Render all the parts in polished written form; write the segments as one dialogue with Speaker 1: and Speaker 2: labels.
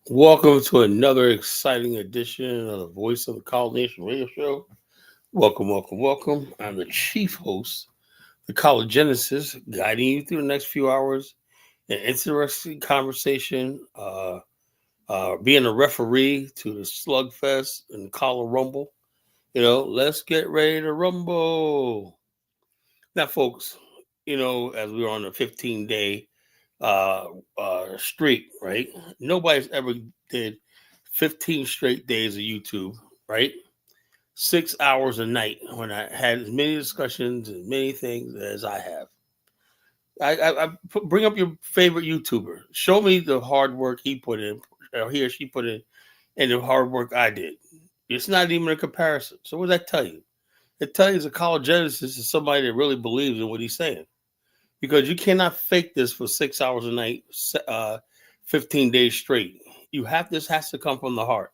Speaker 1: Welcome to another exciting edition of the Voice of the College Nation Radio Show. Welcome, welcome, welcome. I'm the chief host, the College Genesis, guiding you through the next few hours. An interesting conversation, being a referee to the Slugfest and the Collar Rumble. Let's get ready to rumble. Now, folks, as we're on a 15-day streak, right? Nobody's ever did 15 straight days of YouTube, right? 6 hours a night when I had as many discussions and many things as I have. Bring up your favorite YouTuber. Show me the hard work he put in, or he or she put in, and the hard work I did. It's not even a comparison. So what does that tell you? It tells you the College Genesis is somebody that really believes in what he's saying. Because you cannot fake this for 6 hours a night, 15 days straight. This has to come from the heart.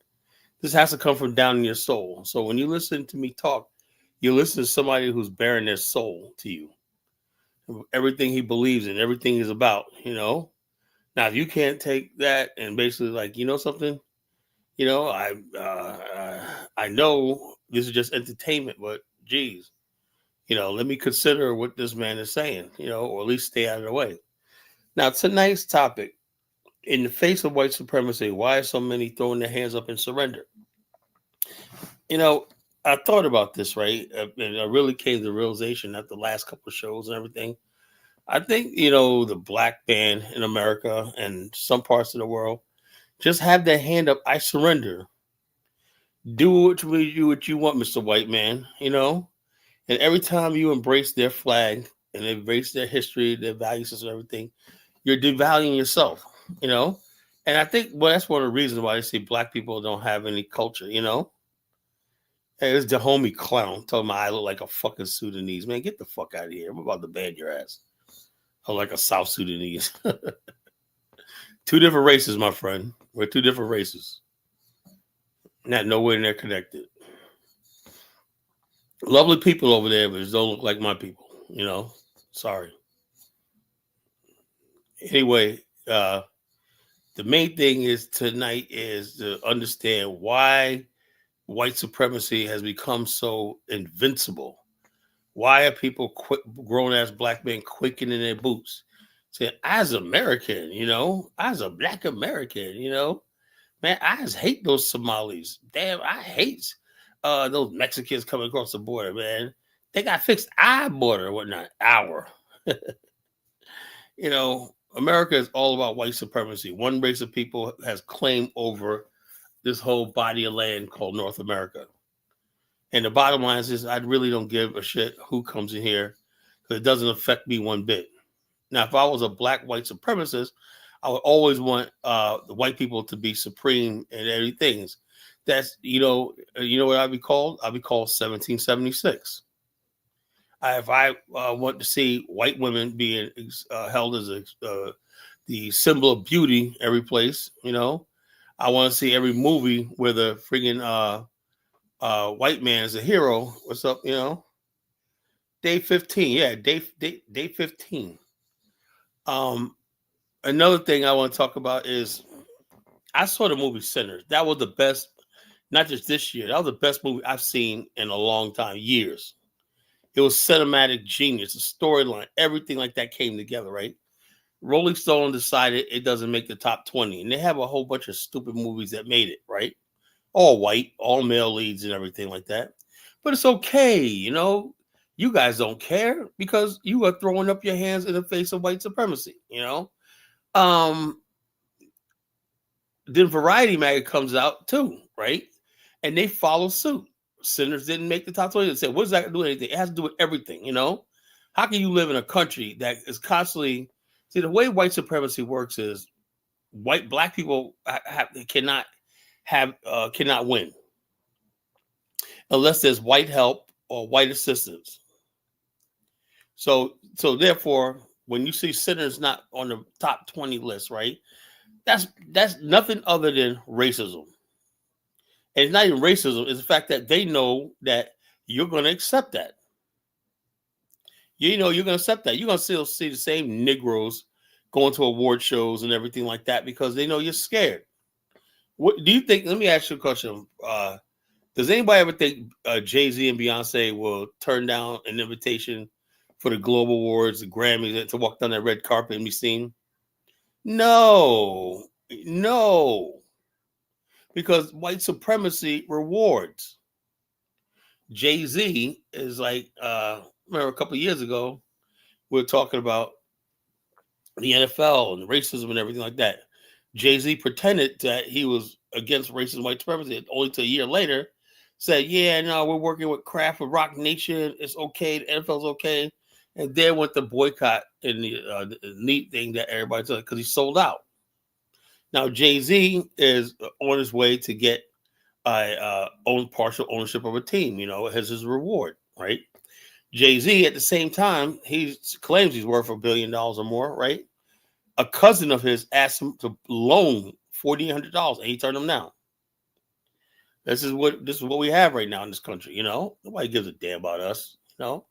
Speaker 1: This has to come from down in your soul. So when you listen to me talk, you listen to somebody who's bearing their soul to you. Everything he believes in, everything he's about, Now, if you can't take that and basically something, I know this is just entertainment, but geez. Let me consider what this man is saying, or at least stay out of the way. Now, tonight's topic, in the face of white supremacy, why are so many throwing their hands up in surrender? I thought about this, right? And I really came to the realization after the last couple of shows and everything. I think, the black band in America and some parts of the world just have their hand up. I surrender. Do what you want, Mr. White Man, And every time you embrace their flag and embrace their history, their value system, everything, you're devaluing yourself, And I think, that's one of the reasons why they say black people don't have any culture, Hey, it's the homie clown telling me I look like a fucking Sudanese. Man, get the fuck out of here. I'm about to ban your ass. I look like a South Sudanese. Two different races, my friend. We're two different races. Not nowhere near connected. Lovely people over there, but just don't look like my people, Sorry. Anyway, the main thing is tonight is to understand why white supremacy has become so invincible. Why are people grown-ass black men quaking in their boots? Saying, as American, as a black American, man, I just hate those Somalis. Damn, I hate those Mexicans coming across the border, man. They got fixed our border or whatnot. America is all about white supremacy. One race of people has claim over this whole body of land called North America. And the bottom line is I really don't give a shit who comes in here because it doesn't affect me one bit. Now, if I was a black white supremacist, I would always want the white people to be supreme in everything. That's, what I'd be called? I'd be called 1776. If I want to see white women being held as the symbol of beauty every place, I want to see every movie where the friggin' white man is a hero. What's up, Day 15. Yeah, day 15. Another thing I want to talk about is I saw the movie Sinners. That was the best, not just this year. That was the best movie I've seen in a long time, years. It was cinematic genius, the storyline, everything like that came together, right? Rolling Stone decided it doesn't make the top 20. And they have a whole bunch of stupid movies that made it, right? All white, all male leads and everything like that. But it's okay, You guys don't care because you are throwing up your hands in the face of white supremacy, Then Variety magazine comes out too, right? And they follow suit. Sinners didn't make the top 20. They said, what does that do with anything? It has to do with everything, How can you live in a country that is constantly... See, the way white supremacy works is black people cannot win unless there's white help or white assistance. So therefore, when you see sinners not on the top 20 list, right? That's nothing other than racism. And it's not even racism, it's the fact that they know that you're going to accept that. You know, you're going to accept that. You're going to still see the same Negroes going to award shows and everything like that because they know you're scared. What do you think? Let me ask you a question. Does anybody ever think Jay-Z and Beyonce will turn down an invitation for the Global Awards, the Grammys, to walk down that red carpet and be seen? No. Because white supremacy rewards. Jay-Z is like, remember a couple of years ago, we were talking about the NFL and racism and everything like that. Jay-Z pretended that he was against racism, white supremacy. Only to a year later, said, "Yeah, no, we're working with Kraft with Rock Nation. It's okay. The NFL's okay." And then went the boycott and the neat thing that everybody does because he sold out. Now Jay-Z is on his way to get own partial ownership of a team. You know, it has his reward, right? Jay-Z at the same time, he claims he's worth $1 billion or more, right? A cousin of his asked him to loan $4,800 and he turned him down. This is what we have right now in this country, you know. Nobody gives a damn about us, you know.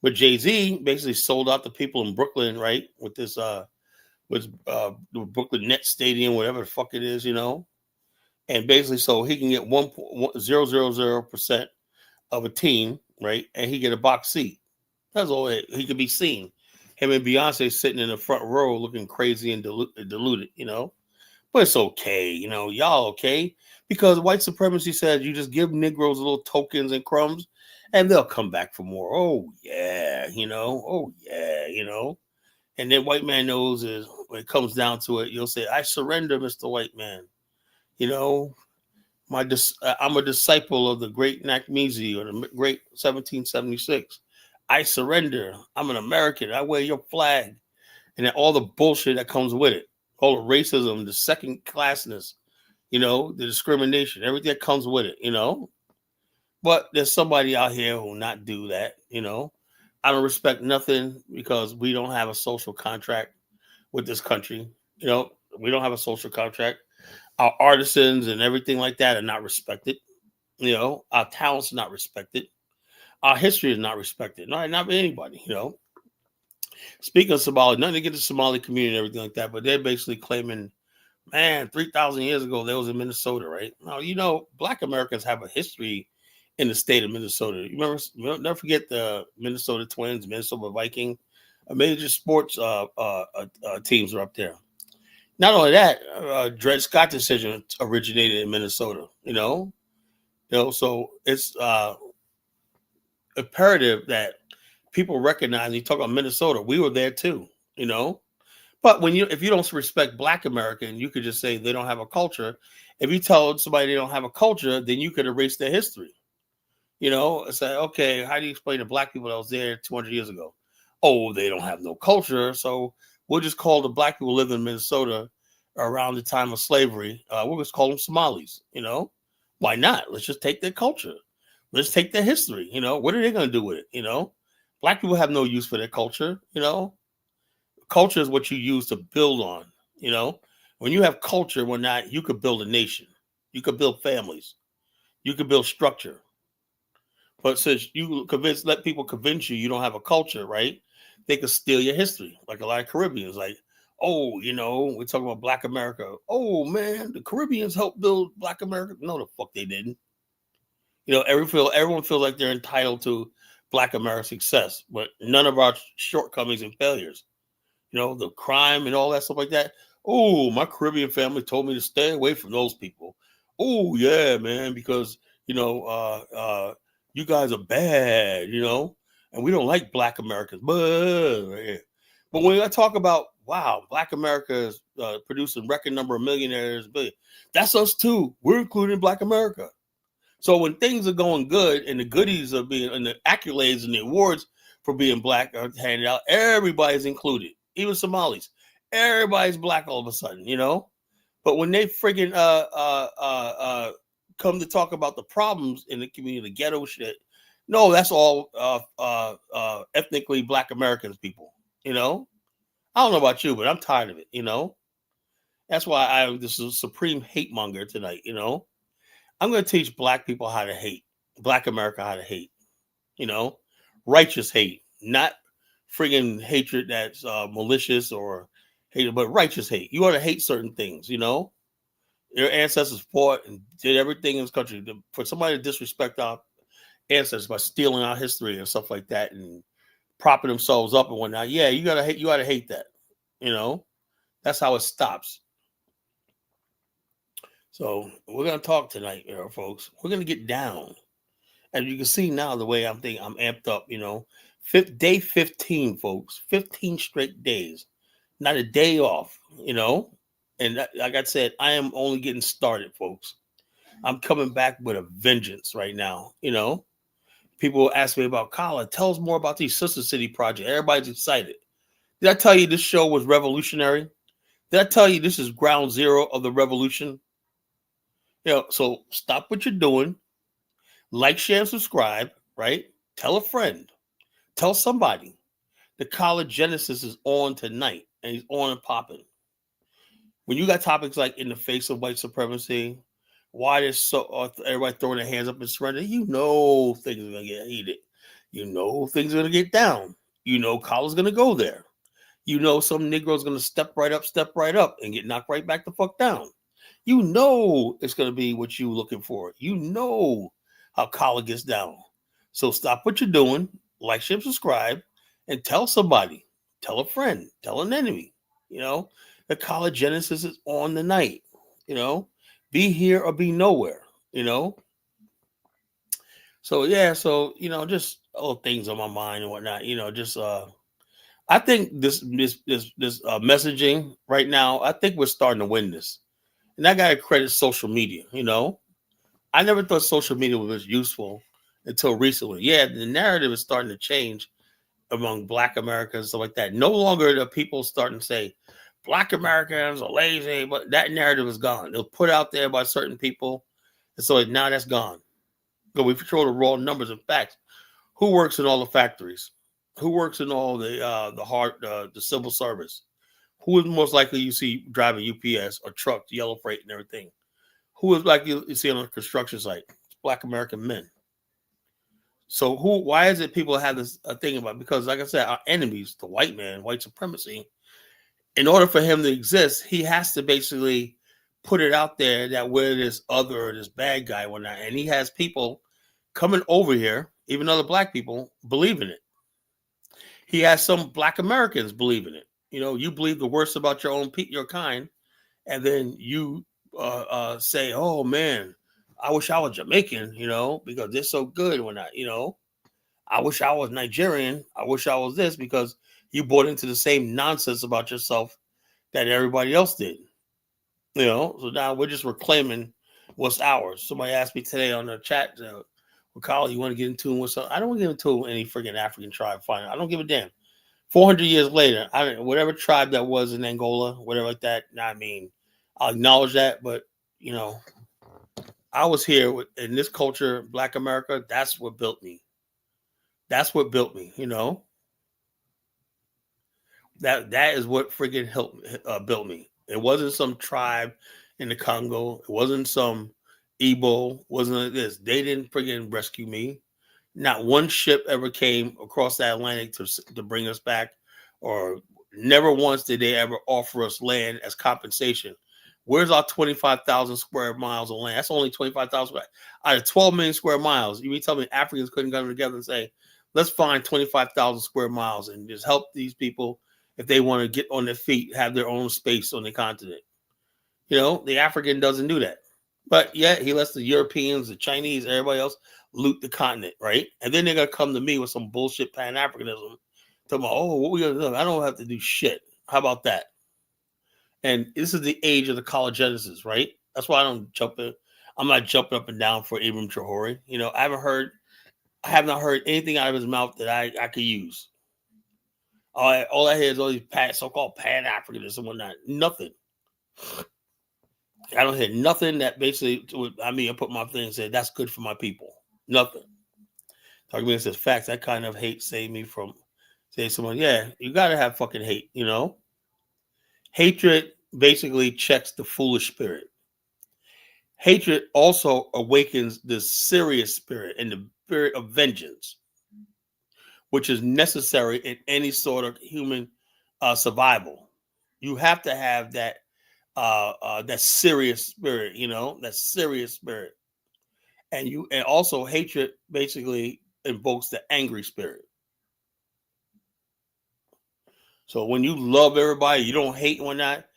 Speaker 1: But Jay-Z basically sold out the people in Brooklyn, right? With this the Brooklyn Nets Stadium, whatever the fuck it is, you know. And basically so he can get 1.000% of a team, right? And he get a box seat. That's all he could be seen. Him and Beyonce sitting in the front row looking crazy and deluded, you know. But it's okay, you know, y'all okay? Because white supremacy says you just give Negroes little tokens and crumbs and they'll come back for more. Oh, yeah, you know. Oh, yeah, you know. And then white man knows is when it comes down to it, you'll say, "I surrender, Mr. White Man." You know, I'm a disciple of the great Nakmizi or the great 1776. I surrender. I'm an American. I wear your flag. And then all the bullshit that comes with it, all the racism, the second classness, you know, the discrimination, everything that comes with it, you know. But there's somebody out here who will not do that, you know. I don't respect nothing because we don't have a social contract with this country. You know, we don't have a social contract. Our artisans and everything like that are not respected. You know, our talents are not respected. Our history is not respected. Not by anybody, you know. Speaking of Somali, nothing against the Somali community and everything like that, but they're basically claiming, man, 3,000 years ago, they was in Minnesota, right? Now, you know, Black Americans have a history in the state of Minnesota. You remember, never forget the Minnesota Twins, Minnesota Viking, major sports teams are up there. Not only that, Dred Scott decision originated in Minnesota, you know, so it's imperative that people recognize. You talk about Minnesota, we were there too, you know. But if you don't respect Black American, you could just say they don't have a culture. If you tell somebody they don't have a culture, then you could erase their history. You know, say, okay, how do you explain to Black people that was there 200 years ago? Oh, they don't have no culture, so we'll just call the Black people who live in Minnesota around the time of slavery. We'll just call them Somalis. You know, why not? Let's just take their culture. Let's take their history. You know, what are they going to do with it? You know, Black people have no use for their culture. You know, culture is what you use to build on. You know, when you have culture, you could build a nation. You could build families. You could build structure. But since let people convince you don't have a culture, right? They could steal your history, like a lot of Caribbeans. Like, oh, you know, we're talking about Black America. Oh man, the Caribbeans helped build Black America. No, the fuck they didn't. You know, everyone feels like they're entitled to Black America's success, but none of our shortcomings and failures. You know, the crime and all that stuff like that. Oh, my Caribbean family told me to stay away from those people. Oh yeah, man, because you know, you guys are bad, you know, and we don't like Black Americans. But when I talk about, wow, Black America is producing record number of millionaires, that's us too. We're including Black America. So when things are going good and the goodies are and the accolades and the awards for being Black are handed out, everybody's included, even Somalis. Everybody's black all of a sudden, But when they friggin' come to talk about the problems in the community, the ghetto shit, no, that's all ethnically black Americans people, I don't know about you, but I'm tired of it. That's why this is a supreme hate monger tonight. I'm going to teach black people how to hate, black America how to hate, you know, righteous hate, not friggin' hatred that's malicious or hate, but righteous hate. You ought to hate certain things. Your ancestors fought and did everything in this country. For somebody to disrespect our ancestors by stealing our history and stuff like that and propping themselves up and whatnot, yeah, you gotta hate that. That's how it stops. So we're gonna talk tonight, folks. We're gonna get down. As you can see now, the way I'm thinking, I'm amped up. Day 15, folks. 15 straight days, not a day off. And like I said, I am only getting started, folks. I'm coming back with a vengeance right now. People ask me about Colin. Tell us more about these Sister City projects. Everybody's excited. Did I tell you this show was revolutionary? Did I tell you this is ground zero of the revolution? So stop what you're doing. Like, share, and subscribe, right? Tell a friend. Tell somebody. The College Genesis is on tonight, and he's on and popping. When you got topics like in the face of white supremacy, why there's so everybody throwing their hands up and surrender, things are going to get heated. Things are going to get down. Colin's going to go there. Some Negro's going to step right up and get knocked right back the fuck down. It's going to be what you're looking for. How Colin gets down. So stop what you're doing, like, share, subscribe, and tell somebody. Tell a friend. Tell an enemy. The College Genesis is on the night. Be here or be nowhere. So yeah, just little things on my mind and whatnot. I think this messaging right now, I think we're starting to win this. And I gotta credit social media, I never thought social media was useful until recently. Yeah, the narrative is starting to change among Black Americans and stuff like that. No longer are people starting to say Black Americans are lazy, but that narrative is gone. It was put out there by certain people, and so now that's gone. But we control the raw numbers and facts. Who works in all the factories? Who works in all the civil service? Who is most likely you see driving UPS or truck, yellow freight, and everything? Who is like you see on a construction site? It's Black American men. So why is it people have this thing about? Because like I said, our enemies, the white man, white supremacy, in order for him to exist, he has to basically put it out there that we're this bad guy, whatnot. And he has people coming over here, even other Black people, believe in it. He has some Black Americans believe in it. You believe the worst about your kind, and then you say, "Oh man, I wish I was Jamaican," because they're so good when I wish I was Nigerian. I wish I was this, because you bought into the same nonsense about yourself that everybody else did. So now we're just reclaiming what's ours. Somebody asked me today on the chat, well, Kyle, you want to get into with something? I don't want to get into any freaking African tribe. Fine, I don't give a damn. 400 years later, whatever tribe that was in Angola, whatever like that. I'll acknowledge that, but I was here in this culture, Black America. That's what built me. That is what friggin' built me. It wasn't some tribe in the Congo. It wasn't some Igbo. It wasn't like this. They didn't friggin' rescue me. Not one ship ever came across the Atlantic to bring us back, or never once did they ever offer us land as compensation. Where's our 25,000 square miles of land? That's only 25,000 out of 12 million square miles. You mean tell me Africans couldn't come together and say, let's find 25,000 square miles and just help these people if they want to get on their feet, have their own space on the continent. The African doesn't do that. But yet he lets the Europeans, the Chinese, everybody else loot the continent, right? And then they're going to come to me with some bullshit Pan-Africanism. Talking about, oh, what we going to do? I don't have to do shit. How about that? And this is the age of the College Genesis, right? That's why I'm not jumping up and down for Ibram Traore. I have not heard anything out of his mouth that I could use. All I hear is all these so-called Pan-Africanists and whatnot. Nothing. I don't hear nothing that basically, I put my thing and say, that's good for my people. Nothing. Talking about says facts. That kind of hate saved me from saying someone, yeah, you got to have fucking hate, Hatred basically checks the foolish spirit. Hatred also awakens the serious spirit and the spirit of vengeance, which is necessary in any sort of human survival. You have to have that serious spirit, that serious spirit. And also hatred basically invokes the angry spirit. So when you love everybody, you don't hate one that,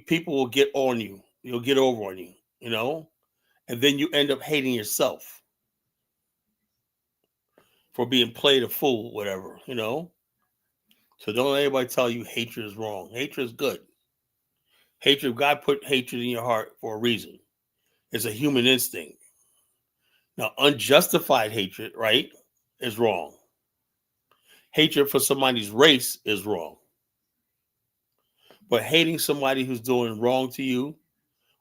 Speaker 1: people will get on you. You'll get over on you, and then you end up hating yourself for being played a fool, whatever, So don't let anybody tell you hatred is wrong. Hatred is good. Hatred, God put hatred in your heart for a reason. It's a human instinct. Now, unjustified hatred, right, is wrong. Hatred for somebody's race is wrong. But hating somebody who's doing wrong to you,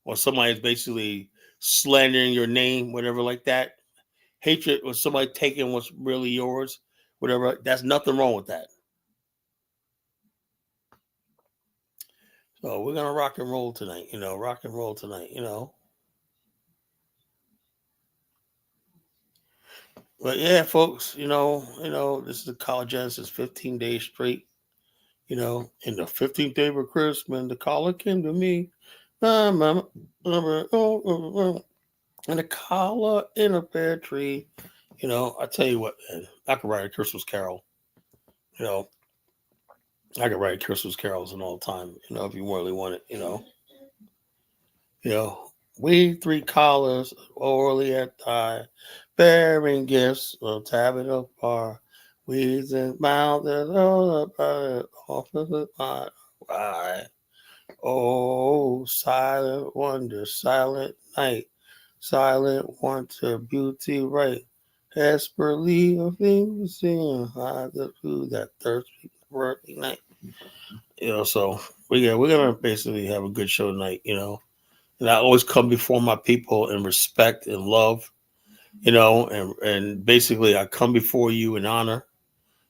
Speaker 1: or somebody's basically slandering your name, whatever like that, hatred or somebody taking what's really yours, whatever, that's nothing wrong with that. So we're gonna rock and roll tonight, rock and roll tonight, But yeah, folks, this is the College Genesis 15 days straight, in the 15th day of Christmas, the caller came to me. And the collar in a pear tree. I tell you what, man, I could write a Christmas carol. I could write Christmas carols and all the time, if you really want it, we three collars orally at thy bearing gifts of tavern of bar. Weeds and mountains off of the pot. Why? Oh, silent wonder, silent night, silent wonder, beauty right. Desperately of things seen, hide the food that thirsty worthy night. So we're gonna basically have a good show tonight, And I always come before my people in respect and love, and basically I come before you in honor,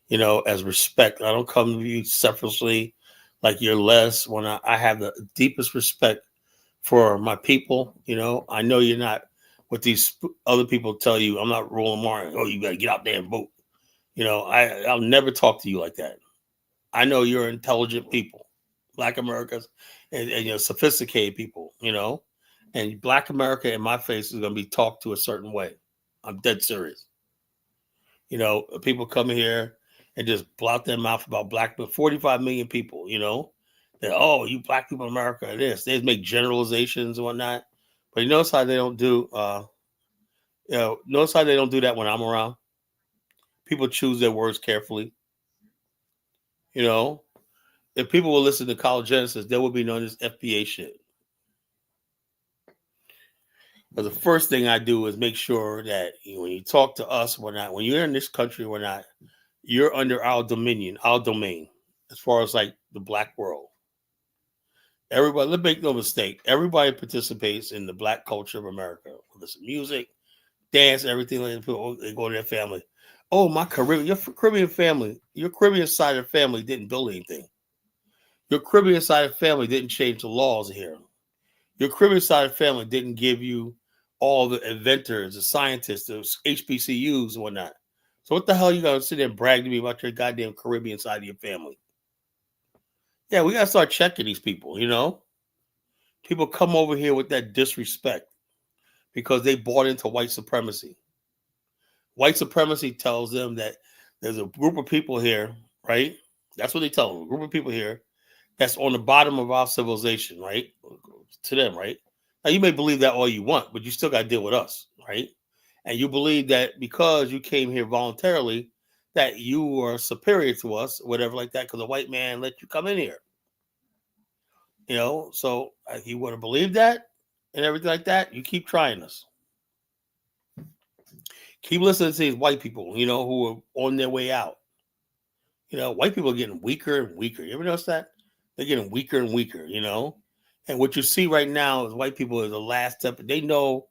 Speaker 1: as respect. I don't come to you selfishly like you're less. When I have the deepest respect for my people, I know you're not what these other people tell you. I'm not Roland Martin. Oh, you got to get out there and vote. I'll never talk to you like that. I know you're intelligent people, Black Americans, and sophisticated people, and Black America in my face is going to be talked to a certain way. I'm dead serious. People come here and just blot their mouth about Black, but 45 million people, that, oh, you Black people in America are this. They make generalizations and whatnot. But you notice how they don't do, notice how they don't do that when I'm around. People choose their words carefully. If people will listen to College Genesis, there would be none of this FBA shit. But the first thing I do is make sure that when you talk to us, when you're in this country, you're under our dominion, our domain, as far as like the Black world. Everybody, let's make no mistake, everybody participates in the Black culture of America. Listen, music, dance, everything. Like people, they go to their family. Oh, my Caribbean, your Caribbean family, your Caribbean side of the family didn't build anything. Your Caribbean side of the family didn't change the laws here. Your Caribbean side of the family didn't give you all the inventors, the scientists, the HBCUs and whatnot. So what the hell you gotta sit there and brag to me about your goddamn Caribbean side of your family? Yeah, we gotta start checking these people, People come over here with that disrespect because they bought into white supremacy. White supremacy tells them that there's a group of people here, right? That's what they tell them. A group of people here that's on the bottom of our civilization, right? To them, right? Now you may believe that all you want, but you still got to deal with us, right? And you believe that because you came here voluntarily, that you are superior to us, whatever like that, because a white man let you come in here. So if you want to believe that and everything like that, you keep trying us. Keep listening to these white people, who are on their way out. White people are getting weaker and weaker. You ever notice that? They're getting weaker and weaker, And what you see right now is white people are the last step. They know,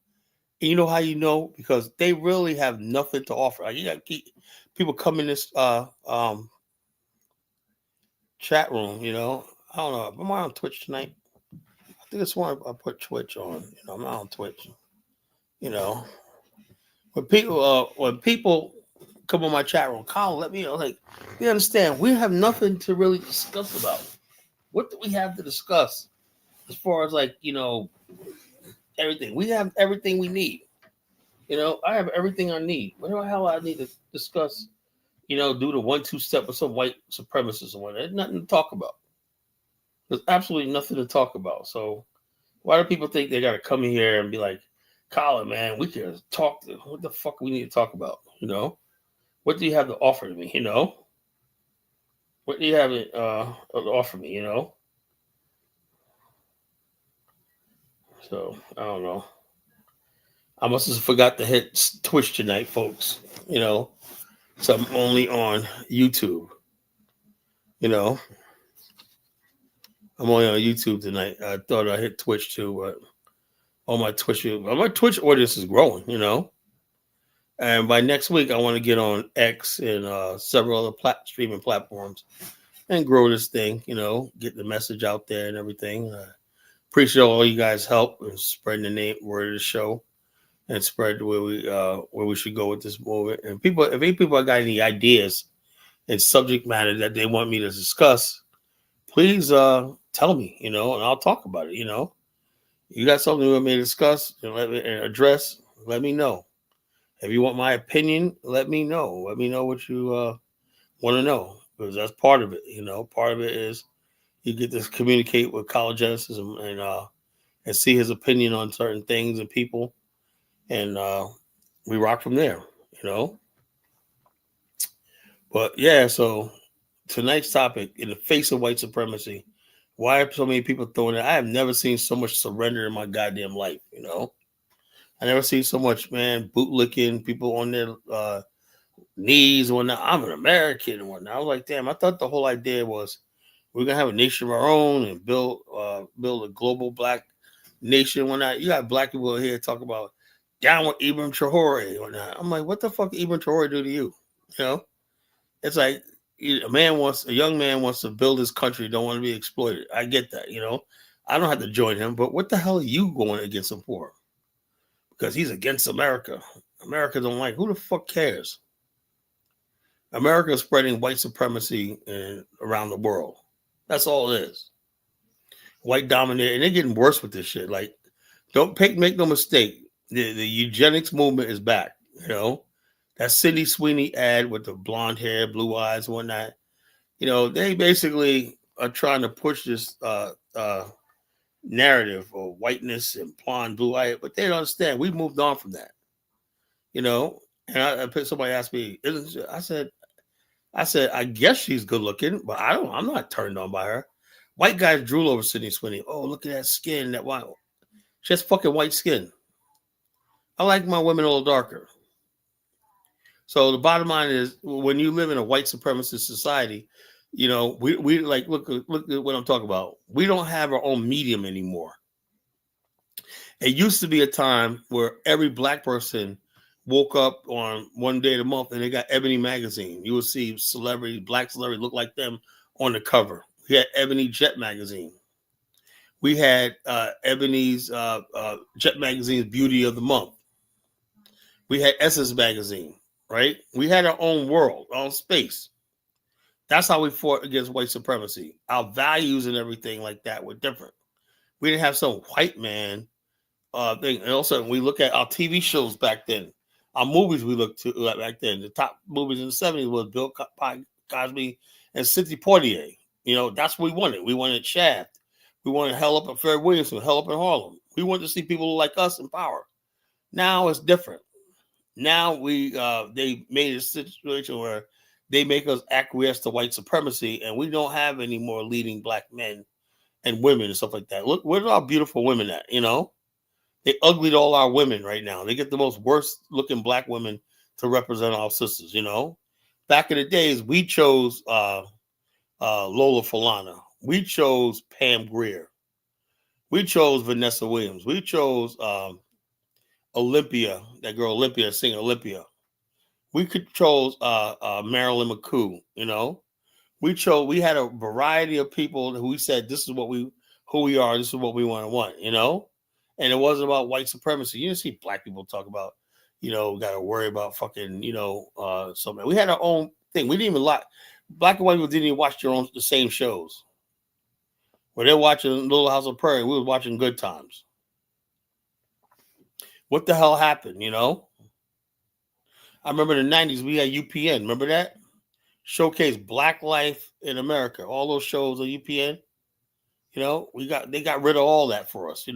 Speaker 1: and you know how you know? Because they really have nothing to offer. Like, you got to keep people come in this chat room, I don't know. Am I on Twitch tonight? I think it's one I put Twitch on. I'm not on Twitch. When people come on my chat room, Colin, let me know. Like, we understand we have nothing to really discuss about. What do we have to discuss as far as everything? We have everything we need. I have everything I need. What the hell I need to discuss? Do the 1-2 step with some white supremacists or whatever. There's nothing to talk about. There's absolutely nothing to talk about. So why do people think they got to come in here and be like, Colin, man, we can talk. What the fuck we need to talk about? What do you have to offer to me? What do you have to offer me? So I don't know. I must have forgot to hit Twitch tonight, folks. So I'm only on YouTube. I'm only on YouTube tonight. I thought I hit Twitch too, but my Twitch audience is growing. And by next week, I want to get on X and several other streaming platforms and grow this thing. Get the message out there and everything. Appreciate all you guys' help in spreading the word of the show and spread where we should go with this movement. And if any people got any ideas and subject matter that they want me to discuss, please tell me, and I'll talk about it. You got something you want me to discuss and address, let me know. If you want my opinion, let me know. Let me know what you want to know, because that's part of it. Part of it is you get to communicate with College Genesis and see his opinion on certain things and people, and we rock from there. But yeah, so tonight's topic: in the face of white supremacy, why are so many people throwing it? I have never seen so much surrender in my goddamn life. I never seen so much, man, bootlicking, people on their knees and whatnot. I'm an American and whatnot. I was like, damn, I thought the whole idea was we're gonna have a nation of our own and build a global black nation and whatnot. You got black people here talk about down with Ibn Traore and whatnot. I'm like, what the fuck Ibn Traore do to you? It's like a young man wants to build his country, don't want to be exploited. I get that, I don't have to join him, but what the hell are you going against him for? Because he's against America. America don't like. Who the fuck cares? America is spreading white supremacy around the world. That's all it is. White dominated, and they're getting worse with this shit. Like, make no mistake. The eugenics movement is back. That Sydney Sweeney ad with the blonde hair, blue eyes, and whatnot. They basically are trying to push this narrative of whiteness and blonde, blue eye, but they don't understand. We moved on from that. And somebody asked me, I said, I guess she's good looking, but I'm not turned on by her. White guys drool over Sydney Sweeney. Oh, look at that skin, that white. She has fucking white skin. I like my women a little darker. So the bottom line is, when you live in a white supremacist society, we like look at what I'm talking about. We don't have our own medium anymore. It used to be a time where every black person woke up on one day of the month and they got Ebony magazine. You would see black celebrities look like them on the cover. We had Ebony Jet magazine. We had Ebony's Jet magazine's Beauty of the Month. We had Essence magazine, right? We had our own world, our own space. That's how we fought against white supremacy. Our values and everything like that were different. We didn't have some white man thing. And also, we look at our TV shows back then, our movies we looked to back then. The top movies in the 70s was Bill Cosby and Sidney Poitier. That's what we wanted. We wanted Shaft. We wanted Hell Up at Fair Williamson, Hell Up in Harlem. We wanted to see people like us in power. Now it's different. Now they made a situation where they make us acquiesce to white supremacy, and we don't have any more leading black men and women and stuff like that. Look, where's our beautiful women at? They uglied all our women right now. They get the most worst looking black women to represent our sisters. Back in the days, we chose Lola Falana. We chose Pam Grier. We chose Vanessa Williams. We chose Olympia, that girl Olympia, singing Olympia. We could chose Marilyn McCoo. We had a variety of people who we said this is who we are. This is what we want. And it wasn't about white supremacy. You didn't see black people talk about, got to worry about fucking, something. We had our own thing. We didn't even black and white people didn't even watch the same shows. When they're watching Little House on Prairie, we was watching Good Times. What the hell happened, I remember in the 90s, we had UPN. Remember that? Showcase Black Life in America. All those shows on UPN. They got rid of all that for us,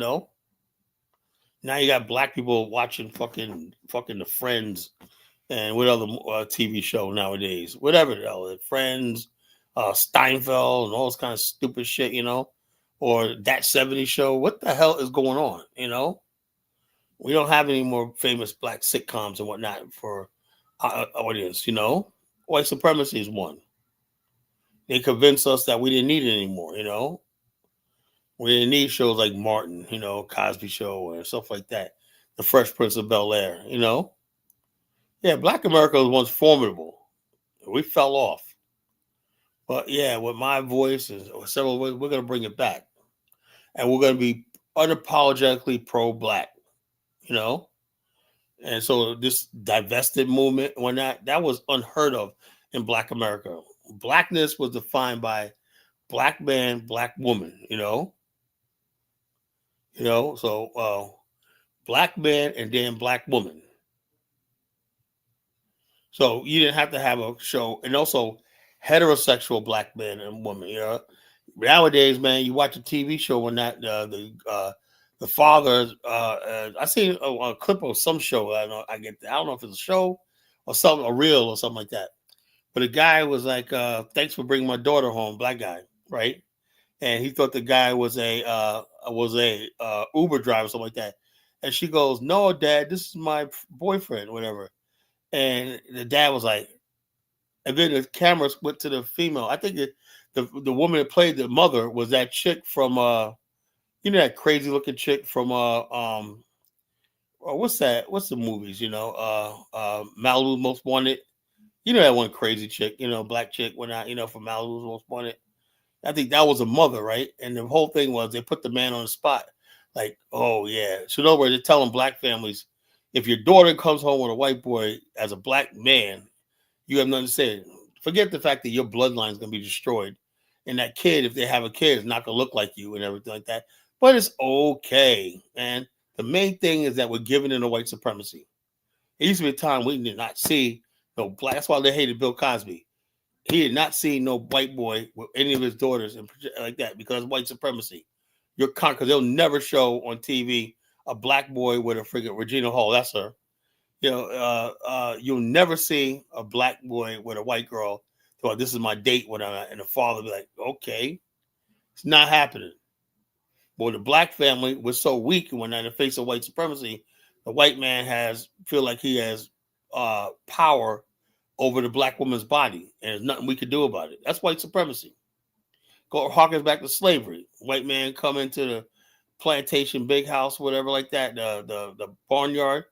Speaker 1: Now you got black people watching fucking The Friends and what other TV show nowadays? Whatever the hell, Friends, Steinfeld, and all this kind of stupid shit, or That 70s Show. What the hell is going on, We don't have any more famous black sitcoms and whatnot for our audience, White supremacy is one. They convinced us that we didn't need it anymore, We didn't need shows like Martin, Cosby Show and stuff like that. The Fresh Prince of Bel-Air, Yeah, Black America was once formidable. We fell off. But yeah, with my voice and several ways, we're going to bring it back. And we're going to be unapologetically pro-black, And so this divested movement, that was unheard of in Black America. Blackness was defined by black man, black woman, So black man and then black woman. So you didn't have to have a show, and also heterosexual black man and woman. Nowadays, man, you watch a TV show when the father. I seen a clip of some show. I don't know if it's a show or something, a reel or something like that. But the guy was like, "Thanks for bringing my daughter home." Black guy, right? And he thought the guy was a Uber driver, something like that. And she goes, "No, Dad, this is my boyfriend, whatever." And the dad was like, and then the cameras went to the female. I think the woman that played the mother was that chick from that crazy looking chick from what's that? What's the movies? Malibu Most Wanted. That one crazy chick, black chick went out, from Malibu Most Wanted. I think that was a mother, right? And the whole thing was they put the man on the spot. Like, oh yeah. So in other words, they're telling black families, if your daughter comes home with a white boy as a black man, you have nothing to say. Forget the fact that your bloodline is going to be destroyed. And that kid, if they have a kid, is not going to look like you and everything like that. But it's okay. And the main thing is that we're giving in to white supremacy. It used to be a time we did not see no black. That's why they hated Bill Cosby. He did not see no white boy with any of his daughters and like that because white supremacy. Because they'll never show on TV a black boy with a friggin' Regina Hall. That's her. You'll never see a black boy with a white girl. So this is my date when and the father be like, okay, it's not happening. But the black family was so weak when in the face of white supremacy, the white man feel like he has power over the black woman's body, and there's nothing we could do about it. That's white supremacy. Go harkens back to slavery. White man come into the plantation, big house, whatever like that, the barnyard,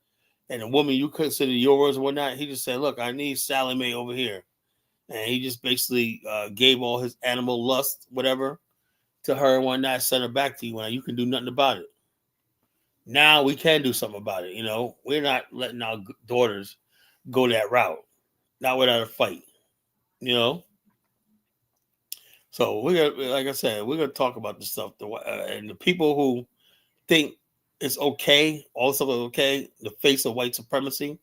Speaker 1: and the woman you consider yours and whatnot. He just said, "Look, I need Sally Mae over here," and he just basically gave all his animal lust, whatever, to her and whatnot, sent her back to you. And you can do nothing about it. Now we can do something about it. We're not letting our daughters go that route. Not without a fight, So we're gonna, like I said, we're gonna talk about this stuff. And the people who think it's okay, all stuff is okay, in the face of white supremacy,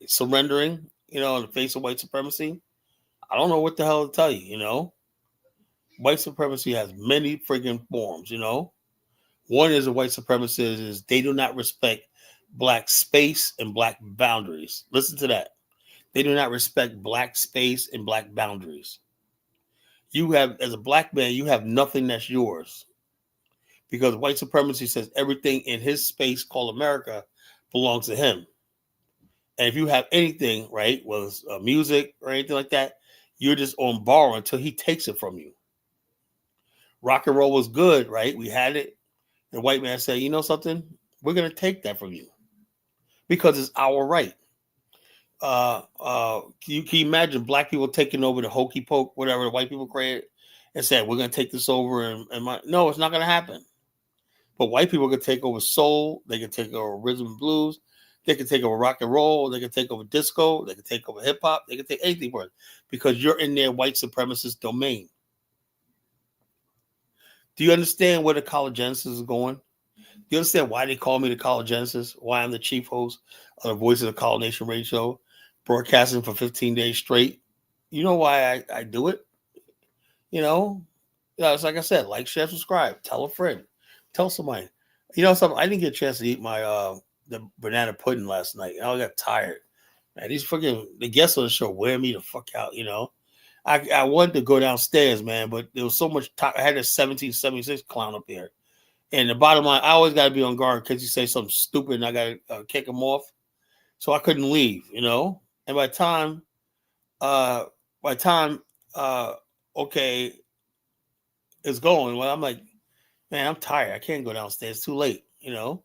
Speaker 1: surrendering, in the face of white supremacy. I don't know what the hell to tell you. White supremacy has many friggin' forms. One is a white supremacist is they do not respect black space and black boundaries. Listen to that. They do not respect black space and black boundaries. You have, as a black man, you have nothing that's yours. Because white supremacy says everything in his space called America belongs to him. And if you have anything, right, whether it's music or anything like that, you're just on borrow until he takes it from you. Rock and roll was good, right? We had it. The white man said, you know something? We're going to take that from you because it's our right. Can you imagine black people taking over the hokey poke, whatever the white people created, and said, we're going to take this over? No, it's not going to happen. But white people can take over soul. They can take over rhythm and blues. They can take over rock and roll. They can take over disco. They can take over hip hop. They can take anything for it because you're in their white supremacist domain. Do you understand where the college genesis is going? Do you understand why they call me the college genesis? Why I'm the chief host of the Voice of the College Nation radio show, broadcasting for 15 days straight? You know why I do it? You know, it's like I said, like, share, subscribe, tell a friend, tell somebody. You know something? I didn't get a chance to eat my the banana pudding last night. I got tired. Man, these the guests on the show wear me the fuck out. You know, I wanted to go downstairs, man, but there was so much talk. I had a 1776 clown up here. And the bottom line, I always got to be on guard because you say something stupid and I got to kick him off. So I couldn't leave, you know. And by the time, okay, it's going. Well, I'm like, man, I'm tired. I can't go downstairs. It's too late, you know.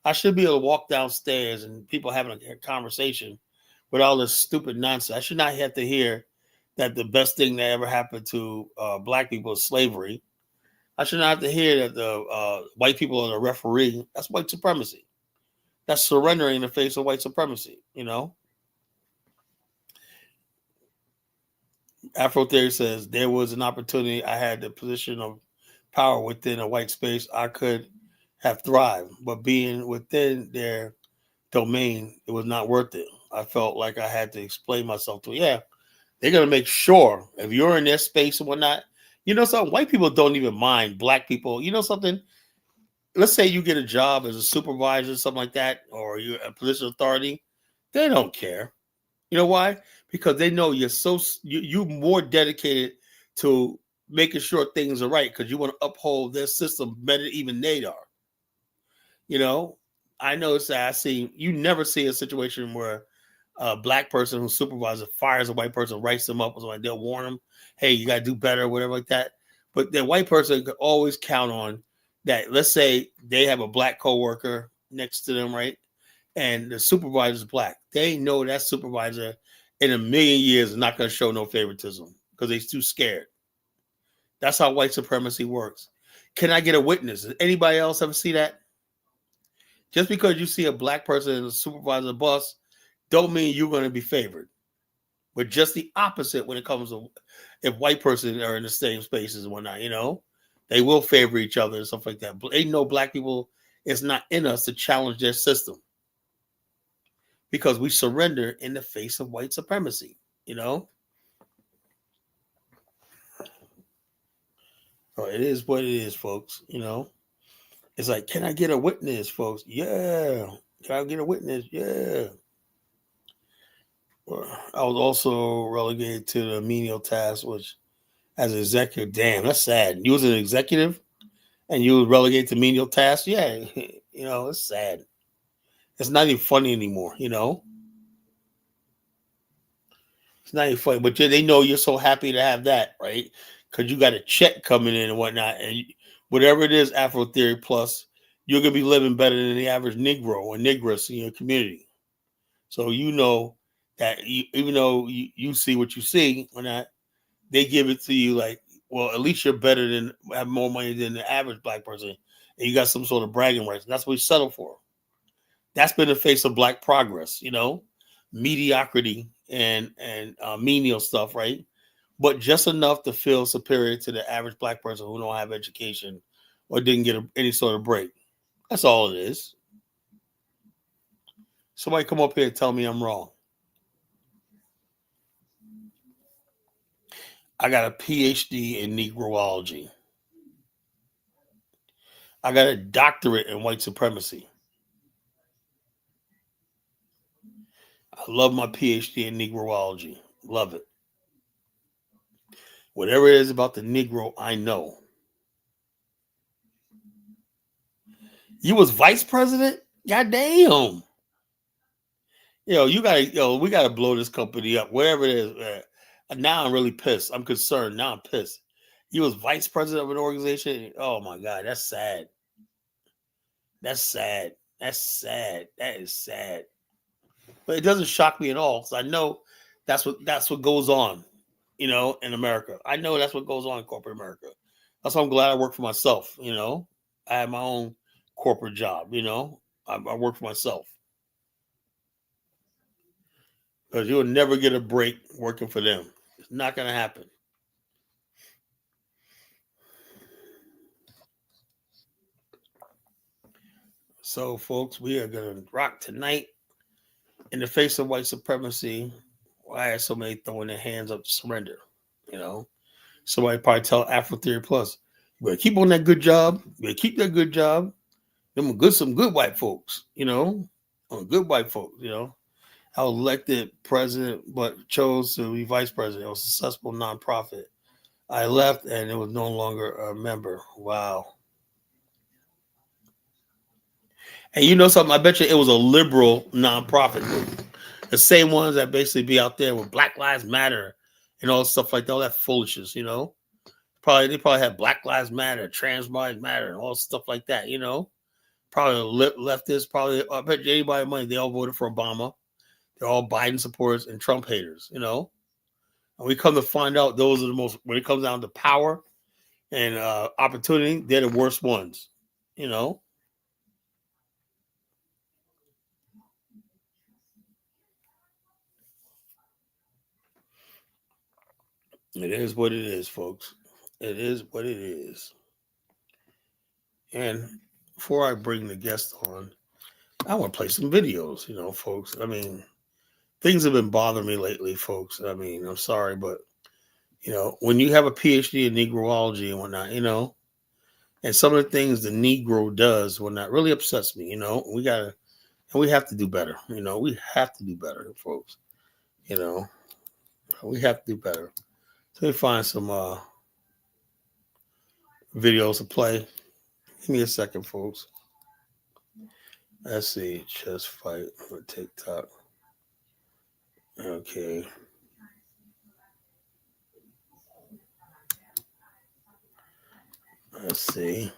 Speaker 1: I should be able to walk downstairs and people having a conversation with all this stupid nonsense. I should not have to hear that the best thing that ever happened to black people is slavery. I should not have to hear that the white people are the referee. That's white supremacy. That's surrendering in the face of white supremacy, you know? Afro Theory says, there was an opportunity. I had the position of power within a white space. I could have thrived, but being within their domain, it was not worth it. I felt like I had to explain myself to, yeah, they're going to make sure if you're in their space and whatnot, you know something, white people don't even mind black people. You know something? Let's say you get a job as a supervisor, something like that, or you're a position of authority. They don't care. You know why? Because they know you're more dedicated to making sure things are right because you want to uphold their system better than even they are. You know, I noticed that you never see a situation where a black person who's supervisor fires a white person, writes them up, or something. They'll warn them, hey, you got to do better, whatever like that. But the white person could always count on that. Let's say they have a black coworker next to them, right? And the supervisor is black. They know that supervisor in a million years is not going to show no favoritism because they're too scared. That's how white supremacy works. Can I get a witness? Does anybody else ever see that? Just because you see a black person as a supervisor boss, don't mean you're going to be favored. But just the opposite when it comes to if white person are in the same spaces and whatnot, you know, they will favor each other and stuff like that. But they know black people, it's not in us to challenge their system because we surrender in the face of white supremacy, you know. So it is what it is, folks, you know. It's like, can I get a witness, folks? Yeah. Can I get a witness? Yeah. I was also relegated to the menial task, which as an executive, damn, that's sad. You was an executive and you were relegated to menial tasks. Yeah, you know, it's sad. It's not even funny anymore, you know. It's not even funny, but they know you're so happy to have that, right? Because you got a check coming in and whatnot, and whatever it is, Afro Theory Plus, you're gonna be living better than the average Negro or Negress in your community. So you know that even though you see what you see, when that they give it to you like, well, at least you're better than have more money than the average black person, and you got some sort of bragging rights. And that's what we settle for. That's been the face of black progress, you know, mediocrity and menial stuff, right? But just enough to feel superior to the average black person who don't have education or didn't get any sort of break. That's all it is. Somebody come up here and tell me I'm wrong. I got a PhD in Negroology. I got a doctorate in white supremacy. I love my PhD in Negroology. Love it. Whatever it is about the Negro, I know. You was vice president? God damn. we gotta blow this company up, whatever it is. Now I'm really pissed. I'm concerned. Now I'm pissed. He was vice president of an organization. Oh my God, that's sad. That's sad. That's sad. That is sad. But it doesn't shock me at all because I know that's what goes on, in America. I know that's what goes on in corporate America. That's why I'm glad I work for myself. I have my own corporate job. I work for myself because you'll never get a break working for them. It's not going to happen. So, folks, we are going to rock tonight. In the face of white supremacy, why are so many throwing their hands up to surrender? Somebody probably tell Afro Theory Plus, you better keep on that good job. You better keep that good job. Some good white folks, good white folks, I was elected president, but chose to be vice president. It was a successful nonprofit. I left and it was no longer a member. Wow. And you know something? I bet you it was a liberal nonprofit group. The same ones that basically be out there with Black Lives Matter and all stuff like that, all that foolishness, They probably had Black Lives Matter, Trans Lives Matter, and all stuff like that, Probably leftists, probably I bet you anybody money, they all voted for Obama. They're all Biden supporters and Trump haters, And we come to find out those are the most, when it comes down to power and opportunity, they're the worst ones, It is what it is, folks. It is what it is. And before I bring the guest on, I want to play some videos, folks. I mean, things have been bothering me lately, folks. I mean, I'm sorry, but, when you have a PhD in Negroology and whatnot, and some of the things the Negro does, whatnot, really upsets me, we have to do better. We have to do better, folks. We have to do better. So let me find some videos to play. Give me a second, folks. Let's see. Chess fight for TikTok. Okay. Let's see.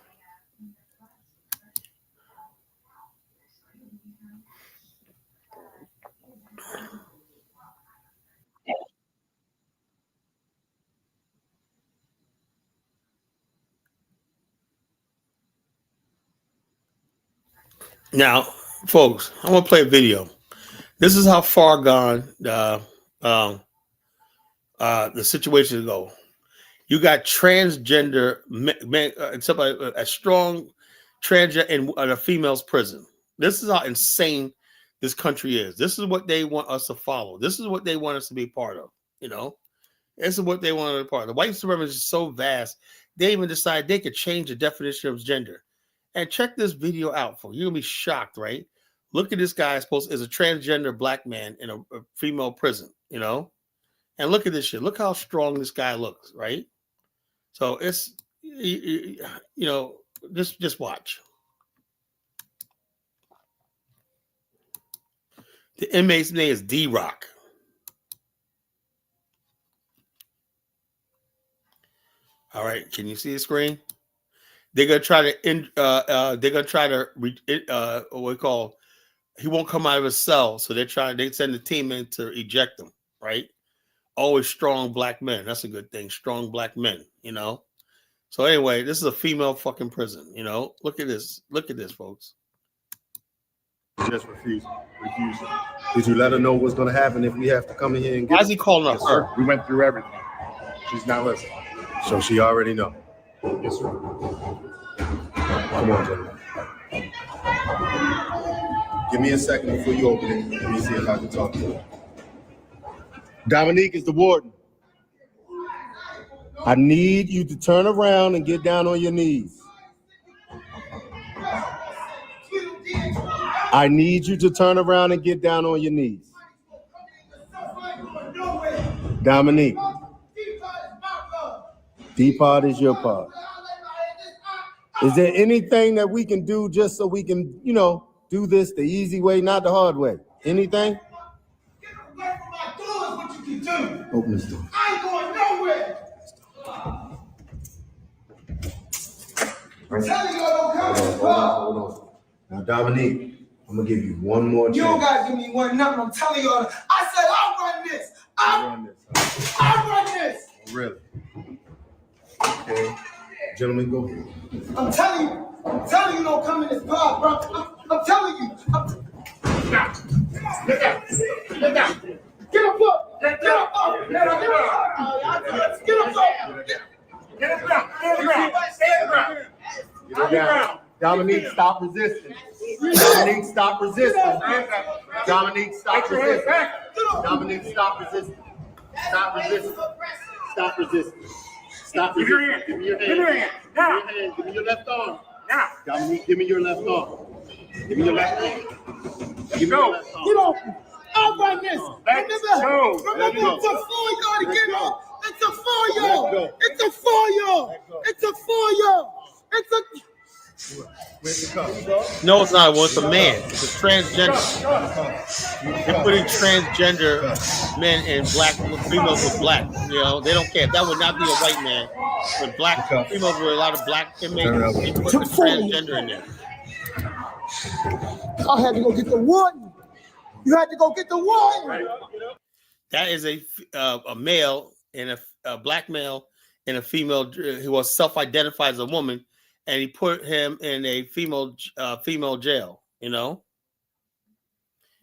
Speaker 1: Now, folks, I'm gonna play a video. This is how far gone the situation go. You got transgender somebody a strong transgender in a female's prison. This is how insane this country is. This is what they want us to follow. This is what they want us to be part of. This is what they want to be part of. The white supremacy is so vast, they even decide they could change the definition of gender. And check this video out, folks. You're gonna be shocked, right? Look at this guy is a transgender black man in a female prison, And look at this shit. Look how strong this guy looks, right? So it's just watch. The inmate's name is D-Rock. All right, can you see the screen? They're gonna try to what we call, he won't come out of his cell, so they send the team in to eject him, right? Always strong black men. That's a good thing. Strong black men, So anyway, this is a female fucking prison, Look at this. Look at this, folks.
Speaker 2: Just refuse. Did you let her know what's going to happen if we have to come in here and get
Speaker 1: Why is he calling up her?
Speaker 2: We went through everything. She's not listening. So she already know. Yes, sir. Come on, gentlemen. Give me a second before you open it. Let me see if I can talk to her. Dominique is the warden. I need you to turn around and get down on your knees. I need you to turn around and get down on your knees. Dominique. D-part is your part. Is there anything that we can do just so we can, do this the easy way, not the hard way? Anything? Open this door.
Speaker 3: I ain't going nowhere. I'm telling you, I don't come to this bar.
Speaker 2: Hold on. Now, Dominique, I'm gonna give you one more chance.
Speaker 3: You don't gotta give me one nothing. I'm telling you, I said I'll run this. I'll run this.
Speaker 2: Oh, really? Okay. Gentlemen, go ahead.
Speaker 3: I'm telling you, don't come in this bar, bro. I'm telling you. Get down. Get up, bro. Get up, bro. Get up, bro. Get up, bro. Get up, bro.
Speaker 2: Get it down. Dominique, stop resisting. Dominique, stop resisting. Dominique, stop resisting. Dominique, stop resisting. Stop resisting. Stop resisting. Stop resisting. Give me your hand. Give me your hand. Now. Give me your left arm. Now. Dominique, give me your left arm. Give me your left arm. Give me your left arm.
Speaker 3: Get off me. I'll run this.
Speaker 2: Let's go.
Speaker 3: Remember, it's a 4-yard to get off. It's a 4-yard. It's a 4-yard. It's a 4-yard. It's a.
Speaker 2: Where's the cup?
Speaker 1: No, it's not. Well, it's a man. It's a transgender. They're putting transgender men and black females with black. You know, they don't care. That would not be a white man. With black females with a lot of black inmates, they put the transgender in there.
Speaker 3: I had to go get the warden. You had to go get the warden.
Speaker 1: That is a male and a black male and a female who was self-identified as a woman, and he put him in a female jail. You know,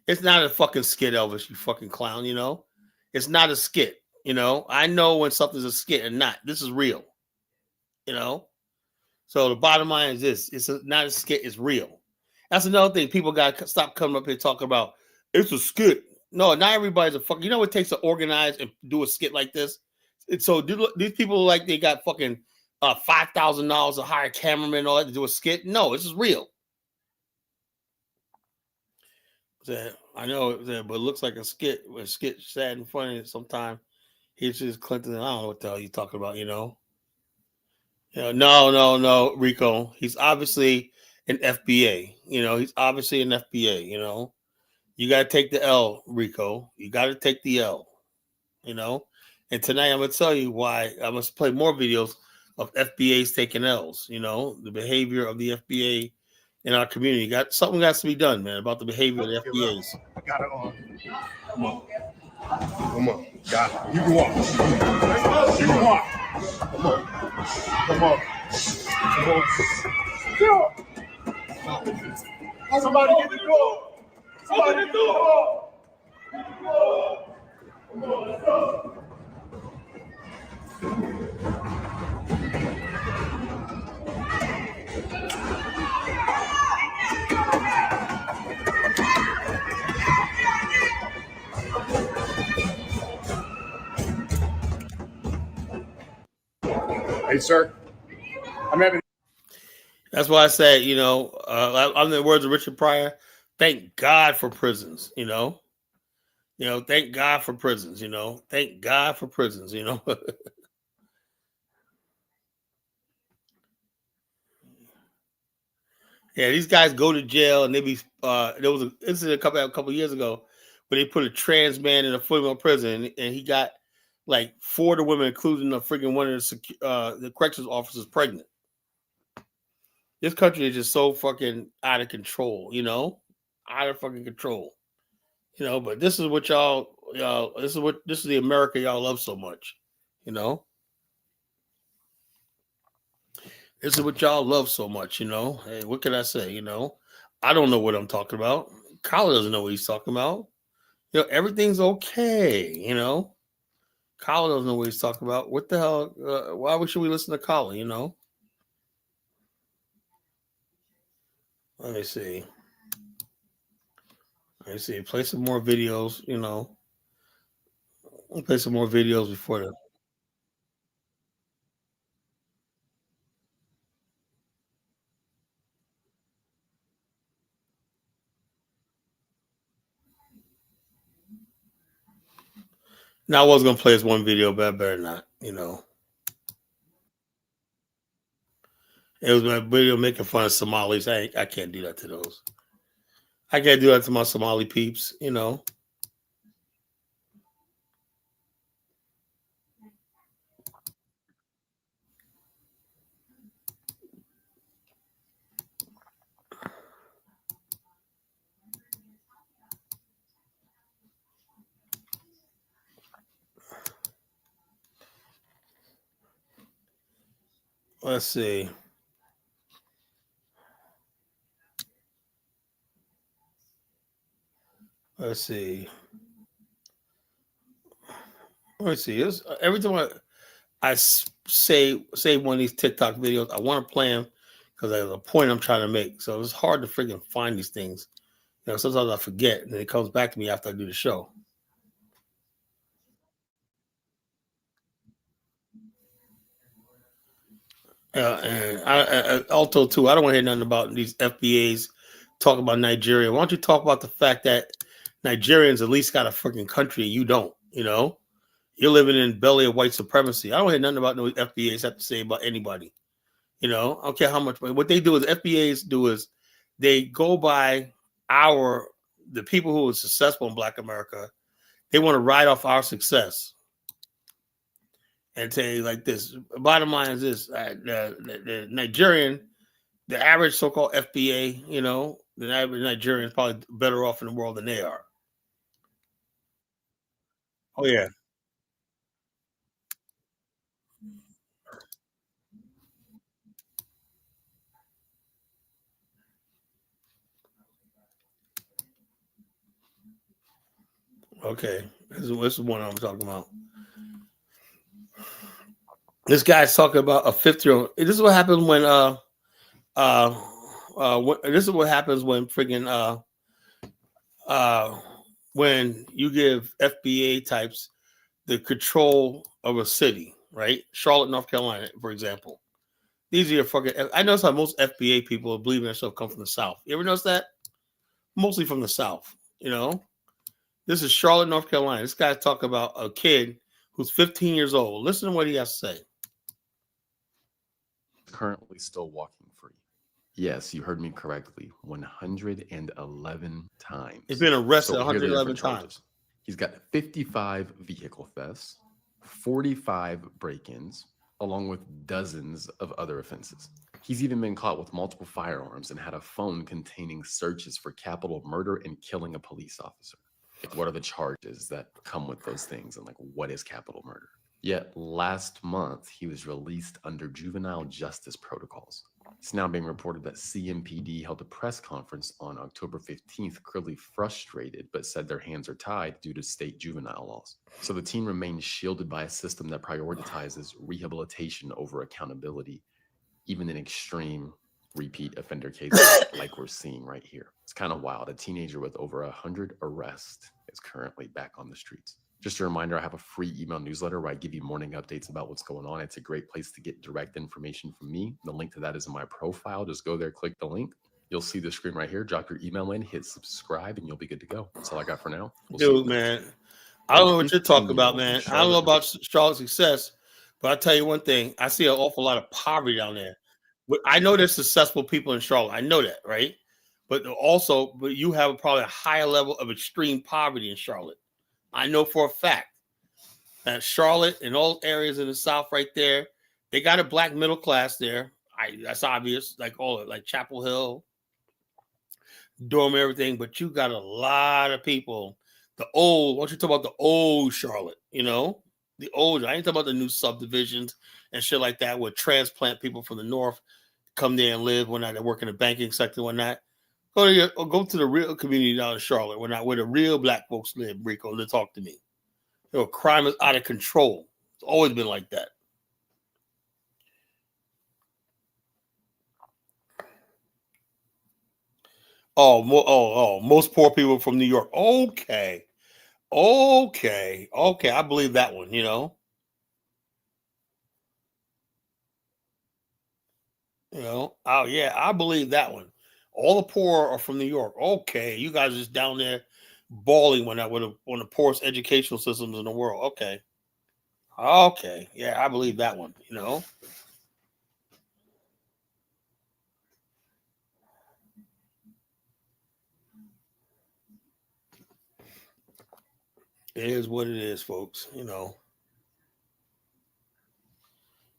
Speaker 1: it's not a fucking skit, Elvis. You fucking clown. You know, it's not a skit. You know, I know when something's a skit and not. This is real. You know, so the bottom line is this: it's not a skit. It's real. That's another thing. People got to stop coming up here talking about it's a skit. No, not everybody's a fucking. You know what it takes to organize and do a skit like this? So these people like they got fucking $5,000 to hire a cameraman and all that to do a skit. No, this is real. I know, but it looks like a skit. A skit sad and funny sometimes. He's just Clinton. I don't know what the hell you're talking about. You know. No, Rico. He's obviously an FBA. You know, he's obviously an FBA. You know, you got to take the L, Rico. You got to take the L. You know. And tonight I'm going to tell you why. I must play more videos of FBAs taking L's. You know, the behavior of the FBA in our community. Something got to be done, man, about the behavior of the FBAs.
Speaker 2: I got it on. Come on. Come on. Got it. You can walk. You can walk. Come on. Come on. Come on. Somebody get the door. Somebody get the door. Come on, let's go. Hey, sir. I'm having.
Speaker 1: That's why I said, you know, I'm the words of Richard Pryor. Thank God for prisons, you know. You know, thank God for prisons, you know. Thank God for prisons, you know. Yeah, these guys go to jail and they be. There was an incident a couple years ago where they put a trans man in a female prison and he got like 4 of the women, including the freaking one of the corrections officers, pregnant. This country is just so fucking out of control, you know, out of fucking control, you know. But this is what y'all, this is the America y'all love so much, you know. This is what y'all love so much, you know. Hey, what can I say, you know? I don't know what I'm talking about. Kyle doesn't know what he's talking about. You know, everything's okay, you know. Kyle doesn't know what he's talking about. What the hell? Why should we listen to Kyle, you know? Let me see. Play some more videos, you know. Play some more videos before that. Now I was gonna play this one video, but I better not, you know. It was my video making fun of Somalis. I can't do that to those. I can't do that to my Somali peeps, you know. Let's see. Let's see. Let's see. Every time I say one of these TikTok videos, I want to play them because there's a point I'm trying to make. So it's hard to freaking find these things. Sometimes I forget, and then it comes back to me after I do the show. And I also too, I don't want to hear nothing about these FBAs talking about Nigeria. Why don't you talk about the fact that Nigerians at least got a freaking country and you don't? You're living in belly of white supremacy. I don't hear nothing about no FBAs have to say about anybody. I don't care how much. What they do is FBAs do is they go by the people who are successful in Black America. They want to ride off our success and say like this. Bottom line is this: the Nigerian, the average so-called FBA, the average Nigerian is probably better off in the world than they are. Oh yeah. Okay, this is one I'm talking about. This guy's talking about a 50-year-old. This is what happens when this is what happens when freaking when you give FBA types the control of a city, right? Charlotte, North Carolina, for example. These are your fucking. I notice how most FBA people believe in themselves come from the South. You ever notice that? Mostly from the South. This is Charlotte, North Carolina. This guy's talking about a kid who's 15 years old. Listen to what he has to say.
Speaker 4: Currently still walking free. Yes, you heard me correctly. 111 times.
Speaker 1: He's been arrested
Speaker 4: So here are the
Speaker 1: 111
Speaker 4: different
Speaker 1: times.
Speaker 4: charges. He's got 55 vehicle thefts, 45 break-ins, along with dozens of other offenses. He's even been caught with multiple firearms and had a phone containing searches for capital murder and killing a police officer. Like, what are the charges that come with those things? And what is capital murder? Yet last month, he was released under juvenile justice protocols. It's now being reported that CMPD held a press conference on October 15th, clearly frustrated, but said their hands are tied due to state juvenile laws. So the teen remains shielded by a system that prioritizes rehabilitation over accountability, even in extreme repeat offender cases like we're seeing right here. It's kind of wild. A teenager with over 100 arrests is currently back on the streets. Just a reminder, I have a free email newsletter where I give you morning updates about what's going on. It's a great place to get direct information from me. The link to that is in my profile. Just go there, click the link. You'll see the screen right here. Drop your email in, hit subscribe, and you'll be good to go. That's all I got for now.
Speaker 1: Dude, man, I don't know what you're talking about, man. I don't know about Charlotte's success, but I'll tell you one thing. I see an awful lot of poverty down there. I know there's successful people in Charlotte. I know that, right? But you have probably a higher level of extreme poverty in Charlotte. I know for a fact that Charlotte and all areas in the South right there, they got a black middle class there. That's obvious, like Chapel Hill, Durham, everything. But you got a lot of people. Why don't you talk about the old Charlotte, the old, I ain't talking about the new subdivisions and shit like that where transplant people from the north come there and live when they work in the banking sector and whatnot. Go to the real community down in Charlotte where the real black folks live, Rico, to talk to me. Crime is out of control. It's always been like that. Most poor people from New York. Okay. I believe that one, Oh yeah, I believe that one. All the poor are from New York. Okay, you guys are just down there balling one of the poorest educational systems in the world. Okay, yeah, I believe that one. It is what it is, folks.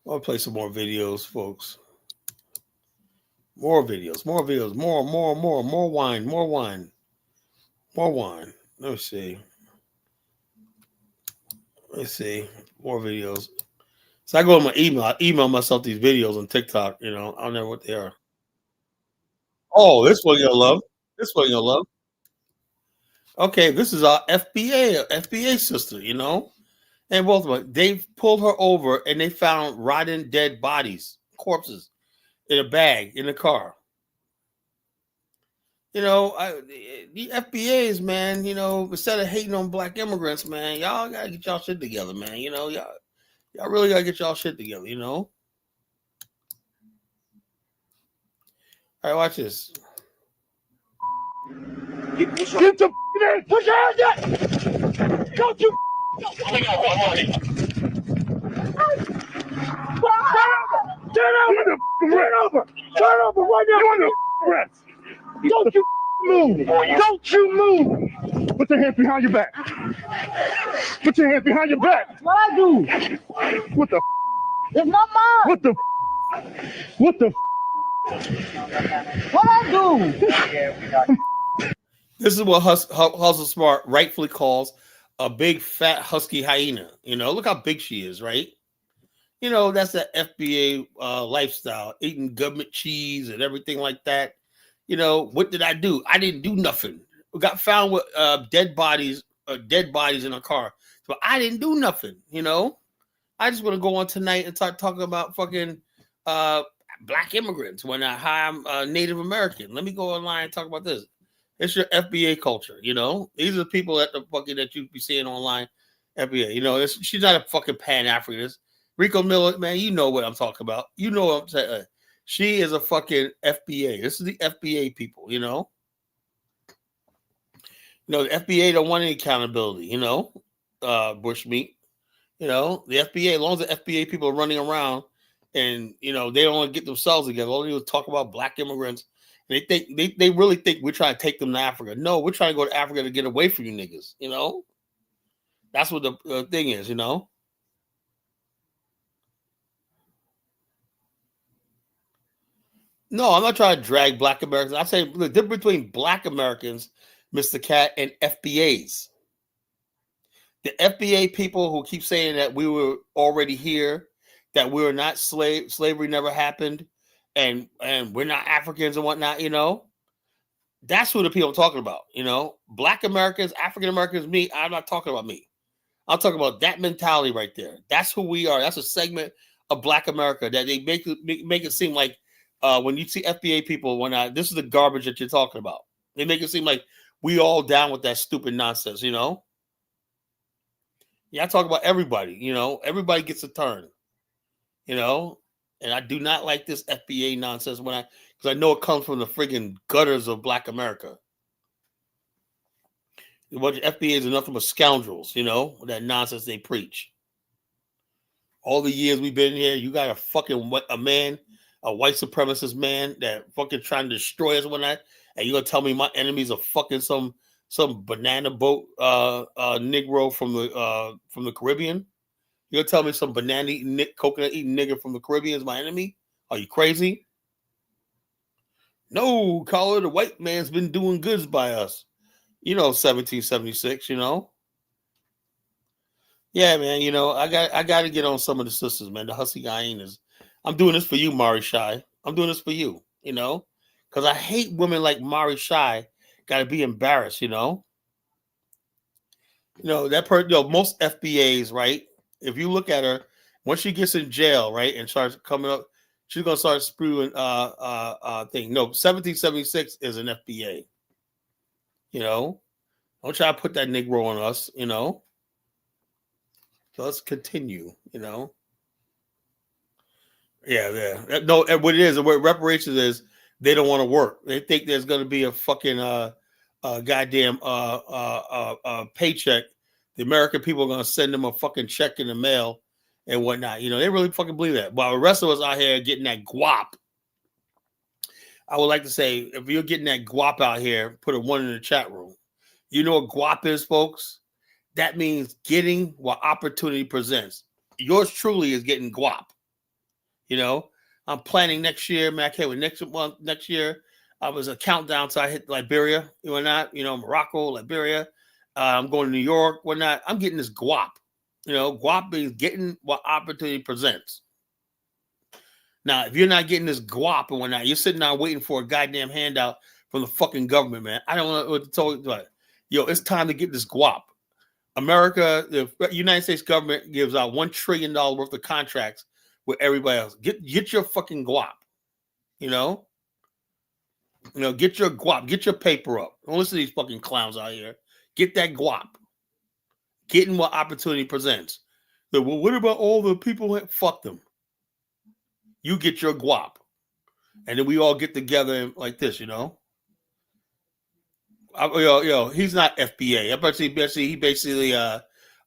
Speaker 1: I'll play some more videos, folks. More videos, more wine, more wine. Let's see. More videos. So I go on my email. I email myself these videos on TikTok. You know, I don't know what they are. Oh, this one you'll love. This one you'll love. Okay, this is our FBA sister. You know, and both of them. They pulled her over and they found rotten dead bodies, corpses in a bag in the car. You know, the FBAs, man. You know, instead of hating on black immigrants, man, y'all gotta get y'all shit together, man. You know, y'all really gotta get y'all shit together. You know. All right, watch this.
Speaker 3: Get the in. Put your hands up. Don't you. Turn over right now. You're under arrest. Don't you move. Don't you move. Put your hands behind your back. Put your hands behind your back. What I do? What the? It's not mine. What the? What the? What I do?
Speaker 1: This is what Hustle Smart rightfully calls a big fat husky hyena. You know, look how big she is, right? You know, that's the FBA lifestyle, eating government cheese and everything like that. You know, what did I do? I didn't do nothing. We got found with dead bodies in a car. So I didn't do nothing, you know? I just want to go on tonight and start talking about fucking black immigrants when I'm Native American. Let me go online and talk about this. It's your FBA culture, you know? These are the people that you be seeing online, FBA. You know, she's not a fucking Pan-Africanist. Rico Miller, man, you know what I'm talking about. You know what I'm saying. She is a fucking FBA. This is the FBA people, you know? You know, the FBA don't want any accountability, you know? Bushmeat. You know, the FBA, as long as the FBA people are running around and, you know, they don't want to get themselves together. All they do is talk about black immigrants. And they really think we're trying to take them to Africa. No, we're trying to go to Africa to get away from you niggas, you know? That's what the thing is, you know? No, I'm not trying to drag black Americans. I'm saying the difference between black Americans, Mr. Cat, and FBAs. The FBA people who keep saying that we were already here, that we were not slavery never happened, and we're not Africans and whatnot, you know, that's who the people I'm talking about, you know. Black Americans, African Americans, me, I'm not talking about me. I'm talking about that mentality right there. That's who we are. That's a segment of black America that they make it seem like when you see FBA people, this is the garbage that you're talking about. They make it seem like we all down with that stupid nonsense, you know. Yeah, I talk about everybody, you know, everybody gets a turn, you know, and I do not like this FBA nonsense because I know it comes from the friggin' gutters of black America. A bunch of FBAs are nothing but scoundrels, you know, that nonsense they preach. All the years we've been here, you got a white supremacist man that fucking trying to destroy us one night, and you're gonna tell me my enemies are fucking some banana boat Negro from the Caribbean? You're gonna tell me some banana eating coconut eating nigger from the Caribbean is my enemy? Are you crazy? No, caller, the white man's been doing goods by us. You know, 1776, you know. Yeah, man, you know, I got to get on some of the sisters, man. The husky hyenas. I'm doing this for you, Mari Shai. I'm doing this for you, you know, because I hate women like Mari Shai got to be embarrassed, you know. You know, most FBAs, right? If you look at her, once she gets in jail, right, and starts coming up, she's gonna start spewing thing. No, 1776 is an FBA. You know, don't try to put that Negro on us, you know. So let's continue, you know. Yeah. No, what it is, what reparations is, they don't want to work. They think there's gonna be a fucking goddamn paycheck. The American people are gonna send them a fucking check in the mail and whatnot. You know, they really fucking believe that. While the rest of us out here getting that guap, I would like to say, if you're getting that guap out here, put a 1 in the chat room. You know what guap is, folks? That means getting what opportunity presents. Yours truly is getting guap. You know, I'm planning next year, man. I can't wait. Next year, I was a countdown till I hit Liberia, whatnot, you know, Morocco, Liberia. I'm going to New York, whatnot. I'm getting this guap. You know, guap means getting what opportunity presents. Now, if you're not getting this guap and whatnot, you're sitting there waiting for a goddamn handout from the fucking government, man. I don't know what to tell you. Like, yo, it's time to get this guap. America, the United States government gives out $1 trillion worth of contracts with everybody else. Get your fucking guap. You know, get your guap, get your paper up. Don't listen to these fucking clowns out here. Get that guap. Getting what opportunity presents. So, well, what about all the people that fuck them? You get your guap. And then we all get together like this, you know? He's not FBA. I bet he basically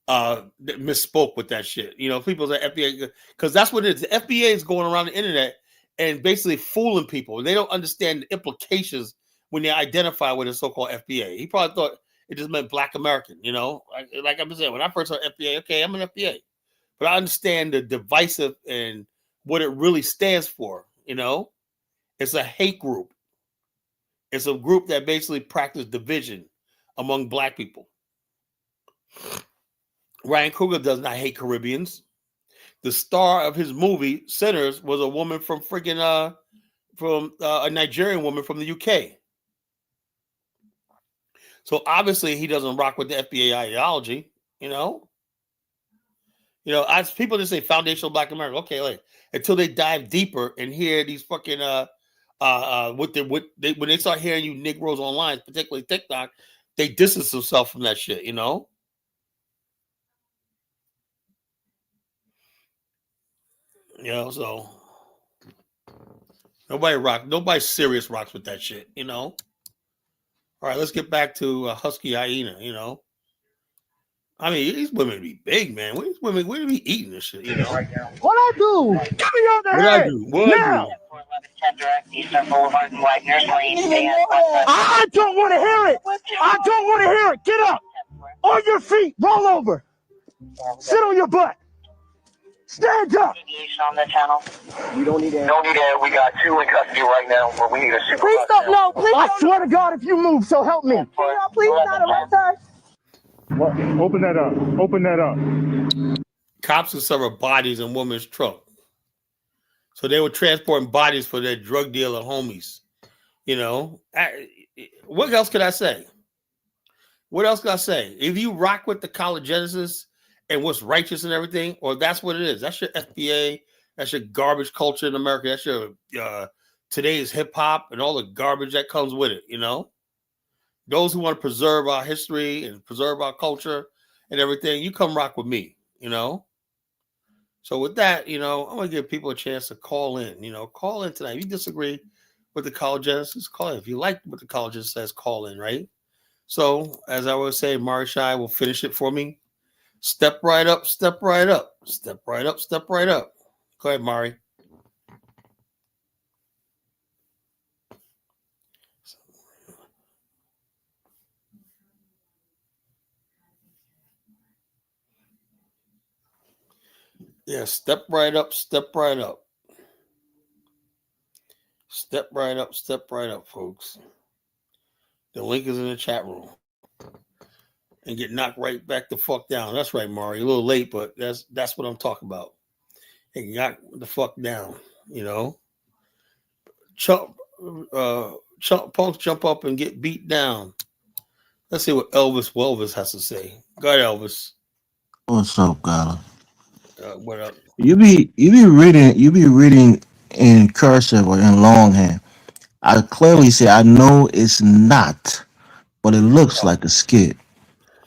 Speaker 1: misspoke with that shit. You know, people say FBA because that's what it is. The FBA is going around the internet and basically fooling people. They don't understand the implications when they identify with a so-called FBA. He probably thought it just meant Black American, you know? Like I'm saying, when I first heard FBA, okay, I'm an FBA. But I understand the divisive and what it really stands for, you know? It's a hate group. It's a group that basically practices division among Black people. Ryan Coogler does not hate Caribbeans. The star of his movie, Sinners, was a woman from freaking a Nigerian woman from the UK. So obviously he doesn't rock with the FBA ideology, you know. As people just say foundational Black America. Okay, like until they dive deeper and hear these fucking when they start hearing you Negroes online, particularly TikTok, they distance themselves from that shit, you know. So nobody serious rocks with that shit, you know. All right, let's get back to Husky Hyena, you know. I mean, these women be big, man. Where do we eating this shit, you know?
Speaker 3: What I do? Get me on the
Speaker 1: What
Speaker 3: head.
Speaker 1: I do? What
Speaker 3: now.
Speaker 1: I do?
Speaker 3: I don't want to hear it. I don't want to hear it. Get up. On your feet. Roll over. Sit on your butt. Stand up.
Speaker 5: On the channel.
Speaker 2: We don't need that.
Speaker 5: Don't need that. We got 2 in custody right now, but we need a super.
Speaker 3: Please don't. No, please. I swear to God, if you move, so help me.
Speaker 5: Please not arrest us.
Speaker 3: What? Open that up. Open that up.
Speaker 1: Cops discovered bodies in women's truck. So they were transporting bodies for their drug dealer homies. You know, what else could I say? What else could I say? If you rock with the college genesis and what's righteous and everything, or that's what it is. That's your FBA. That's your garbage culture in America. That's your today's hip hop and all the garbage that comes with it. You know, those who want to preserve our history and preserve our culture and everything, you come rock with me. You know. So with that, you know, I'm gonna give people a chance to call in. You know, call in tonight. If you disagree with the college genesis, call in. If you like what the college genesis says, call in. Right. So as I would say, Mari Shai will finish it for me. Step right up, step right up, step right up, step right up. Go ahead, Mari. Yeah, step right up, step right up. Step right up, folks. The link is in the chat room. And get knocked right back the fuck down. That's right, Mari. A little late, but that's what I'm talking about. And knock the fuck down, you know. Punks jump up and get beat down. Let's see what Elvis has to say. Go ahead, Elvis.
Speaker 6: What's up, guys?
Speaker 1: What up?
Speaker 6: You be reading in cursive or in longhand. I clearly say I know it's not, but it looks like a skit.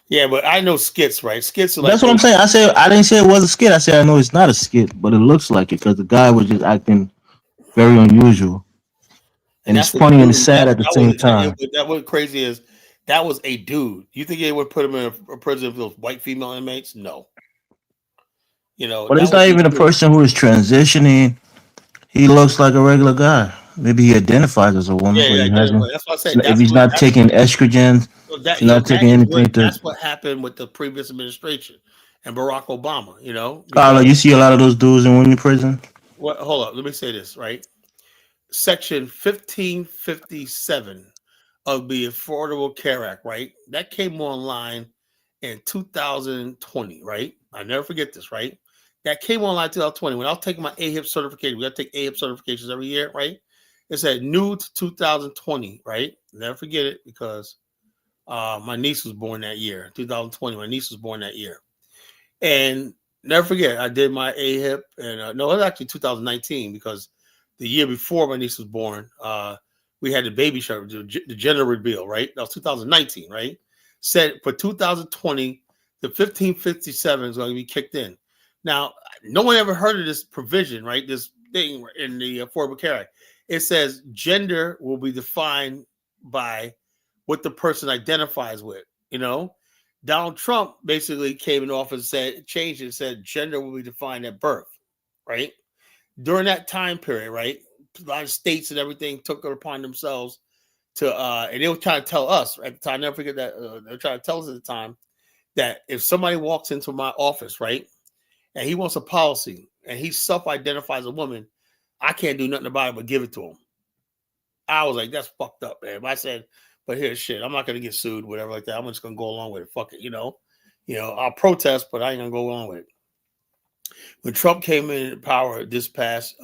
Speaker 1: Yeah, but I know skits, right? Skits are like
Speaker 6: That's what I'm saying. I said I didn't say it was a skit. I said I know it's not a skit, but it looks like it because the guy was just acting very unusual, and it's
Speaker 1: that's what
Speaker 6: funny and
Speaker 1: dude,
Speaker 6: sad at the same time.
Speaker 1: That what crazy is that was a dude. You think they would put him in a prison with those white female inmates? No. You know,
Speaker 6: But
Speaker 1: that
Speaker 6: it's
Speaker 1: was
Speaker 6: not
Speaker 1: a
Speaker 6: even a
Speaker 1: dude.
Speaker 6: person who is transitioning. He looks like a regular guy. Maybe he identifies as a woman, but
Speaker 1: Yeah,
Speaker 6: he hasn't.
Speaker 1: that's what I said.
Speaker 6: If he's not taking estrogen, if he's not taking anything to.
Speaker 1: that's what happened with the previous administration and Barack Obama, you know.
Speaker 6: Carla, you see a lot of those dudes in women prison.
Speaker 1: Hold up, let me say this, right? Section 1557 of the Affordable Care Act, right? That came online in 2020, right? I never forget this, right? That came online 2020 when I was taking my AHIP certification. We got to take AHIP certifications every year, right? It said new to 2020, right? Never forget it because my niece was born that year, 2020. My niece was born that year. And never forget, I did my AHIP, and no, it was actually 2019 because the year before my niece was born, we had the baby shower, the gender reveal, right? That was 2019, right? Said for 2020, the 1557 is going to be kicked in. Now, no one ever heard of this provision, right? This thing in the Affordable Care Act. It says gender will be defined by what the person identifies with, you know? Donald Trump basically came in office and said, changed it, said gender will be defined at birth, right? During that time period, right? A lot of states and everything took it upon themselves to, and they were trying to tell us at the time, I never forget that, they were trying to tell us at the time that if somebody walks into my office, right, and he wants a policy and he self-identifies a woman, I can't do nothing about it but give it to him. I was like, that's fucked up, man. But I said, but here's shit. I'm not gonna get sued, whatever like that. I'm just gonna go along with it. Fuck it, you know. I'll protest, but I ain't gonna go along with it. When Trump came in power this past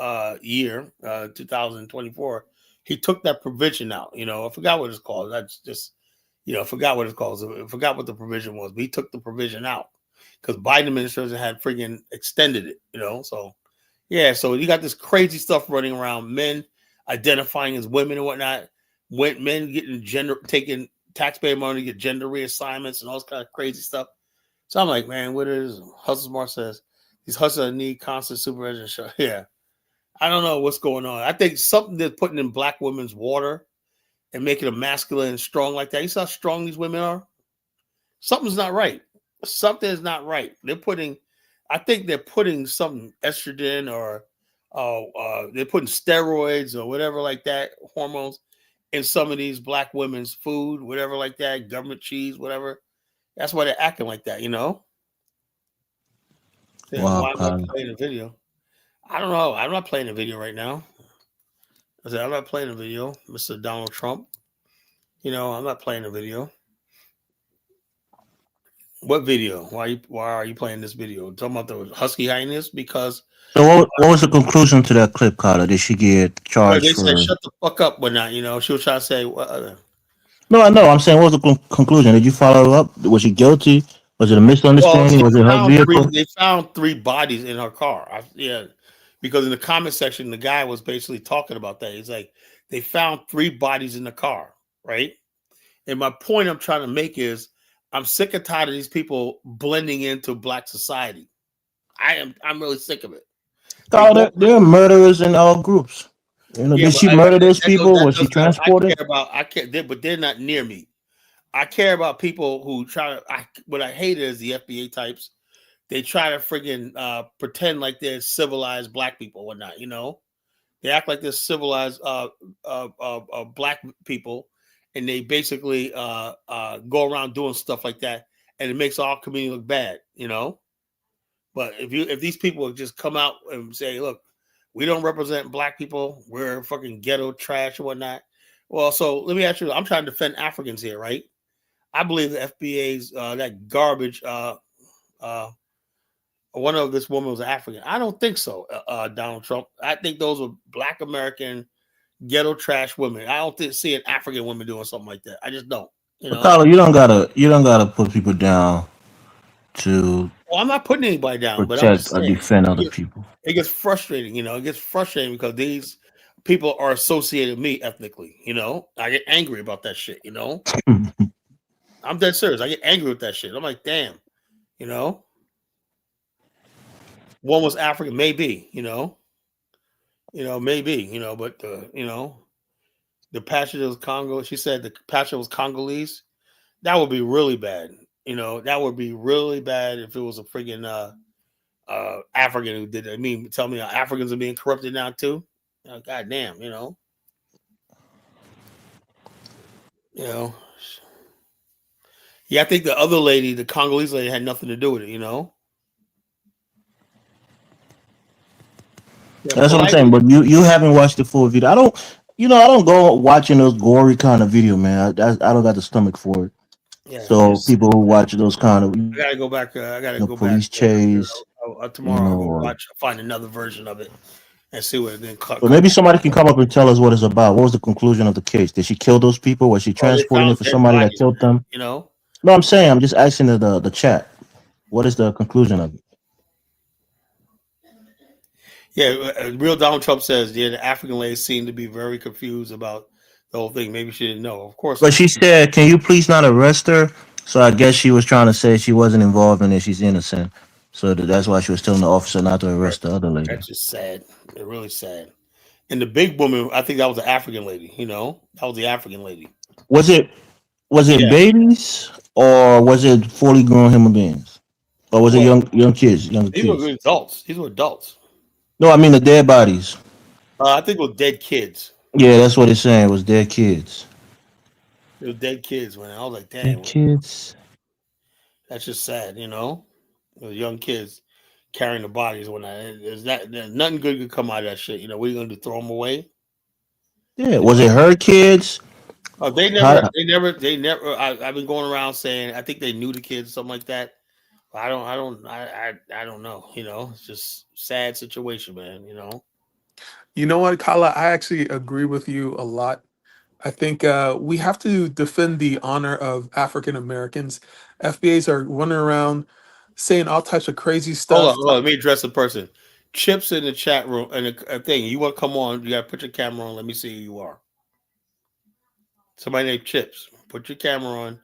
Speaker 1: year, 2024, he took that provision out. I forgot what it's called. That's just, I forgot what it's called. I forgot what the provision was, but he took the provision out because Biden administration had freaking extended it. So yeah. So you got this crazy stuff running around, men identifying as women and whatnot. Men getting taking taxpayer money to get gender reassignments and all this kind of crazy stuff. So I'm like, man, what is Hustle Smart says? These hustlers need constant supervision. Yeah, I don't know what's going on. I think something they're putting in black women's water and making them masculine and strong like that. You see how strong these women are? Something's not right. Something is not right. I think they're putting some estrogen or they're putting steroids or whatever like that, hormones in some of these black women's food, whatever like that, government cheese, whatever. That's why they're acting like that, Yeah,
Speaker 6: Wow,
Speaker 1: why am I
Speaker 6: Carla.
Speaker 1: playing a video? I don't know. I'm not playing a video right now. I said, I'm not playing a video, Mr. Donald Trump. I'm not playing a video. What video? Why are you playing this video? Talking about the Husky Highness? Because
Speaker 6: So what was the conclusion to that clip, Carla? Did she get charged
Speaker 1: they said
Speaker 6: for?
Speaker 1: shut the fuck up when not, she was trying to say
Speaker 6: No, I know. I'm saying, what was the conclusion? Did you follow up? Was she guilty? Was it a
Speaker 1: well,
Speaker 6: misunderstanding? Was it her vehicle?
Speaker 1: they found 3 bodies in her car. Because in the comment section, the guy was basically talking about that. He's like, they found 3 bodies in the car, right? And my point I'm trying to make is I'm sick and tired of these people blending into black society. I'm really sick of it.
Speaker 6: Carla, there are murderers in all groups. Did she murder those people? Was she transported?
Speaker 1: But they're not near me. I care about people who what I hate is the FBA types. They try to friggin' pretend like they're civilized black people or whatnot, They act like they're civilized black people, and they basically go around doing stuff like that, and it makes our community look bad, But if these people just come out and say, look, we don't represent black people, we're fucking ghetto trash or whatnot. Well, so let me ask you, I'm trying to defend Africans here, right? I believe the FBA's that garbage. One of this woman was African. I don't think so, Donald Trump. I think those are black American ghetto trash women. I don't see an African woman doing something like that. I just don't.
Speaker 6: But Carla, you don't gotta put people down to
Speaker 1: Well, I'm not putting anybody down, but I'm
Speaker 6: protect
Speaker 1: just
Speaker 6: or
Speaker 1: saying
Speaker 6: defend other people.
Speaker 1: it gets frustrating. It gets frustrating because these people are associated with me ethnically. I get angry about that shit. I'm dead serious. I get angry with that shit. I'm like, damn. One was African, maybe. Maybe. But the passenger was Congo. She said the passenger was Congolese. That would be really bad. That would be really bad if it was a freaking African who did it. I mean, tell me Africans are being corrupted now too. God damn, Yeah, I think the other lady, the Congolese lady, had nothing to do with it. Yeah,
Speaker 6: That's what I'm saying. But you haven't watched the full video. I don't go watching those gory kind of video, man. I don't got the stomach for it.
Speaker 1: Yeah,
Speaker 6: So
Speaker 1: just
Speaker 6: people who watch those kind of
Speaker 1: I gotta go back. I gotta go back.
Speaker 6: police chase, you
Speaker 1: Tomorrow I'll go
Speaker 6: know.
Speaker 1: watch, find another version of it, and see what it then cut.
Speaker 6: But maybe somebody can come up and tell us what it's about. What was the conclusion of the case? Did she kill those people? Was she
Speaker 1: Oh, they
Speaker 6: transporting it
Speaker 1: found
Speaker 6: for
Speaker 1: dead
Speaker 6: somebody that
Speaker 1: bodies,
Speaker 6: killed
Speaker 1: man.
Speaker 6: them?
Speaker 1: You know.
Speaker 6: No, I'm saying I'm just asking the chat. What is the conclusion of it?
Speaker 1: Yeah, real Donald Trump says, yeah, the African lady seemed to be very confused about the whole thing. Maybe she didn't know. Of course
Speaker 6: But
Speaker 1: not.
Speaker 6: she said, "Can you please not arrest her?" So I guess she was trying to say she wasn't involved in it. She's innocent. So that's why she was telling the officer not to
Speaker 1: Right.
Speaker 6: arrest the other lady.
Speaker 1: That's just sad. It's really sad. And the big woman, I think that was the African lady. You know, that was the African lady.
Speaker 6: Was it
Speaker 1: Yeah.
Speaker 6: babies or was it fully grown human beings? Or was it
Speaker 1: Well,
Speaker 6: young kids, younger
Speaker 1: these were
Speaker 6: kids?
Speaker 1: adults. These were adults.
Speaker 6: No, I mean the dead bodies.
Speaker 1: I think it was dead kids.
Speaker 6: Yeah, that's what it's saying. It was dead kids.
Speaker 1: It was dead kids. When I was like,
Speaker 6: Dead
Speaker 1: damn,
Speaker 6: kids.
Speaker 1: that's just sad. You know, the young kids carrying the bodies. When there's nothing good could come out of that shit. You know, what are you gonna do? Throw them away?
Speaker 6: Yeah,
Speaker 1: You
Speaker 6: was it
Speaker 1: know.
Speaker 6: her kids?
Speaker 1: Oh,
Speaker 6: How,
Speaker 1: they never. I've been going around saying I think they knew the kids, something like that. I don't know. You know, it's just sad situation, man. You know.
Speaker 7: You know what, Kala? I actually agree with you a lot. I think we have to defend the honor of African Americans. FBAs are running around saying all types of crazy stuff.
Speaker 1: Hold on. Let me address the person. Chips in the chat room and a thing. You want to come on? You got to put your camera on. Let me see who you are. Somebody named Chips. Put your camera on.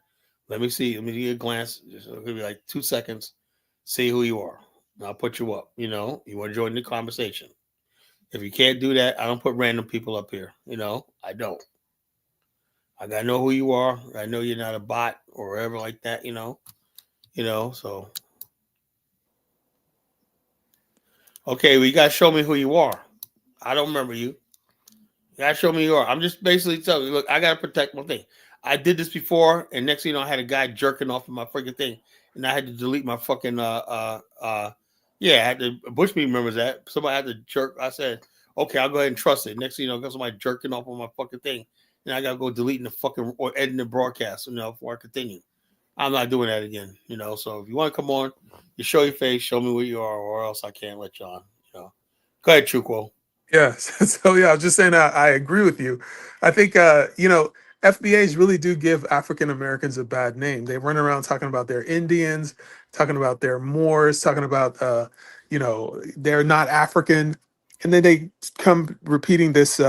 Speaker 1: Let me see. Let me get a glance. Just give me like 2 seconds. See who you are. And I'll put you up. You know, you want to join the conversation. If you can't do that, I don't put random people up here. You know, I don't. I gotta know who you are. I know you're not a bot or whatever like that. You know. So okay, well, you gotta show me who you are. I don't remember you. You gotta show me who you are. I'm just basically telling you. Look, I gotta protect my thing. I did this before, and next thing you know, I had a guy jerking off of my freaking thing, and I had to delete my fucking yeah, I had to. Bushmeat remembers that. Somebody had to jerk. I said, okay, I'll go ahead and trust it. Next thing you know, got somebody jerking off on my fucking thing, and I gotta go deleting the fucking or editing the broadcast, before I continue. I'm not doing that again, So if you want to come on, you show your face, show me where you are, or else I can't let you on. Go ahead, Chuquo.
Speaker 7: Yes. So yeah, I was just saying I agree with you. I think FBAs really do give African Americans a bad name. They run around talking about their Indians, talking about their Moors, talking about they're not African, and then they come repeating this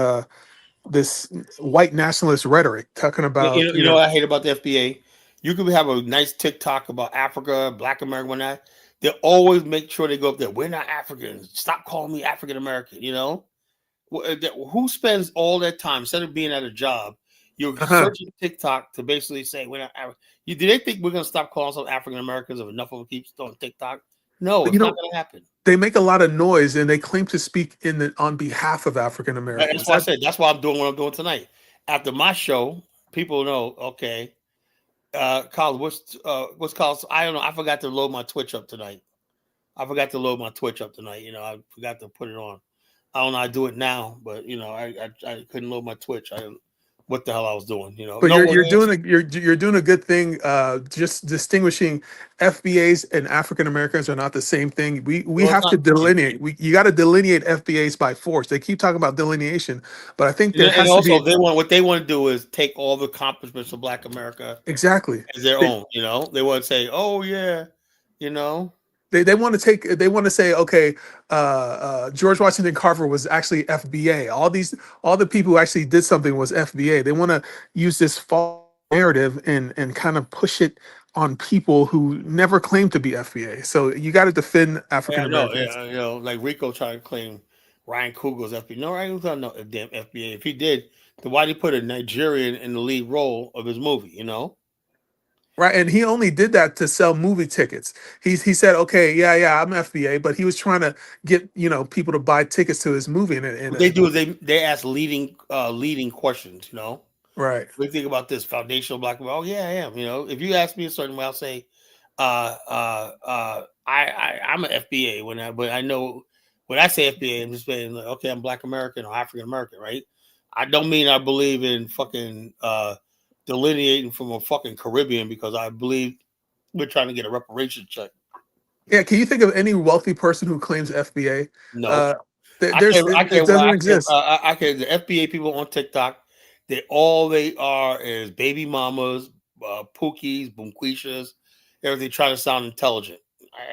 Speaker 7: white nationalist rhetoric, talking about
Speaker 1: You know what I hate about the FBA? You could have a nice TikTok about Africa, Black America, whatnot. They always make sure they go up there. We're not Africans. Stop calling me African American. Who spends all that time instead of being at a job? You're searching TikTok to basically say we're not African. Do they think we're gonna stop calling ourselves African Americans if enough of them keep on TikTok? No, it's not gonna happen.
Speaker 7: they make a lot of noise and they claim to speak on behalf of African
Speaker 1: That's
Speaker 7: Americans.
Speaker 1: why I said that's why I'm doing what I'm doing tonight. After my show, people know. Okay, Carl, what's called? I don't know. I forgot to load my Twitch up tonight. I forgot to put it on. I don't know. I do it now, but I couldn't load my Twitch. What the hell I was doing?
Speaker 7: But
Speaker 1: No one
Speaker 7: you're
Speaker 1: answered.
Speaker 7: doing you're doing a good thing. Just distinguishing FBAs and African Americans are not the same thing. We
Speaker 1: No, it's
Speaker 7: have
Speaker 1: not
Speaker 7: to
Speaker 1: the same
Speaker 7: delineate. You got to delineate FBAs by force. They keep talking about delineation, but I think there
Speaker 1: and
Speaker 7: has to
Speaker 1: also,
Speaker 7: be
Speaker 1: what they want to do is take all the accomplishments of Black America
Speaker 7: exactly.
Speaker 1: as their
Speaker 7: They,
Speaker 1: own. They want to say, "Oh yeah," you know.
Speaker 7: they want to say, okay, George Washington Carver was actually FBA. All the people who actually did something was FBA. They want to use this false narrative and kind of push it on people who never claimed to be FBA. So you got to defend
Speaker 1: Yeah,
Speaker 7: African
Speaker 1: I know.
Speaker 7: Americans.
Speaker 1: Yeah, like Rico tried to claim Ryan Coogler's FBA. No, Ryan Coogler's not no damn FBA. If he did, then why did he put a Nigerian in the lead role of his movie?
Speaker 7: Right, and he only did that to sell movie tickets. He said, "Okay, yeah, I'm FBA," but he was trying to get people to buy tickets to his movie.
Speaker 1: What they do is they ask leading questions.
Speaker 7: Right.
Speaker 1: What do you think about this foundational Black? Oh yeah, I am. If you ask me a certain way, I'll say, I'm an FBA but I know when I say FBA, I'm just saying like, okay, I'm Black American or African American, right? I don't mean I believe in fucking delineating from a fucking Caribbean because I believe we're trying to get a reparation check.
Speaker 7: Yeah, can you think of any wealthy person who claims FBA?
Speaker 1: No, I
Speaker 7: It
Speaker 1: can't.
Speaker 7: doesn't exist.
Speaker 1: I can't. The FBA people on TikTok, all they are is baby mamas, pookies, boomquishas, everything trying to sound intelligent.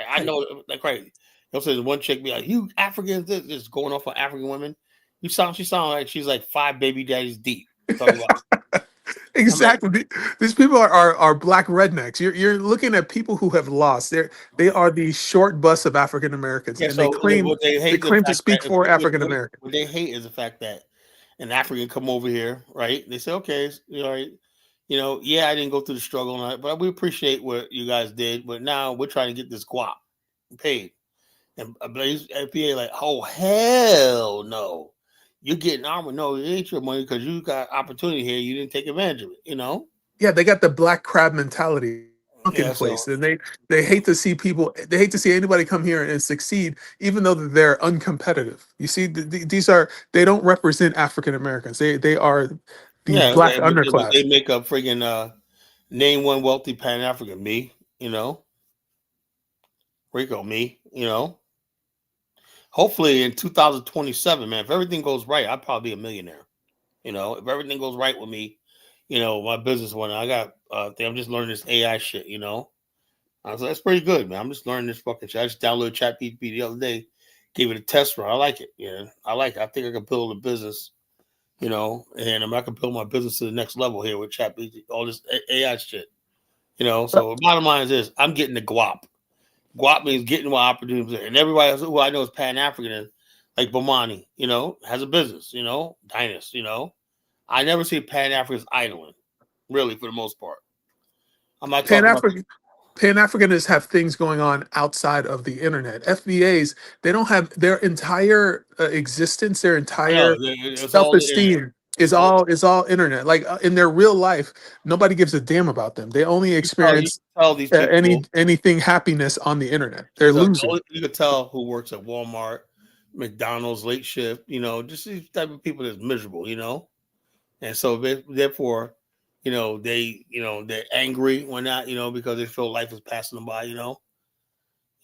Speaker 1: I know they're crazy. You'll say one chick be like, "You Africans, this is going off on African women." She sound like she's like 5 baby daddies deep. Talking about.
Speaker 7: Exactly. These people are black rednecks. You're looking at people who have lost. They are the short bus of African Americans,
Speaker 1: Yeah,
Speaker 7: and they
Speaker 1: so
Speaker 7: claim
Speaker 1: what they
Speaker 7: they
Speaker 1: hate the
Speaker 7: claim to
Speaker 1: fact
Speaker 7: speak
Speaker 1: that
Speaker 7: for African Americans.
Speaker 1: what they hate is the fact that an African come over here, right? They say, okay, you know, right, yeah, I didn't go through the struggle, and but we appreciate what you guys did, but now we're trying to get this guap paid. And Blaze FBA like, oh hell no, you're getting armor. No, it ain't your money because you got opportunity here. You didn't take advantage of it.
Speaker 7: Yeah, they got the black crab mentality in
Speaker 1: Yeah, so
Speaker 7: place, and they hate to see people. They hate to see anybody come here and succeed, even though they're uncompetitive. You see, they don't represent African Americans. They are the
Speaker 1: yeah,
Speaker 7: black
Speaker 1: but
Speaker 7: underclass.
Speaker 1: they make a friggin' name one wealthy Pan African, me, Rico, me. Hopefully in 2027, man, if everything goes right, I'd probably be a millionaire. If everything goes right with me, my business one, I got, I'm just learning this AI shit, I was like, that's pretty good, man. I'm just learning this fucking shit. I just downloaded ChatGPT the other day, gave it a test run. I like it. Yeah, I like it. I think I can build a business, and I can build my business to the next level here with ChatGPT, all this AI shit, So the bottom line is this: I'm getting the guap. Guap means getting what opportunities, and everybody else who I know is Pan African, like Bomani, has a business, Dynas, I never see Pan Africans idling, really, for the most part. I'm not
Speaker 7: Pan
Speaker 1: talking about.
Speaker 7: African Pan Africanists have things going on outside of the internet. FBAs, they don't have their entire existence, their
Speaker 1: I know
Speaker 7: entire
Speaker 1: it's
Speaker 7: self
Speaker 1: all the internet.
Speaker 7: esteem is all internet. Like in their real life, nobody gives a damn about them. They only
Speaker 1: You
Speaker 7: experience
Speaker 1: tell these people.
Speaker 7: anything happiness on the internet. They're
Speaker 1: There's
Speaker 7: losing.
Speaker 1: you could tell who works at Walmart, McDonald's, late shift. Just these type of people that's miserable. And so therefore, they're angry when not, because they feel life is passing them by. You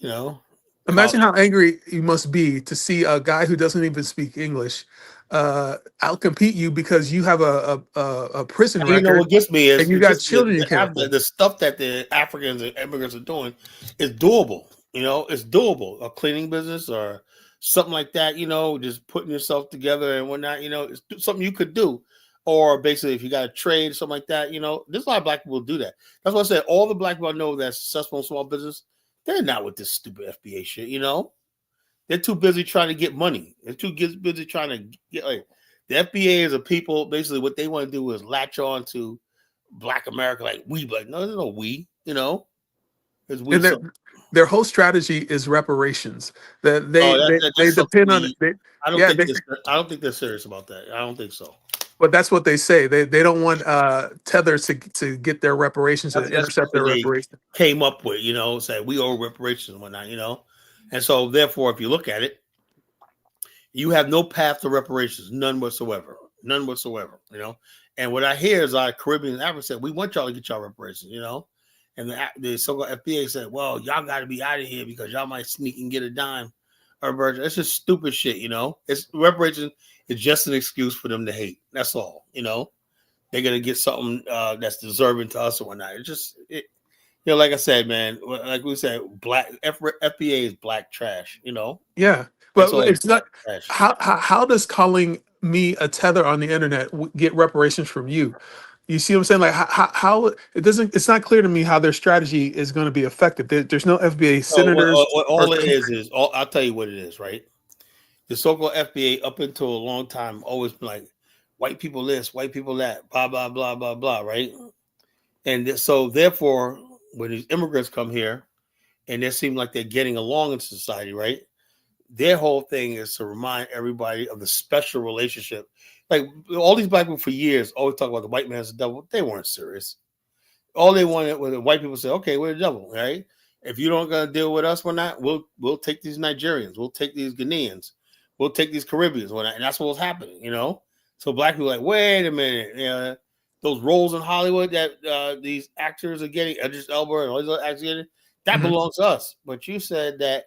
Speaker 1: know,
Speaker 7: Imagine how angry you must be to see a guy who doesn't even speak English outcompete you because you have a prison
Speaker 1: And
Speaker 7: record
Speaker 1: what gets me is
Speaker 7: and you
Speaker 1: it's
Speaker 7: got
Speaker 1: just
Speaker 7: children you care for.
Speaker 1: the stuff that the Africans and immigrants are doing is doable. It's doable. A cleaning business or something like that. Just putting yourself together and whatnot. It's something you could do. Or basically, if you got a trade, something like that. There's a lot of black people who do that. That's why I said all the black people I know that's successful in small business, they're not with this stupid FBA shit. They're too busy trying to get money. They're too busy trying to get like. The FBA is a people, basically what they want to do is latch on to Black America like we, but no, there's no we, there's we.
Speaker 7: And
Speaker 1: So,
Speaker 7: their whole strategy is reparations. That they
Speaker 1: that's something
Speaker 7: depend on it.
Speaker 1: I don't
Speaker 7: Yeah,
Speaker 1: think I don't think they're serious about that. I don't think so.
Speaker 7: but that's what they say. They don't want Tether to get their reparations and
Speaker 1: That's
Speaker 7: intercept their
Speaker 1: something they
Speaker 7: reparations.
Speaker 1: came up with, say we owe reparations and whatnot, and so therefore, if you look at it, you have no path to reparations, none whatsoever, And what I hear is our Caribbean and Africa said, we want y'all to get y'all reparations, And the so-called FBA said, well, y'all got to be out of here because y'all might sneak and get a dime. It's just stupid shit, It's reparations is just an excuse for them to hate. That's all, They're gonna get something that's deserving to us or whatnot. It's just, like I said, man. Like we said, FBA is black trash.
Speaker 7: Yeah,
Speaker 1: It's
Speaker 7: but
Speaker 1: all
Speaker 7: it's not.
Speaker 1: trash.
Speaker 7: How does calling me a tether on the internet get reparations from you? You see what I'm saying? Like how it doesn't. It's not clear to me how their strategy is going to be effective. There's no FBA
Speaker 1: So
Speaker 7: senators.
Speaker 1: all it is I'll tell you what it is, right? The so-called FBA up until a long time always been like white people this, white people that, blah blah blah blah blah, right? And so therefore, when these immigrants come here and they seem like they're getting along in society, right? Their whole thing is to remind everybody of the special relationship. Like all these black people for years always talk about the white man's the devil. They weren't serious. All they wanted was the white people say, "Okay, we're the devil, right? If you don't gonna deal with us, we're not. We'll take these Nigerians. We'll take these Ghanaians. We'll take these Caribbeans. And that's what was happening, So black people were like, wait a minute, those roles in Hollywood that these actors are getting, Idris Elba and all these other actors getting, that belongs to us. But you said that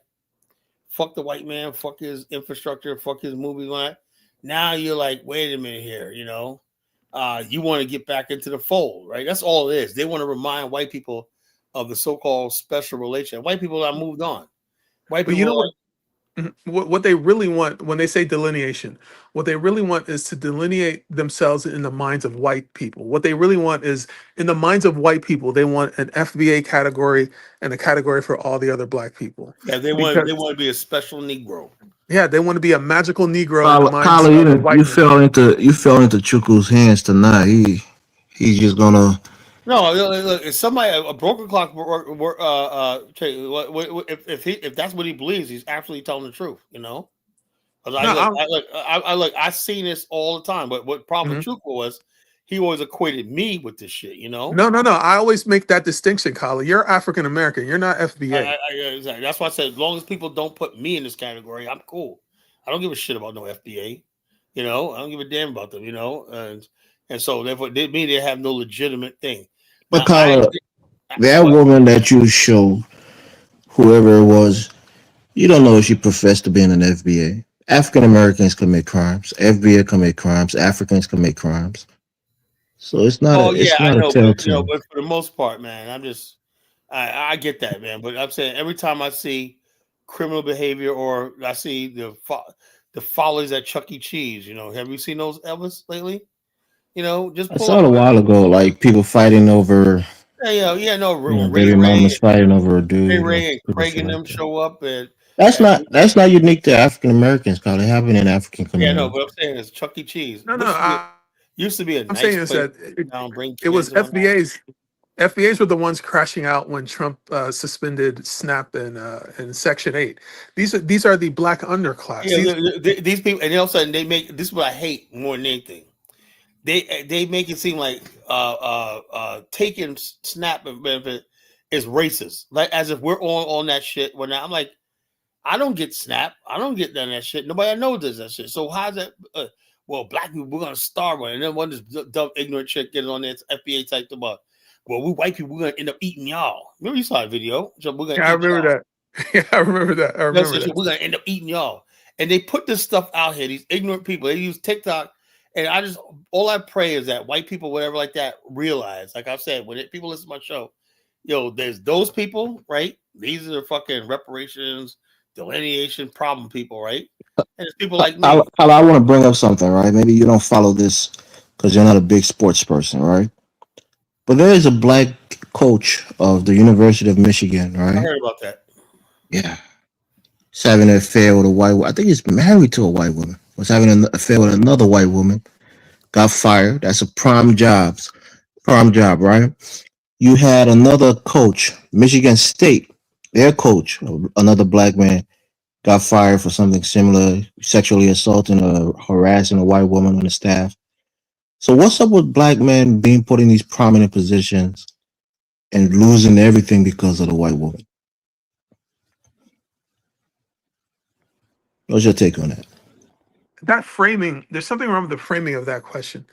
Speaker 1: fuck the white man, fuck his infrastructure, fuck his movies, line. Now you're like, wait a minute here, you know, you want to get back into the fold, right? That's all it is. They want to remind white people of the so-called special relation. White people are moved on. White
Speaker 7: But
Speaker 1: people
Speaker 7: you know
Speaker 1: are like,
Speaker 7: what they really want when they say delineation, what they really want is to delineate themselves in the minds of white people. What they really want is in the minds of white people, they want an FBA category and a category for all the other black people.
Speaker 1: yeah, they want to be a special Negro.
Speaker 7: Yeah, they want to be a magical Negro in the minds
Speaker 6: Carla,
Speaker 7: of the
Speaker 6: you
Speaker 7: white man.
Speaker 6: fell into Chukwu's hands tonight. He's just gonna.
Speaker 1: No, look, if somebody a broken clock if that's what he believes, he's absolutely telling the truth, you know. Because
Speaker 7: No,
Speaker 1: I seen this all the time. But what problem with Chukwu was he always equated me with this shit, you know.
Speaker 7: no. I always make that distinction, Kyle. You're African American. You're not FBA.
Speaker 1: Exactly. That's why I said as long as people don't put me in this category, I'm cool. I don't give a shit about no FBA, you know. I don't give a damn about them, you know. And so therefore, they mean they have no legitimate thing.
Speaker 6: But
Speaker 1: Now,
Speaker 6: Carla, that woman that you showed, whoever it was, you don't know if she professed to be in an FBA. African Americans commit crimes. FBA commit crimes. Africans commit crimes. So it's not
Speaker 1: oh yeah, I
Speaker 6: a
Speaker 1: know, but
Speaker 6: telltale.
Speaker 1: but for the most part, man, I get that, man. But I'm saying every time I see criminal behavior or I see the follies at Chuck E. Cheese, you know, have you seen those Elvis lately? You know, just
Speaker 6: I
Speaker 1: pull
Speaker 6: saw it
Speaker 1: up.
Speaker 6: a while ago, like people fighting over,
Speaker 1: No,
Speaker 6: baby mamas fighting over a dude or
Speaker 1: Ray and
Speaker 6: stupid
Speaker 1: Craig
Speaker 6: shit
Speaker 1: and
Speaker 6: like
Speaker 1: them
Speaker 6: that.
Speaker 1: show up and
Speaker 6: That's not unique to African Americans, Carla. It happened in African
Speaker 1: yeah, no,
Speaker 6: communities.
Speaker 1: but I'm saying it's Chuck E. Cheese.
Speaker 7: No.
Speaker 1: Used to be a
Speaker 7: I'm
Speaker 1: nice
Speaker 7: saying is
Speaker 1: place
Speaker 7: that
Speaker 1: down, bring
Speaker 7: it was
Speaker 1: kids and whatnot.
Speaker 7: FBA's. FBA's were the ones crashing out when Trump suspended SNAP and Section 8. These are the black underclass.
Speaker 1: Yeah, these people, and all of a sudden they make this is what I hate more than anything. They make it seem like taking SNAP and benefit is racist, like as if we're on that shit. When I'm like, I don't get SNAP, I don't get none of that shit. Nobody I know does that shit. So how's that? Well, black people we're gonna starve one, and then one this dumb ignorant chick gets on there, FBA type about. Well, we white people we're gonna end up eating y'all. Remember you saw a video? So we're gonna
Speaker 7: Yeah, I
Speaker 1: eat y'all.
Speaker 7: remember that. Yeah, I remember that. I
Speaker 1: That's
Speaker 7: remember
Speaker 1: just,
Speaker 7: that.
Speaker 1: we're gonna end up eating y'all. And they put this stuff out here. These ignorant people. They use TikTok, and all I pray is that white people, whatever like that, realize. Like I've said, when people listen to my show, there's those people, right? These are the fucking reparations, delineation problem people, right? And there's people like me.
Speaker 6: Carla, I want to bring up something, right? Maybe you don't follow this because you're not a big sports person, right? But there is a black coach of the University of Michigan,
Speaker 1: I
Speaker 6: right?
Speaker 1: heard about that.
Speaker 6: Yeah. He's having an affair with a white woman. I think he's married to a white woman. Was having an affair with another white woman. Got fired. That's a prime job, right? You had another coach, Michigan State, their coach, another black man, got fired for something similar, sexually assaulting or harassing a white woman on the staff. So what's up with black men being put in these prominent positions and losing everything because of the white woman? What's your take on that?
Speaker 7: That framing, there's something wrong with the framing of that question.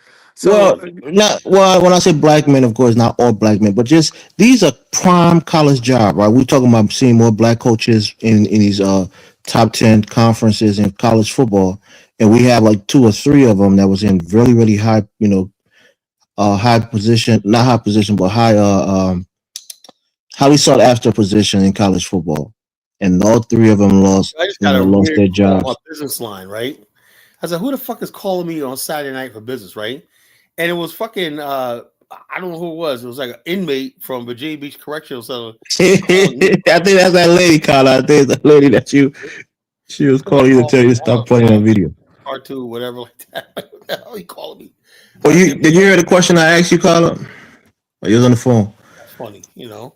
Speaker 6: Well,
Speaker 7: So
Speaker 6: not well. When I say black men, of course, not all black men, but just these are prime college job, right? We're talking about seeing more black coaches in these top 10 conferences in college football, and we have like two or three of them that was in really really high, high position, not high position, but high highly sought after position in college football, and all three of them
Speaker 1: I just got a
Speaker 6: lost
Speaker 1: weird
Speaker 6: their
Speaker 1: call on my
Speaker 6: jobs.
Speaker 1: business line, right? I said, who the fuck is calling me on Saturday night for business, right? And it was fucking I don't know who it was. It was like an inmate from Virginia Beach Correctional Center.
Speaker 6: I think that's that lady, Carla. I think it's the lady that she was calling you to tell you to stop playing that video.
Speaker 1: R2, whatever like that. What the hell he calling me?
Speaker 6: Well, did you hear the question I asked you, Carla? Oh, you was on the phone.
Speaker 1: That's funny, you know.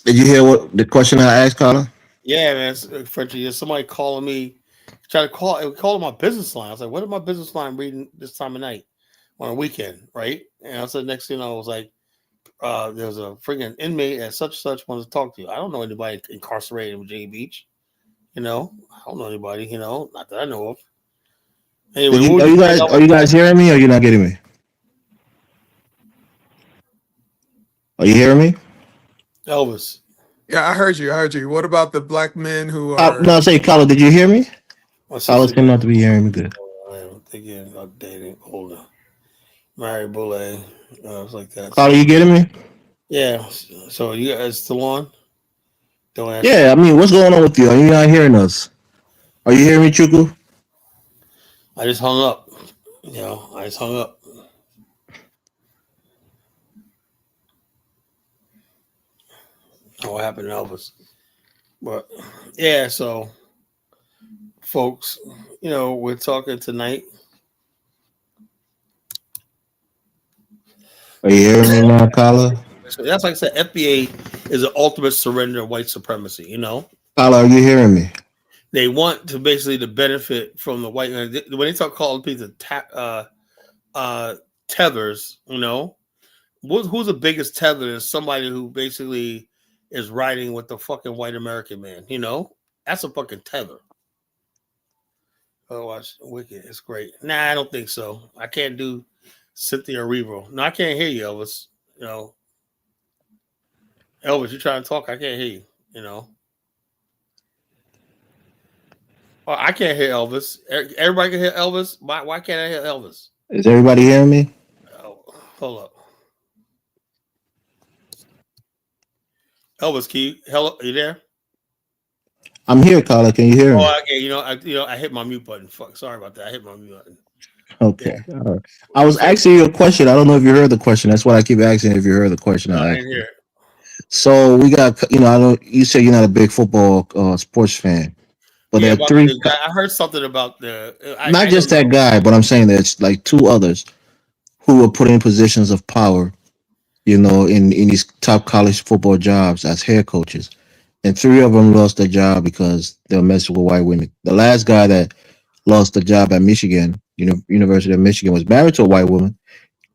Speaker 6: Did you hear what the question I asked, Carla?
Speaker 1: Yeah, man. Frenchie, there's somebody calling me, try to call my business line. I was like, what is my business line reading this time of night on a weekend, right? And I said, next thing I was like, there's a freaking inmate at such wants to talk to you. I don't know anybody incarcerated in Virginia Beach. You know, I don't know anybody. You know, not that I know of. Anyway,
Speaker 6: Are you guys hearing me or you're not getting me? Are you hearing me?
Speaker 1: Elvis.
Speaker 7: Yeah, I heard you. I heard you. What about the black men who
Speaker 6: No,
Speaker 7: are?
Speaker 6: I say, Carla, did you hear me?
Speaker 1: My
Speaker 6: Carla
Speaker 1: sister.
Speaker 6: seemed not to be hearing me good.
Speaker 1: Again, updating, older. Mary Boulay. It's like that.
Speaker 6: Carla,
Speaker 1: So
Speaker 6: you getting me?
Speaker 1: yeah. So you guys still on? Don't answer.
Speaker 6: Yeah, I mean, what's going on with you? Are you not hearing us? Are you hearing me, Chuku?
Speaker 1: I just hung up. I just hung up. What happened to Elvis? But yeah, so folks, we're talking tonight.
Speaker 6: Are you hearing me now, Carla?
Speaker 1: So that's like I said, FBA is an ultimate surrender of white supremacy.
Speaker 6: Carla, are you hearing me?
Speaker 1: They want to basically to benefit from the white man. When they start calling people tethers, who's the biggest tether is somebody who basically is riding with the fucking white American man. That's a fucking tether. Oh, watch Wicked. It's great. Nah, I don't think so. I can't do Cynthia Erivo. No, I can't hear you, Elvis. Elvis, you trying to talk? I can't hear you. Oh, I can't hear Elvis. Everybody can hear Elvis. Why can't I hear Elvis?
Speaker 6: Is everybody hearing me?
Speaker 1: Oh, hold up. Elvis, hello, are you there?
Speaker 6: I'm here, Carla. Can you hear me?
Speaker 1: Oh, okay. I hit my mute button. Fuck, sorry about that. I hit my mute button.
Speaker 6: Okay.
Speaker 1: Yeah.
Speaker 6: All right. I was asking you a question. I don't know if you heard the question. That's what I keep asking. If you heard the question,
Speaker 1: No,
Speaker 6: I
Speaker 1: I
Speaker 6: asked.
Speaker 1: didn't hear it.
Speaker 6: So we got, I don't. You say you're not a big football sports fan, but
Speaker 1: Yeah,
Speaker 6: there are
Speaker 1: about
Speaker 6: three.
Speaker 1: the guy. I heard something about the.
Speaker 6: Not
Speaker 1: I know.
Speaker 6: just that guy, but I'm saying there's like two others who were put in positions of power. In these top college football jobs as head coaches, and three of them lost their job because they were messing with white women. The last guy that lost the job at Michigan, University of Michigan, was married to a white woman,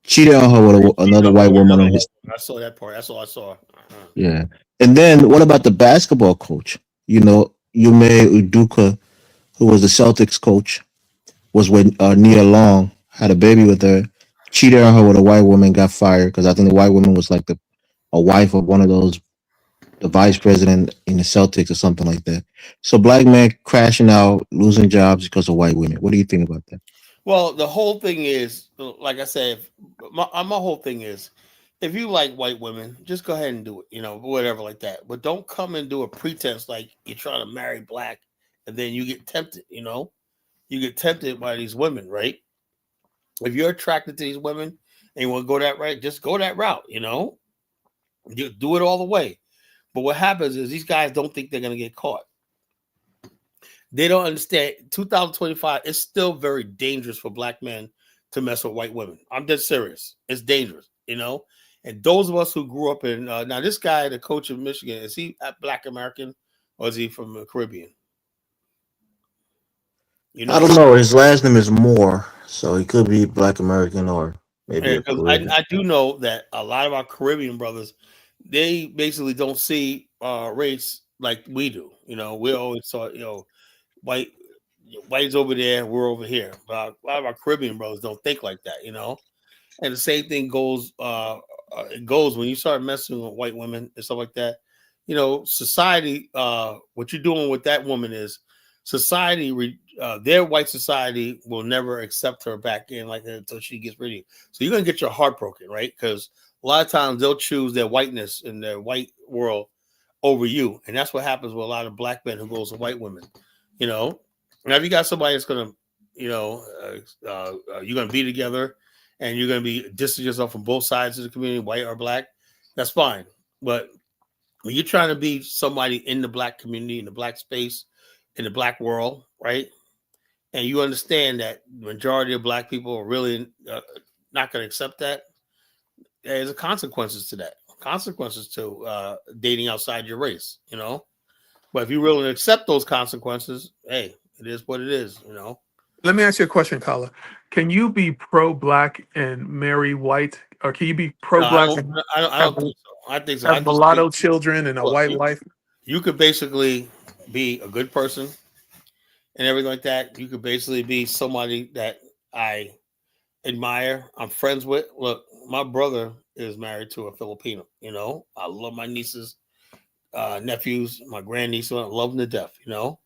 Speaker 6: cheated on her with another white woman on his.
Speaker 1: I saw that part. That's all I saw. Uh-huh.
Speaker 6: Yeah. And then what about the basketball coach? Yume Uduka, who was the Celtics coach, was with Nia Long, had a baby with her, cheated on her with a white woman, got fired because I think the white woman was like a wife of one of those, the vice president in the Celtics or something like that. So black men crashing out, losing jobs because of white women. What do you think about that?
Speaker 1: Well, the whole thing is, like I said, my whole thing is, if you like white women, just go ahead and do it, whatever like that. But don't come and do a pretense like you're trying to marry black, and then you get tempted. You get tempted by these women, right? If you're attracted to these women and you want to go that right, just go that route. You do it all the way. But what happens is these guys don't think they're going to get caught. They don't understand. 2025 is still very dangerous for black men to mess with white women. I'm dead serious. It's dangerous, And those of us who grew up in now, this guy, the coach of Michigan, is he Black American or is he from the Caribbean?
Speaker 6: I don't know. His last name is Moore, so he could be black American or maybe a
Speaker 1: Because
Speaker 6: Caribbean.
Speaker 1: I do know that a lot of our Caribbean brothers, they basically don't see race like we do. We always saw, white white's over there, we're over here. But a lot of our Caribbean brothers don't think like that, And the same thing goes it goes when you start messing with white women and stuff like that. Society, what you're doing with that woman is society. Their white society will never accept her back in like that until she gets rid of you. So you're gonna get your heart broken, right? Because a lot of times they'll choose their whiteness in their white world over you, and that's what happens with a lot of black men who goes to white women. Now if you got somebody that's gonna, you're gonna be together, and you're gonna be distancing yourself from both sides of the community, white or black, that's fine. But when you're trying to be somebody in the black community, in the black space, in the black world, right? And you understand that the majority of black people are really not going to accept that, there's consequences to that. Consequences to dating outside your race, But if you really accept those consequences, hey, it is what it is,
Speaker 7: Let me ask you a question, Kala. Can you be pro-black and marry white, or can you be
Speaker 1: No,
Speaker 7: pro-black and
Speaker 1: I
Speaker 7: have,
Speaker 1: don't think so. I think so. I
Speaker 7: have
Speaker 1: just think,
Speaker 7: mulatto children and a
Speaker 1: look,
Speaker 7: white wife?
Speaker 1: you could basically be a good person and everything like that. You could basically be somebody that I admire, I'm friends with. Look, my brother is married to a Filipino. You know, I love my nieces, nephews, my grandniece. I love them to death. You know,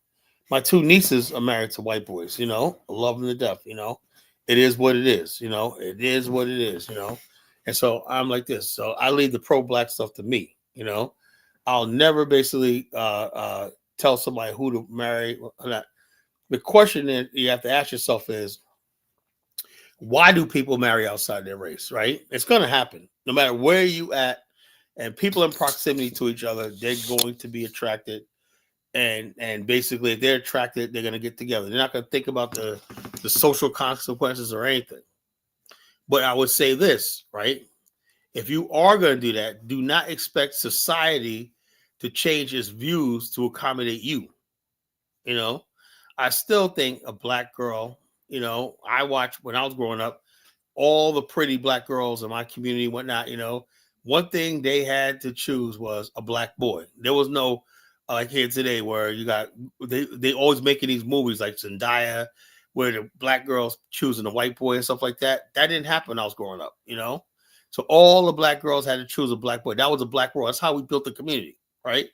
Speaker 1: my two nieces are married to white boys. You know, I love them to death. You know, it is what it is. You know, it is what it is. You know, and so I'm like this. So I leave the pro black stuff to me. You know, I'll never basically tell somebody who to marry or not. The question that you have to ask yourself is, why do people marry outside their race? Right? It's going to happen no matter where you at, and people in proximity to each other, they're going to be attracted, and basically, if they're attracted, they're going to get together. They're not going to think about the social consequences or anything. But I would say this, right? If you are going to do that, do not expect society to change its views to accommodate you. You know, I still think a black girl, you know, I watched when I was growing up, all the pretty black girls in my community, whatnot, you know, one thing they had to choose was a black boy. There was no like here today where you got they always making these movies like Zendaya, where the black girls choosing a white boy and stuff like that. That didn't happen when I was growing up, you know. So all the black girls had to choose a black boy. That was a black world. That's how we built the community, right?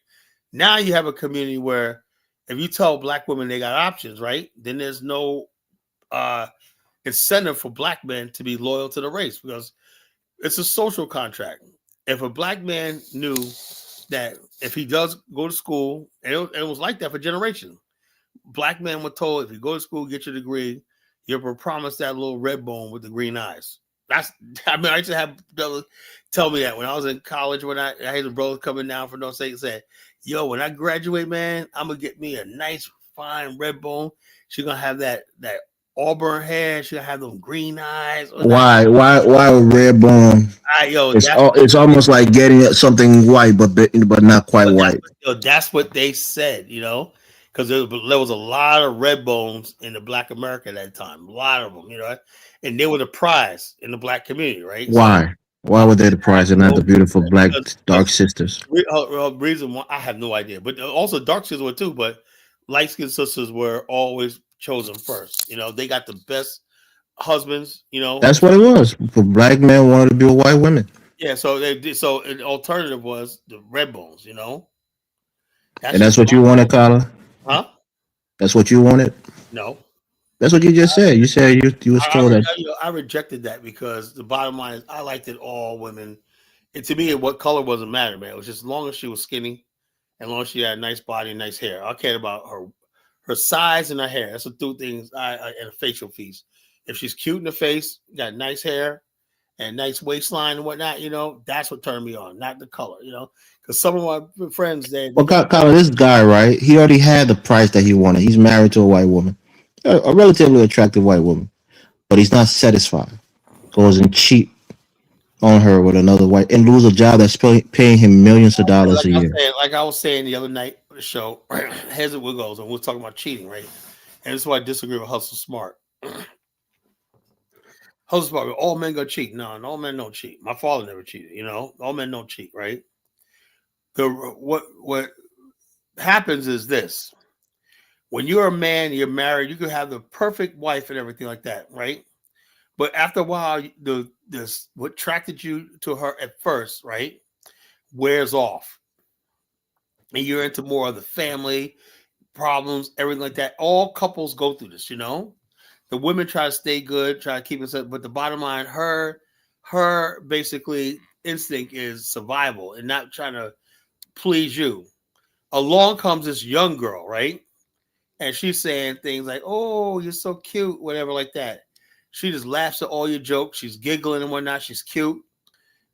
Speaker 1: Now you have a community where if you tell black women they got options, right, then there's no incentive for black men to be loyal to the race because it's a social contract. If a black man knew that if he does go to school, and it was like that for generations, black men were told if you go to school, get your degree, you're promised that little red bone with the green eyes. That's, I mean, I used to have brothers tell me that when I was in college, when I had a brother coming down from North State and said, yo, when I graduate, man, I'm going to get me a nice, fine red bone. She's going to have that auburn hair. She's going to have them green eyes.
Speaker 6: Why a red bone? It's almost like getting something white, but not quite white.
Speaker 1: That's what they said, you know, because there was a lot of red bones in the black America at that time, a lot of them, you know, and they were the prize in the black community, right?
Speaker 6: Why? Why were they the prize and not the beautiful black dark sisters?
Speaker 1: Reason why I have no idea, but also dark sisters were too, but light skinned sisters were always chosen first. You know, they got the best husbands. You know,
Speaker 6: that's what it was. For black men wanted to be with white women.
Speaker 1: Yeah, so they did. So an alternative was the red bones. You know,
Speaker 6: that's what you wanted, Carla?
Speaker 1: Huh?
Speaker 6: That's what you wanted?
Speaker 1: No.
Speaker 6: That's what you just said. You said you was told that.
Speaker 1: I rejected that because the bottom line is I liked it all women. And to me, what color wasn't matter, man. It was just as long as she was skinny and as long as she had a nice body and nice hair. I cared about her size and her hair. That's the two things and a facial piece. If she's cute in the face, got nice hair and nice waistline and whatnot, you know, that's what turned me on, not the color, you know. Because some of my friends,
Speaker 6: well, Carla, this guy, right? He already had the price that he wanted. He's married to a white woman. A relatively attractive white woman, but he's not satisfied. Goes and cheat on her with another white and lose a job that's paying him millions of dollars a year.
Speaker 1: Like I was saying the other night on the show, here's what goes, and we're talking about cheating, right? And this is why I disagree with Hustle Smart. Hustle Smart, all men go cheat. No, all men don't cheat. My father never cheated, you know. All men don't cheat, right? What happens is this. When you're a man, you're married, you could have the perfect wife and everything like that, right? But after a while, what attracted you to her at first, right, wears off. And you're into more of the family problems, everything like that. All couples go through this, you know? The women try to stay good, try to keep it up, but the bottom line, her basically instinct is survival and not trying to please you. Along comes this young girl, right? And she's saying things like, oh, you're so cute, whatever like that. She just laughs at all your jokes. She's giggling and whatnot. She's cute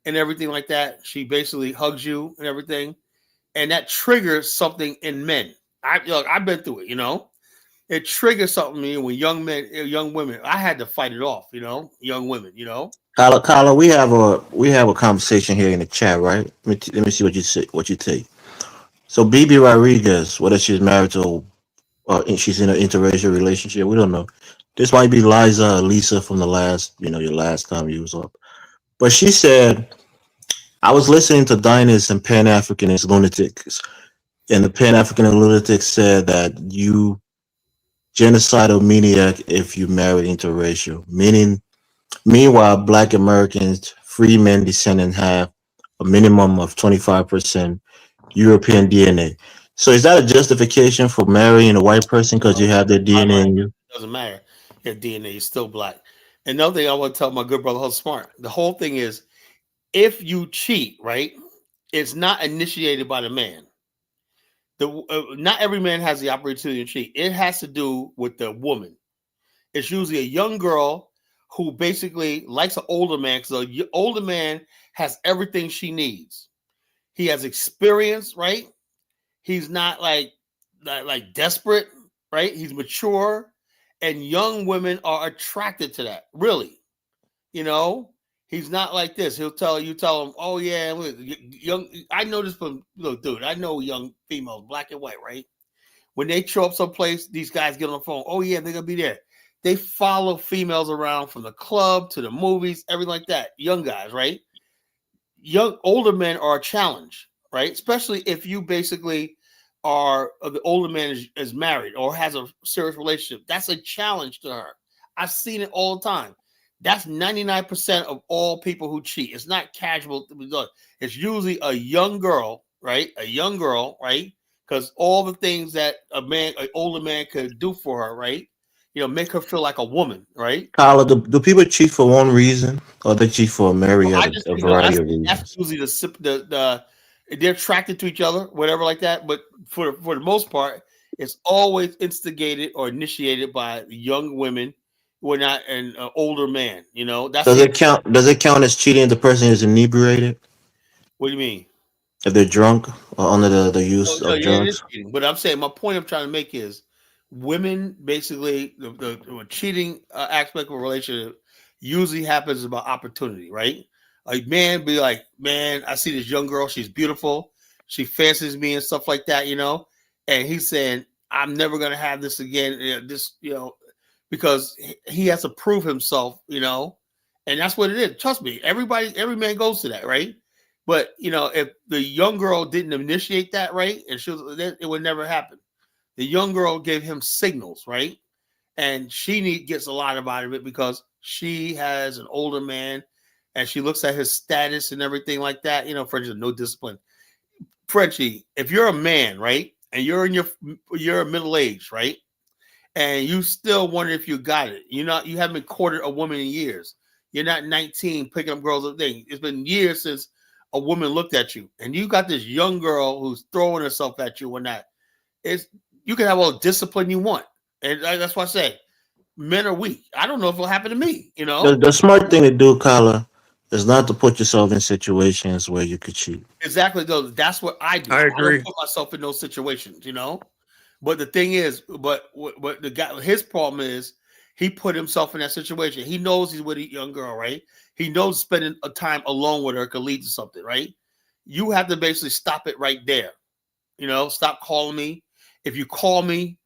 Speaker 1: and everything like that. She basically hugs you and everything. And that triggers something in men. I've been through it, you know. It triggers something in me when young women, I had to fight it off, you know, young women, you know.
Speaker 6: Carla, we have a conversation here in the chat, right? Let me see what you take. So BB Rodriguez, whether she's married to she's in an interracial relationship, we don't know. This might be Liza or Lisa from the last, your last time you was up. But she said, I was listening to Diners and Pan-Africanist lunatics, and the Pan-African lunatics said that you genocidal maniac if you married interracial. Meanwhile, Black Americans free men descendants have a minimum of 25% European DNA. So is that a justification for marrying a white person because you have their DNA in you?
Speaker 1: Doesn't matter if DNA is still black. Another thing I want to tell my good brother, how smart. The whole thing is, if you cheat, right, it's not initiated by the man. Not every man has the opportunity to cheat. It has to do with the woman. It's usually a young girl who basically likes an older man because the older man has everything she needs. He has experience, right? He's not like desperate, right? He's mature, and young women are attracted to that. Really, you know, he's not like this. Tell him, oh yeah, young. I know this from look, dude. I know young females, black and white, right? When they show up someplace, these guys get on the phone. Oh yeah, they're gonna be there. They follow females around from the club to the movies, everything like that. Young guys, right? Older men are a challenge, right? Especially if you basically are the older man is married or has a serious relationship. That's a challenge to her. I've seen it all the time. That's 99% of all people who cheat. It's not casual. It's usually a young girl, right? A young girl, right? Because all the things that an older man could do for her, right? Make her feel like a woman, right?
Speaker 6: Carla, do people cheat for one reason or they cheat for a myriad of a variety of
Speaker 1: That's
Speaker 6: reasons?
Speaker 1: usually the they're attracted to each other, whatever like that. But for the most part, it's always instigated or initiated by young women who are not an older man. That's
Speaker 6: Does
Speaker 1: the.
Speaker 6: it count? Does it count as cheating if the person is inebriated,
Speaker 1: What do you mean?
Speaker 6: if they're drunk or under the
Speaker 1: Oh,
Speaker 6: use
Speaker 1: no,
Speaker 6: of
Speaker 1: yeah, it is
Speaker 6: drugs?
Speaker 1: cheating. But I'm saying my point I'm trying to make is women basically the cheating aspect of a relationship usually happens about opportunity, right? A man be like, man, I see this young girl, she's beautiful, she fancies me and stuff like that, and he's saying, I'm never gonna have this again, because he has to prove himself, and that's what it is. Trust me, every man goes to that, right? But if the young girl didn't initiate that, right, and it would never happen. The young girl gave him signals, right, and gets a lot out of it because she has an older man, and she looks at his status and everything like that. For instance, no discipline. Frenchie, if you're a man, right, and you're middle age, right, and you still wonder if you got it, you haven't courted a woman in years. You're not 19 picking up girls. It's been years since a woman looked at you, and you got this young girl who's throwing herself at you and that. You can have all the discipline you want, and that's why I say men are weak. I don't know if it'll happen to me.
Speaker 6: The smart thing to do, Carla, is not to put yourself in situations where you could cheat.
Speaker 1: Exactly, though. That's what I do.
Speaker 7: I
Speaker 1: I don't
Speaker 7: agree.
Speaker 1: put myself in those situations. But the thing is, but the guy, his problem is he put himself in that situation. He knows he's with a young girl, right? He knows spending a time alone with her could lead to something, right? You have to basically stop it right there. Stop calling me. If you call me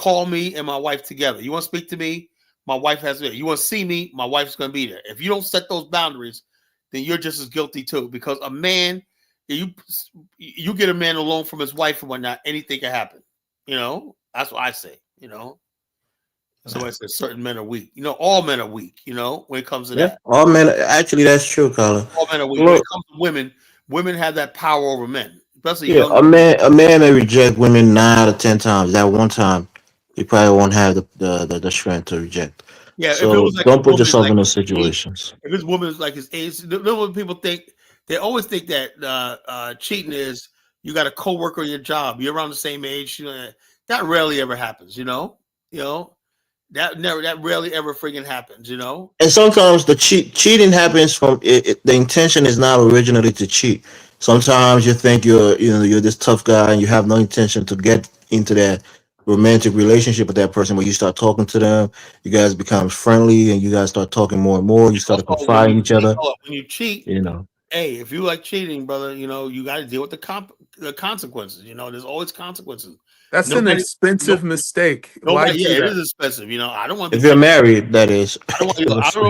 Speaker 1: and my wife together. You want to speak to me? My wife has to. You want to see me? My wife's going to be there. If you don't set those boundaries, then you're just as guilty too. Because a man, you get a man alone from his wife and whatnot, anything can happen. That's what I say. Somebody says certain men are weak. All men are weak. When it comes to
Speaker 6: Yeah,
Speaker 1: that,
Speaker 6: all men. Actually, that's true, Carla.
Speaker 1: all men are weak. When it
Speaker 6: Look,
Speaker 1: comes to women have that power over men, especially
Speaker 6: yeah,
Speaker 1: young.
Speaker 6: a man may reject women 9 out of 10 times. That one time, he probably won't have the strength to reject.
Speaker 1: Yeah, if it
Speaker 6: So
Speaker 1: was like a
Speaker 6: don't put
Speaker 1: woman
Speaker 6: yourself
Speaker 1: like
Speaker 6: in those
Speaker 1: his age,
Speaker 6: situations.
Speaker 1: if this woman is like his age, what people think. They always think that cheating is you got a coworker in your job, you're around the same age. That rarely ever happens. That rarely ever freaking happens.
Speaker 6: And sometimes the cheating happens from the intention is not originally to cheat. Sometimes you think you're this tough guy and you have no intention to get into that romantic relationship with that person. But you start talking to them, you guys become friendly, and you guys start talking more and more. You start to
Speaker 1: Also, when
Speaker 6: confide
Speaker 1: you
Speaker 6: in each
Speaker 1: cheat,
Speaker 6: other.
Speaker 1: when you cheat,
Speaker 6: You know.
Speaker 1: hey, if you like cheating, brother, you got to deal with the consequences. There's always consequences.
Speaker 7: That's an
Speaker 1: Nobody, no,
Speaker 7: expensive mistake. Why
Speaker 1: nobody.
Speaker 7: do
Speaker 1: Yeah, it
Speaker 7: that?
Speaker 1: is expensive. I don't want to
Speaker 6: If
Speaker 1: be
Speaker 6: you're
Speaker 1: paying.
Speaker 6: married, that is.
Speaker 1: I don't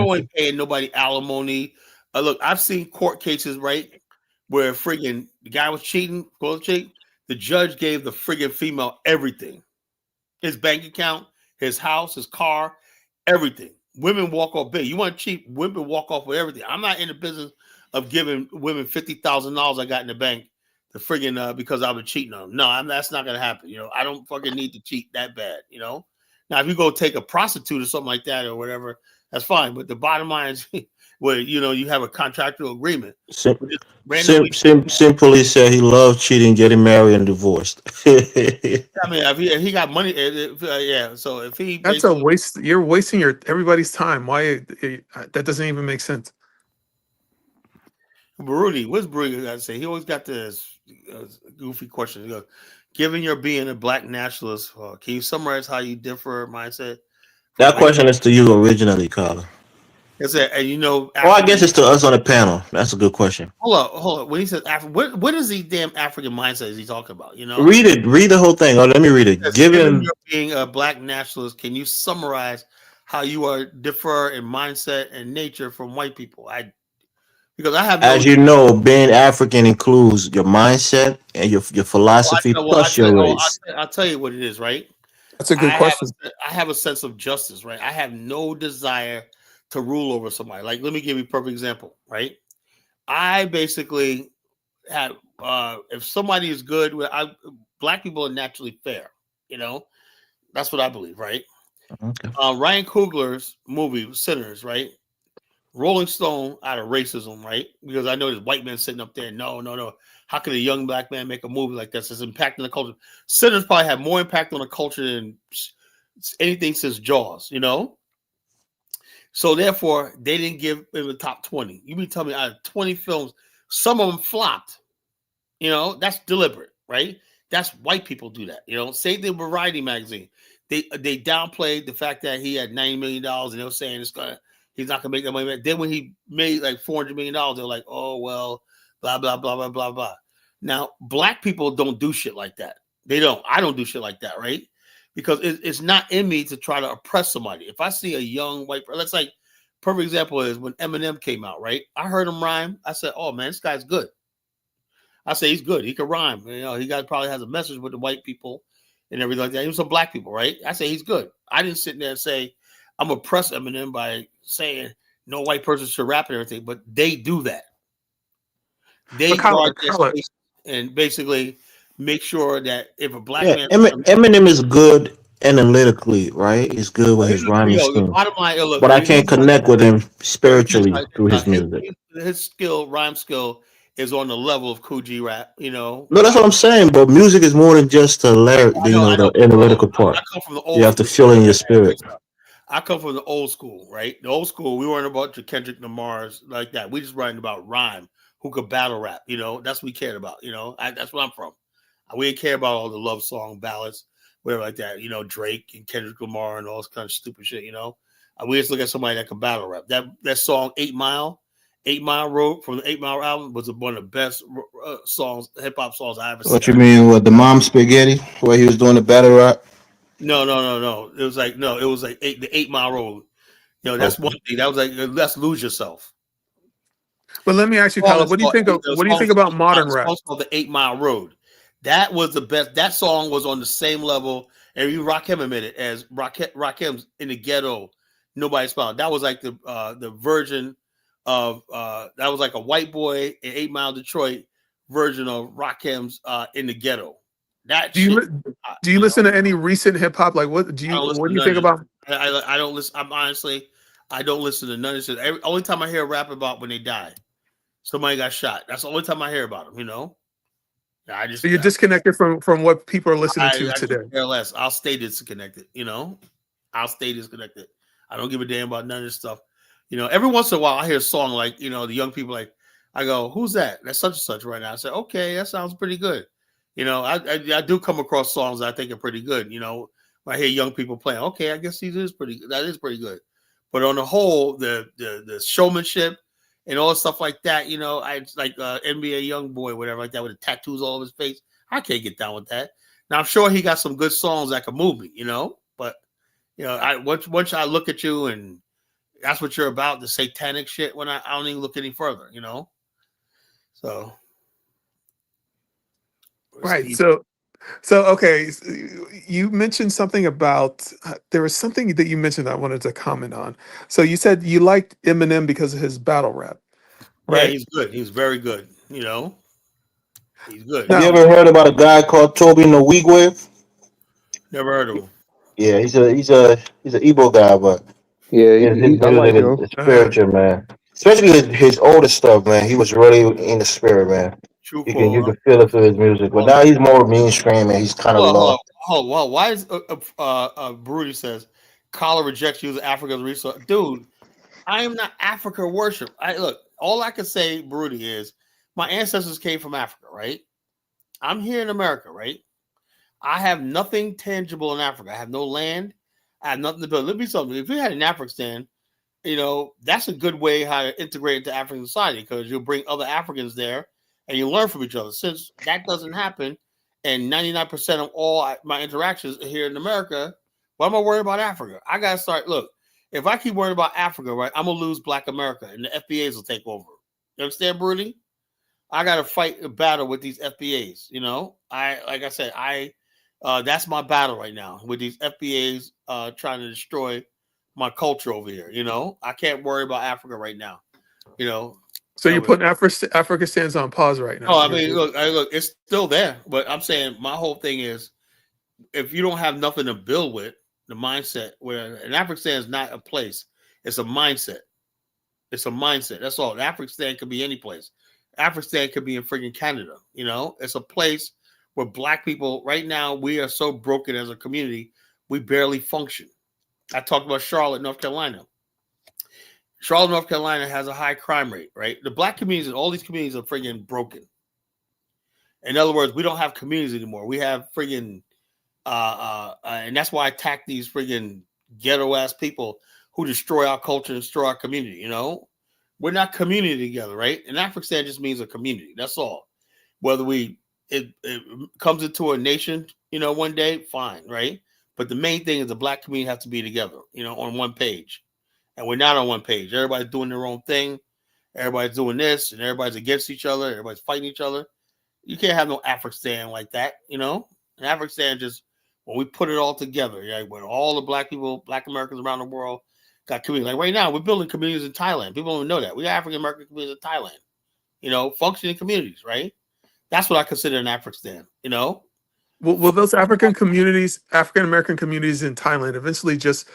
Speaker 1: want to pay nobody alimony. Look, I've seen court cases, right, where friggin' the guy was cheating, the judge gave the friggin' female everything. His bank account, his house, his car, everything. Women walk off big. You want cheap? Women walk off with everything. I'm not in the business of giving women $50,000 I got in the bank to friggin' because I was cheating on them. No, that's not gonna happen. I don't fucking need to cheat that bad. Now if you go take a prostitute or something like that or whatever, that's fine. But the bottom line is, where you have a contractual agreement.
Speaker 6: Sim-
Speaker 1: Randomly,
Speaker 6: Simply said he loved cheating, getting married, and divorced.
Speaker 1: I mean, if he got money, yeah. So if he
Speaker 7: That's a
Speaker 1: basically,
Speaker 7: waste. You're wasting everybody's time. Why? That doesn't even make sense.
Speaker 1: Baruti, what's Baruti got to say? He always got this goofy question. He goes, given your being a black nationalist, can you summarize how you differ mindset from
Speaker 6: That
Speaker 1: white?
Speaker 6: question is to you originally, Carla.
Speaker 1: That's it. And
Speaker 6: Well, I guess it's to us on the panel. That's a good question.
Speaker 1: hold on. When he says African, what is the damn African mindset is he talking about?
Speaker 6: Read it. Read the whole thing. Oh, let me read it.
Speaker 1: Given your being a black nationalist, can you summarize how you are differ in mindset and nature from white people? Because I have no.
Speaker 6: As you know, being African includes your mindset and your philosophy plus your race.
Speaker 1: I'll tell you what it is, right?
Speaker 7: That's a good question.
Speaker 1: I have a sense of justice, right? I have no desire to rule over somebody. Like, let me give you a perfect example, right? I basically have, if somebody is good, black people are naturally fair, That's what I believe, right?
Speaker 6: Okay.
Speaker 1: Ryan Coogler's movie, Sinners, right? Rolling Stone out of racism, right? Because I know there's white men sitting up there. No. How could a young black man make a movie like this? It's impacting the culture. Sinners probably have more impact on the culture than anything since Jaws, So therefore, they didn't give him the top 20. You mean tell me out of 20 films, some of them flopped. That's deliberate, right? That's white people do that. Same thing with Variety magazine. They downplayed the fact that he had $90 million and they were saying he's not gonna make that money back. Then when he made like $400 million, they're like, oh well, blah blah blah blah blah blah. Now, black people don't do shit like that. They don't. I don't do shit like that, right? Because it's not in me to try to oppress somebody. If I see a young white, let's like, perfect example is when Eminem came out, right? I heard him rhyme. I said, oh man, this guy's good. I say he's good. He can rhyme. He probably has a message with the white people and everything like that. Even some black people, right? I say he's good. I didn't sit there and say I'm gonna press Eminem by saying no white person should rap and everything, but they do that. They guard their space and basically make sure that if a black man,
Speaker 6: Eminem is good analytically, right? He's good with his rhyming scheme. But I can't connect with him spiritually through his music.
Speaker 1: His rhyme skill, is on the level of Coogee rap.
Speaker 6: No, that's what I'm saying. But music is more than just the lyric, the analytical part.
Speaker 1: I come from the old.
Speaker 6: You have to feel in your spirit.
Speaker 1: I come from the old school, right? The old school, we weren't about your Kendrick Lamar's like that. We just writing about rhyme, who could battle rap. That's what we cared about. That's where I'm from. We didn't care about all the love song ballads, whatever like that. Drake and Kendrick Lamar and all this kind of stupid shit. We just look at somebody that can battle rap. That song 8 Mile Road from the 8 Mile album was one of the best songs, hip hop songs I ever seen.
Speaker 6: What you mean with the Mom Spaghetti, where he was doing the battle rap?
Speaker 1: No. It was like the 8 Mile Road. That's one thing. That was like, let's lose yourself.
Speaker 7: But let me ask you, Tyler, what do you think about modern rap?
Speaker 1: It's called the 8 Mile Road. That was the best. That song was on the same level, and you Rakim admitted as Rakim's In the Ghetto. Nobody's found. That was like the version of that was like a white boy in 8 Mile Detroit version of Rakim's In the Ghetto. That
Speaker 7: do you listen to any recent hip hop? Like what do you think about?
Speaker 1: I don't listen. I don't listen to none of this. Only time I hear rap about when they die, somebody got shot. That's the only time I hear about them. So
Speaker 7: you're disconnected from what people are listening to today.
Speaker 1: Care less. I'll stay disconnected. I'll stay disconnected. I don't give a damn about none of this stuff. Every once in a while I hear a song like the young people like. I go, who's that? That's such and such right now. I say, okay, that sounds pretty good. I do come across songs that I think are pretty good. When I hear young people playing, okay, I guess that is pretty good. But on the whole, the showmanship and all stuff like that, I like NBA young boy, whatever like that, with the tattoos all over his face. I can't get down with that. Now I'm sure he got some good songs that can move me, But once I look at you and that's what you're about, the satanic shit. When I don't even look any further, So.
Speaker 7: Right. So So okay, you mentioned something about there was something that you mentioned I wanted to comment on. So you said you liked Eminem because of his battle rap,
Speaker 1: Yeah,
Speaker 7: right?
Speaker 1: he's good. He's very good. You know, he's good.
Speaker 6: Have you
Speaker 7: Now,
Speaker 6: ever heard about a guy called Toby Nwigwe?
Speaker 1: Never heard of him.
Speaker 6: Yeah, he's an Igbo guy, but
Speaker 8: Yeah,
Speaker 6: his
Speaker 8: I like
Speaker 6: music
Speaker 8: him.
Speaker 6: is
Speaker 7: uh,
Speaker 6: spiritual, man. Especially his older stuff, man. He was really in the spirit, man. You
Speaker 1: Truthful.
Speaker 6: can feel it through his music. But now he's more mainstream and he's kind of
Speaker 1: Hold on,
Speaker 6: lost.
Speaker 1: hold on, hold on. Why is Broody says Kala rejects you as Africa's resource? Dude, I am not Africa worship. I look, all I can say, Broody, is my ancestors came from Africa, right? I'm here in America, right? I have nothing tangible in Africa. I have no land. I have nothing to build. Let me tell you, if we had an Afghanistan, that's a good way how to integrate into African society because you'll bring other Africans there and you learn from each other. Since that doesn't happen, and 99% of all my interactions are here in America, why am I worried about Africa? I gotta start. Look, if I keep worrying about Africa, right, I'm gonna lose Black America, and the FBAs will take over. You understand, Broody? I gotta fight a battle with these FBAs. Like I said, that's my battle right now with these FBAs trying to destroy my culture over here. I can't worry about Africa right now. You know,
Speaker 7: so you're
Speaker 1: so
Speaker 7: putting Africa stands on pause right
Speaker 1: no,
Speaker 7: now.
Speaker 1: I mean, look, it's still there, but I'm saying my whole thing is if you don't have nothing to build with, the mindset where an Afghanistan is not a place, it's a mindset. It's a mindset. That's all. Afghanistan could be any place. Afghanistan could be in freaking Canada. It's a place where Black people right now we are so broken as a community, we barely function. I talked about Charlotte, North Carolina. Charlotte, North Carolina has a high crime rate, right? The Black communities and all these communities are freaking broken. In other words, we don't have communities anymore. We have friggin' and that's why I attack these friggin' ghetto ass people who destroy our culture and destroy our community. We're not community together, right? And Afghanistan just means a community. That's all. Whether it comes into a nation, one day, fine, right? But the main thing is the Black community has to be together, on one page. And we're not on one page. Everybody's doing their own thing. Everybody's doing this, and everybody's against each other. Everybody's fighting each other. You can't have no Afghanistan like that, And Afghanistan just when we put it all together, yeah, when all the Black people, Black Americans around the world got communities. Like right now, we're building communities in Thailand. People don't know that. We got African American communities in Thailand, functioning communities, right? That's what I consider an Afghanistan.
Speaker 7: Will those African American communities in Thailand, eventually just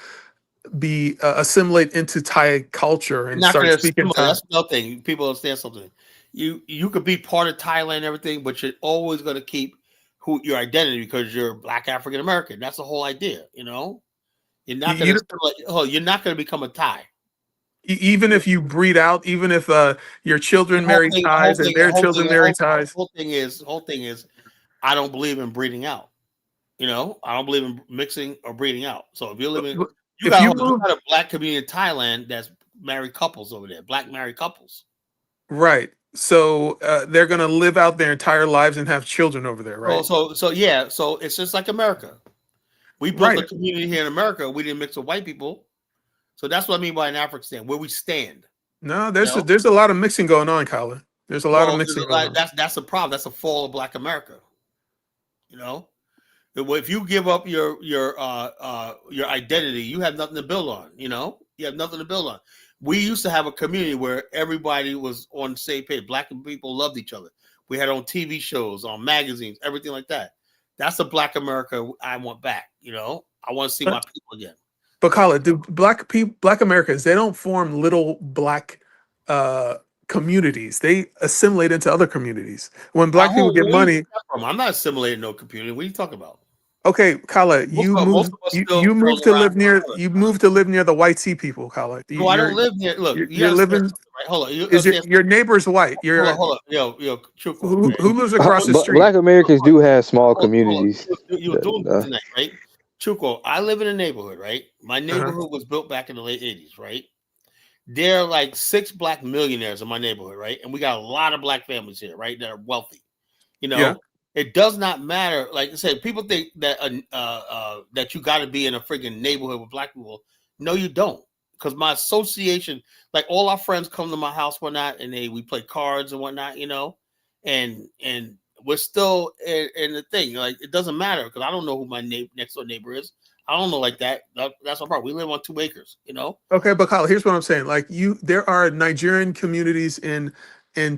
Speaker 7: be assimilate into Thai culture
Speaker 1: You're
Speaker 7: and
Speaker 1: not going
Speaker 7: start
Speaker 1: to
Speaker 7: speaking
Speaker 1: assimilate.
Speaker 7: Thai?
Speaker 1: That's another thing. People understand something. You could be part of Thailand and everything, but you're always going to keep your identity because you're Black African American. That's the whole idea. You're not going
Speaker 7: You,
Speaker 1: to you're not going to become a Thai.
Speaker 7: even if you breed out, even if your
Speaker 1: The
Speaker 7: children
Speaker 1: whole
Speaker 7: marry
Speaker 1: thing, the whole
Speaker 7: Thais and
Speaker 1: thing, the
Speaker 7: their
Speaker 1: whole thing,
Speaker 7: children
Speaker 1: the
Speaker 7: marry
Speaker 1: whole,
Speaker 7: Thais,
Speaker 1: the whole thing is, I don't believe in breeding out. I don't believe in mixing or breeding out. So if you're living, you
Speaker 7: if you
Speaker 1: got you
Speaker 7: move
Speaker 1: got a Black community in Thailand that's married couples over there, Black married couples.
Speaker 7: right, so they're going to live out their entire lives and have children over there,
Speaker 1: So
Speaker 7: right?
Speaker 1: so yeah, so it's just like America. We built a
Speaker 7: Right.
Speaker 1: community here in America. We didn't mix with white people. So that's what I mean by an African, where we stand.
Speaker 7: No,
Speaker 1: You know,
Speaker 7: there's a lot of mixing going on, Colin. There's a lot of
Speaker 1: well,
Speaker 7: mixing going on.
Speaker 1: that's a problem. That's a fall of Black America. You know, if you give up your identity, you have nothing to build on. You have nothing to build on. We used to have a community where everybody was on the same page. Black people loved each other. We had on TV shows, on magazines, everything like that. That's the Black America I want back. I want to see my people again.
Speaker 7: But Colin, do Black Americans, they don't form little Black uh, communities. They assimilate into other communities. When Black people get
Speaker 1: Where you
Speaker 7: money,
Speaker 1: get that from? I'm not assimilating no community. What are you talking about?
Speaker 7: okay, Kala,
Speaker 1: Most of us still
Speaker 7: you moved
Speaker 1: rolling
Speaker 7: to
Speaker 1: around.
Speaker 7: live near the white sea people, Kala.
Speaker 1: No, I don't live near. Look, you
Speaker 7: You're
Speaker 1: understand
Speaker 7: living.
Speaker 1: something, right? Hold on. You
Speaker 7: Is
Speaker 1: understand
Speaker 7: your neighbor's white?
Speaker 1: hold on. Yo, Chuko, right?
Speaker 7: Who lives across the street?
Speaker 8: Black Americans do have small
Speaker 1: Hold on.
Speaker 8: communities.
Speaker 1: You were doing good tonight, right? Chuko, I live in a neighborhood, right? My
Speaker 7: Uh-huh.
Speaker 1: neighborhood was built back in the late 80s, right? There are like 6 Black millionaires in my neighborhood, right? And we got a lot of Black families here, right? That are wealthy.
Speaker 7: Yeah.
Speaker 1: It does not matter. Like I said, people think that that you got to be in a freaking neighborhood with Black people. No, you don't. Because my association, like all our friends come to my house, whatnot, and we play cards and whatnot, and we're still in the thing. Like it doesn't matter because I don't know who my next door neighbor is. I don't know like that. That's our part. We live on 2 acres. You know.
Speaker 7: Okay, but Kyle, here's what I'm saying. Like there are Nigerian communities in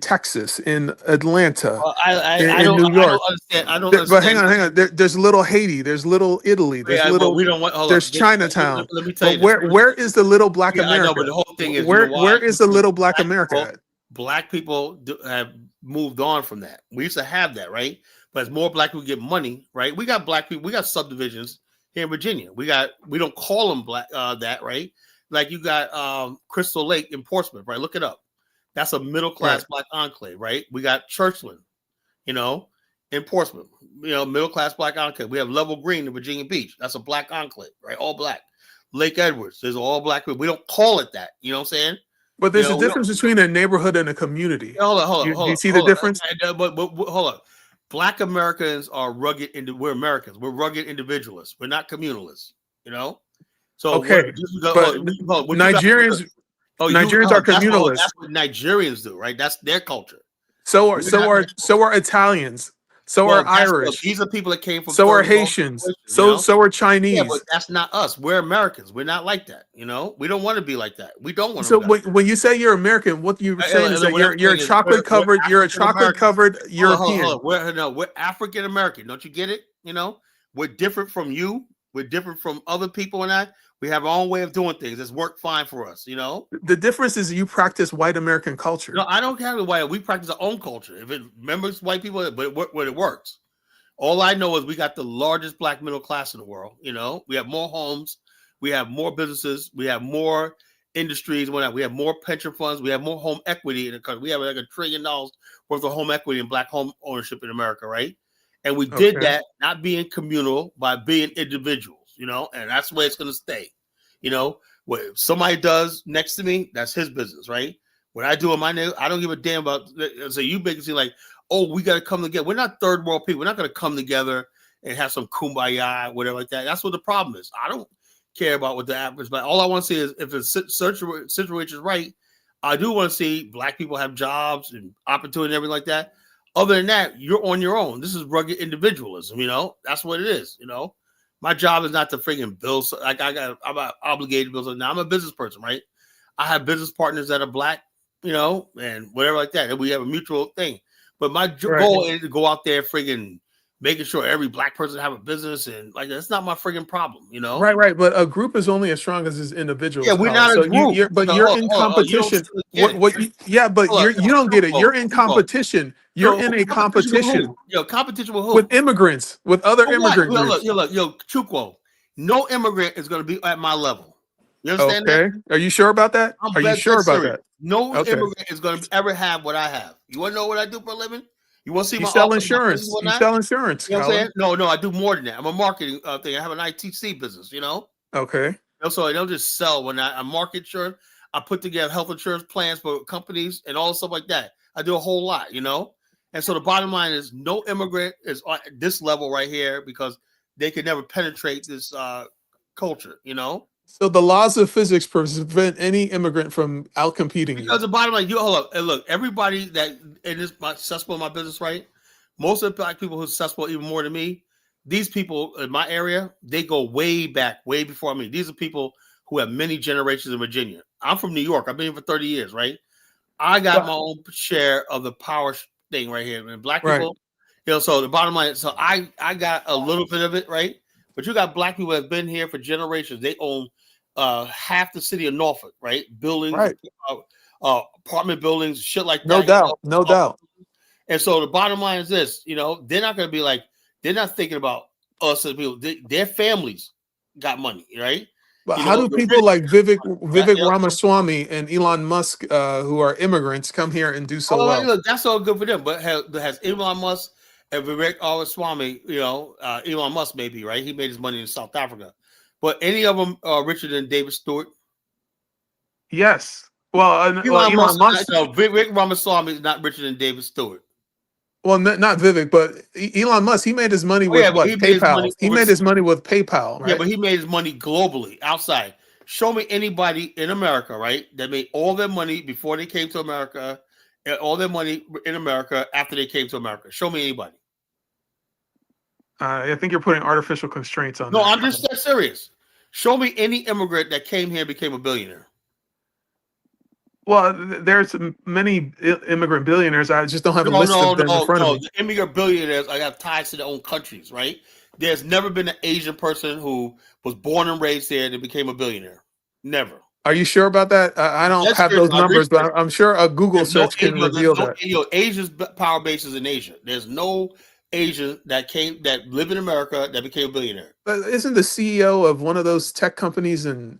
Speaker 7: Texas, in Atlanta,
Speaker 1: Well,
Speaker 7: in New
Speaker 1: I don't
Speaker 7: York.
Speaker 1: understand. I don't
Speaker 7: But hang
Speaker 1: understand.
Speaker 7: on, hang on. There's little Haiti, there's little Italy, there's
Speaker 1: Yeah, but
Speaker 7: little
Speaker 1: we don't want. Hold
Speaker 7: there's
Speaker 1: up.
Speaker 7: Chinatown.
Speaker 1: Let me tell
Speaker 7: But
Speaker 1: you this.
Speaker 7: where is the little black
Speaker 1: Yeah, I know,
Speaker 7: America?
Speaker 1: but the whole thing is, you know
Speaker 7: Where
Speaker 1: why?
Speaker 7: is the little black
Speaker 1: Black
Speaker 7: America
Speaker 1: people,
Speaker 7: at?
Speaker 1: black people have moved on from that. We used to have that, right? But as more black people get money, right? We got black people. We got subdivisions here in Virginia. We don't call them black that, right? Like you got Crystal Lake in Portsmouth, right? Look it up. That's a middle class
Speaker 7: Right.
Speaker 1: black enclave, right? We got Churchland, you know, in Portsmouth, you know, middle class black enclave. We have Level Green in Virginia Beach. That's a black enclave, right? All black. Lake Edwards, there's all black people. We don't call it that. You know what I'm saying?
Speaker 7: But
Speaker 1: You
Speaker 7: there's a
Speaker 1: know, we don't,
Speaker 7: difference between a neighborhood and a community. Do you see the
Speaker 1: hold
Speaker 7: difference?
Speaker 1: on. But hold on. Black Americans are rugged. We're Americans. We're rugged individualists. We're not communalists. You know. So
Speaker 7: Okay, but Nigerians Nigerians are communalists.
Speaker 1: That's what Nigerians do, right? That's their culture.
Speaker 7: So
Speaker 1: We're not-
Speaker 7: are Italians. So
Speaker 1: well,
Speaker 7: are Irish.
Speaker 1: these are people that came from.
Speaker 7: So are
Speaker 1: third world
Speaker 7: Haitians.
Speaker 1: situations, you
Speaker 7: So
Speaker 1: know?
Speaker 7: so are
Speaker 1: Yeah,
Speaker 7: Chinese.
Speaker 1: but that's not us. We're Americans. We're not like that. You know, we don't want to be like that. We don't want to.
Speaker 7: So when you say you're American, what you're saying is that you're a chocolate covered European.
Speaker 1: Hold on. We're African American. Don't you get it? You know, we're different from you. We're different from other people and that. We have our own way of doing things. It's worked fine for us, you know.
Speaker 7: The difference is you practice white American culture.
Speaker 1: No, I don't care the white. We practice our own culture. If it remembers white people, but it works. All I know is we got the largest black middle class in the world. You know, we have more homes, we have more businesses, we have more industries. We have more pension funds, we have more home equity in the country. We have like $1 trillion worth of home equity in black home ownership in America, right? And we did that not being communal by being individuals, you know, and that's the way it's going to stay. You know, what somebody does next to me, that's his business, right? What I do in my neighborhood, I don't give a damn about. So you basically like, oh, we got to come together. We're not third world people. We're not going to come together and have some kumbaya, whatever like that. That's what the problem is. I don't care about what the average, but all I want to see is if the situation is right. I do want to see black people have jobs and opportunity and everything like that. Other than that, you're on your own. This is rugged individualism, you know. That's what it is, you know. My job is not to freaking build. Like I'm obligated to build something. Now I'm a business person, right? I have business partners that are black, you know, and whatever like that. And we have a mutual thing. But my goal is to go out there freaking making sure every black person have a business, and like that's not my freaking problem, you know.
Speaker 7: Right. But a group is only as strong as its individuals.
Speaker 1: Yeah, we're not a group.
Speaker 7: You're in competition. You don't get it. You're in competition. You're in a competition.
Speaker 1: Competition with who?
Speaker 7: With immigrants, with other immigrant groups.
Speaker 1: Yo, Chukwo. No immigrant is going to be at my level. You understand that?
Speaker 7: Are you sure about that? Are you sure about that?
Speaker 1: No immigrant is going to ever have what I have. You want to know what I do for a living? You want to see
Speaker 7: you sell insurance? You sell insurance.
Speaker 1: You know what I'm saying? No, I do more than that. I'm a marketing thing. I have an ITC business. You know.
Speaker 7: Okay.
Speaker 1: So I don't just sell. When I market insurance, I put together health insurance plans for companies and all stuff like that. I do a whole lot. You know. And so the bottom line is, no immigrant is at this level right here because they could never penetrate this culture. You know.
Speaker 7: So the laws of physics prevent any immigrant from outcompeting you.
Speaker 1: Because the bottom line, hold up, and look, everybody that is successful in my business, right? Most of the black people who are successful even more than me, these people in my area, they go way back, way before me. These are people who have many generations in Virginia. I'm from New York. I've been here for 30 years, right? I got my own share of the power thing right here. And black people, you know, so the bottom line, so I got a little bit of it, right? But you got black people that have been here for generations. They own half the city of Norfolk, right? Buildings, apartment buildings, shit like that.
Speaker 7: No doubt.
Speaker 1: And so the bottom line is this, you know, they're not going to be like, they're not thinking about us as people. Their families got money, right?
Speaker 7: But how do people like Vivek Ramaswamy and Elon Musk, who are immigrants, come here and do so well?
Speaker 1: Look, that's all good for them. But has Elon Musk and Vivek Ramaswamy, you know, Elon Musk maybe, right? He made his money in South Africa. But any of them are richer than David Stewart?
Speaker 7: Yes. Well, Elon Musk.
Speaker 1: No, Vivek Ramaswamy is not richer than David Stewart.
Speaker 7: Well, not Vivek, but Elon Musk. He made his money with PayPal. He made his money with PayPal, right?
Speaker 1: Yeah, but he made his money globally, outside. Show me anybody in America, right, that made all their money before they came to America, and all their money in America after they came to America. Show me anybody.
Speaker 7: I think you're putting artificial constraints on
Speaker 1: No,
Speaker 7: that.
Speaker 1: I'm just that serious. Show me any immigrant that came here and became a billionaire.
Speaker 7: Well, there's many immigrant billionaires. I just don't have a list of them in front of me.
Speaker 1: The immigrant billionaires I got ties to their own countries, right? There's never been an Asian person who was born and raised there that became a billionaire. Never.
Speaker 7: Are you sure about that? I don't
Speaker 1: That's
Speaker 7: have
Speaker 1: good.
Speaker 7: those numbers, but I'm sure a Google search can reveal that.
Speaker 1: Asia's power base is in Asia. There's no Asian that live in America that became a billionaire.
Speaker 7: But isn't the CEO of one of those tech companies in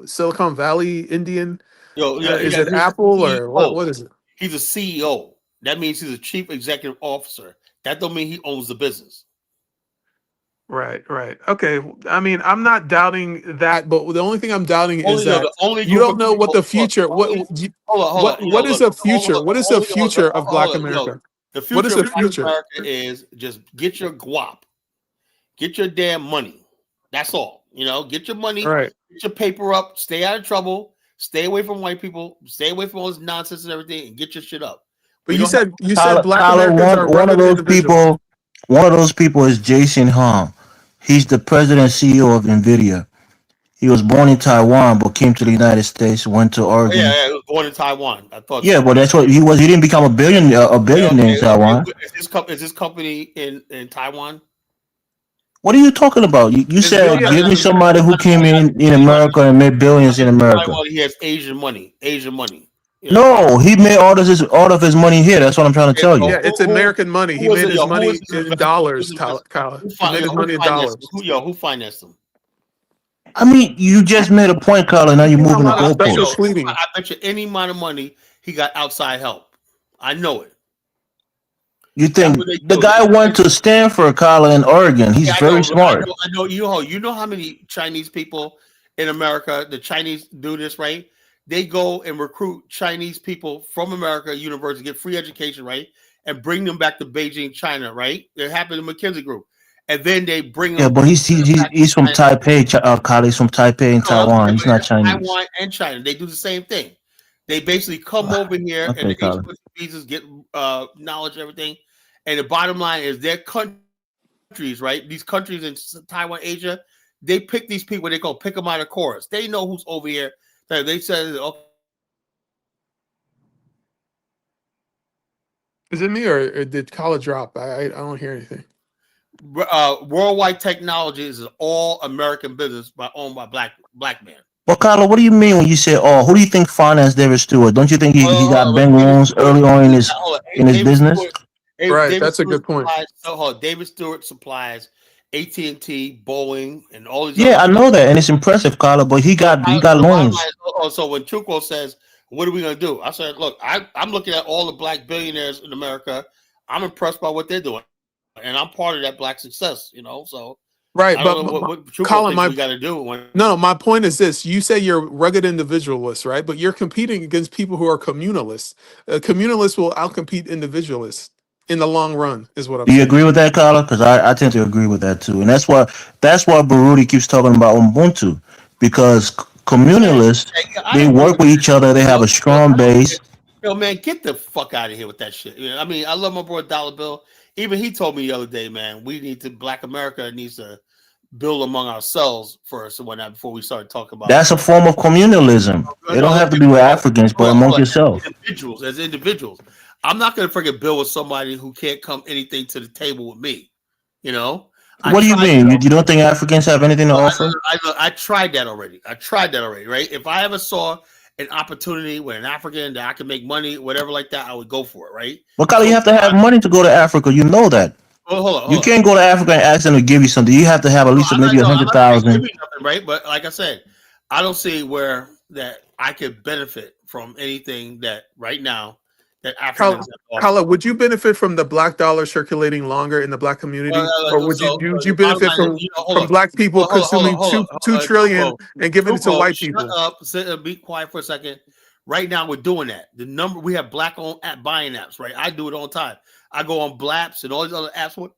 Speaker 7: Silicon Valley Indian? Is it Apple or what is it?
Speaker 1: He's a CEO. That means he's a chief executive officer. That don't mean he owns the business.
Speaker 7: Right. Okay. I mean, I'm not doubting that, but the only thing I'm doubting is that you don't know what the future. What is the future? What is the future of Black America?
Speaker 1: The future of Black America is just get your guap, get your damn money. That's all. Get your money,
Speaker 7: right.
Speaker 1: Get your paper up, stay out of trouble, stay away from white people, stay away from all this nonsense and everything, and get your shit up.
Speaker 7: But you said Black Americans are
Speaker 6: one of those people. One of those people is Jason Hong. He's the president and CEO of NVIDIA. He was born in Taiwan, but came to the United States, went to Oregon.
Speaker 1: Yeah, he was born in Taiwan. I thought.
Speaker 6: Yeah, but that's what he was. He didn't become a billionaire in Taiwan.
Speaker 1: Is this company in Taiwan?
Speaker 6: What are you talking about? You said give me somebody who came in America and made billions in America.
Speaker 1: He has Asian money.
Speaker 6: No, he made all of his money here. That's what I'm trying to tell you.
Speaker 7: Yeah, it's American money. He made his money in dollars, Kyle. He made his money in dollars.
Speaker 1: Who financed him?
Speaker 6: I mean, you just made a point, Kyle, and now you're moving the goalposts.
Speaker 1: I bet you any amount of money he got outside help. I know it.
Speaker 6: You think the guy went to Stanford, Kyle, in Oregon? He's very smart.
Speaker 1: I know. You know how many Chinese people in America, the Chinese do this, right? They go and recruit Chinese people from America university, get free education, right? And bring them back to Beijing, China, right? It happened in McKinsey Group. And then they bring them.
Speaker 6: Yeah, but he's from Taipei, Kyle. He's from Taipei in Taiwan. He's not Chinese.
Speaker 1: Taiwan and China, they do the same thing. They basically come over here and they visas, get knowledge, everything. And the bottom line is their countries, right? These countries in Taiwan, Asia, they pick these people. They go pick them out of chorus. They know who's over here. They said, okay.
Speaker 7: Is it me or did Kyle drop? I don't hear anything.
Speaker 1: Worldwide Technologies is all American business owned by black men.
Speaker 6: Well, Kyle, what do you mean when you say who do you think financed David Stewart? Don't you think he got bank loans early on in his business?
Speaker 7: Right, that's a good point.
Speaker 1: David Stewart supplies AT&T, Boeing, and all these.
Speaker 6: Yeah, I know that, and it's impressive, Kyle. But he got loans.
Speaker 1: So when Chuko says, "What are we gonna do?" I said, "Look, I'm looking at all the black billionaires in America. I'm impressed by what they're doing, and I'm part of that black success. So
Speaker 7: right."
Speaker 1: But what Colin, we got to do.
Speaker 7: No, my point is this: you say you're rugged individualists, right? But you're competing against people who are communalists. Communalists will outcompete individualists in the long run, is what I'm saying.
Speaker 6: Do you agree with that, Carla? Because I tend to agree with that too, and that's why Baruti keeps talking about Ubuntu, because communalists they work with each other, they have a strong base.
Speaker 1: Yo, man, get the fuck out of here with that shit. I mean, I love my boy Dollar Bill. Even he told me the other day, man, Black America needs to build among ourselves first and whatnot before we start talking about.
Speaker 6: That's a form of communalism. It don't have to be with Africans, but among yourself.
Speaker 1: As individuals. I'm not going to freaking build with somebody who can't come anything to the table with me.
Speaker 6: What do you mean? You don't think Africans have anything to offer?
Speaker 1: I tried that already. Right? If I ever saw an opportunity with an African that I could make money, whatever like that, I would go for it, right?
Speaker 6: Well, Kyle, you have to have money to go to Africa. You know that.
Speaker 1: Hold on.
Speaker 6: You can't go to Africa and ask them to give you something. You have to have at least maybe 100,000.
Speaker 1: Right? But like I said, I don't see where that I could benefit from anything that right now.
Speaker 7: Kala, would you benefit from the black dollar circulating longer in the black community, or would you benefit from black people consuming $2 trillion and giving it to white people?
Speaker 1: Shut up, be quiet for a second. Right now, we're doing that. We have black-owned buying apps, right? I do it all the time. I go on Blaps and all these other apps.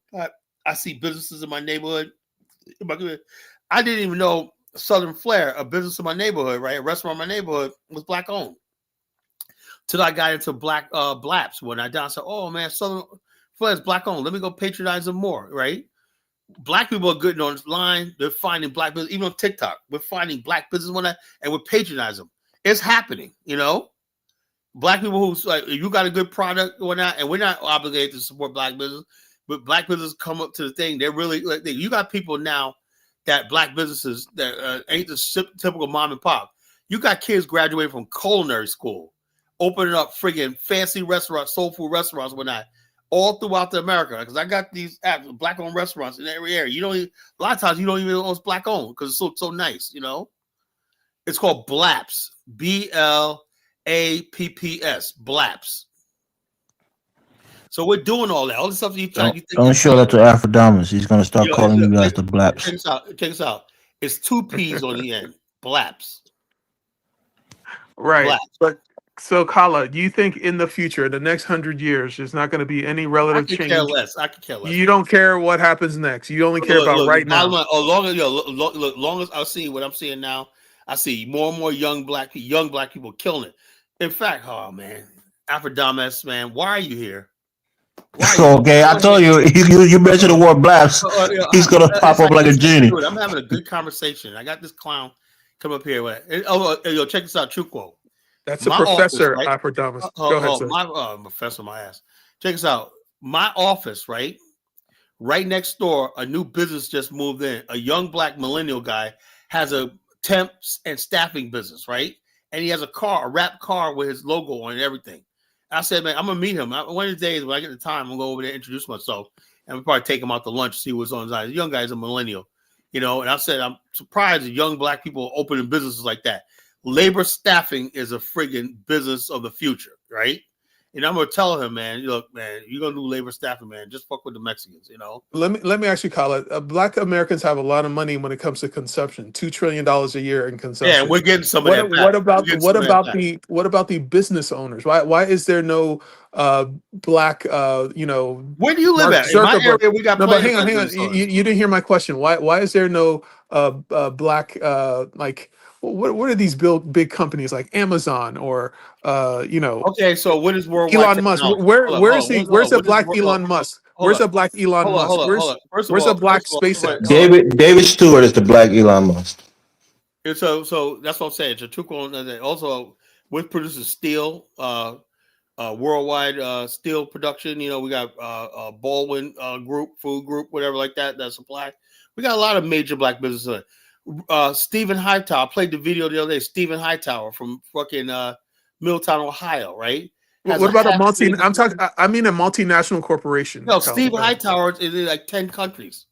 Speaker 1: I see businesses in my neighborhood. I didn't even know Southern Flair, a business in my neighborhood, right? A restaurant in my neighborhood was black-owned. Till I got into black Blaps when I said, "Oh man, Southern Flair's black owned. Let me go patronize them more." Right? black people are good online. They're finding black business, even on TikTok. We're finding black business one and we're patronizing them. It's happening, you know. Black people who's like, you got a good product or not, and we're not obligated to support black business, but black businesses come up to the thing. They're really like, you got people now that black businesses that ain't the typical mom and pop. You got kids graduating from culinary school, opening up friggin' fancy restaurants, soul food restaurants, whatnot, all throughout the America. Because I got these black-owned restaurants in every area. You don't even, a lot of times you don't even know it's black-owned because it's so nice, you know. It's called BLAPS, BLAPPS, BLAPS. So we're doing all that. All the stuff you think.
Speaker 6: Don't show that to Afrodamus. He's gonna start calling you guys the Blaps.
Speaker 1: Check this out. It's 2 P's on the end. BLAPS.
Speaker 7: Right.
Speaker 1: BLAPS.
Speaker 7: But so, Kala, do you think in the future, the next 100 years, there's not going to be any relative change?
Speaker 1: I could care less.
Speaker 7: You don't care what happens next. You only care about right now.
Speaker 1: Long as I see what I'm seeing now, I see more and more young black people killing it. In fact, oh man, Afrodamus, man, why are you here?
Speaker 6: Okay, I told you, you mentioned the word Blaps, he's gonna pop up like a genie.
Speaker 1: I'm having a good conversation. I got this clown come up here. Check this out, Chukwo.
Speaker 7: That's a professor, right? Afrodamus. Go ahead, sir.
Speaker 1: Professor, my ass. Check this out. My office, right next door, a new business just moved in. A young black millennial guy has a temps and staffing business, right? And he has a wrapped car with his logo on and everything. I said, man, I'm gonna meet him. One of the days when I get the time, I'm gonna go over there and introduce myself, and we'll probably take him out to lunch, see what's on his eyes. The young guy's a millennial, you know. And I said, I'm surprised that young black people opening businesses like that. Labor staffing is a friggin' business of the future, right? And I'm gonna tell him, man, look, man, you're gonna do labor staffing, man. Just fuck with the Mexicans, you know.
Speaker 7: Let me actually call it. Black Americans have a lot of money when it comes to consumption. $2 trillion a year in consumption.
Speaker 1: Yeah, we're getting some of that.
Speaker 7: What about the business owners? Why is there no black? Where do
Speaker 1: you live at? In my area, we got.
Speaker 7: No, but hang on. You didn't hear my question. Why is there no black like? What are these big companies like Amazon or
Speaker 1: Okay, so what is worldwide
Speaker 7: Elon Musk? Where's the black Elon Musk? Where's the black Elon Musk? Where's the black SpaceX?
Speaker 6: David Stewart is the black Elon Musk.
Speaker 1: So that's what I'm saying. Also, what produces steel, worldwide steel production. You know, we got Baldwin Food Group, whatever like that supply. We got a lot of major black businesses. Stephen Hightower, I played the video the other day. Stephen Hightower from fucking Middletown, Ohio, right?
Speaker 7: What about a multinational corporation?
Speaker 1: No, Stephen Hightower is in like 10 countries.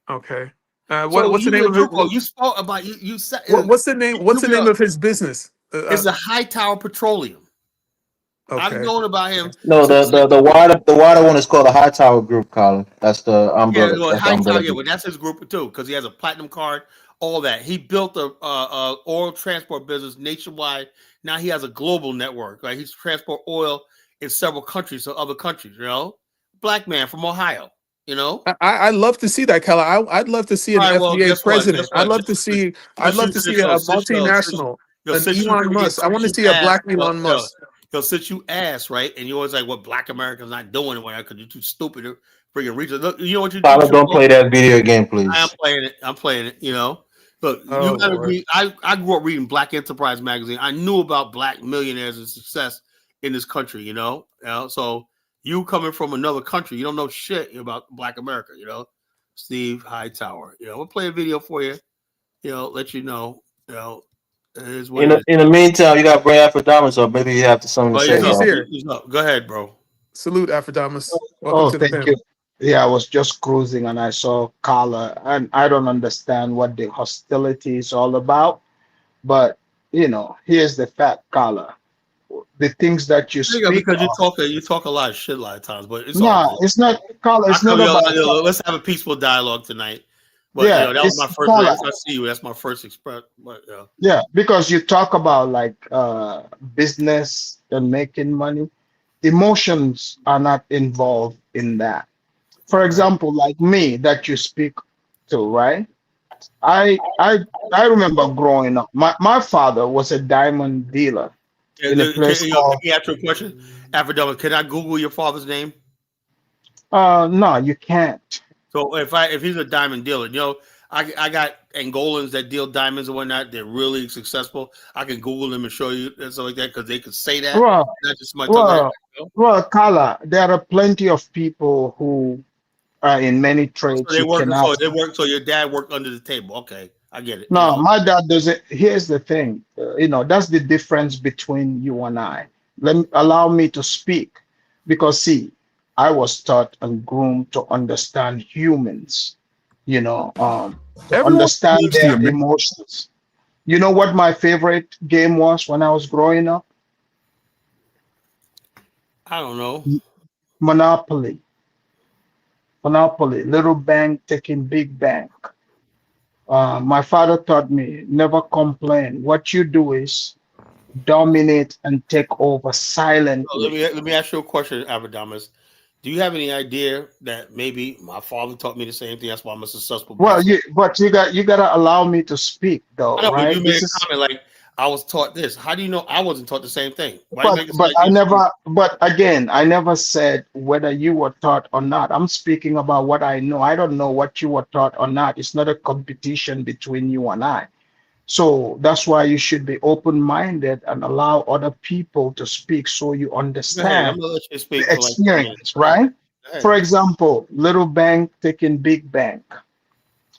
Speaker 7: Okay. What's the name of it?
Speaker 1: You spoke about you said.
Speaker 7: What's the name? What's the name of his business?
Speaker 1: It's the Hightower Petroleum.
Speaker 7: Okay.
Speaker 1: I've known about him.
Speaker 6: No, the wider one is called the Hightower Group, Colin. That's the umbrella.
Speaker 1: Yeah, Hightower. Yeah, well, that's his group too, because he has a platinum card. All that. He built a oil transport business nationwide. Now he has a global network. Right, he's transport oil in several countries, so other countries. You know, black man from Ohio. You know,
Speaker 7: I love to see that, Kala. I'd love to see an FDA president. I'd love to see a multinational, an Elon Musk. I want to see a black Elon Musk.
Speaker 1: He'll sit you ass, right? And you're always like, what black Americans not doing it because you're too stupid to freaking reach it. Look, you know what you do?
Speaker 6: Don't play that video game, please.
Speaker 1: I'm playing it, you know. Look, you gotta read. I grew up reading Black Enterprise magazine. I knew about black millionaires and success in this country, you know. So you coming from another country, you don't know shit about black America, you know. Steve Hightower. You know, we'll play a video for you, you know, let you know, in
Speaker 6: the meantime, you got to bring Afrodamus up. Maybe you have something to say.
Speaker 7: He's here.
Speaker 1: Go ahead, bro.
Speaker 7: Salute, Afrodamus. Welcome to the
Speaker 8: thank you. Yeah, I was just cruising and I saw Carla, and I don't understand what the hostility is all about. But here's the fact, Carla. The things that you speak
Speaker 1: because you talk a lot of shit a lot of times, but it's
Speaker 8: it's not, Carla. It's not about.
Speaker 1: Let's have a peaceful dialogue tonight. But that was my first. I see you. That's my first express.
Speaker 8: Yeah, because you talk about like business and making money. Emotions are not involved in that. For example, like me that you speak to, right? I remember growing up. My father was a diamond dealer.
Speaker 1: Can you answer a question, Afrodamus? Can I Google your father's name?
Speaker 8: No, you can't.
Speaker 1: So if he's a diamond dealer, I got Angolans that deal diamonds and whatnot. They're really successful. I can Google them and show you and stuff like that because they could say that.
Speaker 8: Well,
Speaker 1: Not just my tongue.
Speaker 8: well, Kala, there are plenty of people who are in many
Speaker 1: So
Speaker 8: trades
Speaker 1: they
Speaker 8: you
Speaker 1: work.
Speaker 8: can
Speaker 1: So
Speaker 8: ask.
Speaker 1: they work. So your dad worked under the table. Okay, I get it.
Speaker 8: No, my dad doesn't. Here's the thing, that's the difference between you and I. Allow me to speak, because see, I was taught and groomed to understand humans, to
Speaker 4: Everyone
Speaker 8: understand
Speaker 4: is
Speaker 8: their
Speaker 4: human.
Speaker 8: emotions. You know what my favorite game was when I was growing up?
Speaker 1: I don't know.
Speaker 8: Monopoly. Monopoly. Little bank taking big bank. My father taught me never complain. What you do is dominate and take over
Speaker 1: So let
Speaker 8: silently.
Speaker 1: me ask you a question, Abadamas. Do you have any idea that maybe my father taught me the same thing? That's why I'm a successful
Speaker 8: Well,
Speaker 1: business.
Speaker 8: but you gotta allow me to speak though,
Speaker 1: I know, but you
Speaker 8: right?
Speaker 1: made
Speaker 8: This
Speaker 1: a
Speaker 8: is
Speaker 1: comment like I was taught this. How do you know I wasn't taught the same thing? Why you
Speaker 8: but
Speaker 1: make it sound
Speaker 8: but
Speaker 1: like
Speaker 8: I
Speaker 1: you?
Speaker 8: never but again, I never said whether you were taught or not. I'm speaking about what I know. I don't know what you were taught or not. It's not a competition between you and I. So that's why you should be open-minded and allow other people to speak so you
Speaker 1: Go ahead.
Speaker 8: understand
Speaker 1: I'm gonna let you
Speaker 8: the
Speaker 1: speak for like 2 minutes.
Speaker 8: experience,
Speaker 1: Go ahead.
Speaker 8: right?
Speaker 1: Go ahead.
Speaker 8: For example, little bank taking big bank.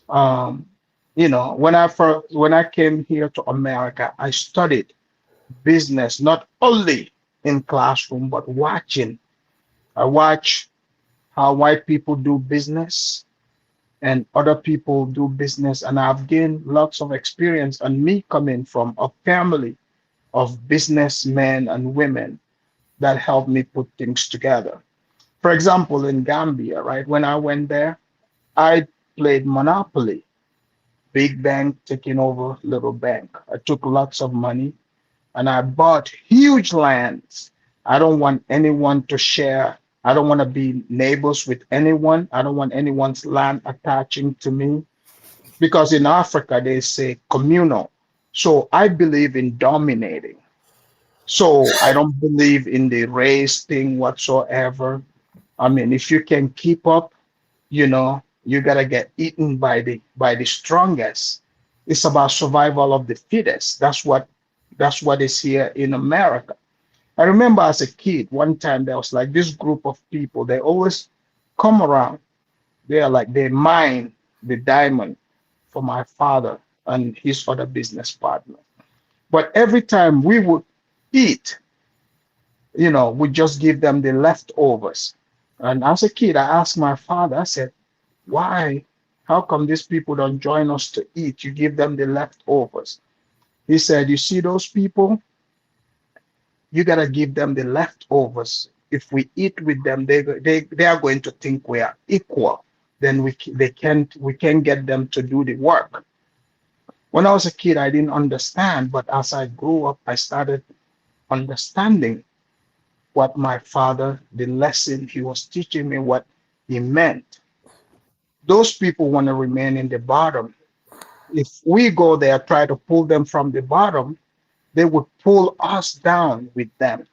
Speaker 8: Um, when I came here to America, I studied business not only in classroom but watching. I watch how white people do business and other people do business, and I've gained lots of experience. And me coming from a family of businessmen and women that helped me put things together. For example, in Gambia, right, when I went there, I played Monopoly, big bank taking over little bank. I took lots of money and I bought huge lands. I don't want anyone to share. I don't want to be neighbors with anyone. I don't want anyone's land attaching to me, because in Africa they say communal. So I believe in dominating. So I don't believe in the race thing whatsoever. I mean, if you can keep up, you gotta get eaten by the strongest. It's about survival of the fittest. That's what is here in America. I remember as a kid, one time there was like this group of people. They always come around. They mine the diamond for my father and his other business partner. But every time we would eat, we just give them the leftovers. And as a kid, I asked my father, I said, why? How come these people don't join us to eat? You give them the leftovers. He said, you see those people? You got to give them the leftovers. If we eat with them, they are going to think we are equal. Then we can't get them to do the work. When I was a kid, I didn't understand, but as I grew up, I started understanding what my father, the lesson he was teaching me, what he meant. Those people want to remain in the bottom. If we go there, try to pull them from the bottom, they would pull us down with them.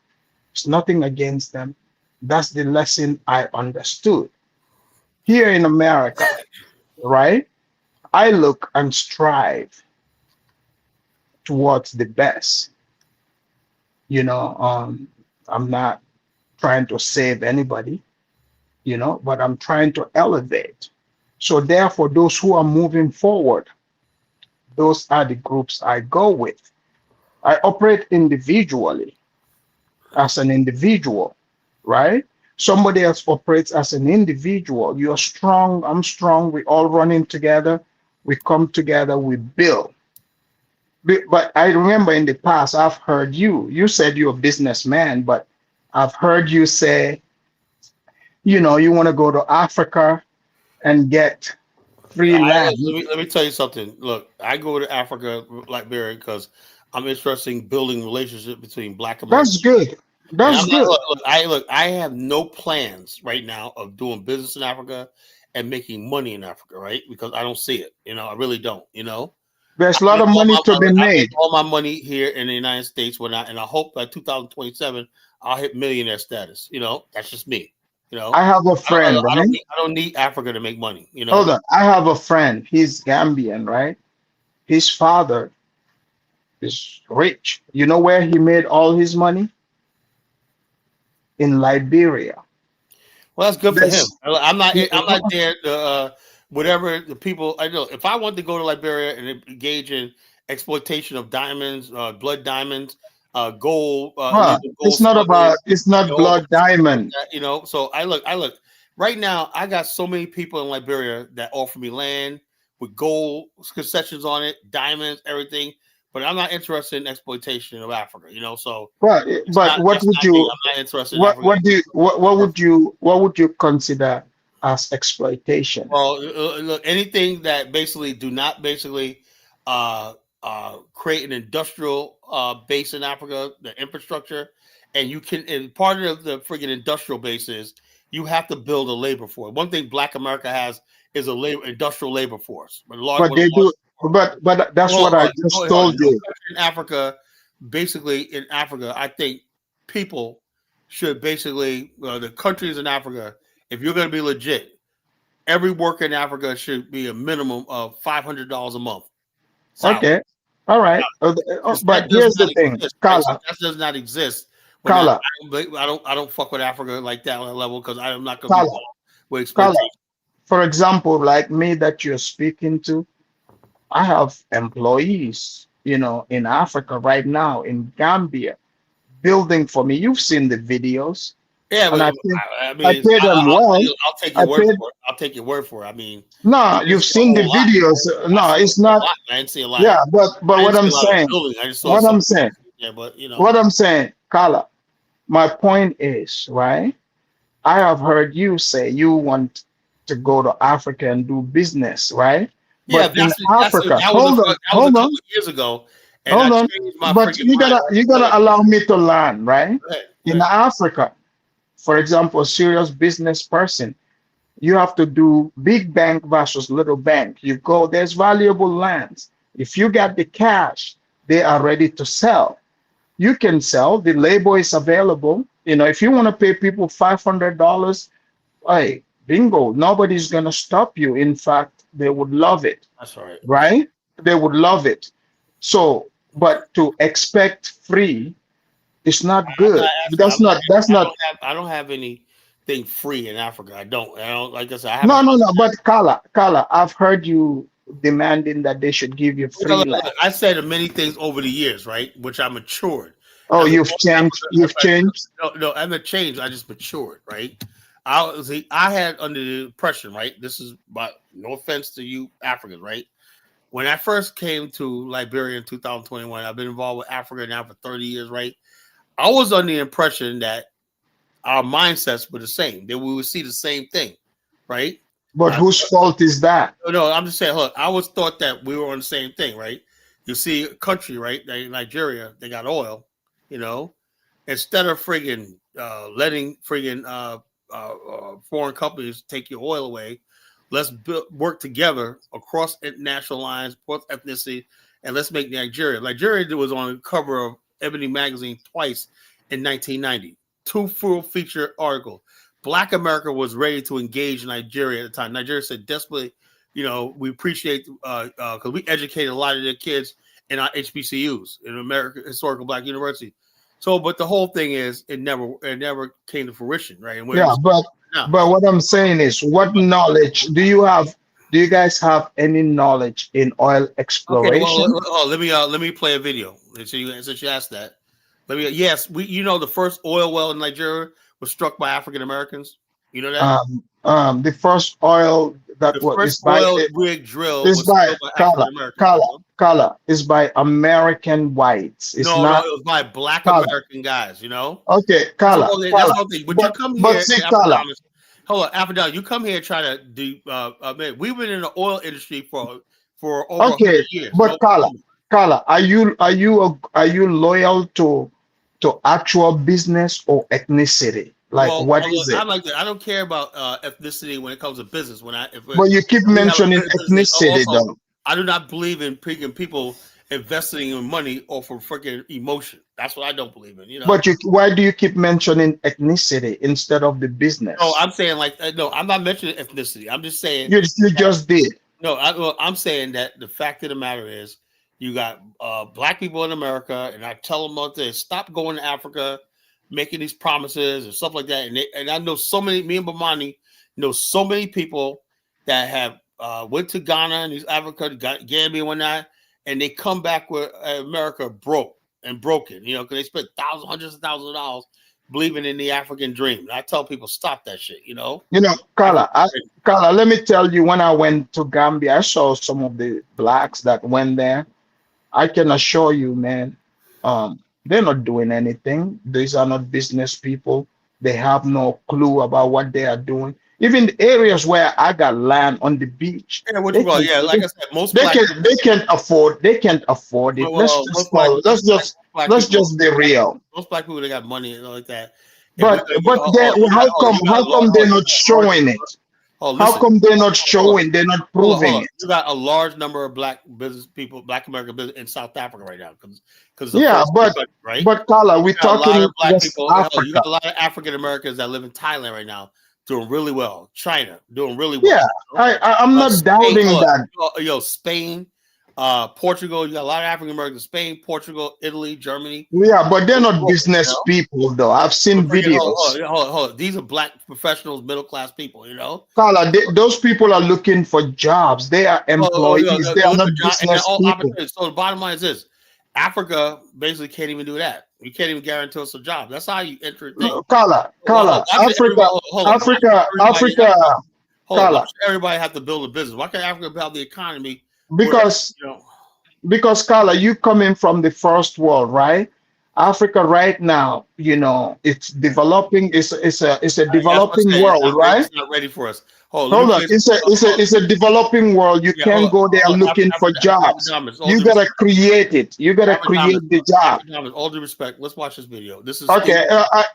Speaker 8: It's nothing against them. That's the lesson I understood. Here in America, right? I look and strive towards the best. I'm not trying to save anybody, but I'm trying to elevate. So therefore, those who are moving forward, those are the groups I go with. I operate individually as an individual, right? Somebody else operates as an individual. You're strong, I'm strong, we all running together, we come together, we build. But I remember in the past, I've heard you said you're a businessman, but I've heard you say, you want to go to Africa and get free
Speaker 1: Let
Speaker 8: land.
Speaker 1: me let me tell you something. Look, I go to Africa, Liberia, because I'm interested in building relationship between Black
Speaker 8: That's
Speaker 1: Americans.
Speaker 8: good.
Speaker 1: And
Speaker 8: That's
Speaker 1: I'm not
Speaker 8: good.
Speaker 1: look. I have no plans right now of doing business in Africa and making money in Africa, right? Because I don't see it. I really don't.
Speaker 8: There's a lot of money to be
Speaker 1: I make
Speaker 8: made.
Speaker 1: all my money here in the United States and I hope by 2027 I'll hit millionaire status. That's just me. You know,
Speaker 8: I have a friend, right?
Speaker 1: I don't need Africa to make money. You know,
Speaker 8: Hold on. I have a friend. He's Gambian, right? His father is rich. You know where he made all his money? In Liberia.
Speaker 1: well, that's good for him.
Speaker 8: This,
Speaker 1: I'm not there to whatever the people. I know if I want to go to Liberia and engage in exploitation of diamonds, blood diamonds, gold,
Speaker 8: well,
Speaker 1: illegal gold
Speaker 8: it's not
Speaker 1: smuggling,
Speaker 8: about, it's not
Speaker 1: you know,
Speaker 8: blood diamond.
Speaker 1: you know. So I look right now. I got so many people in Liberia that offer me land with gold concessions on it, diamonds, everything. But I'm not interested in exploitation of Africa. You know, so
Speaker 8: Well, but what
Speaker 1: that's
Speaker 8: would
Speaker 1: not me.
Speaker 8: you,
Speaker 1: I'm not interested in Africa.
Speaker 8: what would you consider as exploitation?
Speaker 1: Well, look, anything that basically do not basically create an industrial base in Africa, the infrastructure, and you can. And part of the freaking industrial base is you have to build a labor force. One thing Black America has is a industrial labor force.
Speaker 8: But they do, but that's what I just told
Speaker 1: No
Speaker 8: you.
Speaker 1: country in Africa, basically in Africa, I think people should basically the countries in Africa, if you're going to be legit, every worker in Africa should be a minimum of $500 a month. Salary.
Speaker 8: Okay, all right. But
Speaker 1: That does
Speaker 8: here's
Speaker 1: not
Speaker 8: the thing,
Speaker 1: exist, right? So
Speaker 8: Kala,
Speaker 1: that does not exist. When
Speaker 8: Kala,
Speaker 1: I don't fuck with Africa like that on that level because I am not going to be
Speaker 8: Kala,
Speaker 1: involved with
Speaker 8: Kala.
Speaker 1: exploitation.
Speaker 8: For example, like me that you're speaking to, I have employees, in Africa right now, in Gambia, building for me. You've seen the videos,
Speaker 1: Yeah,
Speaker 8: and
Speaker 1: but I
Speaker 8: I
Speaker 1: mean,
Speaker 8: pay them well.
Speaker 1: I'll take
Speaker 8: I
Speaker 1: your word
Speaker 8: paid.
Speaker 1: for it. I'll take your word for it. I mean,
Speaker 8: No,
Speaker 1: I didn't
Speaker 8: you've
Speaker 1: see a
Speaker 8: seen the
Speaker 1: whole lot.
Speaker 8: videos.
Speaker 1: I
Speaker 8: No,
Speaker 1: see
Speaker 8: it's
Speaker 1: a
Speaker 8: not.
Speaker 1: lot. I didn't see a lot.
Speaker 8: Yeah, but
Speaker 1: I
Speaker 8: what
Speaker 1: didn't see
Speaker 8: I'm
Speaker 1: a lot of
Speaker 8: saying,
Speaker 1: building. I just saw
Speaker 8: what
Speaker 1: some.
Speaker 8: I'm saying,
Speaker 1: Yeah, but you know.
Speaker 8: what I'm saying, Kala. My point is, right? I have heard you say you want to go to Africa and do business, right?
Speaker 1: Yeah,
Speaker 8: But in
Speaker 1: that's
Speaker 8: Africa,
Speaker 1: that was
Speaker 8: hold on,
Speaker 1: that was a
Speaker 8: hold on,
Speaker 1: couple of years ago, and I
Speaker 8: hold on.
Speaker 1: changed my
Speaker 8: But
Speaker 1: freaking mind.
Speaker 8: you
Speaker 1: Go
Speaker 8: gotta allow me to learn, right?
Speaker 1: ahead, go
Speaker 8: In
Speaker 1: ahead.
Speaker 8: Africa, for example, a serious business person, you have to do big bank versus little bank. You go, there's valuable lands. If you got the cash, they are ready to sell. You can sell. The labor is available. If you want to pay people $500, hey, bingo, nobody's gonna stop you. In fact, they would love it,
Speaker 1: That's all right.
Speaker 8: right? They would love it. So, but to expect free is not
Speaker 1: I'm not
Speaker 8: good.
Speaker 1: asking.
Speaker 8: That's not.
Speaker 1: I don't have anything free in Africa. I don't. Like I said, I
Speaker 8: No,
Speaker 1: haven't.
Speaker 8: no, no. But Kala, I've heard you demanding that they should give you free land.
Speaker 1: I said many things over the years, right? Which I matured.
Speaker 8: Oh,
Speaker 1: As a
Speaker 8: you've
Speaker 1: North
Speaker 8: changed. You've changed.
Speaker 1: No, I haven't changed. I just matured, right? I had under the impression, right? This is no offense to you Africans, right? When I first came to Liberia in 2021, I've been involved with Africa now for 30 years, right? I was under the impression that our mindsets were the same, that we would see the same thing, right?
Speaker 8: But whose fault is that?
Speaker 1: No, I'm just saying, look, I was thought that we were on the same thing, right? You see a country, right? Nigeria, they got oil, instead of friggin' letting friggin' foreign companies take your oil away, let's work together across international lines, across ethnicity, and let's make Nigeria. Nigeria was on the cover of Ebony magazine twice in 1990. 2 full feature articles. Black America was ready to engage Nigeria at the time. Nigeria said desperately, we appreciate because we educated a lot of their kids in our HBCUs, in American Historical Black University. So, but the whole thing is, it never came to fruition, right? And
Speaker 8: Yeah, but what I'm saying is, what knowledge do you have? Do you guys have any knowledge in oil exploration?
Speaker 1: Okay, well, let me play a video. Since you asked that, yes, the first oil well in Nigeria was struck by African Americans. You know that
Speaker 8: The first oil that
Speaker 1: the
Speaker 8: was
Speaker 1: first oil rig drill
Speaker 8: is
Speaker 1: was
Speaker 8: by
Speaker 1: drilled by African Americans.
Speaker 8: Kala is by American whites. It's
Speaker 1: No,
Speaker 8: not.
Speaker 1: it was by Black
Speaker 8: Kala.
Speaker 1: American guys.
Speaker 8: Okay, Kala.
Speaker 1: That's one thing. But you come here,
Speaker 8: see, Kala.
Speaker 1: hold on, Afrodite, you come here trying to do. Man, we've been in the oil industry for over 100 years.
Speaker 8: But Kala, are you loyal to actual business or ethnicity? What is it?
Speaker 1: I don't care about ethnicity when it comes to business.
Speaker 8: But you keep mentioning ethnicity, though.
Speaker 1: I do not believe in people investing in money or for freaking emotion. That's what I don't believe in. You know.
Speaker 8: But why do you keep mentioning ethnicity instead of the
Speaker 1: No,
Speaker 8: business?
Speaker 1: I'm saying like no. I'm not mentioning ethnicity. I'm just saying
Speaker 8: You just did.
Speaker 1: no. I'm saying that the fact of the matter is, you got black people in America, and I tell them out there, stop going to Africa, making these promises and stuff like that. And I know so many. Me and Bomani know so many people that have went to Ghana and these Africa, Gambia and whatnot, and they come back with America broke and broken. You know, because they spent thousands, hundreds of thousands of dollars believing in the African dream. And I tell people, stop that shit. You know,
Speaker 8: You know, Carla, let me tell you, when I went to Gambia, I saw some of the blacks that went there. I can assure you, man, they're not doing anything. These are not business people. They have no clue about what they are doing. Even the areas where I got land on the beach,
Speaker 1: yeah, what
Speaker 8: they
Speaker 1: you call
Speaker 8: can,
Speaker 1: yeah, like I said, most
Speaker 8: they
Speaker 1: black
Speaker 8: can they can't afford it.
Speaker 1: well, black
Speaker 8: Let's
Speaker 1: people,
Speaker 8: just be real.
Speaker 1: most black people, they got money and all like that. And we,
Speaker 8: But then
Speaker 1: you got a
Speaker 8: how
Speaker 1: large,
Speaker 8: come they're not showing it? How
Speaker 1: listen,
Speaker 8: come they're not showing? They're not
Speaker 1: hold
Speaker 8: proving
Speaker 1: on.
Speaker 8: it.
Speaker 1: You got a large number of black business people, black American business in South Africa right now because it's the
Speaker 8: Yeah,
Speaker 1: first country, right?
Speaker 8: but Carla,
Speaker 1: You
Speaker 8: we're
Speaker 1: got a lot
Speaker 8: talking
Speaker 1: of black
Speaker 8: West
Speaker 1: people. Hell, you
Speaker 8: Africa.
Speaker 1: got a lot of African Americans that live in Thailand right now, doing really well. China doing really well.
Speaker 8: Yeah, I'm not
Speaker 1: Spain,
Speaker 8: doubting that.
Speaker 1: Spain, Portugal. You got a lot of African Americans. Spain, Portugal, Italy, Germany.
Speaker 8: Yeah, but they're not
Speaker 1: You
Speaker 8: business
Speaker 1: know?
Speaker 8: people though. I've
Speaker 1: But
Speaker 8: seen videos.
Speaker 1: hold on. These are black professionals, middle class people. You know.
Speaker 8: Carla, those people are looking for jobs. They are employees. They
Speaker 1: They
Speaker 8: are
Speaker 1: look
Speaker 8: not
Speaker 1: for jobs and they're
Speaker 8: business
Speaker 1: all
Speaker 8: people.
Speaker 1: opportunities. So the bottom line is this: Africa basically can't even do that. You can't even guarantee us a job. That's how you enter a thing.
Speaker 8: Carla,
Speaker 1: Watch
Speaker 8: Africa, Africa, Africa,
Speaker 1: Why
Speaker 8: Carla,
Speaker 1: should everybody have to build a business? Why can't Africa build the economy where
Speaker 8: because
Speaker 1: you know?
Speaker 8: Carla, you coming from the first world, right? Africa right now, it's developing. It's a
Speaker 1: That's what
Speaker 8: developing
Speaker 1: I'm saying.
Speaker 8: world, right?
Speaker 1: It's not ready for us. Hold on, let me
Speaker 8: Hold on.
Speaker 1: play.
Speaker 8: It's a developing world. You
Speaker 1: Yeah, hold
Speaker 8: can't
Speaker 1: on,
Speaker 8: go there
Speaker 1: hold on.
Speaker 8: looking for jobs.
Speaker 1: Abdominus, all
Speaker 8: You
Speaker 1: due
Speaker 8: gotta
Speaker 1: respect.
Speaker 8: create it. You gotta create the job.
Speaker 1: Abdominus, all due respect. Let's watch this video. This is Steve.
Speaker 8: Okay.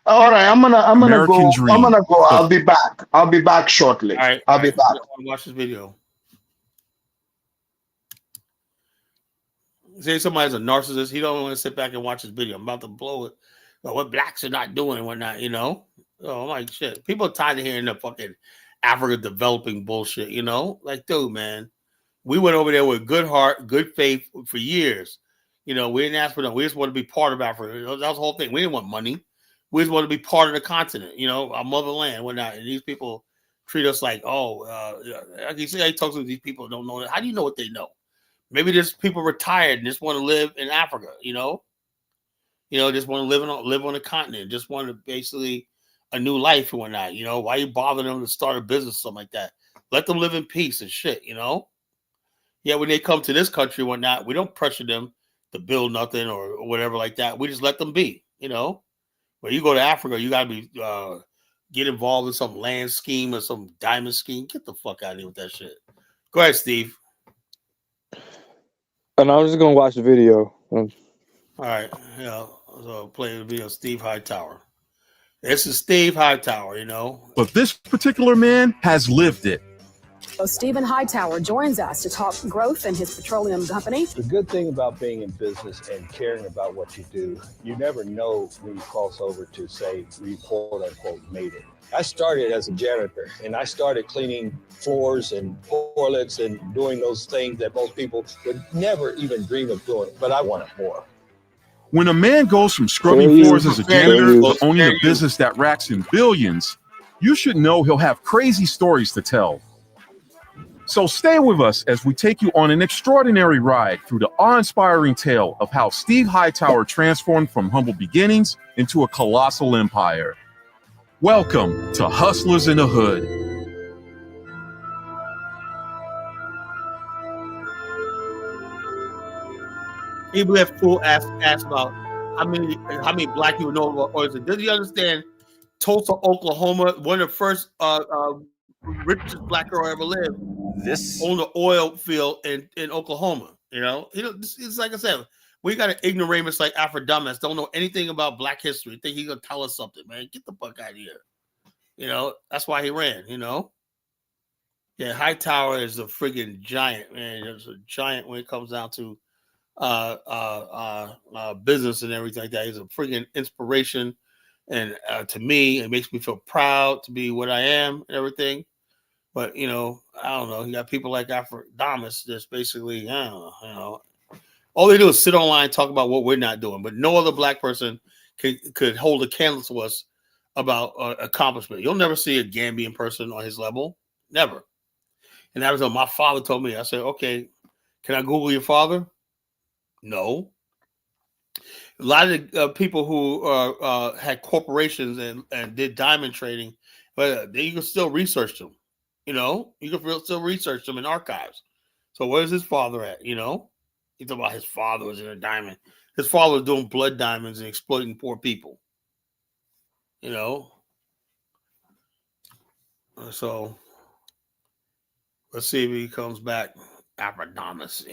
Speaker 8: All right. I'm gonna
Speaker 3: American
Speaker 8: go. I'm
Speaker 3: dream.
Speaker 8: gonna go. I'll be back. I'll be back shortly.
Speaker 1: All right,
Speaker 8: I'll be back.
Speaker 1: watch this video. Say somebody's a narcissist. He don't want to sit back and watch this video. I'm about to blow it. What blacks are not doing and whatnot, you know? Oh, I'm like, shit. People are tired of hearing the fucking Africa developing bullshit, you know? Like, dude, man, we went over there with good heart, good faith for years. You know, we didn't ask for no. We just want to be part of Africa. That was the whole thing. We didn't want money. We just want to be part of the continent, you know, our motherland, whatnot. And these people treat us like, like you see, I talk to these people don't know. How do you know what they know? Maybe there's people retired and just want to live in Africa, you know, just want to live on the continent, just want to basically a new life and whatnot. You know, why you bother them to start a business, something like that? Let them live in peace and shit, you know. Yeah, when they come to this country and whatnot, we don't pressure them to build nothing or whatever like that. We just let them be, you know. When you go to Africa, you gotta be get involved in some land scheme or some diamond scheme. Get the fuck out of here with that shit. Go ahead, Steve.
Speaker 9: And I'm just gonna watch the video.
Speaker 1: All right, so play the video. Steve Hightower. This is Steve Hightower, you know.
Speaker 3: But this particular man has lived it.
Speaker 10: So Stephen Hightower joins us to talk growth in his petroleum company.
Speaker 11: The good thing about being in business and caring about what you do, you never know when you cross over to say, we quote unquote made it. I started as a janitor and I started cleaning floors and toilets and doing those things that most people would never even dream of doing, but I wanted more.
Speaker 3: When a man goes from scrubbing floors as a janitor to owning a business that racks in billions, you should know he'll have crazy stories to tell. So stay with us as we take you on an extraordinary ride through the awe-inspiring tale of how Steve Hightower transformed from humble beginnings into a colossal empire. Welcome to Hustlers in the Hood.
Speaker 1: People that fool ask about how many black people know about oil. Does you understand? Tulsa, Oklahoma, one of the first richest black girl ever lived. This on the oil field in Oklahoma. You know, it's like I said, we got an ignoramus like Afrodamus, don't know anything about black history. Think he's gonna tell us something, man. Get the fuck out of here. You know, that's why he ran, you know. Yeah, Hightower is a friggin' giant, man. He's a giant when it comes down to business and everything like that. He's a freaking inspiration, and to me, it makes me feel proud to be what I am and everything. But I don't know. You got people like Afrodamus that's basically, I don't know, all they do is sit online and talk about what we're not doing. But no other black person could hold a candle to us about accomplishment. You'll never see a Gambian person on his level, never. And that was what my father told me. I said, okay, can I Google your father? No. A lot of people who had corporations and did diamond trading, but you can still research them. You can still research them in archives. So where's his father at? You talk about his father was in a diamond. His father was doing blood diamonds and exploiting poor people. So let's see if he comes back. Afrodamus,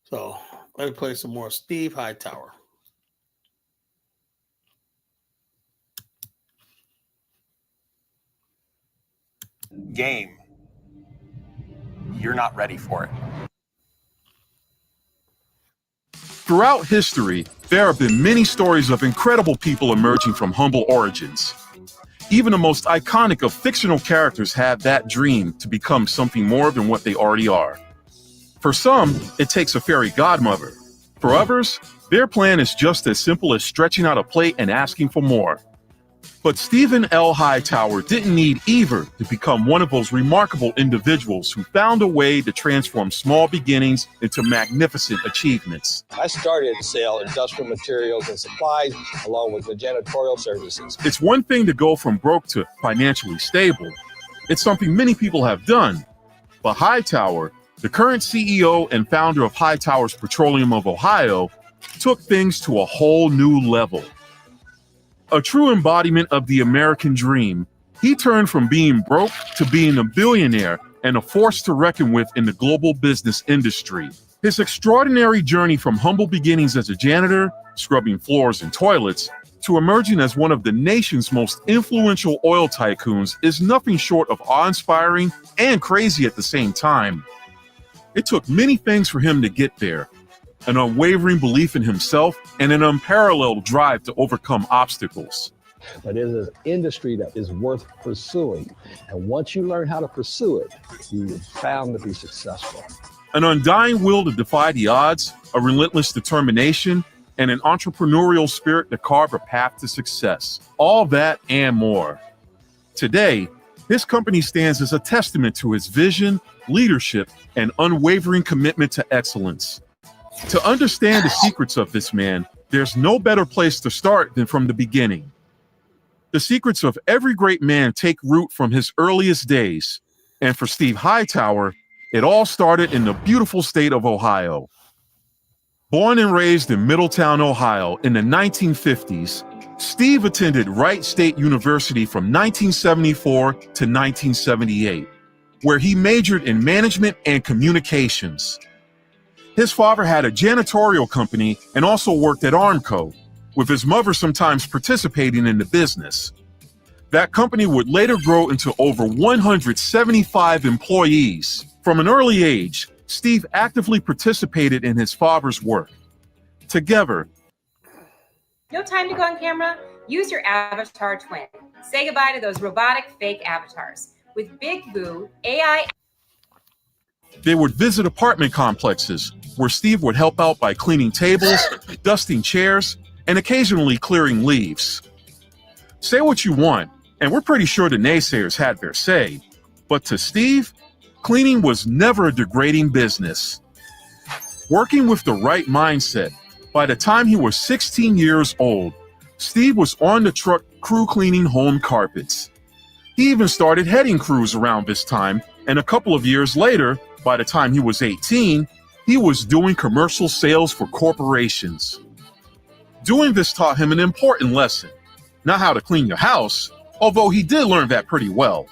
Speaker 1: So let me play some more Steve Hightower.
Speaker 12: Game. You're not ready for it.
Speaker 3: Throughout history, there have been many stories of incredible people emerging from humble origins. Even the most iconic of fictional characters have that dream to become something more than what they already are. For some, it takes a fairy godmother. For others, their plan is just as simple as stretching out a plate and asking for more. But Stephen L. Hightower didn't need either to become one of those remarkable individuals who found a way to transform small beginnings into magnificent achievements.
Speaker 11: I started to sell industrial materials and supplies along with the janitorial services.
Speaker 3: It's one thing to go from broke to financially stable. It's something many people have done. But Hightower, the current CEO and founder of Hightower's Petroleum of Ohio, took things to a whole new level. A true embodiment of the American dream, he turned from being broke to being a billionaire and a force to reckon with in the global business industry. His extraordinary journey from humble beginnings as a janitor, scrubbing floors and toilets, to emerging as one of the nation's most influential oil tycoons is nothing short of awe-inspiring and crazy at the same time. It took many things for him to get there. An unwavering belief in himself and an unparalleled drive to overcome obstacles.
Speaker 11: But it is an industry that is worth pursuing. And once you learn how to pursue it, you are bound to be successful.
Speaker 3: An undying will to defy the odds, a relentless determination, and an entrepreneurial spirit to carve a path to success. All that and more. Today, his company stands as a testament to his vision, leadership, and unwavering commitment to excellence. To understand the secrets of this man, there's no better place to start than from the beginning. The secrets of every great man take root from his earliest days. And for Steve Hightower, it all started in the beautiful state of Ohio. Born and raised in Middletown, Ohio in the 1950s, Steve attended Wright State University from 1974 to 1978, where he majored in management and communications. His father had a janitorial company and also worked at Armco, with his mother sometimes participating in the business. That company would later grow into over 175 employees. From an early age, Steve actively participated in his father's work. Together,
Speaker 13: no time to go on camera? Use your avatar twin. Say goodbye to those robotic fake avatars. With Big Boo AI,
Speaker 3: they would visit apartment complexes where Steve would help out by cleaning tables, dusting chairs, and occasionally clearing leaves. Say what you want, and we're pretty sure the naysayers had their say, but to Steve, cleaning was never a degrading business. Working with the right mindset, by the time he was 16 years old, Steve was on the truck crew cleaning home carpets. He even started heading crews around this time, and a couple of years later, by the time he was 18, he was doing commercial sales for corporations. Doing this taught him an important lesson, not how to clean your house, although he did learn that pretty well.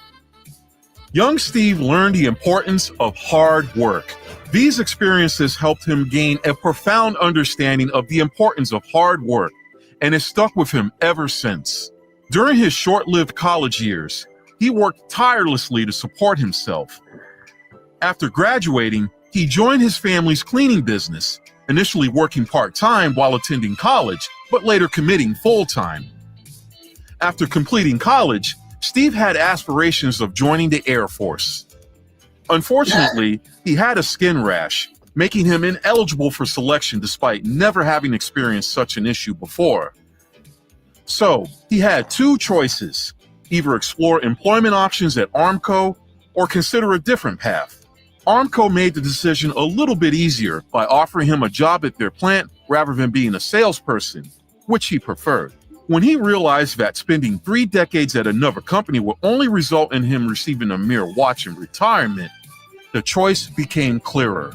Speaker 3: Young Steve learned the importance of hard work. These experiences helped him gain a profound understanding of the importance of hard work, and has stuck with him ever since. During his short-lived college years, he worked tirelessly to support himself. After graduating, he joined his family's cleaning business, initially working part-time while attending college, but later committing full-time. After completing college, Steve had aspirations of joining the Air Force. Unfortunately, he had a skin rash, making him ineligible for selection despite never having experienced such an issue before. So, he had two choices: either explore employment options at Armco or consider a different path. Armco made the decision a little bit easier by offering him a job at their plant rather than being a salesperson, which he preferred. When he realized that spending 3 decades at another company would only result in him receiving a mere watch in retirement, the choice became clearer.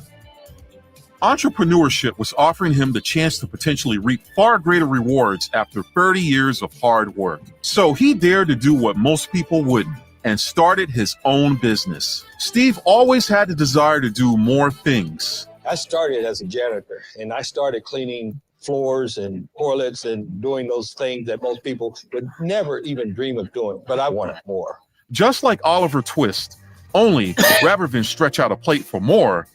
Speaker 3: Entrepreneurship was offering him the chance to potentially reap far greater rewards after 30 years of hard work. So he dared to do what most people wouldn't and started his own business. Steve always had the desire to do more things.
Speaker 11: I started as a janitor, and I started cleaning floors and toilets and doing those things that most people would never even dream of doing, but I wanted more.
Speaker 3: Just like Oliver Twist, only rather than stretch out a plate for more,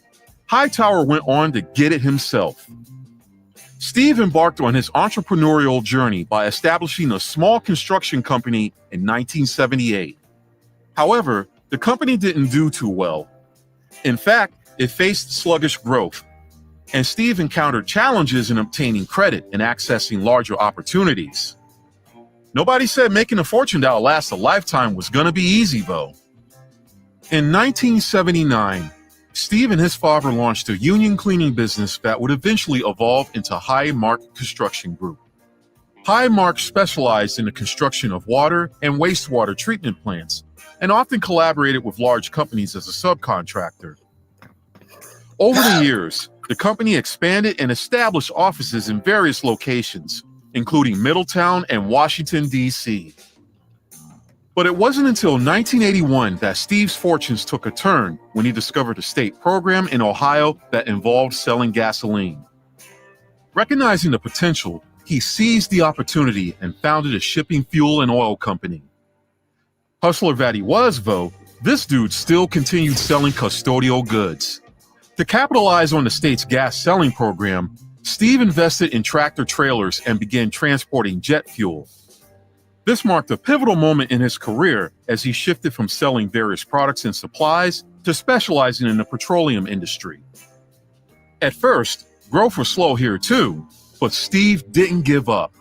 Speaker 3: Hightower went on to get it himself. Steve embarked on his entrepreneurial journey by establishing a small construction company in 1978. However, the company didn't do too well. In fact, it faced sluggish growth, and Steve encountered challenges in obtaining credit and accessing larger opportunities. Nobody said making a fortune that would last a lifetime was gonna be easy, though. In 1979, Steve and his father launched a union cleaning business that would eventually evolve into Highmark Construction Group. Highmark specialized in the construction of water and wastewater treatment plants and often collaborated with large companies as a subcontractor. Over the years, the company expanded and established offices in various locations, including Middletown and Washington, D.C. But it wasn't until 1981 that Steve's fortunes took a turn when he discovered a state program in Ohio that involved selling gasoline. Recognizing the potential, he seized the opportunity and founded a shipping fuel and oil company. Hustler that he was, though, this dude still continued selling custodial goods. To capitalize on the state's gas selling program, Steve invested in tractor trailers and began transporting jet fuel. This marked a pivotal moment in his career as he shifted from selling various products and supplies to specializing in the petroleum industry. At first, growth was slow here too, but Steve didn't give up.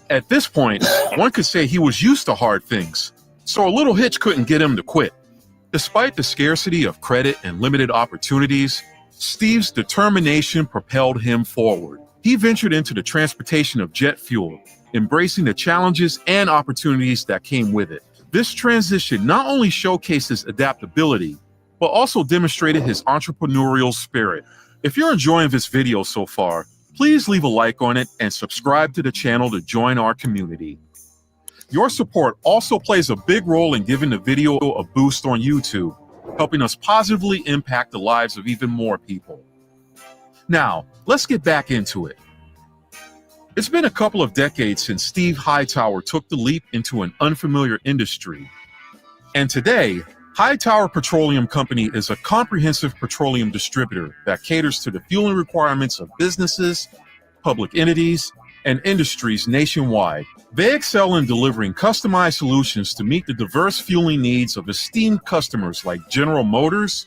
Speaker 3: At this point, one could say he was used to hard things, so a little hitch couldn't get him to quit. Despite the scarcity of credit and limited opportunities, Steve's determination propelled him forward. He ventured into the transportation of jet fuel, embracing the challenges and opportunities that came with it. This transition not only showcases adaptability, but also demonstrated his entrepreneurial spirit. If you're enjoying this video so far, please leave a like on it and subscribe to the channel to join our community. Your support also plays a big role in giving the video a boost on YouTube, helping us positively impact the lives of even more people. Now, let's get back into it. It's been a couple of decades since Steve Hightower took the leap into an unfamiliar industry. And today, Hightower Petroleum Company is a comprehensive petroleum distributor that caters to the fueling requirements of businesses, public entities, and industries nationwide. They excel in delivering customized solutions to meet the diverse fueling needs of esteemed customers like General Motors,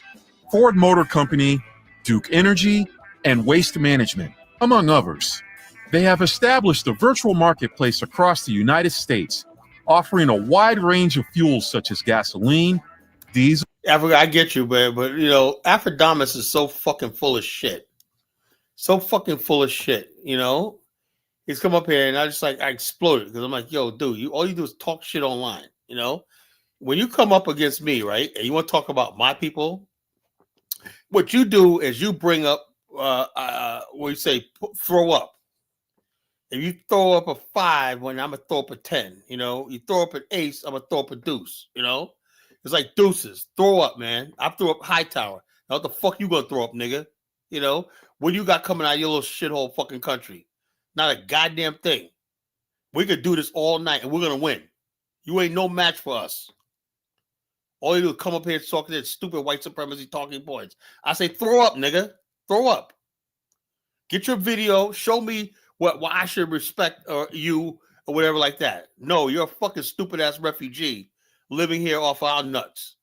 Speaker 3: Ford Motor Company, Duke Energy, and Waste Management, among others. They have established a virtual marketplace across the United States, offering a wide range of fuels such as gasoline, diesel.
Speaker 1: I get you, man, but you know, Afrodamus is so fucking full of shit. So fucking full of shit, you know? He's come up here and I exploded because I'm like, yo, dude, all you do is talk shit online, you know? When you come up against me, right, and you want to talk about my people, what you do is you bring up, what you say, throw up. If you throw up a 5, when I'm gonna throw up a 10, you know, you throw up an ace, I'm gonna throw up a deuce, you know, it's like deuces. Throw up, man. I threw up Hightower. Now what the fuck you gonna throw up, nigga? You know, what you got coming out of your little shithole fucking country? Not a goddamn thing. We could do this all night and we're gonna win. You ain't no match for us. All you do is come up here talking that stupid white supremacy talking points. I say, throw up, nigga. Throw up. Get your video. Show me why I should respect you or whatever like that. No, you're a fucking stupid ass refugee living here off our nuts.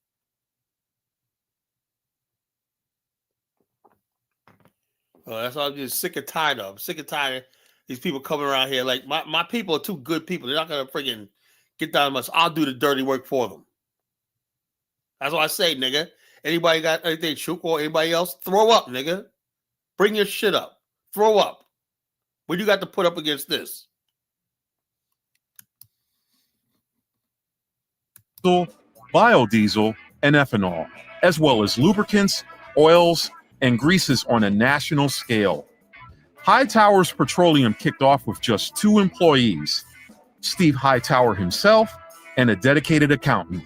Speaker 1: That's all I'm just sick and tired of. I'm sick and tired of these people coming around here. Like, my people are too good people. They're not going to friggin' get down much. I'll do the dirty work for them. That's what I say, nigga. Anybody got anything, Chuk or anybody else? Throw up, nigga. Bring your shit up. Throw up. What you got to put up against this?
Speaker 14: Biodiesel, and ethanol, as well as lubricants, oils, and greases on a national scale. Hightower's Petroleum kicked off with just 2 employees, Steve Hightower himself and a dedicated accountant.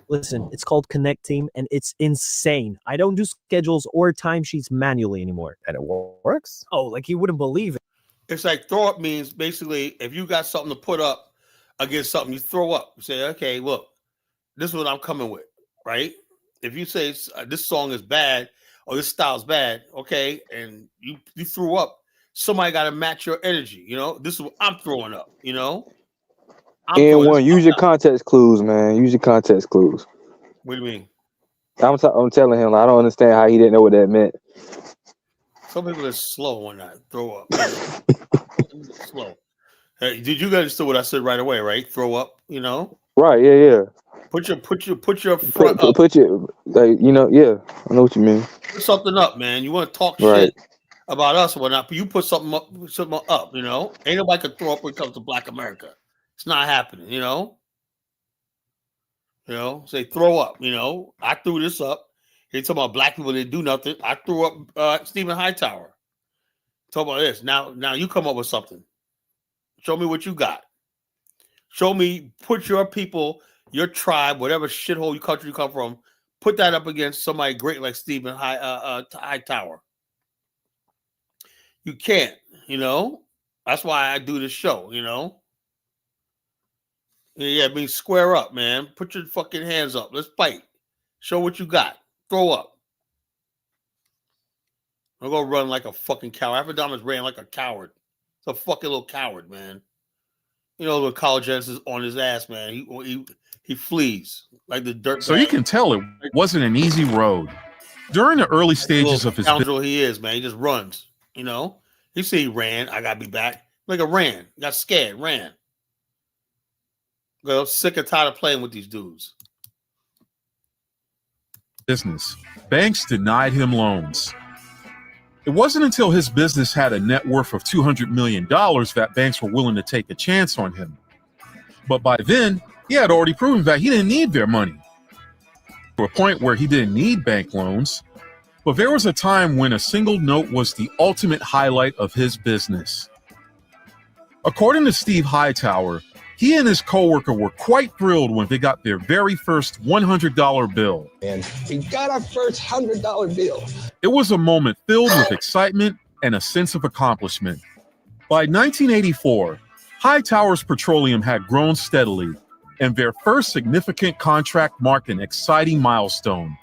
Speaker 15: Listen, it's called Connect Team, and it's insane. I don't do schedules or timesheets manually anymore. And it works? Oh, like you wouldn't believe it.
Speaker 1: It's like throw up means basically if you got something to put up against something, you throw up. You say, okay, look, this is what I'm coming with, right? If you say this song is bad or this style's bad, okay, and you threw up, somebody got to match your energy, you know? This is what I'm throwing up, you know?
Speaker 9: And one, use your context clues, man. Use your context clues.
Speaker 1: What do you mean?
Speaker 9: I'm telling him, I don't understand how he didn't know what that meant.
Speaker 1: Some people are slow when I throw up. Slow. Hey, did you understand what I said right away? Right? Throw up. You know.
Speaker 9: Right. Yeah.
Speaker 1: Put your front up.
Speaker 9: Put your Yeah, I know what you mean.
Speaker 1: Put something up, man. You want to talk shit about us or whatnot? But you put something up. You know. Ain't nobody can throw up when it comes to Black America. It's not happening. You know. Say throw up. You know. I threw this up. They talking about black people that do nothing. I threw up Stephen Hightower. Talk about this. Now you come up with something. Show me what you got. Show me, put your people, your tribe, whatever shithole country you come from, put that up against somebody great like Stephen Hightower. You can't, you know. That's why I do this show, you know. Yeah, I mean, square up, man. Put your fucking hands up. Let's fight. Show what you got. Throw up. I'm gonna run like a fucking coward. Epidemics ran like a coward. It's a fucking little coward, man. You know, when college is on his ass, man. He flees like the dirt.
Speaker 14: So you can tell it wasn't an easy road. During the early stages of his
Speaker 1: scoundrel he is, man. He just runs. You know, he said he ran. I gotta be back. Like a ran. Got scared. Ran. Well, sick and tired of playing with these dudes.
Speaker 14: Business. Banks denied him loans. It wasn't until his business had a net worth of $200 million that banks were willing to take a chance on him. But by then, he had already proven that he didn't need their money. To a point where he didn't need bank loans. But there was a time when a single note was the ultimate highlight of his business. According to Steve Hightower, he and his coworker were quite thrilled when they got their very first $100 bill.
Speaker 11: And we got our first $100 bill.
Speaker 14: It was a moment filled with excitement and a sense of accomplishment. By 1984, Hightower's Petroleum had grown steadily, and their first significant contract marked an exciting milestone.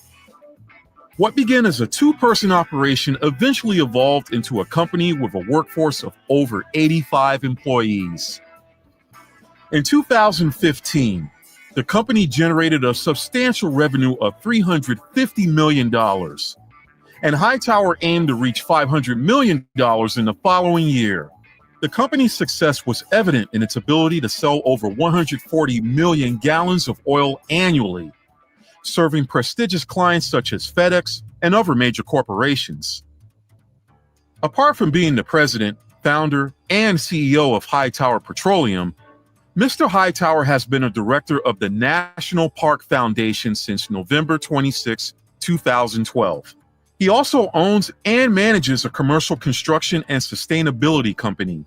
Speaker 14: What began as a 2-person operation eventually evolved into a company with a workforce of over 85 employees. In 2015, the company generated a substantial revenue of $350 million, and Hightower aimed to reach $500 million in the following year. The company's success was evident in its ability to sell over 140 million gallons of oil annually, serving prestigious clients such as FedEx and other major corporations. Apart from being the president, founder, and CEO of Hightower Petroleum, Mr. Hightower has been a director of the National Park Foundation since November 26, 2012. He also owns and manages a commercial construction and sustainability company,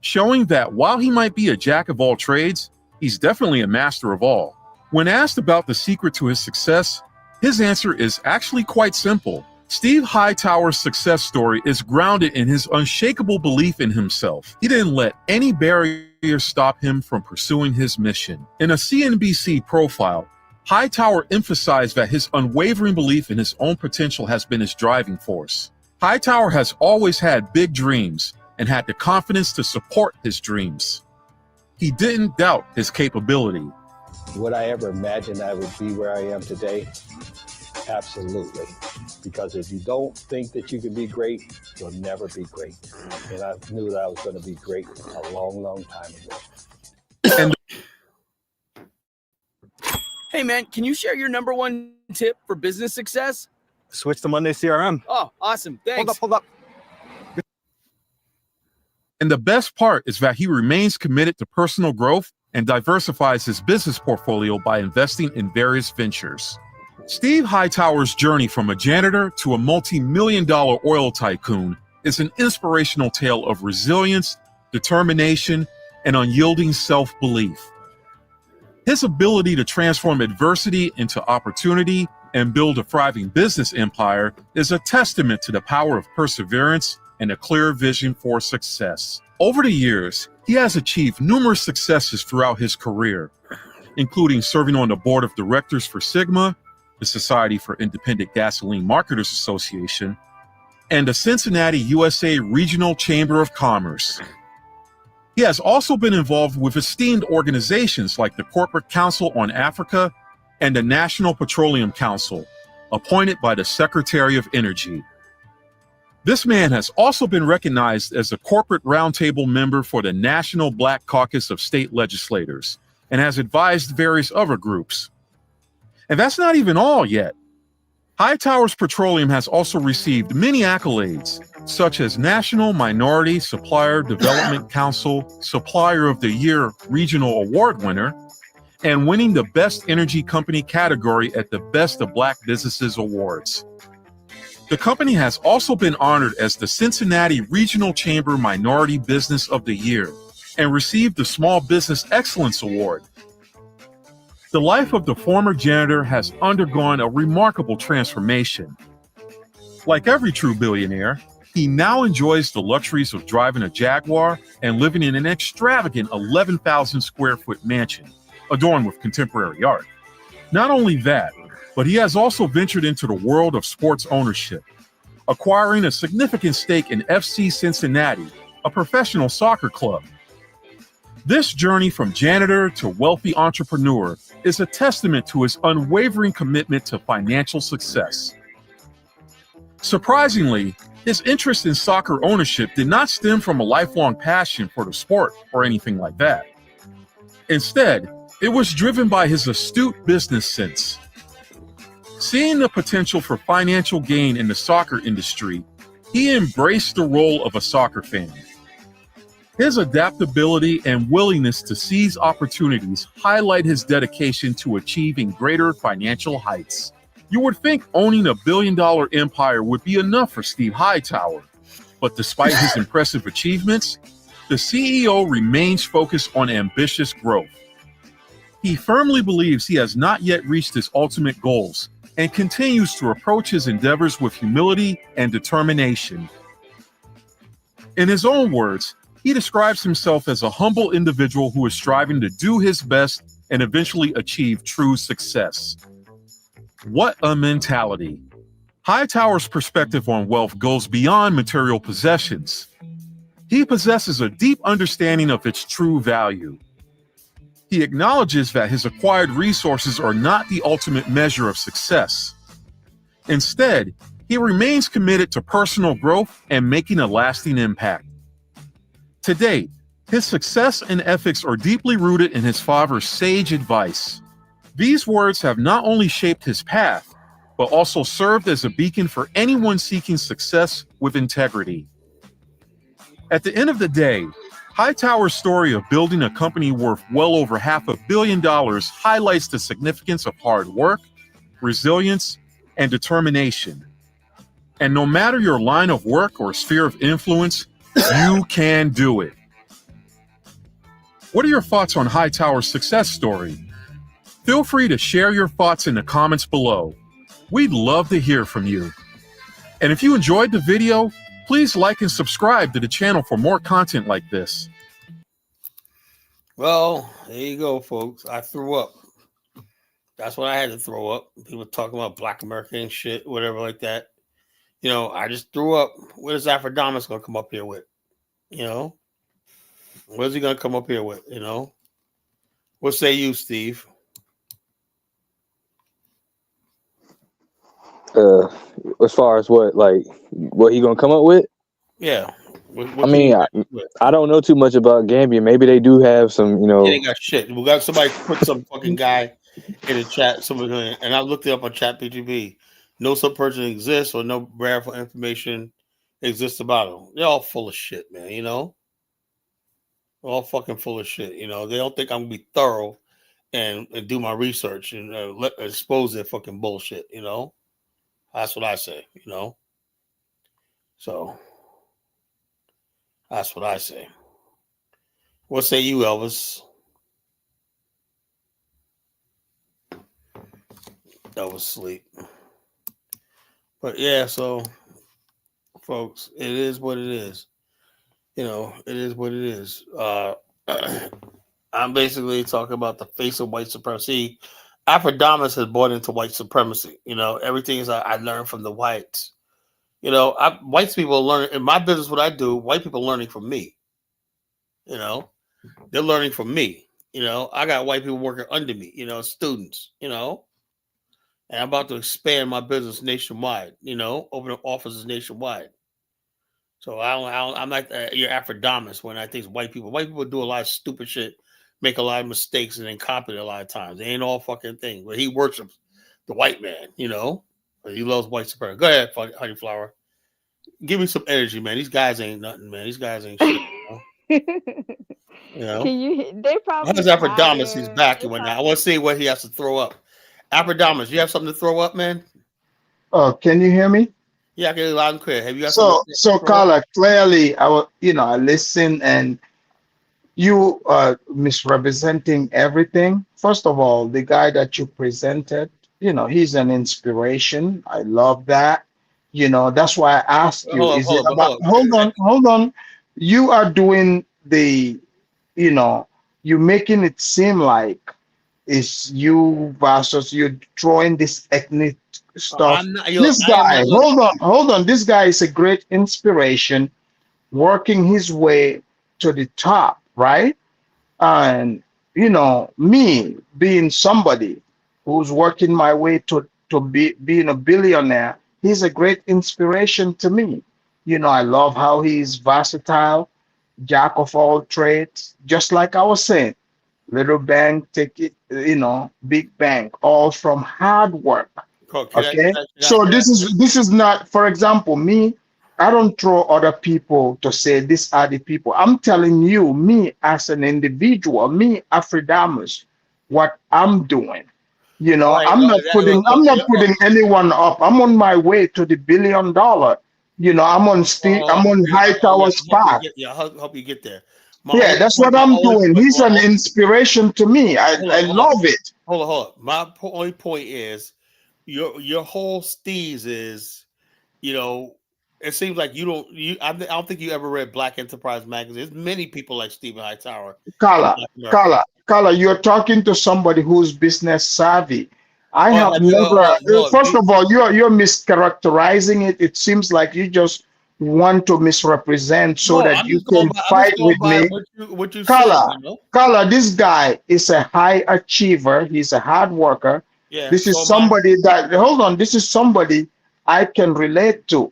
Speaker 14: showing that while he might be a jack of all trades, he's definitely a master of all. When asked about the secret to his success, his answer is actually quite simple. Steve Hightower's success story is grounded in his unshakable belief in himself. He didn't let any barrier stop him from pursuing his mission. In a CNBC profile, Hightower emphasized that his unwavering belief in his own potential has been his driving force. Hightower has always had big dreams and had the confidence to support his dreams. He didn't doubt his capability.
Speaker 11: Would I ever imagine I would be where I am today? Absolutely. Because if you don't think that you can be great, you'll never be great. And I knew that I was going to be great a long, long time ago.
Speaker 14: And
Speaker 16: Hey man, can you share your number one tip for business success?
Speaker 15: Switch to Monday CRM.
Speaker 16: Oh, awesome. Thanks.
Speaker 15: Hold up.
Speaker 14: And the best part is that he remains committed to personal growth and diversifies his business portfolio by investing in various ventures. Steve Hightower's journey from a janitor to a multi-million-dollar oil tycoon is an inspirational tale of resilience, determination, and unyielding self-belief. His ability to transform adversity into opportunity and build a thriving business empire is a testament to the power of perseverance and a clear vision for success. Over the years, he has achieved numerous successes throughout his career, including serving on the board of directors for Sigma, the Society for Independent Gasoline Marketers Association, and the Cincinnati, USA Regional Chamber of Commerce. He has also been involved with esteemed organizations like the Corporate Council on Africa and the National Petroleum Council, appointed by the Secretary of Energy. This man has also been recognized as a corporate roundtable member for the National Black Caucus of State Legislators and has advised various other groups. And that's not even all yet. Hightower's Petroleum has also received many accolades, such as National Minority Supplier Development Council Supplier of the Year Regional Award winner, and winning the Best Energy Company category at the Best of Black Businesses Awards. The company has also been honored as the Cincinnati Regional Chamber Minority Business of the Year and received the Small Business Excellence Award. The life of the former janitor has undergone a remarkable transformation. Like every true billionaire, he now enjoys the luxuries of driving a Jaguar and living in an extravagant 11,000 square foot mansion, adorned with contemporary art. Not only that, but he has also ventured into the world of sports ownership, acquiring a significant stake in FC Cincinnati, a professional soccer club. This journey from janitor to wealthy entrepreneur is a testament to his unwavering commitment to financial success. Surprisingly, his interest in soccer ownership did not stem from a lifelong passion for the sport or anything like that. Instead, it was driven by his astute business sense. Seeing the potential for financial gain in the soccer industry, he embraced the role of a soccer fan. His adaptability and willingness to seize opportunities highlight his dedication to achieving greater financial heights. You would think owning a billion-dollar empire would be enough for Steve Hightower, but despite his impressive achievements, the CEO remains focused on ambitious growth. He firmly believes he has not yet reached his ultimate goals and continues to approach his endeavors with humility and determination. In his own words, he describes himself as a humble individual who is striving to do his best and eventually achieve true success. What a mentality! Hightower's perspective on wealth goes beyond material possessions. He possesses a deep understanding of its true value. He acknowledges that his acquired resources are not the ultimate measure of success. Instead, he remains committed to personal growth and making a lasting impact. To date, his success and ethics are deeply rooted in his father's sage advice. These words have not only shaped his path, but also served as a beacon for anyone seeking success with integrity. At the end of the day, Hightower's story of building a company worth well over $500 million highlights the significance of hard work, resilience, and determination. And no matter your line of work or sphere of influence, you can do it. What are your thoughts on Hightower's success story? Feel free to share your thoughts in the comments below. We'd love to hear from you. And if you enjoyed the video, please like and subscribe to the channel for more content like this.
Speaker 1: Well, there you go, folks. I threw up. That's what I had to throw up. People talking about Black American shit, whatever like that. You know, I just threw up. What is Afrodamus gonna come up here with? You know, what is he gonna come up here with? You know, what say you, Steve?
Speaker 9: As far as what he gonna come up with?
Speaker 1: Yeah.
Speaker 9: I mean, I don't know too much about Gambia. Maybe they do have some,
Speaker 1: They ain't got shit. We got somebody put some fucking guy in the chat. Somebody, and I looked it up on ChatGPT. No such person exists, or no verified information exists about them. They're all full of shit, man. You know, all fucking full of shit. You know, they don't think I'm gonna be thorough and do my research and expose their fucking bullshit. You know, that's what I say. You know, so that's what I say. What say you, Elvis? Elvis sleep. But yeah, so folks, it is what it is. You know, it is what it is. I'm basically talking about the face of white supremacy. Afrodamus has bought into white supremacy. You know, everything is I learned from the whites. You know, white people learn in my business. What I do, white people learning from me. You know, they're learning from me. You know, I got white people working under me. You know, students. You know, and I'm about to expand my business nationwide. You know, open up offices nationwide. So I'm like your Afrodamus when I think white people do a lot of stupid shit, make a lot of mistakes, and incompetent a lot of times. They ain't all fucking things. But he worships the white man, you know. But he loves white supremacy. Go ahead, Honey Flower. Give me some energy, man. These guys ain't nothing, man. These guys ain't shit. You know?
Speaker 17: Can you? They probably
Speaker 1: How's Afrodamus? He's
Speaker 17: tired.
Speaker 1: back
Speaker 17: They
Speaker 1: and whatnot. I want to see what he has to throw up. Afrodamus, you have something to throw up, man?
Speaker 8: Oh, can you hear me?
Speaker 1: Yeah, I can hear you loud and clear. Have you got
Speaker 8: So,
Speaker 1: something to
Speaker 8: so
Speaker 1: throw up?
Speaker 8: Carla, clearly, I listen, and you are misrepresenting everything. First of all, the guy that you presented, he's an inspiration. I love that. That's why I asked you, is it about, hold on. You are doing you're making it seem like it's you versus you throwing this ethnic stuff.
Speaker 1: I'm not.
Speaker 8: This
Speaker 1: I am
Speaker 8: guy,
Speaker 1: not. Look,
Speaker 8: hold on. This guy is a great inspiration, working his way to the top, right? And me being somebody who's working my way to being a billionaire, he's a great inspiration to me. I love how he's versatile, jack of all trades, just like I was saying. Little bank, take it, big bank, all from hard work. Okay. So this is not, for example, me, I don't throw other people to say these are the people. I'm telling you, me as an individual, me Afrodamus, what I'm doing. I'm not putting anyone up. I'm on my way to the $1 billion. I'm on Hightower's path.
Speaker 1: I hope you get there.
Speaker 8: Yeah, that's what I'm doing. He's an inspiration to me. I love it.
Speaker 1: Hold on. My only point is your whole steez is, it seems like I don't think you ever read Black Enterprise magazine. There's many people like Stephen Hightower.
Speaker 8: Carla, you're talking to somebody who's business savvy. I have never. First of all, you're mischaracterizing it. It seems like you just want to misrepresent so that you can fight with me.
Speaker 1: What you
Speaker 8: Carla, this guy is a high achiever. He's a hard worker.
Speaker 1: Yeah,
Speaker 8: this is somebody that, hold on, this is somebody I can relate to.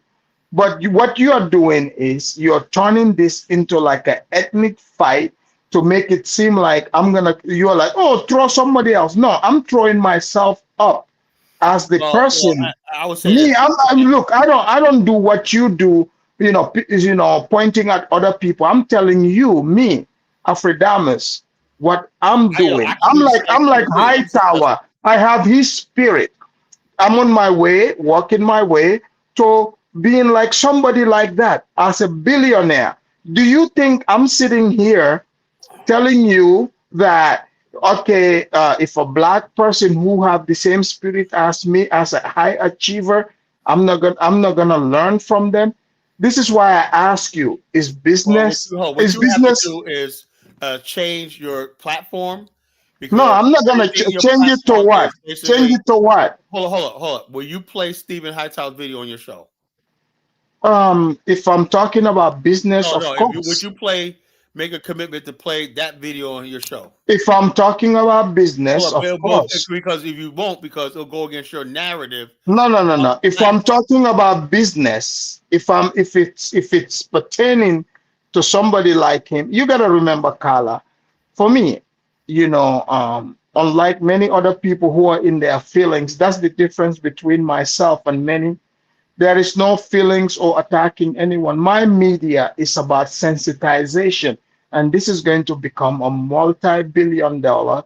Speaker 8: But what you are doing is you're turning this into like an ethnic fight to make it seem like you're like, oh, throw somebody else. No, I'm throwing myself up as the person.
Speaker 1: I would say
Speaker 8: look, I don't do what you do, pointing at other people. I'm telling you, me, Afrodamus, what I'm doing. I'm like Hightower. I have his spirit. I'm on my way, walking my way to being like somebody like that as a billionaire. Do you think I'm sitting here telling you that, okay, if a Black person who have the same spirit as me, as a high achiever, I'm not gonna learn from them? This is why I ask you: is business?
Speaker 1: What you have to do is change your platform
Speaker 8: No,
Speaker 1: because
Speaker 8: I'm not gonna
Speaker 1: everything your
Speaker 8: change it to
Speaker 1: platform
Speaker 8: what?
Speaker 1: is
Speaker 8: Change
Speaker 1: basically.
Speaker 8: it to what?
Speaker 1: Hold on. Will you play Stephen Hightower's video on your show?
Speaker 8: If I'm talking about business,
Speaker 1: No,
Speaker 8: of
Speaker 1: no. Would
Speaker 8: course.
Speaker 1: you make a commitment to play that video on your show?
Speaker 8: If I'm talking about business,
Speaker 1: Hold
Speaker 8: of
Speaker 1: on,
Speaker 8: course.
Speaker 1: because if you won't, because it'll go against your narrative.
Speaker 8: No. If
Speaker 1: Black.
Speaker 8: I'm talking about business, if it's pertaining to somebody like him, you gotta remember, Carla. For me, unlike many other people who are in their feelings, that's the difference between myself and many. There is no feelings or attacking anyone. My media is about sensitization, and this is going to become a multi-billion-dollar,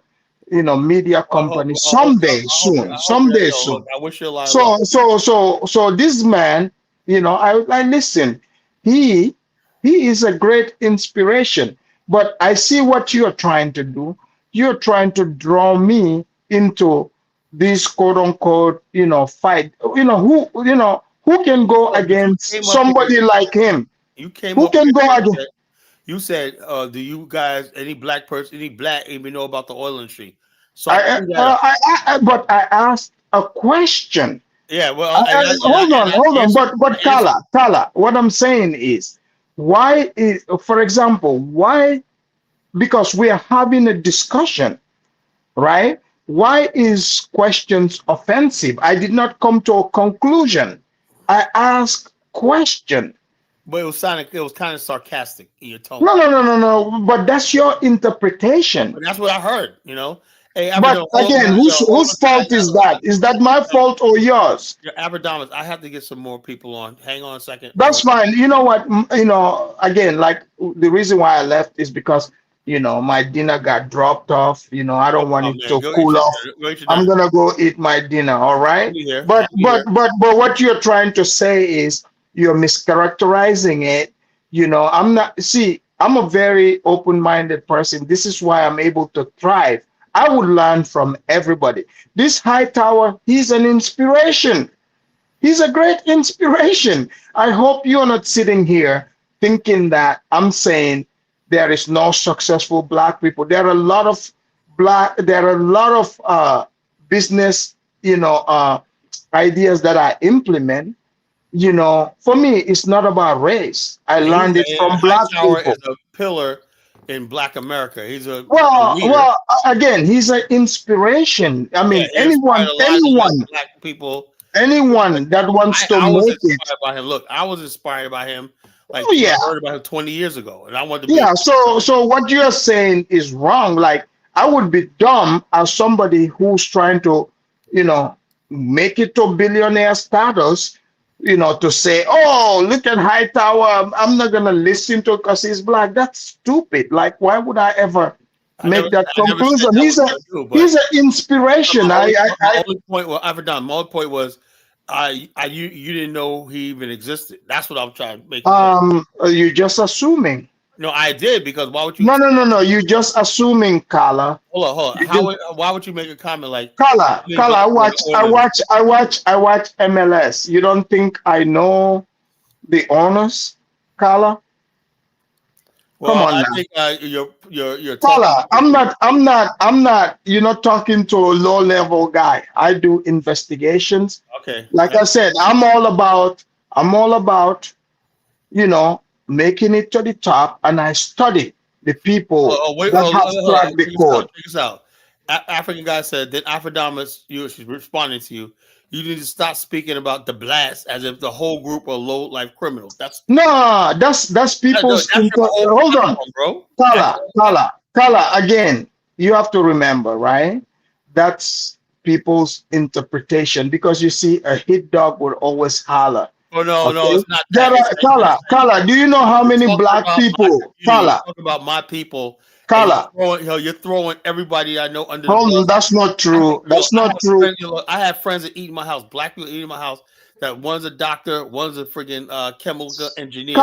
Speaker 8: media company someday soon.
Speaker 1: I hope that.
Speaker 8: Someday
Speaker 1: Yo, look,
Speaker 8: soon.
Speaker 1: I wish you a lot of luck.
Speaker 8: So this man, I listen. He is a great inspiration. But I see what you're trying to do. You're trying to draw me into this quote unquote, fight. Who can go
Speaker 1: But you
Speaker 8: against
Speaker 1: came up here.
Speaker 8: somebody like him?
Speaker 1: You came
Speaker 8: Who
Speaker 1: up
Speaker 8: can
Speaker 1: here.
Speaker 8: go against?
Speaker 1: You said, do you guys, any black person, any black, even know about the oil industry? So I threw that up.
Speaker 8: But I asked a question.
Speaker 1: Yeah, well,
Speaker 8: Hold on.
Speaker 1: I
Speaker 8: But Kala, what I'm saying is, for example, why? Because we are having a discussion, right? Why is questions offensive? I did not come to a conclusion. I asked question.
Speaker 1: But it was kind of sarcastic in your tone.
Speaker 8: No. But that's your interpretation.
Speaker 1: But that's what I heard. Hey,
Speaker 8: But again, whose fault is that? Is that my fault or yours?
Speaker 1: Your Aberdamas, I have to get some more people on. Hang on a second.
Speaker 8: That's fine. You know what? Again, like the reason why I left is because my dinner got dropped off. I don't want it to cool off. I'm gonna go eat my dinner. All right. But what you're trying to say is you're mischaracterizing it. I'm not. See, I'm a very open-minded person. This is why I'm able to thrive. I would learn from everybody. This Hightower, he's an inspiration. He's a great inspiration. I hope you're not sitting here thinking that I'm saying there is no successful black people. There are a lot of business, ideas that I implement. For me, it's not about race. I learned it from black people.
Speaker 1: Hightower is a pillar in Black America. He's a leader.
Speaker 8: Well, again, he's an inspiration. I mean, anyone
Speaker 1: black people.
Speaker 8: Anyone that wants to make it.
Speaker 1: By him. Look, I was inspired by him. Like,
Speaker 8: I
Speaker 1: heard about him 20 years ago, and I wanted to.
Speaker 8: Yeah. So what you're saying is wrong. Like, I would be dumb as somebody who's trying to, make it to billionaire status. To say, oh, look at Hightower. I'm not gonna listen to it because he's black. That's stupid. Like, why would I ever make that conclusion? He's an inspiration.
Speaker 1: My only point was, you didn't know he even existed. That's what I'm trying to make.
Speaker 8: You're just assuming.
Speaker 1: No, I did, because why would you?
Speaker 8: No. You're just assuming, Carla.
Speaker 1: Hold on. Why would you make a comment like?
Speaker 8: Carla, I watch MLS. You don't think I know the owners, Carla?
Speaker 1: Well,
Speaker 8: Come on
Speaker 1: I
Speaker 8: now.
Speaker 1: think you're
Speaker 8: Carla, I'm not. You're not talking to a low level guy. I do investigations.
Speaker 1: Okay.
Speaker 8: Like I said, I'm all about, making it to the top, and I study the people that have cracked the code.
Speaker 1: Check this out. African guy said that Afrodamas, she's responding to you. You need to stop speaking about the blacks as if the whole group are low life criminals. That's
Speaker 8: people's. Hold on,
Speaker 1: bro.
Speaker 8: Carla. Again, you have to remember, right? That's people's interpretation, because you see, a hit dog will always holler.
Speaker 1: Oh no, it's not that.
Speaker 8: Carla, do you know how many black people? Carla,
Speaker 1: talk about my people.
Speaker 8: Carla,
Speaker 1: you're throwing everybody I know under.
Speaker 8: Hold on, that's not true. That's not true.
Speaker 1: I have friends that eat in my house. Black people eat in my house. That one's a doctor, one's a friggin' chemical engineer.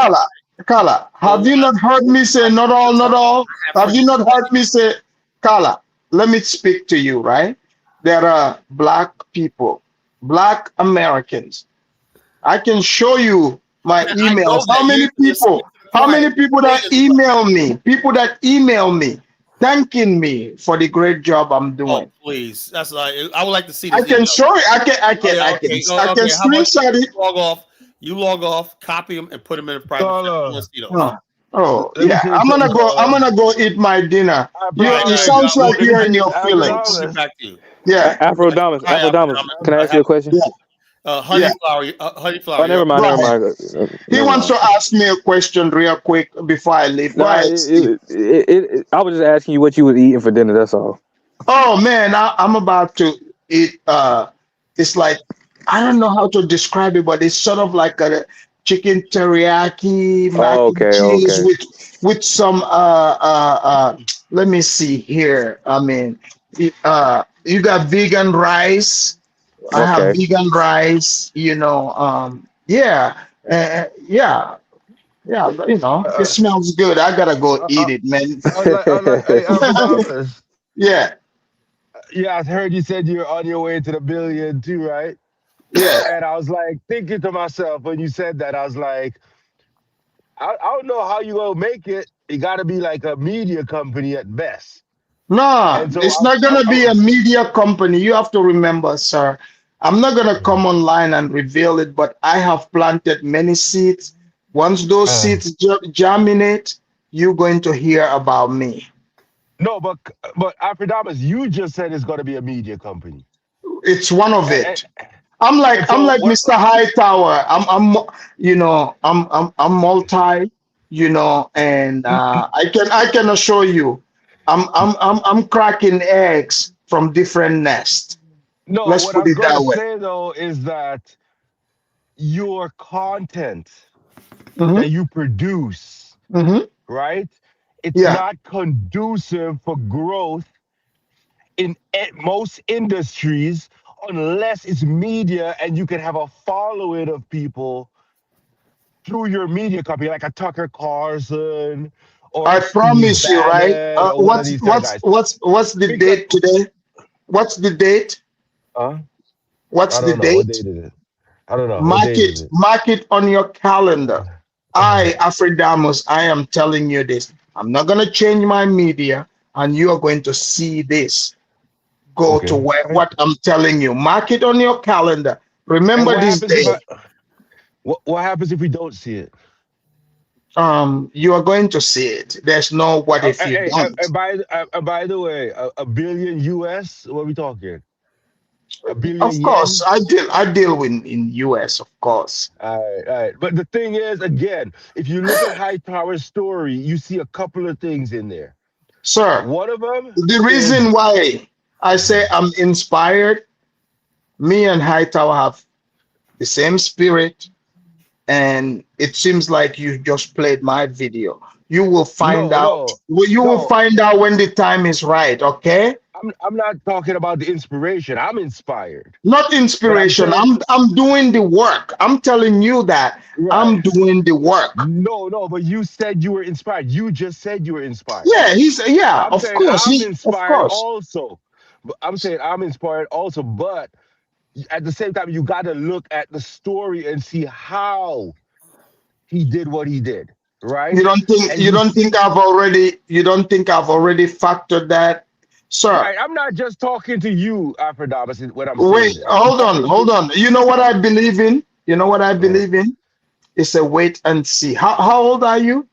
Speaker 8: Carla, have you not heard me say not all? Have you not heard me say, Carla? Let me speak to you, right? There are black people, black Americans. I can show you my emails. How many people that email me? People that email me. thanking me for the great job I'm doing.
Speaker 1: Oh, please. That's like I would like to see
Speaker 8: I
Speaker 1: this
Speaker 8: can
Speaker 1: email.
Speaker 8: show it. I can
Speaker 1: Okay. How about
Speaker 8: screenshot it.
Speaker 1: you log off, copy them, and put them in a private chat. I want to see those.
Speaker 8: Oh
Speaker 11: Let me
Speaker 8: yeah,
Speaker 11: say
Speaker 8: I'm
Speaker 11: something,
Speaker 8: gonna go eat my dinner. It sounds like
Speaker 1: Let me
Speaker 8: you're in your
Speaker 1: get
Speaker 8: feelings.
Speaker 1: back to you.
Speaker 8: Yeah.
Speaker 9: Afrodamus, can I ask you a question?
Speaker 1: Honey flower.
Speaker 9: Oh, never mind.
Speaker 8: He wants to ask me a question real quick before I leave.
Speaker 9: No,
Speaker 8: Right.
Speaker 9: I was just asking you what you was eating for dinner. That's all.
Speaker 8: Oh man, I'm about to eat. It's like I don't know how to describe it, but it's sort of like a chicken teriyaki mac and cheese with some Let me see here. I mean, you got vegan rice. I have vegan rice. Yeah, yeah. You know, it smells good. I gotta go eat it, man.
Speaker 3: Hey, Afrodamus.
Speaker 8: Yeah.
Speaker 3: Yeah, I heard you said you're on your way to the billion too, right?
Speaker 8: Yeah.
Speaker 3: And I was like thinking to myself when you said that, I was like, I don't know how you gonna make it. It got to be like a media company at best.
Speaker 8: No,
Speaker 3: And so
Speaker 8: it's not gonna be a media company. You have to remember, sir. I'm not gonna come online and reveal it, but I have planted many seeds. Once those seeds germinate, you're going to hear about me.
Speaker 3: No, but Afrodamus, you just said it's gonna be a media company.
Speaker 8: It's one of it. I'm like Mr. Hightower. I'm multi, and I can assure you, I'm cracking eggs from different nests.
Speaker 3: No,
Speaker 8: Let's
Speaker 3: what
Speaker 8: put
Speaker 3: I'm
Speaker 8: it that
Speaker 3: gonna
Speaker 8: way.
Speaker 3: say though is that your content that you produce, right? It's not conducive for growth in most industries unless it's media and you can have a following of people through your media company, like a Tucker Carlson or
Speaker 8: I
Speaker 3: Steve
Speaker 8: promise you, right?
Speaker 3: Bannon or one of these kind of guys.
Speaker 8: What's the date today? What's the date? What's
Speaker 3: I
Speaker 8: the
Speaker 3: don't know. What
Speaker 8: date?
Speaker 3: date is it? I don't know. What
Speaker 8: Mark
Speaker 3: date is it?
Speaker 8: on your calendar. Afrodamus, I am telling you this. I'm not gonna change my media, and you are going to see this. Go to what I'm telling you. Mark it on your calendar. Remember this day.
Speaker 3: What happens if we don't see it?
Speaker 8: You are going to see it. There's no what if you don't.
Speaker 3: By the way, a billion US. What are we talking? A billion
Speaker 8: Of course, I deal in US, of course.
Speaker 3: All right. But the thing is, again, if you look at Hightower's story, you see a couple of things in there.
Speaker 8: Sir,
Speaker 3: one of them.
Speaker 8: The reason why I say I'm inspired, me and Hightower have the same spirit, and it seems like you just played my video. You will find out. You will find out when the time is right. Okay.
Speaker 3: I'm not talking about the inspiration. I'm inspired.
Speaker 8: Not inspiration. I'm doing the work. I'm telling you that I'm doing the work.
Speaker 3: No, but you said you were inspired. You just said you were inspired.
Speaker 8: Yeah,
Speaker 3: I'm
Speaker 8: of
Speaker 3: saying
Speaker 8: course.
Speaker 3: I'm inspired also. I'm saying I'm inspired also, but at the same time, you got to look at the story and see how he did what he did. Right?
Speaker 8: You don't think I've already factored that? Sir,
Speaker 3: right. I'm not just talking to you, Afrodamus. What I'm
Speaker 8: wait,
Speaker 3: saying.
Speaker 8: Hold on. You know what I believe in? It's a wait and see. How old are you?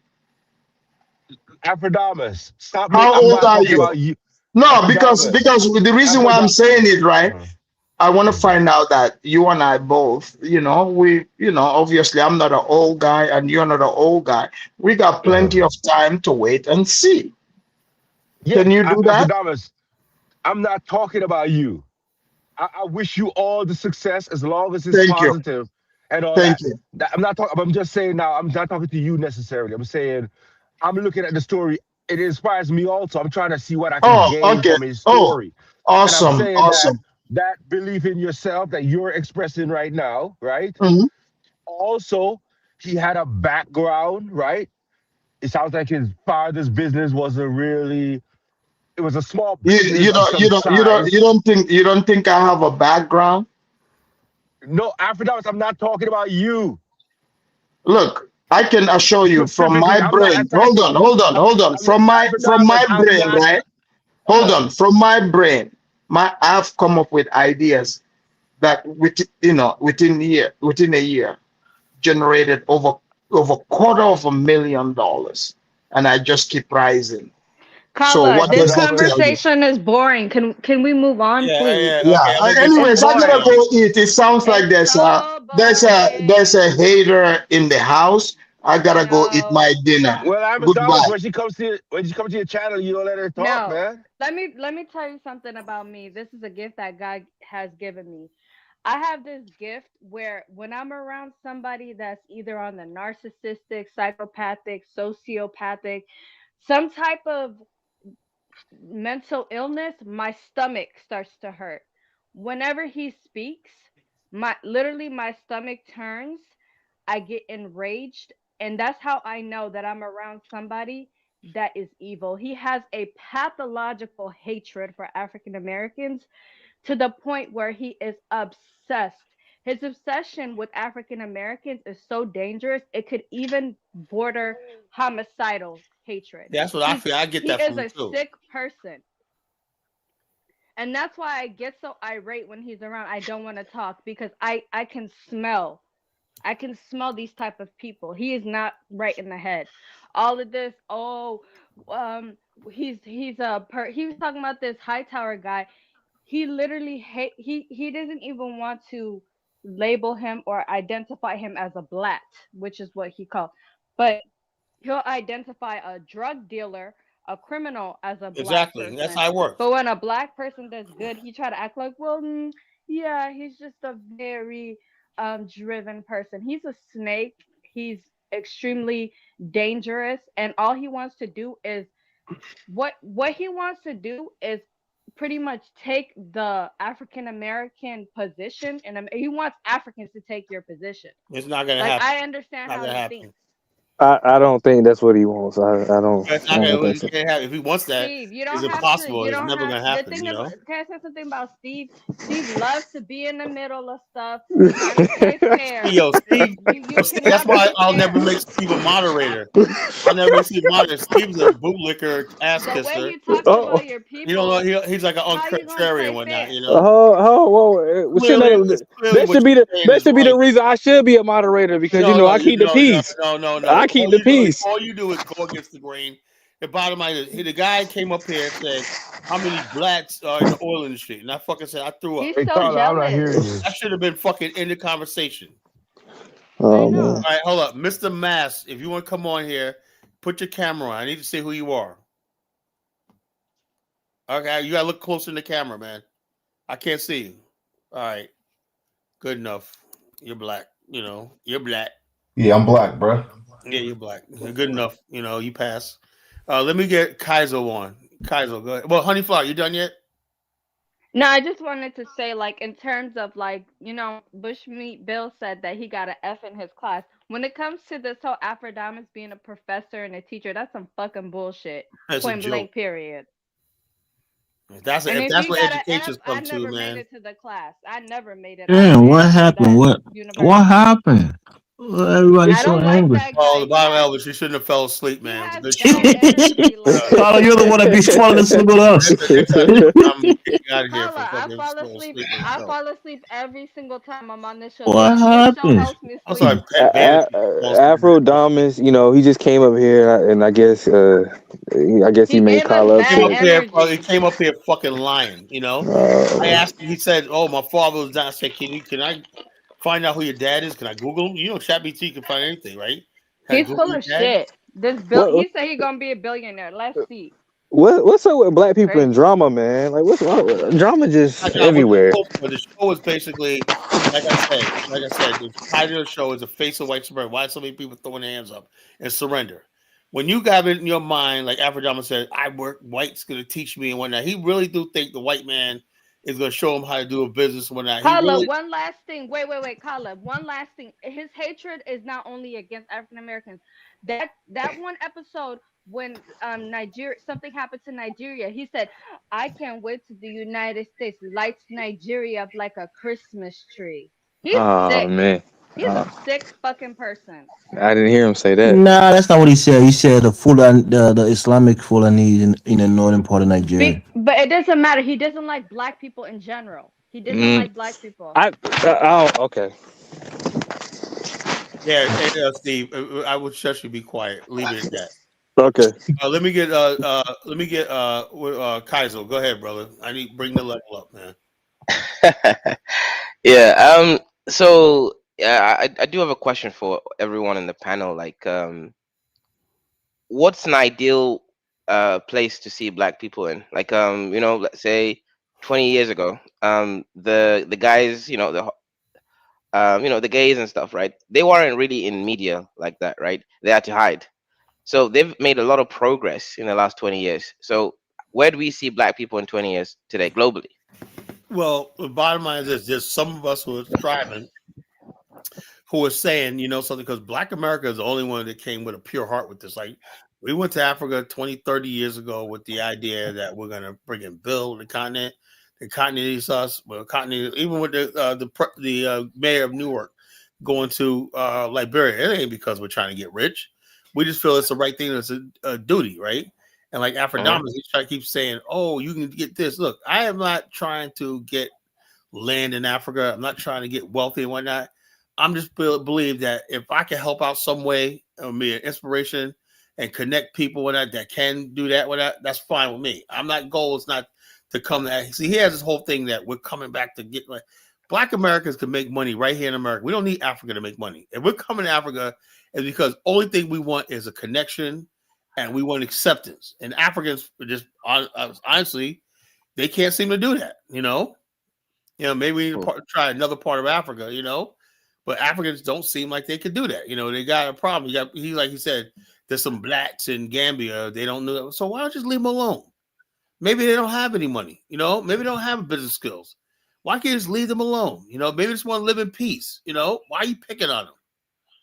Speaker 3: Afrodamus, stop.
Speaker 8: How old are you?
Speaker 3: About you?
Speaker 8: No, because the reason why I'm saying it, right? I want to find out that you and I both, obviously I'm not an old guy and you're not an old guy. We got plenty of time to wait and see.
Speaker 3: Yeah,
Speaker 8: can you do that?
Speaker 3: Afrodamus, I'm not talking about you. I wish you all the success as long as it's positive and all that. I'm not talking. I'm just saying now. I'm not talking to you necessarily. I'm saying I'm looking at the story. It inspires me also. I'm trying to see what I can gain from his story.
Speaker 8: Awesome.
Speaker 3: And I'm saying that belief in yourself that you're expressing right now, right? Also, he had a background, right? It sounds like his father's business wasn't really. It was a small business.
Speaker 8: You don't think I have a background?
Speaker 3: No, Afrodamus, I'm not talking about you.
Speaker 8: Look, I can assure you from
Speaker 3: Specifically,
Speaker 8: my
Speaker 3: I'm not
Speaker 8: brain. Hold on, hold on, hold on.
Speaker 3: I'm not
Speaker 8: From my
Speaker 3: Afrodamas. I'm
Speaker 8: brain,
Speaker 3: not.
Speaker 8: right? Hold on. From my brain, I've come up with ideas that within a year generated over $250,000, and I just keep rising. So
Speaker 17: Carla,
Speaker 8: what
Speaker 17: this
Speaker 8: does that tell you?
Speaker 17: conversation is boring. Can we move on,
Speaker 1: Yeah,
Speaker 17: please?
Speaker 1: yeah.
Speaker 8: Yeah.
Speaker 1: Okay, I'm gonna get
Speaker 17: It's
Speaker 8: Anyways, I gotta
Speaker 17: boring.
Speaker 8: go eat. It sounds like
Speaker 17: It's so
Speaker 8: there's a
Speaker 17: boring.
Speaker 8: hater in the house. I gotta go eat
Speaker 17: No.
Speaker 8: my dinner.
Speaker 3: Well, Afrodamas,
Speaker 8: Goodbye.
Speaker 3: when she comes to your channel, you don't let her talk,
Speaker 17: No.
Speaker 3: man.
Speaker 17: Let me tell you something about me. This is a gift that God has given me. I have this gift where when I'm around somebody that's either on the narcissistic, psychopathic, sociopathic, some type of mental illness, my stomach starts to hurt. Whenever he speaks, my stomach turns. I get enraged, and that's how I know that I'm around somebody that is evil. He has a pathological hatred for African Americans to the point where he is obsessed. His obsession with African Americans is so dangerous, it could even border homicidal hatred.
Speaker 1: That's what I feel. I get
Speaker 17: He
Speaker 1: that
Speaker 17: is
Speaker 1: from him
Speaker 17: a
Speaker 1: too.
Speaker 17: sick person. And that's why I get so irate when he's around. I don't want to talk because I can smell. I can smell these type of people. He is not right in the head. All of this, um, he was talking about this Hightower guy. He literally he doesn't even want to label him or identify him as a black, which is what he called. But he'll identify a drug dealer, a criminal as a black
Speaker 1: Exactly. That's
Speaker 17: person.
Speaker 1: how it works.
Speaker 17: But when a black person does good, he try to act like, well, yeah, he's just a very driven person. He's a snake. He's extremely dangerous, and all he wants to do is what he wants to do is pretty much take the African American position, and he wants Africans to take your position.
Speaker 1: It's not gonna
Speaker 17: Like
Speaker 1: happen.
Speaker 17: I understand
Speaker 1: Not
Speaker 17: how
Speaker 1: gonna
Speaker 17: he
Speaker 1: happen.
Speaker 17: thinks.
Speaker 9: I don't think that's what he wants.
Speaker 1: It's
Speaker 9: I
Speaker 1: not
Speaker 9: don't
Speaker 1: gonna.
Speaker 9: think
Speaker 1: You
Speaker 9: so.
Speaker 1: can't have. If he wants that,
Speaker 17: Steve, you
Speaker 1: it's
Speaker 17: don't have to.
Speaker 1: impossible.
Speaker 17: You
Speaker 1: It's
Speaker 17: don't
Speaker 1: never
Speaker 17: have
Speaker 1: gonna
Speaker 17: the
Speaker 1: happen.
Speaker 17: thing
Speaker 1: You
Speaker 17: about.
Speaker 1: know.
Speaker 17: Can I say something about Steve? Steve loves to be in the middle of stuff, trying to play fair.
Speaker 1: Yo, Steve.
Speaker 17: You
Speaker 1: Steve, that's
Speaker 17: cannot
Speaker 1: why
Speaker 17: be
Speaker 1: I'll never
Speaker 17: fair.
Speaker 1: make Steve a moderator. I'll never make Steve a moderator. Steve's a bootlicker, ass
Speaker 17: The way
Speaker 1: kisser.
Speaker 17: he talks
Speaker 9: Oh,
Speaker 17: about your
Speaker 1: You don't know.
Speaker 17: people,
Speaker 1: He's like an
Speaker 17: how you gonna
Speaker 1: contrarian
Speaker 17: play
Speaker 1: and whatnot.
Speaker 17: fair?
Speaker 1: You know.
Speaker 9: well, shouldn't
Speaker 1: Clearly, it's clearly
Speaker 9: that
Speaker 1: what
Speaker 9: should be
Speaker 1: you're saying
Speaker 9: that
Speaker 1: is
Speaker 9: should be the
Speaker 1: right.
Speaker 9: reason I should be a moderator because
Speaker 1: No, no,
Speaker 9: I keep the
Speaker 1: no, no,
Speaker 9: peace.
Speaker 1: no, no, no.
Speaker 9: I keep the peace.
Speaker 1: All you do is go against the grain. The bottom line is, the guy came up here and said, "How many blacks are in the oil industry?" And I fucking said, "I threw up."
Speaker 17: He's
Speaker 3: Hey,
Speaker 17: so
Speaker 3: Carla, I'm not
Speaker 17: jealous.
Speaker 3: hearing you.
Speaker 1: I should have been fucking in the conversation.
Speaker 17: I
Speaker 9: Oh
Speaker 17: know.
Speaker 9: man.
Speaker 1: All right, hold up, Mr. Mass. If you want to come on here, put your camera on. I need to see who you are. Okay, you gotta look closer in the camera, man. I can't see you. All right, good enough. You're black. You know, you're black.
Speaker 2: Yeah, I'm black, bro.
Speaker 1: Yeah, you're black. Good enough. You know, you pass. Let me get Kaizo on. Kaizo, go ahead. Well, Honeyflower, you done yet?
Speaker 17: No, I just wanted to say, like, in terms of, like, Bushmeat Bill said that he got an F in his class. When it comes to this whole Afrodamas being a professor and a teacher, that's some fucking bullshit.
Speaker 1: That's a
Speaker 17: Point
Speaker 1: joke.
Speaker 17: blank, period.
Speaker 1: If
Speaker 17: And
Speaker 1: that's
Speaker 17: he
Speaker 1: what
Speaker 17: got an F,
Speaker 1: education's
Speaker 17: I
Speaker 1: come to,
Speaker 17: never made
Speaker 1: man.
Speaker 17: it to the class. I never made it. I
Speaker 6: Damn, what
Speaker 17: failed for
Speaker 6: happened?
Speaker 17: that
Speaker 6: What
Speaker 17: university.
Speaker 6: happened? Well, everybody's
Speaker 17: I
Speaker 6: so
Speaker 17: don't like
Speaker 6: angry.
Speaker 17: that
Speaker 1: Oh,
Speaker 17: guy.
Speaker 1: the bottom Elvis, you shouldn't have fell asleep,
Speaker 17: He
Speaker 1: man. It was a
Speaker 17: has
Speaker 1: good
Speaker 17: bad
Speaker 1: show.
Speaker 17: energy. Like,
Speaker 6: Carla, you're the one that be falling asleep with us.
Speaker 1: Next time I'm gonna kick you out of here for
Speaker 17: Carla,
Speaker 1: fucking falling asleep on the
Speaker 17: I
Speaker 1: show.
Speaker 17: fall asleep every single time I'm on this show.
Speaker 6: What
Speaker 17: This show
Speaker 6: happened?
Speaker 17: helps me
Speaker 1: I'm
Speaker 17: sleep.
Speaker 1: sorry, Pat Vanity falls asleep.
Speaker 9: Afrodamas, he just came up here and I guess he
Speaker 17: He
Speaker 9: made
Speaker 17: gave us
Speaker 9: Carla
Speaker 1: Came
Speaker 17: bad
Speaker 1: up
Speaker 9: upset.
Speaker 1: here, he
Speaker 17: energy.
Speaker 1: came up here fucking lying, you know. I asked him, he said, "Oh, my father was down." I said, "Can I find out who your dad is? Can I Google him? You know, ChatGPT can find anything, right? Can I
Speaker 17: He's
Speaker 1: Google
Speaker 17: full
Speaker 1: your
Speaker 17: of
Speaker 1: dad?"
Speaker 17: shit.
Speaker 9: What
Speaker 17: He said he's gonna be a billionaire. Let's see.
Speaker 9: what's up with black people in
Speaker 17: Crazy.
Speaker 9: drama, man? Like what's wrong? Drama just
Speaker 1: What the
Speaker 9: everywhere.
Speaker 1: show is basically, like I said, the title of the show is the face of white supremacy. Why so many people throwing their hands up and surrender? When you got it in your mind, like Afrodama said, I work, white's gonna teach me and whatnot. He really do think the white man is gonna show him how to do a business and whatnot. He
Speaker 17: Carla,
Speaker 1: really
Speaker 17: one last thing. Wait, Carla. One last thing. His hatred is not only against African Americans. That one episode when Nigeria something happened to Nigeria, he said, "I can't wait to the United States lights Nigeria up like a Christmas tree." He's
Speaker 9: Oh
Speaker 17: sick.
Speaker 9: man.
Speaker 17: He's a sick fucking person.
Speaker 9: I didn't hear him say that.
Speaker 6: Nah, that's not what he said. He said the Islamic Fulani in the northern part of Nigeria.
Speaker 17: But it doesn't matter. He doesn't like black people in general. He doesn't like black people.
Speaker 9: Okay.
Speaker 1: Yeah, Steve, I would just you be quiet. Leave it at that.
Speaker 9: Okay.
Speaker 1: Let me get Kaiser. Go ahead, brother. I need bring the level up, man.
Speaker 18: Yeah. So I do have a question for everyone in the panel. Like, what's an ideal place to see black people in? Like, let's say 20 years ago, the guys, the gays and stuff, right? They weren't really in media like that, right? They had to hide. So they've made a lot of progress in the last 20 years. So where do we see black people in 20 years today globally?
Speaker 1: Well, the bottom line is this: there's some of us who are striving, who are saying, something, because Black America is the only one that came with a pure heart with this. Like, we went to Africa 20, 30 years ago with the idea that we're going to bring and build the continent. The continent is us. Well, continent, even with the mayor of Newark going to Liberia, it ain't because we're trying to get rich. We just feel it's the right thing. It's a duty, right? And like Afrodamas, he try to keep saying, "Oh, you can get this." Look, I am not trying to get land in Africa. I'm not trying to get wealthy and whatnot. I'm just believe that if I can help out some way, be an inspiration and connect people with that can do that with that, that's fine with me. I'm not goal is not to come to see. He has this whole thing that we're coming back to get like Black Americans can make money right here in America. We don't need Africa to make money. If we're coming to Africa, it's because only thing we want is a connection and we want acceptance. And Africans just honestly, they can't seem to do that. Maybe we need to try another part of Africa. But Africans don't seem like they could do that. They got a problem. Like he said, there's some blacks in Gambia. They don't know. So why don't you just leave them alone? Maybe they don't have any money. Maybe they don't have business skills. Why can't you just leave them alone? Maybe they just want to live in peace. Why are you picking on them?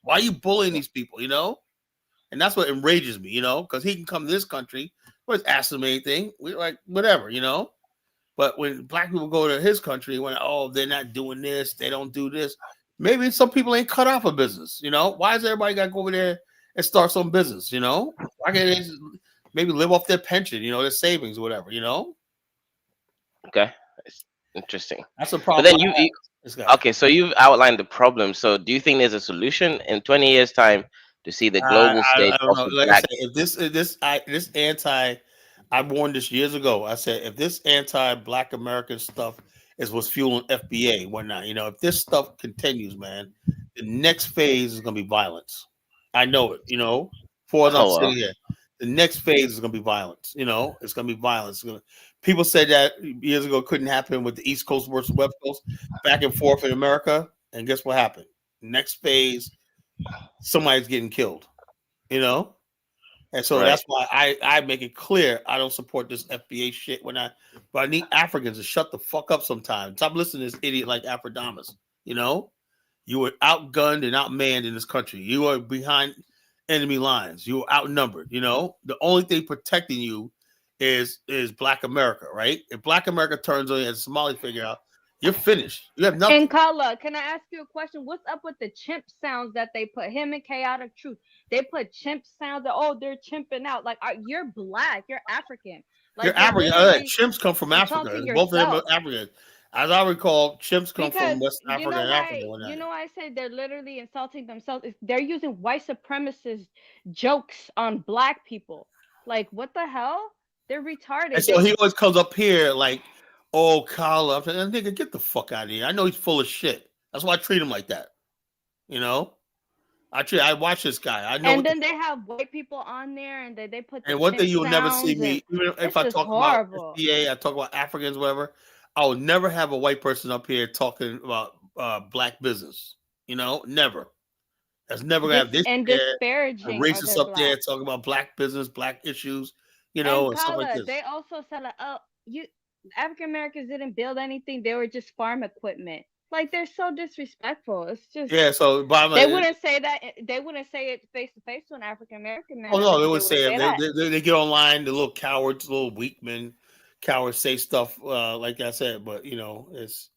Speaker 1: Why are you bullying these people? And that's what enrages me, because he can come to this country, nobody's asking him anything. We're like, whatever, But when black people go to his country, they're not doing this, they don't do this. Maybe some people ain't cut off a business, Why does everybody got to go over there and start some business, Why can't they just maybe live off their pension, their savings, or whatever,
Speaker 18: Okay, it's interesting.
Speaker 1: That's a problem.
Speaker 18: But then okay, so you've outlined the problem. So do you think there's a solution in 20 years' time to see the global stage
Speaker 1: I don't know.
Speaker 18: of the
Speaker 1: Like
Speaker 18: black?
Speaker 1: I said, this anti, I warned this years ago. I said if this anti-Black American stuff is what's fueling FBA, whatnot, if this stuff continues, man, the next phase is gonna be violence. I know it. For as I'm sitting here, the next phase is gonna be violence. It's gonna be violence. People said that years ago couldn't happen with the East Coast versus West Coast, back and forth in America, and guess what happened? Next phase, somebody's getting killed. And so that's why I make it clear I don't support this FBA shit but I need Africans to shut the fuck up sometimes. Stop listening to this idiot like Afrodamas. You were outgunned and outmanned in this country. You are behind enemy lines. You are outnumbered. The only thing protecting you is Black America, right? If Black America turns on you and Somali figure out, you're finished. You have nothing.
Speaker 17: And Kala, can I ask you a question? What's up with the chimp sounds that they put? Him and Chaotic Truth, they put chimp sounds that they're chimping out. Like, you're black, you're African. Like,
Speaker 1: you're African. Chimps come from Africa. Both of them are African. As I recall, chimps come from West Africa and Africa.
Speaker 17: You know why I say they're literally insulting themselves? They're using white supremacist jokes on black people. Like, what the hell? They're retarded.
Speaker 1: And so he always comes up here like, "Oh, Kyle, nigga, get the fuck out of here." I know he's full of shit. That's why I treat him like that. I watch this guy. I know.
Speaker 17: And then they have white people on there, and they put.
Speaker 1: And one thing you will never see me, even if I talk about FBA, I talk about Africans, whatever. I will never have a white person up here talking about black business. Never. That's never gonna have this
Speaker 17: and disparaging
Speaker 1: racists up there talking about black business, black issues. And stuff like this.
Speaker 17: They also said, African Americans didn't build anything; they were just farm equipment. Like, they're so disrespectful. It's just
Speaker 1: So
Speaker 17: they wouldn't say that. They wouldn't say it face to face to an African American man.
Speaker 1: Oh no, they would say it. They get online. The little cowards, little weak men, cowards say stuff like I said. But it's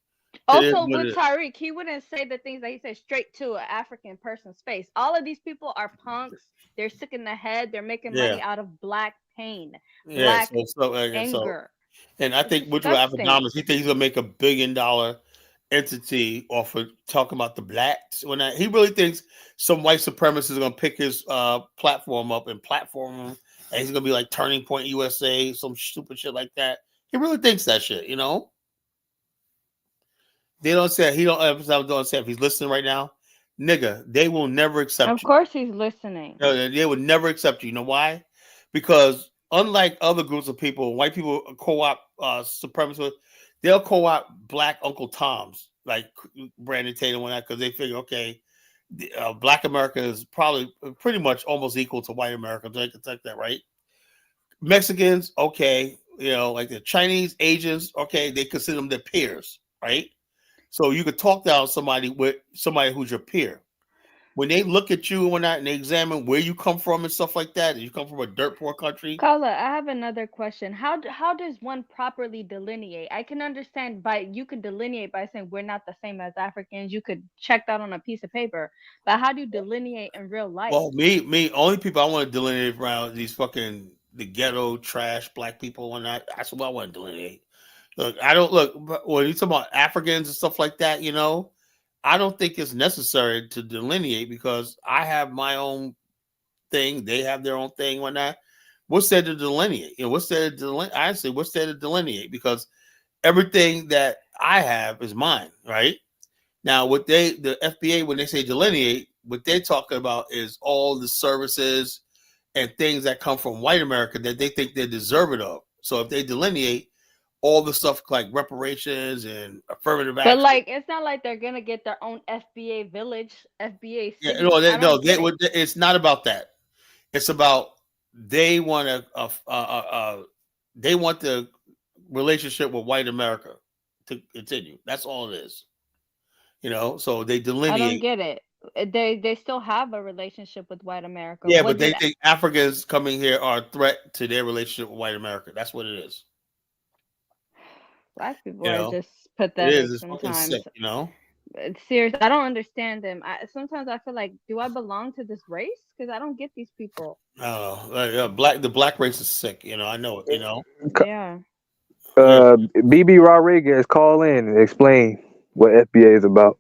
Speaker 1: It is
Speaker 17: Also,
Speaker 1: what
Speaker 17: with
Speaker 1: it is.
Speaker 17: Tyreek, he wouldn't say the things that he said straight to an African person's face. All of these people are punks. They're sick in the head. They're making
Speaker 1: Yeah.
Speaker 17: money out of black pain,
Speaker 1: Yeah.
Speaker 17: black
Speaker 1: So,
Speaker 17: anger.
Speaker 1: and I
Speaker 17: It's
Speaker 1: think Woodrow
Speaker 17: disgusting.
Speaker 1: Abadamas, he thinks he's gonna make $1 billion entity off of talking about the blacks. He really thinks some white supremacists are gonna pick his platform up and platform him, and he's gonna be like Turning Point USA, some stupid shit like that. He really thinks that shit, you know. They don't say he don't say if he's listening right now, nigga. They will never accept
Speaker 17: Of
Speaker 1: you.
Speaker 17: course, he's listening.
Speaker 1: No, they would never accept you. You know why? Because unlike other groups of people, white people co-op supremacists. They'll co-opt black Uncle Toms like Brandon Tatum and that because they figure, okay, black America is probably pretty much almost equal to white America. They can take that, right? Mexicans, okay, like the Chinese, Asians, okay, they consider them their peers, right? So you could talk down somebody with somebody who's your peer. When they look at you and whatnot, and they examine where you come from and stuff like that, and you come from a dirt poor country.
Speaker 17: Carla, I have another question. How does one properly delineate? I can understand you can delineate by saying we're not the same as Africans. You could check that on a piece of paper. But how do you delineate in real life?
Speaker 1: Well, me, only people I want to delineate around these fucking the ghetto trash black people and that. That's what I want to delineate. Look, I don't look when you talk about Africans and stuff like that. I don't think it's necessary to delineate because I have my own thing. They have their own thing. Whatnot. What's there to delineate? What's there to delineate? Honestly, what's there to delineate? Because everything that I have is mine, right? Now, the FBA, when they say delineate, what they're talking about is all the services and things that come from white America that they think they're deserving of. So if they delineate all the stuff like reparations and affirmative action.
Speaker 17: But like, it's not like they're gonna get their own FBA village, FBA city.
Speaker 1: Yeah, it's not about that. It's about they want they want the relationship with white America to continue. That's all it is. So they
Speaker 17: I
Speaker 1: delineate.
Speaker 17: don't get it. They still have a relationship with white America.
Speaker 1: Yeah, but they think Africans coming here are a threat to their relationship with white America. That's what it is.
Speaker 17: Black people are just pathetic
Speaker 1: it is. It's
Speaker 17: sometimes.
Speaker 1: fucking sick,
Speaker 17: It's serious. I don't understand them. Sometimes I feel like, do I belong to this race? Because I don't get these people.
Speaker 1: The black race is sick. I know it.
Speaker 17: Yeah.
Speaker 9: BB Rodriguez, call in and explain what FBA is about.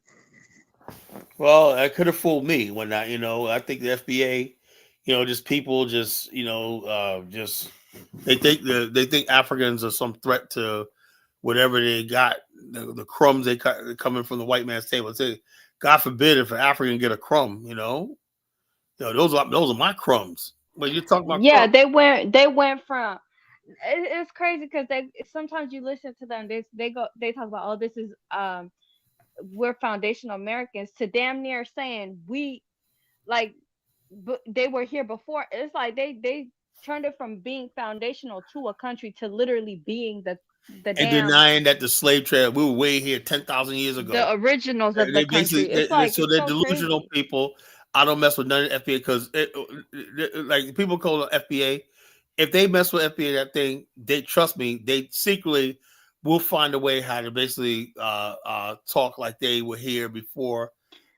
Speaker 1: Well, that could have fooled me when I think the FBA, just people just they think Africans are some threat to whatever they got, the crumbs they coming from the white man's table. Say, God forbid if an African get a crumb, those are my crumbs. But you're talking about
Speaker 17: crumbs. They went from it's crazy because sometimes you listen to them, they talk about, this is we're foundational Americans, to damn near saying we they were here before. It's like they turned it from being foundational to a country to literally being the
Speaker 1: denying that the slave trade, we were way here 10,000 years ago.
Speaker 17: The originals of the country. It's
Speaker 1: they're delusional crazy. People. I don't mess with none of the FBA because like people call the FBA. If they mess with FBA, that thing, they trust me. They secretly will find a way how to basically talk like they were here before.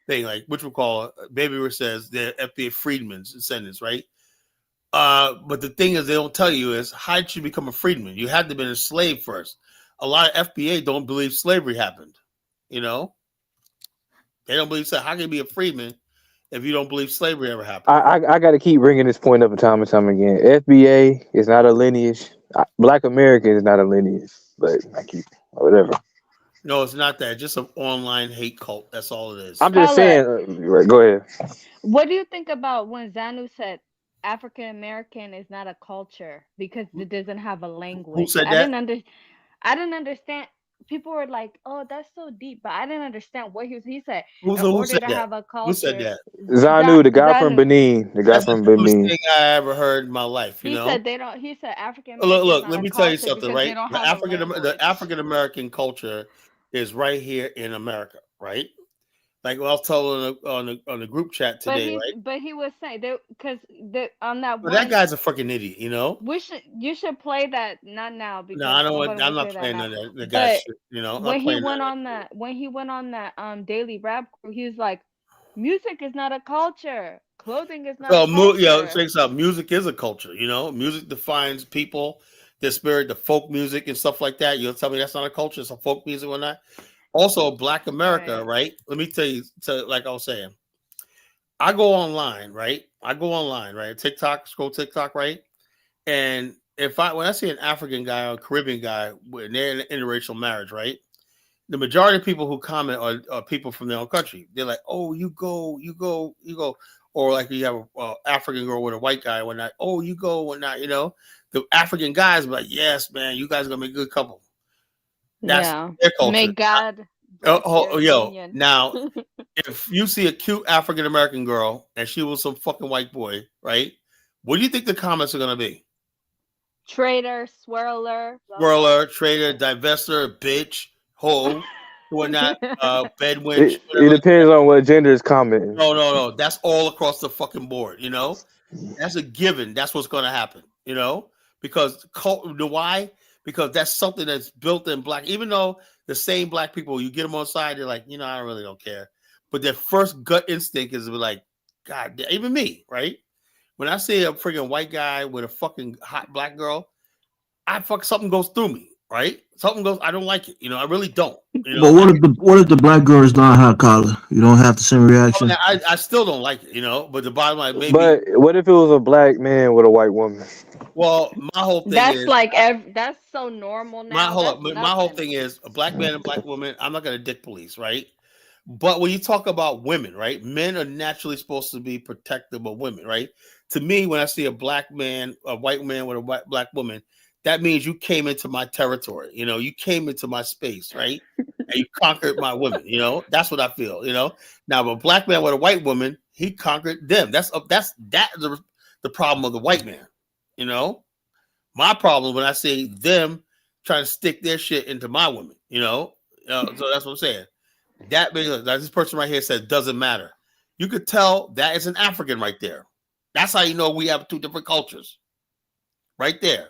Speaker 1: Thing like which we call Baby Rich says they're FBA freedmen's descendants, right? But the thing is, they don't tell you is how did you become a freedman? You had to be a slave first. A lot of FBA don't believe slavery happened. They don't believe so. How can you be a freedman if you don't believe slavery ever happened?
Speaker 9: I got to keep bringing this point up time and time again. FBA is not a lineage. Black American is not a lineage, but I keep whatever.
Speaker 1: No, it's not that. It's just an online hate cult. That's all it is.
Speaker 9: I'm just saying. Go ahead.
Speaker 17: What do you think about when Zanu said African American is not a culture because it doesn't have a language?
Speaker 1: Who said that?
Speaker 17: I didn't understand. People were like, "Oh, that's so deep," but I didn't understand what he said.
Speaker 1: Who said that?
Speaker 17: Have a culture,
Speaker 1: who said that?
Speaker 9: Zanu, the guy from Benin. The guy from Benin.
Speaker 1: Thing I ever heard in my life.
Speaker 17: He said they don't. He said African American.
Speaker 1: Look. Let me tell you something, right? The African American culture is right here in America, right? Like what I was told on the group chat today, right?
Speaker 17: But he was saying that because on that
Speaker 1: But that
Speaker 17: one,
Speaker 1: guy's a freaking idiot, you know.
Speaker 17: you should play that, not now
Speaker 1: No,
Speaker 17: because
Speaker 1: I don't want.
Speaker 17: nobody
Speaker 1: I'm
Speaker 17: wants to
Speaker 1: not
Speaker 17: hear that
Speaker 1: playing
Speaker 17: now.
Speaker 1: none of that guy's
Speaker 17: But
Speaker 1: shit. You know, I'm not
Speaker 17: when he
Speaker 1: playing
Speaker 17: went
Speaker 1: that.
Speaker 17: on that daily rap crew, he was like, music is not a culture, clothing is not a
Speaker 1: So,
Speaker 17: culture.
Speaker 1: check this out. Music is a culture. You know, music defines people, their spirit, the folk music and stuff like that. You'll tell me that's not a culture. It's a folk music or not. Also, Black America, right? Let me tell you. Like I was saying, I go online, right? TikTok, scroll TikTok, right? And when I see an African guy or a Caribbean guy when they're in an interracial marriage, right? The majority of people who comment are people from their own country. They're like, "Oh, you go," or like you have a African girl with a white guy, and whatnot. "Oh, you go," whatnot. You know, the African guys be like, "Yes, man, you guys are gonna make a good couple." That's
Speaker 17: Yeah.
Speaker 1: their culture.
Speaker 17: May God bless your union.
Speaker 1: Now, if you see a cute African American girl and she was some fucking white boy, right? What do you think the comments are gonna be?
Speaker 17: Traitor, swirler,
Speaker 1: Swirler, traitor, divester, bitch, hoe, whatnot, bed wench,
Speaker 9: It
Speaker 1: whatever.
Speaker 9: depends on what gender is commenting.
Speaker 1: No. That's all across the fucking board. You know, that's a given. That's what's going to happen. You know, because why? Because that's something that's built in black. Even though the same black people, you get them on side, they're like, I really don't care. But their first gut instinct is to be like, God, even me, right? When I see a freaking white guy with a fucking hot black girl, something goes through me, right? Something goes. I don't like it. I really don't.
Speaker 6: But what if the black girl is not hot collar? You don't have the same reaction.
Speaker 1: I still don't like it. But the bottom line, maybe.
Speaker 9: But what if it was a black man with a white woman?
Speaker 1: Well, my whole thing
Speaker 17: That's
Speaker 1: is
Speaker 17: like that's so normal now.
Speaker 1: my whole thing is a black man and black woman. I'm not gonna dick police, right? But when you talk about women, right? Men are naturally supposed to be protective of women, right? To me, when I see a black man, a white man with a black woman, that means you came into my territory. You came into my space, right? And you conquered my women. That's what I feel. Now, if a black man with a white woman, he conquered them. That's the problem of the white man. My problem when I see them trying to stick their shit into my women. So that's what I'm saying. That being like this person right here said doesn't matter. You could tell that is an African right there. That's how you know we have two different cultures. Right there.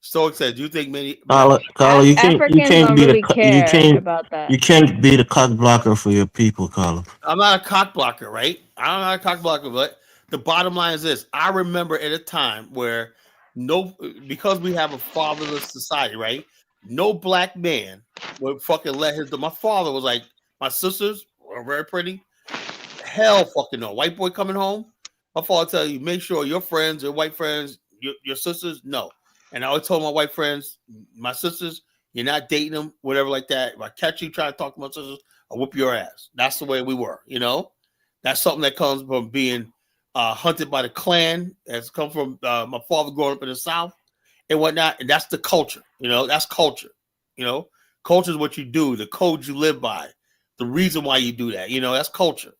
Speaker 1: Stoic said, "Do you think many
Speaker 6: Carla, you can't
Speaker 17: don't
Speaker 6: be
Speaker 17: really care about that.
Speaker 6: You can't be the cock blocker for your people, Carla."
Speaker 1: I'm not a cock blocker, right? I'm not a cock blocker, but the bottom line is this: I remember at a time where because we have a fatherless society, right? No black man would fucking let his. My father was like, my sisters were very pretty. Hell, fucking no. White boy coming home. My father tell you, make sure your friends, your white friends, your sisters, no. And I always told my white friends, my sisters, you're not dating them, whatever like that. If I catch you trying to talk to my sisters, I'll whoop your ass. That's the way we were, That's something that comes from being hunted by the Klan. That's come from my father growing up in the South and whatnot. And that's the culture, That's culture, Culture is what you do, the code you live by, the reason why you do that. That's culture.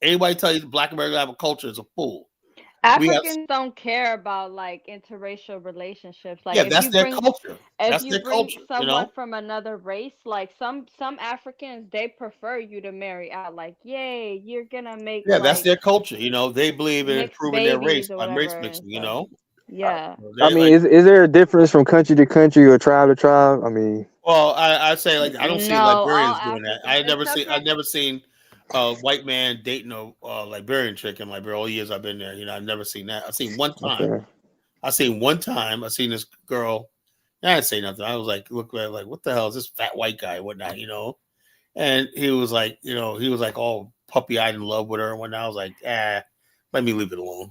Speaker 1: Anybody tell you Black America have a culture is a fool.
Speaker 17: Africans don't care about like interracial relationships. Like
Speaker 1: that's their culture.
Speaker 17: If you bring someone from another race, like some Africans, they prefer you to marry out. Like, yay, you're gonna make
Speaker 1: that's their culture. They believe in improving their race by race mixing.
Speaker 17: Yeah.
Speaker 9: I mean, is there a difference from country to country or tribe to tribe? I mean,
Speaker 1: well, I say like I don't see Liberians doing that.
Speaker 17: Africans,
Speaker 1: I've never seen a white man dating a Liberian chick in Liberia. All the years I've been there, I've never seen that. I've seen one time.
Speaker 9: okay.
Speaker 1: I seen this girl. I didn't say nothing. I was like, look like what the hell is this fat white guy, whatnot, And he was like, all puppy eyed in love with her and whatnot. I was like, let me leave it alone,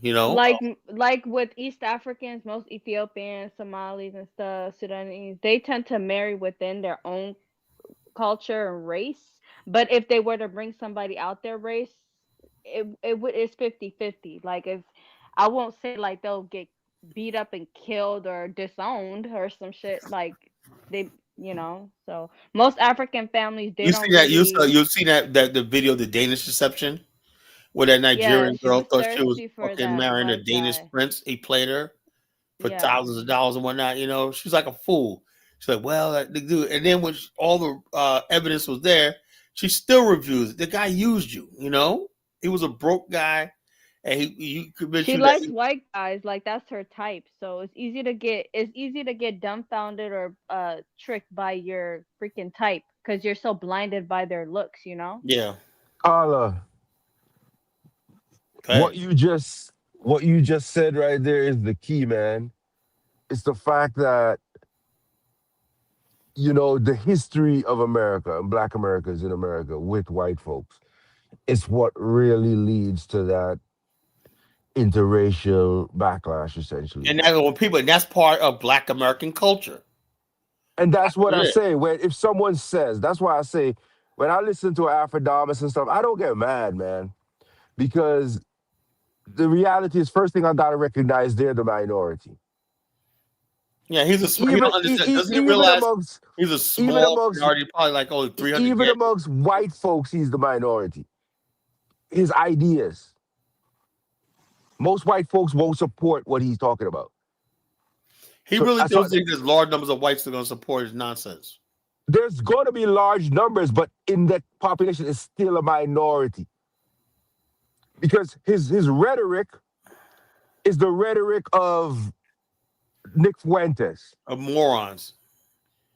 Speaker 17: Like with East Africans, most Ethiopians, Somalis, and stuff, Sudanese, they tend to marry within their own culture and race. But if they were to bring somebody out their race, it's 50-50. Like if I won't say like they'll get beat up and killed or disowned or some shit like they so most African families they don't really
Speaker 1: you seen that the video, the Danish deception, where that Nigerian
Speaker 17: she
Speaker 1: girl
Speaker 17: was
Speaker 1: thought she was
Speaker 17: thirsty for
Speaker 1: fucking
Speaker 17: that
Speaker 1: marrying a
Speaker 17: white
Speaker 1: Danish
Speaker 17: guy.
Speaker 1: prince. He played her for
Speaker 17: Yeah.
Speaker 1: thousands of dollars and whatnot. She's like a fool. She's like, well, the dude. And then when all the evidence was there, She still refused. The guy used you. You know, he was a broke guy, and he convinced
Speaker 17: She
Speaker 1: you that.
Speaker 17: likes white guys, like that's her type. So it's easy to get dumbfounded or tricked by your freaking type because you're so blinded by their looks, you know?
Speaker 1: Yeah.
Speaker 3: Carla,
Speaker 1: Okay.
Speaker 3: what you just said right there is the key, man. It's the fact that the history of America and Black Americans in America with white folks. It's what really leads to that interracial backlash, essentially.
Speaker 1: And that's part of Black American culture.
Speaker 3: And that's what I
Speaker 1: Yeah.
Speaker 3: say. If someone says, that's why I say, when I listen to Afrodamus and stuff, I don't get mad, man, because the reality is, first thing I gotta recognize, they're the minority.
Speaker 1: Yeah, he don't understand. Doesn't he realize he's a small minority, probably like only 300
Speaker 3: even
Speaker 1: kids?
Speaker 3: amongst white folks, he's the minority. His ideas. Most white folks won't support what he's talking about.
Speaker 1: He really does think there's large numbers of whites that are going to support his nonsense.
Speaker 3: There's going to be large numbers, but in that population, is still a minority. Because his rhetoric is the rhetoric of Nick Fuentes.
Speaker 1: Of morons.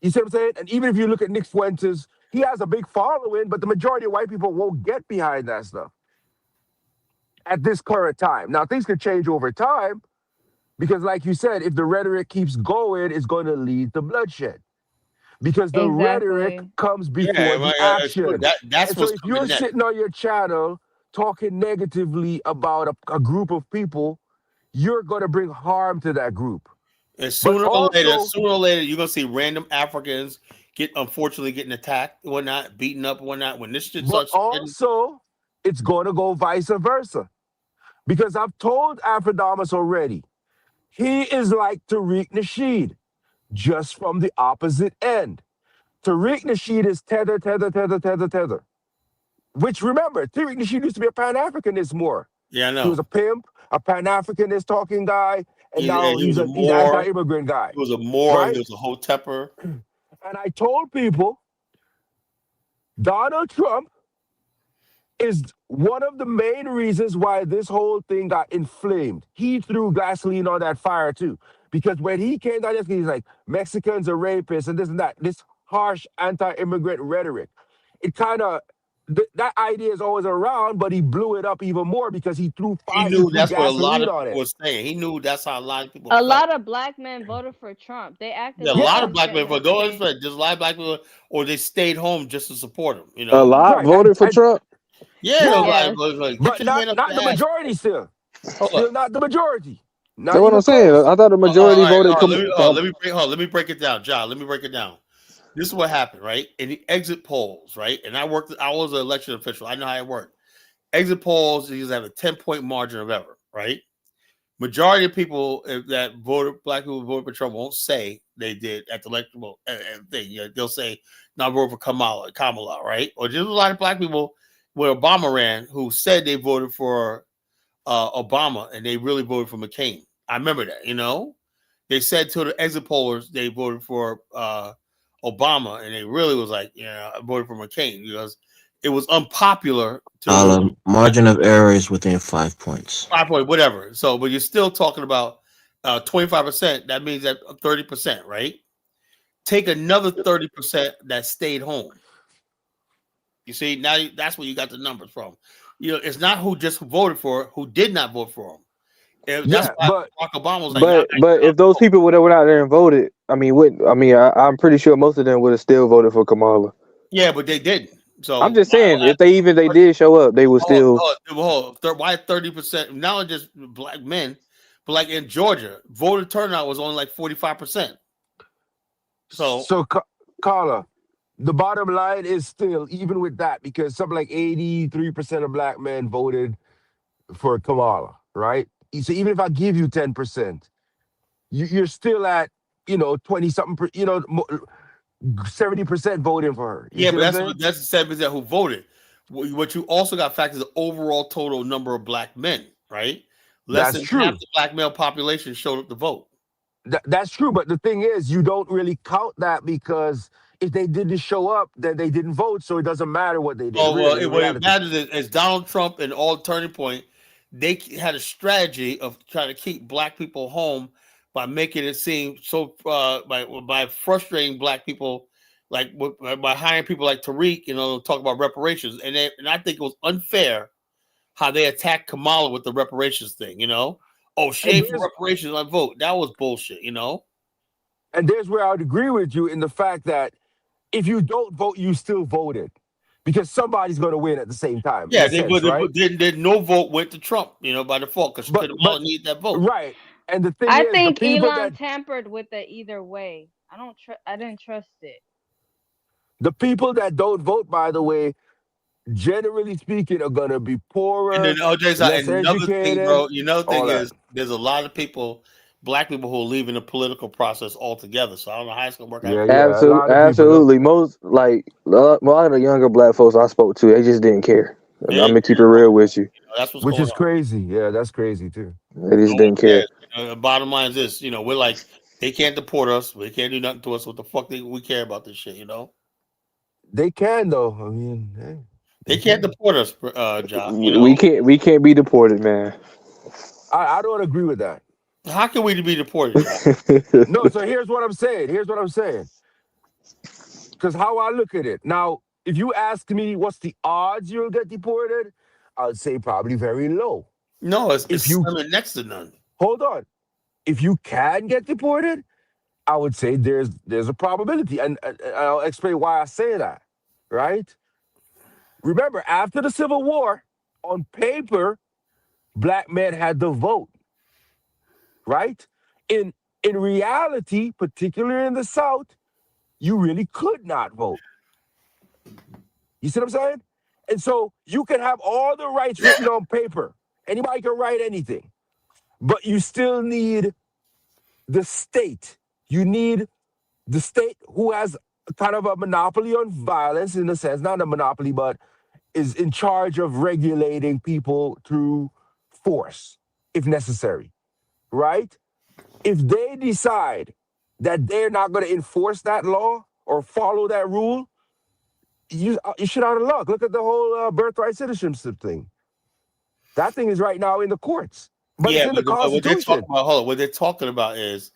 Speaker 3: You see what I'm saying? And even if you look at Nick Fuentes, he has a big following, but the majority of white people won't get behind that stuff at this current time. Now, things could change over time because, like you said, if the rhetoric keeps going, it's going to lead to bloodshed. Because the rhetoric comes before the action.
Speaker 1: That's
Speaker 3: so if you're sitting on your channel talking negatively about a group of people, you're going to bring harm to that group.
Speaker 1: And sooner or later, you're going to see random Africans unfortunately getting attacked, whatnot, beaten up, whatnot. When this shit starts,
Speaker 3: also, it's going to go vice versa. Because I've told Afrodamus already, he is like Tariq Nasheed, just from the opposite end. Tariq Nasheed is tether. Which, remember, Tariq Nasheed used to be a Pan-Africanist more.
Speaker 1: Yeah, I know.
Speaker 3: He was a pimp, a Pan-Africanist talking guy, and now he's an anti-immigrant guy.
Speaker 1: He was a Moor,
Speaker 3: right?
Speaker 1: He was a hotepper.
Speaker 3: And I told people, Donald Trump is one of the main reasons why this whole thing got inflamed. He threw gasoline on that fire too. Because when he came down, he's like, Mexicans are rapists and this and that. This harsh anti-immigrant rhetoric. It kind of, that idea is always around, but he blew it up even more because he threw fire.
Speaker 1: He knew that's what a lot of
Speaker 3: people
Speaker 1: people were saying. He knew that's how a lot of people
Speaker 17: A lot of black men voted for Trump. They acted
Speaker 1: a lot of black men voted. Just a lot of black people, or they stayed home just to support him. You know,
Speaker 9: a lot voted for Trump.
Speaker 1: Yeah,
Speaker 3: but not the majority still. Still not the majority.
Speaker 9: That's what I'm saying. I thought the majority voted.
Speaker 1: Let me break it down, John. Let me break it down. This is what happened, right? In the exit polls, right? And I was an election official. I know how it worked. Exit polls, you have a 10-point margin of error, right? Majority of people that black people voted for Trump won't say they did at the electoral thing. You know, they'll say, "Not vote for Kamala," right? Or there's a lot of black people when Obama ran who said they voted for Obama and they really voted for McCain. I remember that. You know, they said to the exit pollers they voted for Obama, and they really was like, I voted for McCain because it was unpopular.
Speaker 6: Margin of error is within 5 points.
Speaker 1: 5 point, whatever. So, but you're still talking about 25%. That means that 30%, right? Take another 30% that stayed home. You see, now that's where you got the numbers from. It's not who just voted for, who did not vote for him. That's why Barack Obama was like,
Speaker 9: but if those people would have went out there and voted, I'm pretty sure most of them would have still voted for Kamala.
Speaker 1: Yeah, but they didn't. So
Speaker 9: I'm just saying, if they did show up, they would still.
Speaker 1: Why 30%? Not just black men, but like in Georgia, voter turnout was only like 45%. So
Speaker 3: Carla, the bottom line is still, even with that, because something like 83% of black men voted for Kamala, right? So even if I give you 10%, you're still at 20-something, 70% voting for her.
Speaker 1: Yeah, but that's the 7% who voted. What you also got factors the overall total number of black men, right? Less than half the black male population showed up to vote.
Speaker 3: That's true, but the thing is, you don't really count that because if they didn't show up, then they didn't vote, so it doesn't matter what they did.
Speaker 1: Oh well,
Speaker 3: Really, in
Speaker 1: what it
Speaker 3: reality.
Speaker 1: matters is Donald Trump and all Turning Point. They had a strategy of trying to keep black people home by making it seem so by frustrating black people, like by hiring people like Tariq, talk about reparations, and I think it was unfair how they attacked Kamala with the reparations thing. Oh, she
Speaker 3: And
Speaker 1: ain't for reparations, I vote. That was bullshit.
Speaker 3: And there's where I would agree with you in the fact that if you don't vote, you still voted because somebody's going to win at the same time, in
Speaker 1: Yeah,
Speaker 3: a sense, right?
Speaker 1: no vote went to Trump, by default, because Kamala needed that vote.
Speaker 3: Right. And the thing
Speaker 17: I
Speaker 3: is, the
Speaker 17: think
Speaker 3: people
Speaker 17: Elon
Speaker 3: that
Speaker 17: tampered with it either way. I didn't trust it.
Speaker 3: don't vote, by the way, generally speaking, are going to be
Speaker 1: And
Speaker 3: poorer,
Speaker 1: then OJ's
Speaker 3: less
Speaker 1: another thing,
Speaker 3: educated,
Speaker 1: bro. Another
Speaker 3: all
Speaker 1: thing
Speaker 3: that.
Speaker 1: is there's a lot of people, black people, who are leaving the political process altogether. So I don't know how it's gonna work out.
Speaker 3: Yeah, a lot of people.
Speaker 9: Absolutely. Most like a lot of the younger black folks I spoke to, they just didn't care. I'm
Speaker 1: Yeah,
Speaker 9: gonna keep it real with you.
Speaker 1: that's what's
Speaker 3: Which
Speaker 1: going
Speaker 3: is
Speaker 1: on.
Speaker 3: crazy. Yeah, that's crazy too.
Speaker 9: They just
Speaker 1: No one
Speaker 9: didn't care.
Speaker 1: cares. The bottom line is this: we're like, they can't deport us. They can't do nothing to us. What the fuck we care about this shit?
Speaker 3: They can though. I mean, hey,
Speaker 1: They can't deport us, John.
Speaker 9: We can't be deported, man.
Speaker 3: I don't agree with that.
Speaker 1: How can we be deported, John?
Speaker 3: No, so here's what I'm saying. Because how I look at it. Now, if you ask me what's the odds you'll get deported, I would say probably very low.
Speaker 1: No, it's
Speaker 3: you
Speaker 1: slim and next to none.
Speaker 3: hold on, if you can get deported, I would say there's a probability, and I'll explain why I say that. Right? Remember, after the Civil War, on paper, black men had the vote. Right? In reality, particularly in the South, you really could not vote. You see what I'm saying? And so you can have all the rights written on paper. Anybody can write anything. But you still need the state. You need the state who has kind of a monopoly on violence, in a sense, not a monopoly, but is in charge of regulating people through force, if necessary. Right? If they decide that they're not going to enforce that law or follow that rule, you should out of luck. Look at the whole birthright citizenship thing. That thing is right now in the courts, but it's in the
Speaker 1: what they're talking
Speaker 3: Constitution.
Speaker 1: about, hold on, what they're talking about is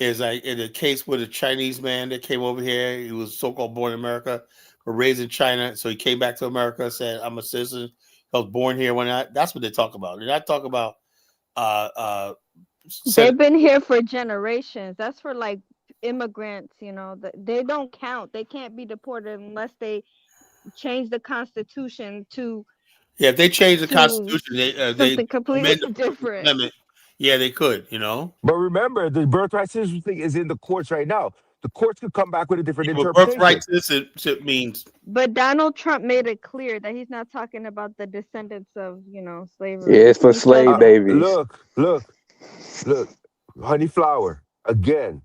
Speaker 1: like in the case with a Chinese man that came over here. He was so-called born in America, but raised in China. So he came back to America, said, "I'm a citizen. I was born here." That's what they talk about. They're not talking about.
Speaker 17: They've been here for generations. That's for like immigrants. They don't count. They can't be deported unless they change the Constitution to.
Speaker 1: Yeah, if they change the Constitution, they
Speaker 17: completely
Speaker 1: amend the
Speaker 17: different.
Speaker 1: Amendment. Yeah, they could.
Speaker 3: But remember, the birthright citizenship thing is in the courts right now. The courts could come back with a different
Speaker 1: But
Speaker 3: interpretation.
Speaker 1: birthright citizenship means.
Speaker 17: But Donald Trump made it clear that he's not talking about the descendants of slavery.
Speaker 9: Yeah, it's for slave babies.
Speaker 3: Look, honey flower. Again,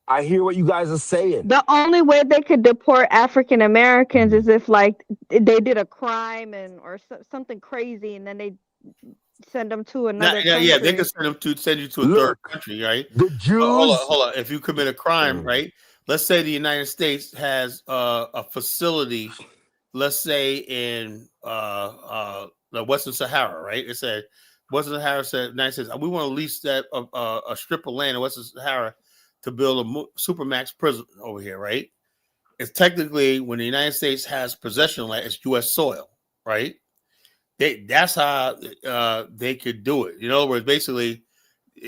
Speaker 3: I hear what you guys are saying.
Speaker 17: The only way they could deport African Americans is if like they did a crime or something crazy, and then they send them to another country.
Speaker 1: Yeah, they can send you to a third country, right?
Speaker 3: The Jews.
Speaker 1: Hold on. If you commit a crime, right? Let's say the United States has a facility. Let's say in the Western Sahara, right? It said Western Sahara said United States, we want to lease that a strip of land in Western Sahara to build a supermax prison over here, right? It's technically, when the United States has possession of land, it's U.S. soil, right? That's how they could do it. In other words, basically,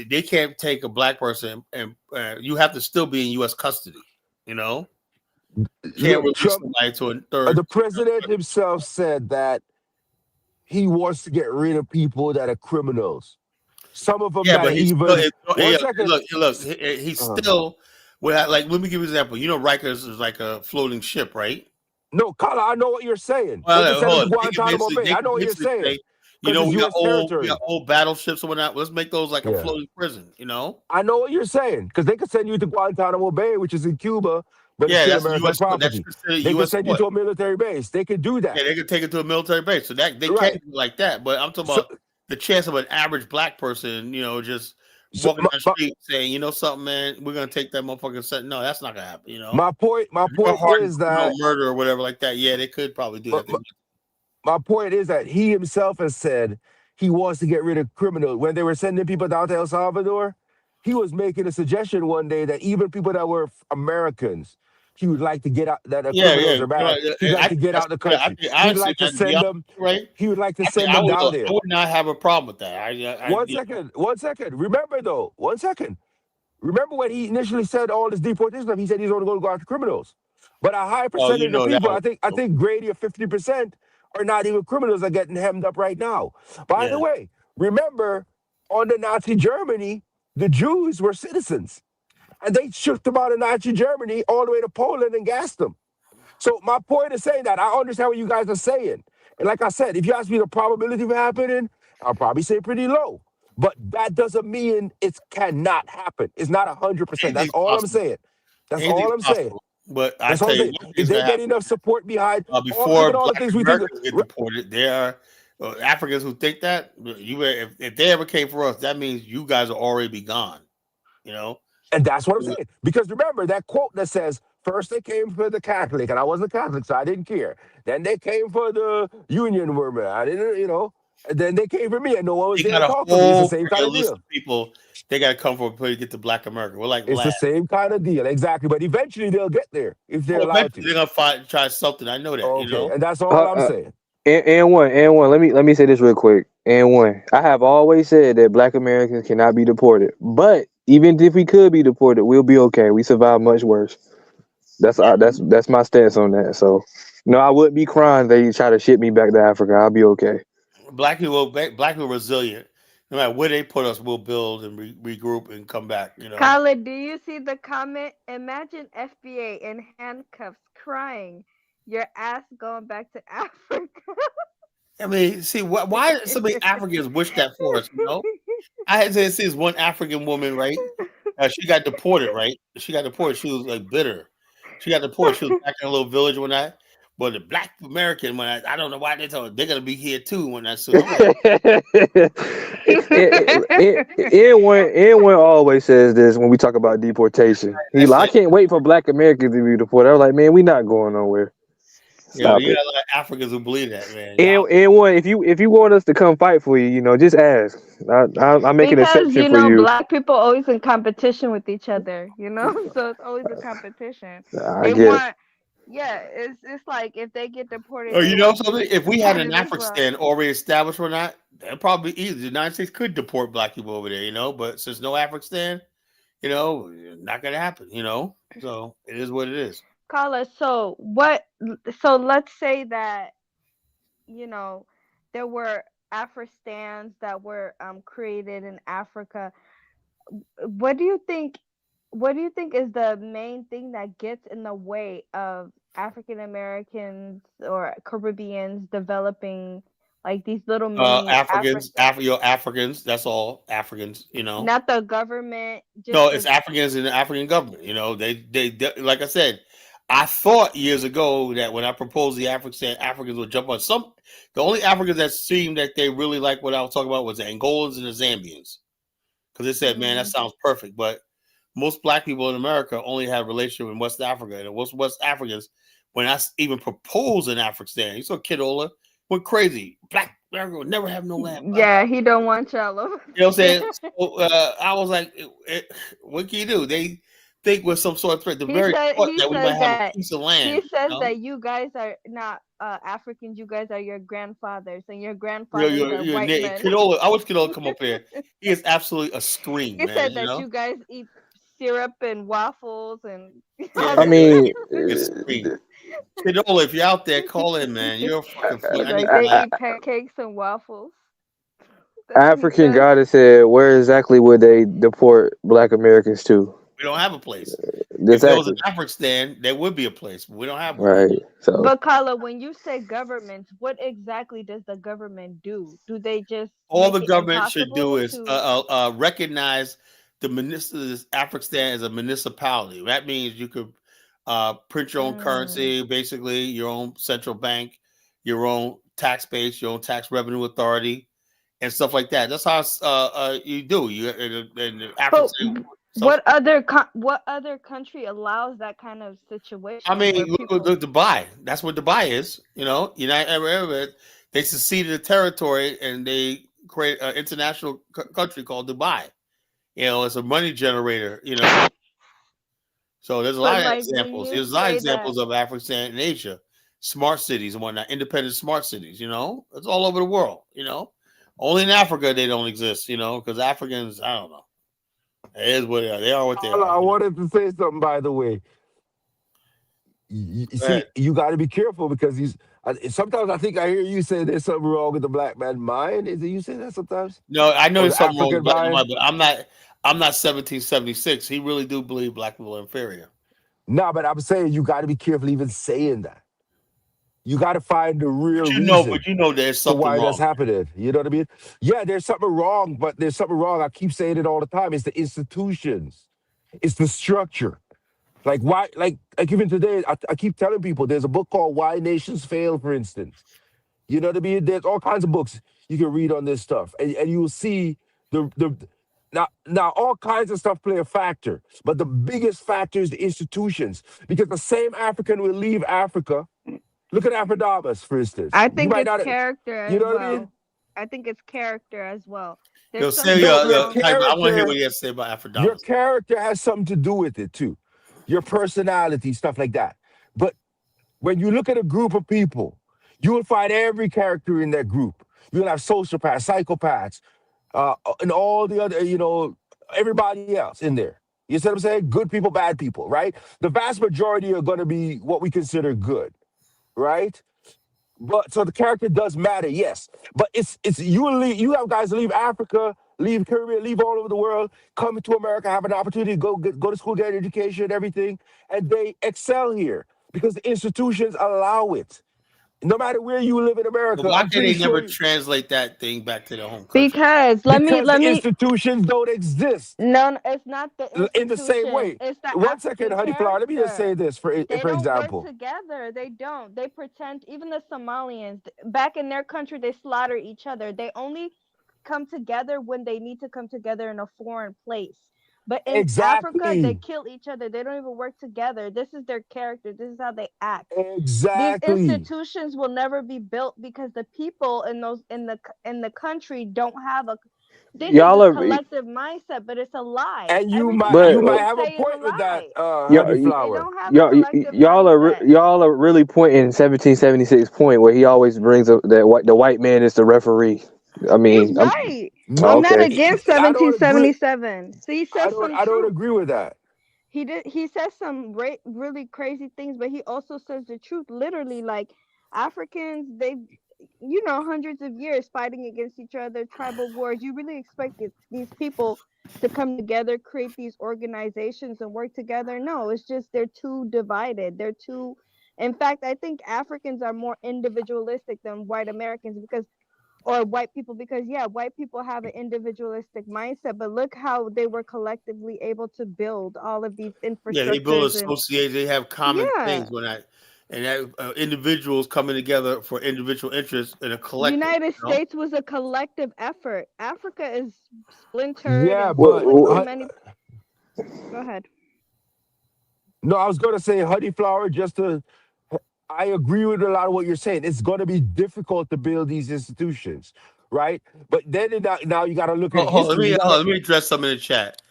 Speaker 1: they can't take a black person and you have to still be in U.S. custody. Can't release somebody to a third.
Speaker 3: The president himself said that he wants to get rid of people that are criminals. Some of them that even.
Speaker 1: Look, he's still. Well, like, let me give you an example. Rikers is like a floating ship, right?
Speaker 3: No, Kala, I know what you're saying.
Speaker 1: Well,
Speaker 3: they can Guantanamo Bay. I know what you're saying.
Speaker 1: Say, we got old battleships or whatnot. Let's make those like a floating prison.
Speaker 3: I know what you're saying, because they could send you to Guantanamo Bay, which is in Cuba, but it's still American property. They could send you to a military base. They could do that.
Speaker 1: Yeah, they could take it to a military base. So that they can't do like that. But I'm talking about the chance of an average black person, just walking down the street saying, you know something, man, we're gonna take that motherfucker. No, that's not gonna happen. You know.
Speaker 19: My point
Speaker 1: If you're a hardened
Speaker 19: is
Speaker 1: criminal
Speaker 19: that
Speaker 1: murder or whatever like that. Yeah, they could probably do that.
Speaker 19: my point is that he himself has said he wants to get rid of criminals. When they were sending people down to El Salvador, he was making a suggestion one day that even people that were Americans, he would like to get out, that the criminals are bad. He'd like to get out the country. He'd like to send them,
Speaker 1: right?
Speaker 19: he would like to send them down there.
Speaker 1: I would not have a problem with that.
Speaker 19: One second. Remember though, 1 second. Remember when he initially said all this deportation stuff, he said he's only going to go after criminals. But a high percentage of people, I think greater 50% are not even criminals are getting hemmed up right now. By the way, remember under Nazi Germany, the Jews were citizens. And they shook them out of Nazi Germany all the way to Poland and gassed them. So my point is saying that I understand what you guys are saying. And like I said, if you ask me the probability of happening, I'll probably say pretty low. But that doesn't mean it cannot happen. It's not 100%. That's all I'm saying. That's all I'm saying.
Speaker 1: But I tell you,
Speaker 19: if they get enough support behind
Speaker 1: before
Speaker 19: all the
Speaker 1: Black
Speaker 19: things we do,
Speaker 1: Americans get deported, there are Africans who think that if they ever came for us, that means you guys will already be gone. You know,
Speaker 19: and that's what I'm saying. Because remember that quote that says, first they came for the Catholic, and I wasn't Catholic, so I didn't care. Then they came for the Union woman. I didn't, you know. And then they came for me, and no one was there to talk to me. It's the same kind of deal.
Speaker 1: People, they got to come for to get to Black America. We're like,
Speaker 19: it's the same kind of deal, exactly. But eventually they'll get there if they're allowed to.
Speaker 1: They're gonna try something. I know that.
Speaker 19: Okay,
Speaker 1: you know?
Speaker 19: and that's all I'm saying.
Speaker 9: And one. Let me say this real quick. And one. I have always said that Black Americans cannot be deported, but even if we could be deported, we'll be okay. We survive much worse. That's my stance on that. So, no, I wouldn't be crying if they try to ship me back to Africa. I'll be okay.
Speaker 1: Black people resilient. No matter where they put us, we'll build and regroup and come back. You know.
Speaker 17: Khaled, do you see the comment? Imagine FBA in handcuffs, crying, your ass going back to Africa.
Speaker 1: I mean, see, why do so many Africans wish that for us? You know, I had to see this one African woman, right? She got deported, right? She got deported. She was like bitter. She got deported. She was back in a little village when I. But the Black American, when I don't know why they told her they're gonna be here too when I said.
Speaker 9: Everyone always says this when we talk about deportation. He's like, I can't wait for Black Americans to be deported. I was like, man, we not going nowhere.
Speaker 1: Stop you got a lot of Africans who believe that, man.
Speaker 9: And one, if you want us to come fight for you, just ask. I make an exception for you.
Speaker 17: Because Black people always in competition with each other. So it's always a competition. Yeah, it's like if they get deported.
Speaker 1: Oh, you know something? If we had an Afghanistan already established or not, that'd probably be easy. The United States could deport Black people over there, but since no Afghanistan, not gonna happen, So it is what it is.
Speaker 17: Carla, so let's say that there were Afristans that were created in Africa. What do you think is the main thing that gets in the way of African Americans or Caribbeans developing like these little mini
Speaker 1: Africans? That's all Africans.
Speaker 17: Not the government.
Speaker 1: No, it's Africans in the African government. They like I said, I thought years ago that when I proposed the Africans would jump on some. The only Africans that seemed that they really liked what I was talking about was the Angolans and the Zambians, because they said, "Man, that sounds perfect," but most Black people in America only have a relationship in West Africa. And West Africans, when I even proposed an Afghanistan, you saw Kidola went crazy. Black America would never have no land.
Speaker 17: Yeah, he don't want y'all over.
Speaker 1: You know what I'm saying? So, I was like, what can you do? They think with some sort of threat. The very thought that we might have a piece of land.
Speaker 17: He says that you guys are not Africans. You guys are your grandfathers, and your grandfathers are white men.
Speaker 1: Kidola, I wish Kidola come up here. He is absolutely a scream.
Speaker 17: He said that you guys eat syrup and waffles and
Speaker 9: I mean,
Speaker 1: Kidola, if you're out there, call in, man. You're a fucking fool.
Speaker 17: They eat pancakes and waffles.
Speaker 9: African goddess said, where exactly would they deport Black Americans to?
Speaker 1: We don't have a place.
Speaker 9: Exactly.
Speaker 1: If there was an Afghanistan, there would be a place, but we don't have one.
Speaker 9: Right. So,
Speaker 17: but Carla, when you say government, what exactly does the government do? Do they just
Speaker 1: all the government should do is recognize the Afghanistan as a municipality? That means you could print your own currency, basically your own central bank, your own tax base, your own tax revenue authority, and stuff like that. That's how you do. You in the
Speaker 17: But
Speaker 1: African.
Speaker 17: what other country allows that kind of situation?
Speaker 1: I mean,
Speaker 17: where
Speaker 1: look
Speaker 17: people
Speaker 1: at Dubai. That's what Dubai is. United Arab Emirates. They seceded the territory and they create an international country called Dubai. It's a money generator. So there's a
Speaker 17: But
Speaker 1: lot of
Speaker 17: like when
Speaker 1: examples.
Speaker 17: you
Speaker 1: There's a lot of
Speaker 17: say that,
Speaker 1: examples of Africa and Asia, smart cities and whatnot, independent smart cities. It's all over the world. Only in Africa they don't exist. Because Africans, I don't know. It is what they are. They are what they
Speaker 19: Hold on,
Speaker 1: are.
Speaker 19: I wanted to say something, by the way. You
Speaker 1: Go
Speaker 19: see,
Speaker 1: ahead.
Speaker 19: you got to be careful because sometimes I think I hear you say there's something wrong with the black man mind. Is it you say that sometimes?
Speaker 1: No, I know
Speaker 19: Or
Speaker 1: there's
Speaker 19: the
Speaker 1: something wrong with
Speaker 19: African
Speaker 1: black
Speaker 19: mind?
Speaker 1: mind, but I'm not. I'm not 1776. He really do believe black people are inferior.
Speaker 19: No, but I'm saying you got to be careful even saying that. You got to find the real
Speaker 1: But
Speaker 19: reason
Speaker 1: there's
Speaker 19: to
Speaker 1: something
Speaker 19: why that's
Speaker 1: wrong.
Speaker 19: happening. You know what I mean? Yeah, there's something wrong, but there's something wrong. I keep saying it all the time. It's the institutions. It's the structure. Like why? Like even today, I keep telling people there's a book called "Why Nations Fail," for instance. You know what I mean? There's all kinds of books you can read on this stuff, and you will see the now all kinds of stuff play a factor, but the biggest factor is the institutions because the same African will leave Africa. Look at Afrodamus, for instance.
Speaker 17: I
Speaker 19: You
Speaker 17: think
Speaker 19: might
Speaker 17: it's
Speaker 19: not,
Speaker 17: character
Speaker 19: you
Speaker 17: as
Speaker 19: know what I mean?
Speaker 17: well. I think it's character as well.
Speaker 1: Yo,
Speaker 17: There's
Speaker 1: say
Speaker 17: something
Speaker 19: No, your
Speaker 17: wrong.
Speaker 1: I want to hear what
Speaker 19: character,
Speaker 1: he has to say about
Speaker 19: your
Speaker 1: Aphrodite.
Speaker 19: character has something to do with it too. Your personality, stuff like that. But when you look at a group of people, you will find every character in that group. You'll have sociopaths, psychopaths, and all the other, everybody else in there. You see what I'm saying? Good people, bad people, right? The vast majority are going to be what we consider good, right? But so the character does matter, yes. But it's you have guys leave Africa, leave Caribbean, leave all over the world, come to America, have an opportunity to go to school, get an education, everything, and they excel here because the institutions allow it. No matter where you live in
Speaker 1: But
Speaker 19: America,
Speaker 1: why
Speaker 19: I'm
Speaker 1: can
Speaker 19: pretty
Speaker 1: they never
Speaker 19: sure
Speaker 1: translate that thing back to their home country?
Speaker 17: Because
Speaker 19: because
Speaker 17: let
Speaker 19: the
Speaker 17: me
Speaker 19: institutions don't exist
Speaker 17: no, it's not the
Speaker 19: in the same
Speaker 17: institutions.
Speaker 19: way.
Speaker 17: It's the
Speaker 19: One second,
Speaker 17: African
Speaker 19: honey flower. Let me just say
Speaker 17: character.
Speaker 19: this
Speaker 17: They
Speaker 19: for
Speaker 17: don't work
Speaker 19: example.
Speaker 17: together. They don't. They pretend. Even the Somalians back in their country, they slaughter each other. They only come together when they need to come together in a foreign place. But in Africa, they
Speaker 19: Exactly.
Speaker 17: kill each other. They don't even work together. This is their character. This is how they act. These
Speaker 19: Exactly.
Speaker 17: institutions will never be built because the people in the country don't have a they have
Speaker 9: Y'all
Speaker 17: this
Speaker 9: are,
Speaker 17: collective mindset, but it's a lie.
Speaker 19: And
Speaker 17: Everything
Speaker 19: you
Speaker 9: but
Speaker 19: might
Speaker 17: Africans
Speaker 19: have a
Speaker 17: say is a
Speaker 19: point with that,
Speaker 17: lie.
Speaker 9: y'all,
Speaker 19: honey
Speaker 17: They
Speaker 19: flower.
Speaker 17: don't have a collective mindset.
Speaker 9: y'all are really pointing 1776 point where he always brings up that the white man is the referee. I
Speaker 17: He's
Speaker 9: mean,
Speaker 17: right.
Speaker 9: oh,
Speaker 17: I'm not
Speaker 9: okay.
Speaker 17: against
Speaker 19: I don't agree.
Speaker 17: 1777. So he says some
Speaker 19: I don't
Speaker 17: truth.
Speaker 19: agree with that.
Speaker 17: He says some really crazy things, but he also says the truth. Literally, like Africans, they hundreds of years fighting against each other, tribal wars. You really expect these people to come together, create these organizations and work together? No, it's just they're too divided. They're too In fact, I think Africans are more individualistic than white Americans or white people because white people have an individualistic mindset, but look how they were collectively able to build all of these
Speaker 1: Yeah, they build
Speaker 17: infrastructures. And
Speaker 1: associations. They have common
Speaker 17: yeah,
Speaker 1: things and that individuals coming together for individual interests in a collective.
Speaker 17: United States was a collective effort. Africa is splintered
Speaker 19: Yeah,
Speaker 17: and
Speaker 19: but
Speaker 17: split into many. Go ahead.
Speaker 19: no, I was gonna say, honey flower. I agree with a lot of what you're saying. It's gonna be difficult to build these institutions, right? But then now you got to look at history. You got to
Speaker 1: Let me address something in the chat.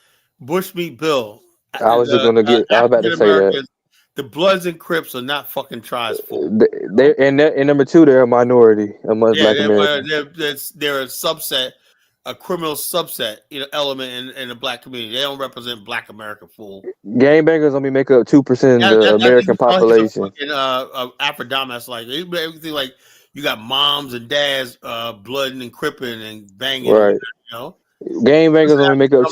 Speaker 1: Bush meet Bill.
Speaker 9: I was just
Speaker 1: The
Speaker 9: gonna get. I was about to
Speaker 1: African
Speaker 9: say that.
Speaker 1: Americans, the Bloods and Crips are not fucking tribes, fool.
Speaker 9: And number two, they're a minority amongst
Speaker 1: Yeah,
Speaker 9: Black Americans.
Speaker 1: they're a subset, a criminal subset, element in the black community. They don't represent Black America, fool.
Speaker 9: Gangbangers only make up 2% of the American population.
Speaker 1: Fucking Aphrodite, like everything, like you got moms and dads, blooding and cripping and banging,
Speaker 9: Right. Gangbangers only make up.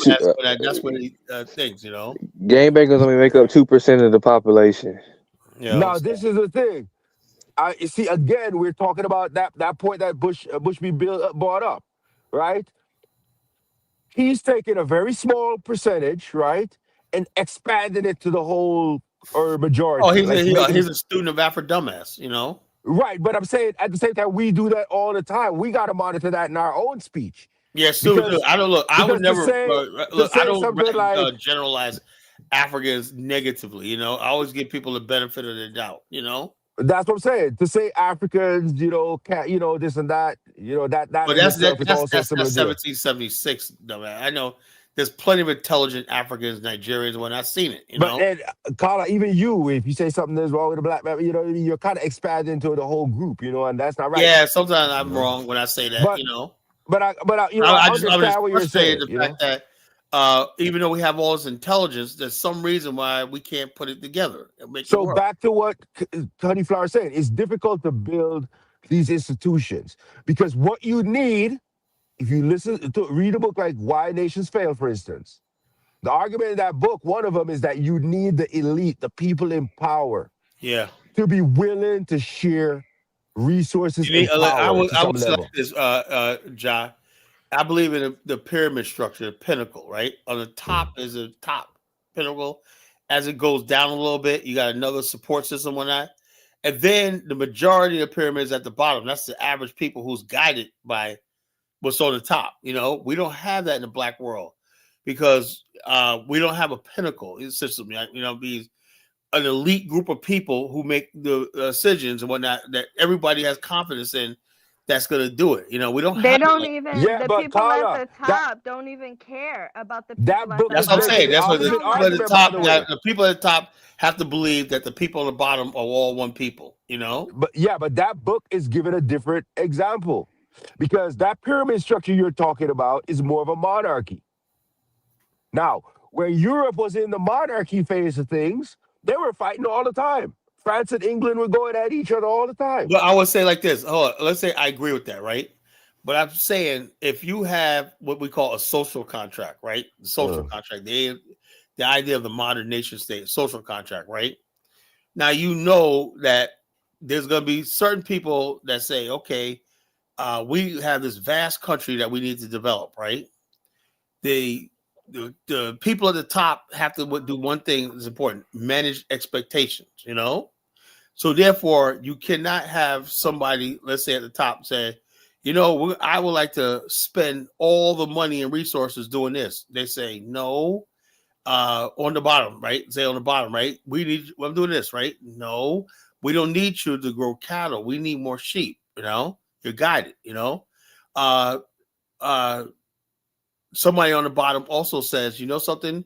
Speaker 1: That's what he thinks,
Speaker 9: Gangbangers only make up 2% of the population.
Speaker 19: Now this is the thing. You see, again, we're talking about that point that Bush be brought up, right? He's taking a very small percentage, right, and expanding it to the whole or
Speaker 1: Oh,
Speaker 19: majority, like making
Speaker 1: he's
Speaker 19: it.
Speaker 1: a student of Aphrodite,
Speaker 19: Right, but I'm saying at the same time we do that all the time. We got to monitor that in our own speech.
Speaker 1: Yes,
Speaker 19: Because
Speaker 1: I don't look. I would
Speaker 19: because
Speaker 1: never
Speaker 19: to
Speaker 1: look. I
Speaker 19: say
Speaker 1: don't
Speaker 19: something like
Speaker 1: generalize Africans negatively. You know, I always give people the benefit of the doubt. You know,
Speaker 19: that's what I'm saying. To say Africans, this and that, that
Speaker 1: but
Speaker 19: in itself is also a similar
Speaker 1: that's
Speaker 19: deal.
Speaker 1: 1776. Though, man. I know there's plenty of intelligent Africans, Nigerians when I've seen it. You
Speaker 19: But
Speaker 1: know,
Speaker 19: then, Carla, even you, if you say something that's wrong with a black man, you're kind of expanding into the whole group, and that's not right.
Speaker 1: yeah. Sometimes I'm wrong when I say that.
Speaker 19: But
Speaker 1: You know,
Speaker 19: I
Speaker 1: I'm just
Speaker 19: understand what you're
Speaker 1: frustrated
Speaker 19: saying.
Speaker 1: the fact that even though we have all this intelligence, there's some reason why we can't put it together and make it
Speaker 19: So
Speaker 1: work.
Speaker 19: back to what Honey Flower is saying, it's difficult to build these institutions because what you need, if you read a book like Why Nations Fail, for instance, the argument in that book, one of them is that you need the elite, the people in power,
Speaker 1: Yeah.
Speaker 19: to be willing to share resources
Speaker 1: You need,
Speaker 19: and power to
Speaker 1: I
Speaker 19: some
Speaker 1: would say like
Speaker 19: level.
Speaker 1: this, John. I believe in the pyramid structure, the pinnacle, right? On the top is a top pinnacle. As it goes down a little bit, you got another support system on that. And then the majority of the pyramid is at the bottom. That's the average people who's guided by what's on the top. You know, we don't have that in the black world because we don't have a pinnacle system. You know, be an elite group of people who make the decisions and whatnot that everybody has confidence in that's going to do it. You know, we don't
Speaker 17: They
Speaker 1: have
Speaker 17: don't
Speaker 1: like,
Speaker 17: even the
Speaker 19: but
Speaker 17: people at
Speaker 19: Carla,
Speaker 17: the top don't even care about the
Speaker 19: that
Speaker 17: people at
Speaker 19: book
Speaker 17: the
Speaker 1: that's
Speaker 19: is
Speaker 1: what I'm
Speaker 19: making
Speaker 1: saying.
Speaker 19: the
Speaker 1: That's what the
Speaker 19: opposite
Speaker 1: people at the
Speaker 19: argument, by
Speaker 1: top,
Speaker 19: the way.
Speaker 1: the people at the top have to believe that the people on the bottom are all one people. You know,
Speaker 19: But that book is given a different example because that pyramid structure you're talking about is more of a monarchy. Now, when Europe was in the monarchy phase of things, they were fighting all the time. France and England were going at each other all the time.
Speaker 1: but I would say like this. Hold on, let's say I agree with that, right? But I'm saying if you have what we call a social contract, right? The social contract, the idea of the modern nation state, social contract, right? Now you know that there's going to be certain people that say, okay, we have this vast country that we need to develop, right? The people at the top have to do one thing that's important: manage expectations. You know, so therefore you cannot have somebody, let's say at the top, say, you know, I would like to spend all the money and resources doing this. They say no. On the bottom, right? Say on the bottom, right? I'm doing this, right? No, we don't need you to grow cattle. We need more sheep. You know, you're guided. You know, uh, uh, somebody on the bottom also says, you know something,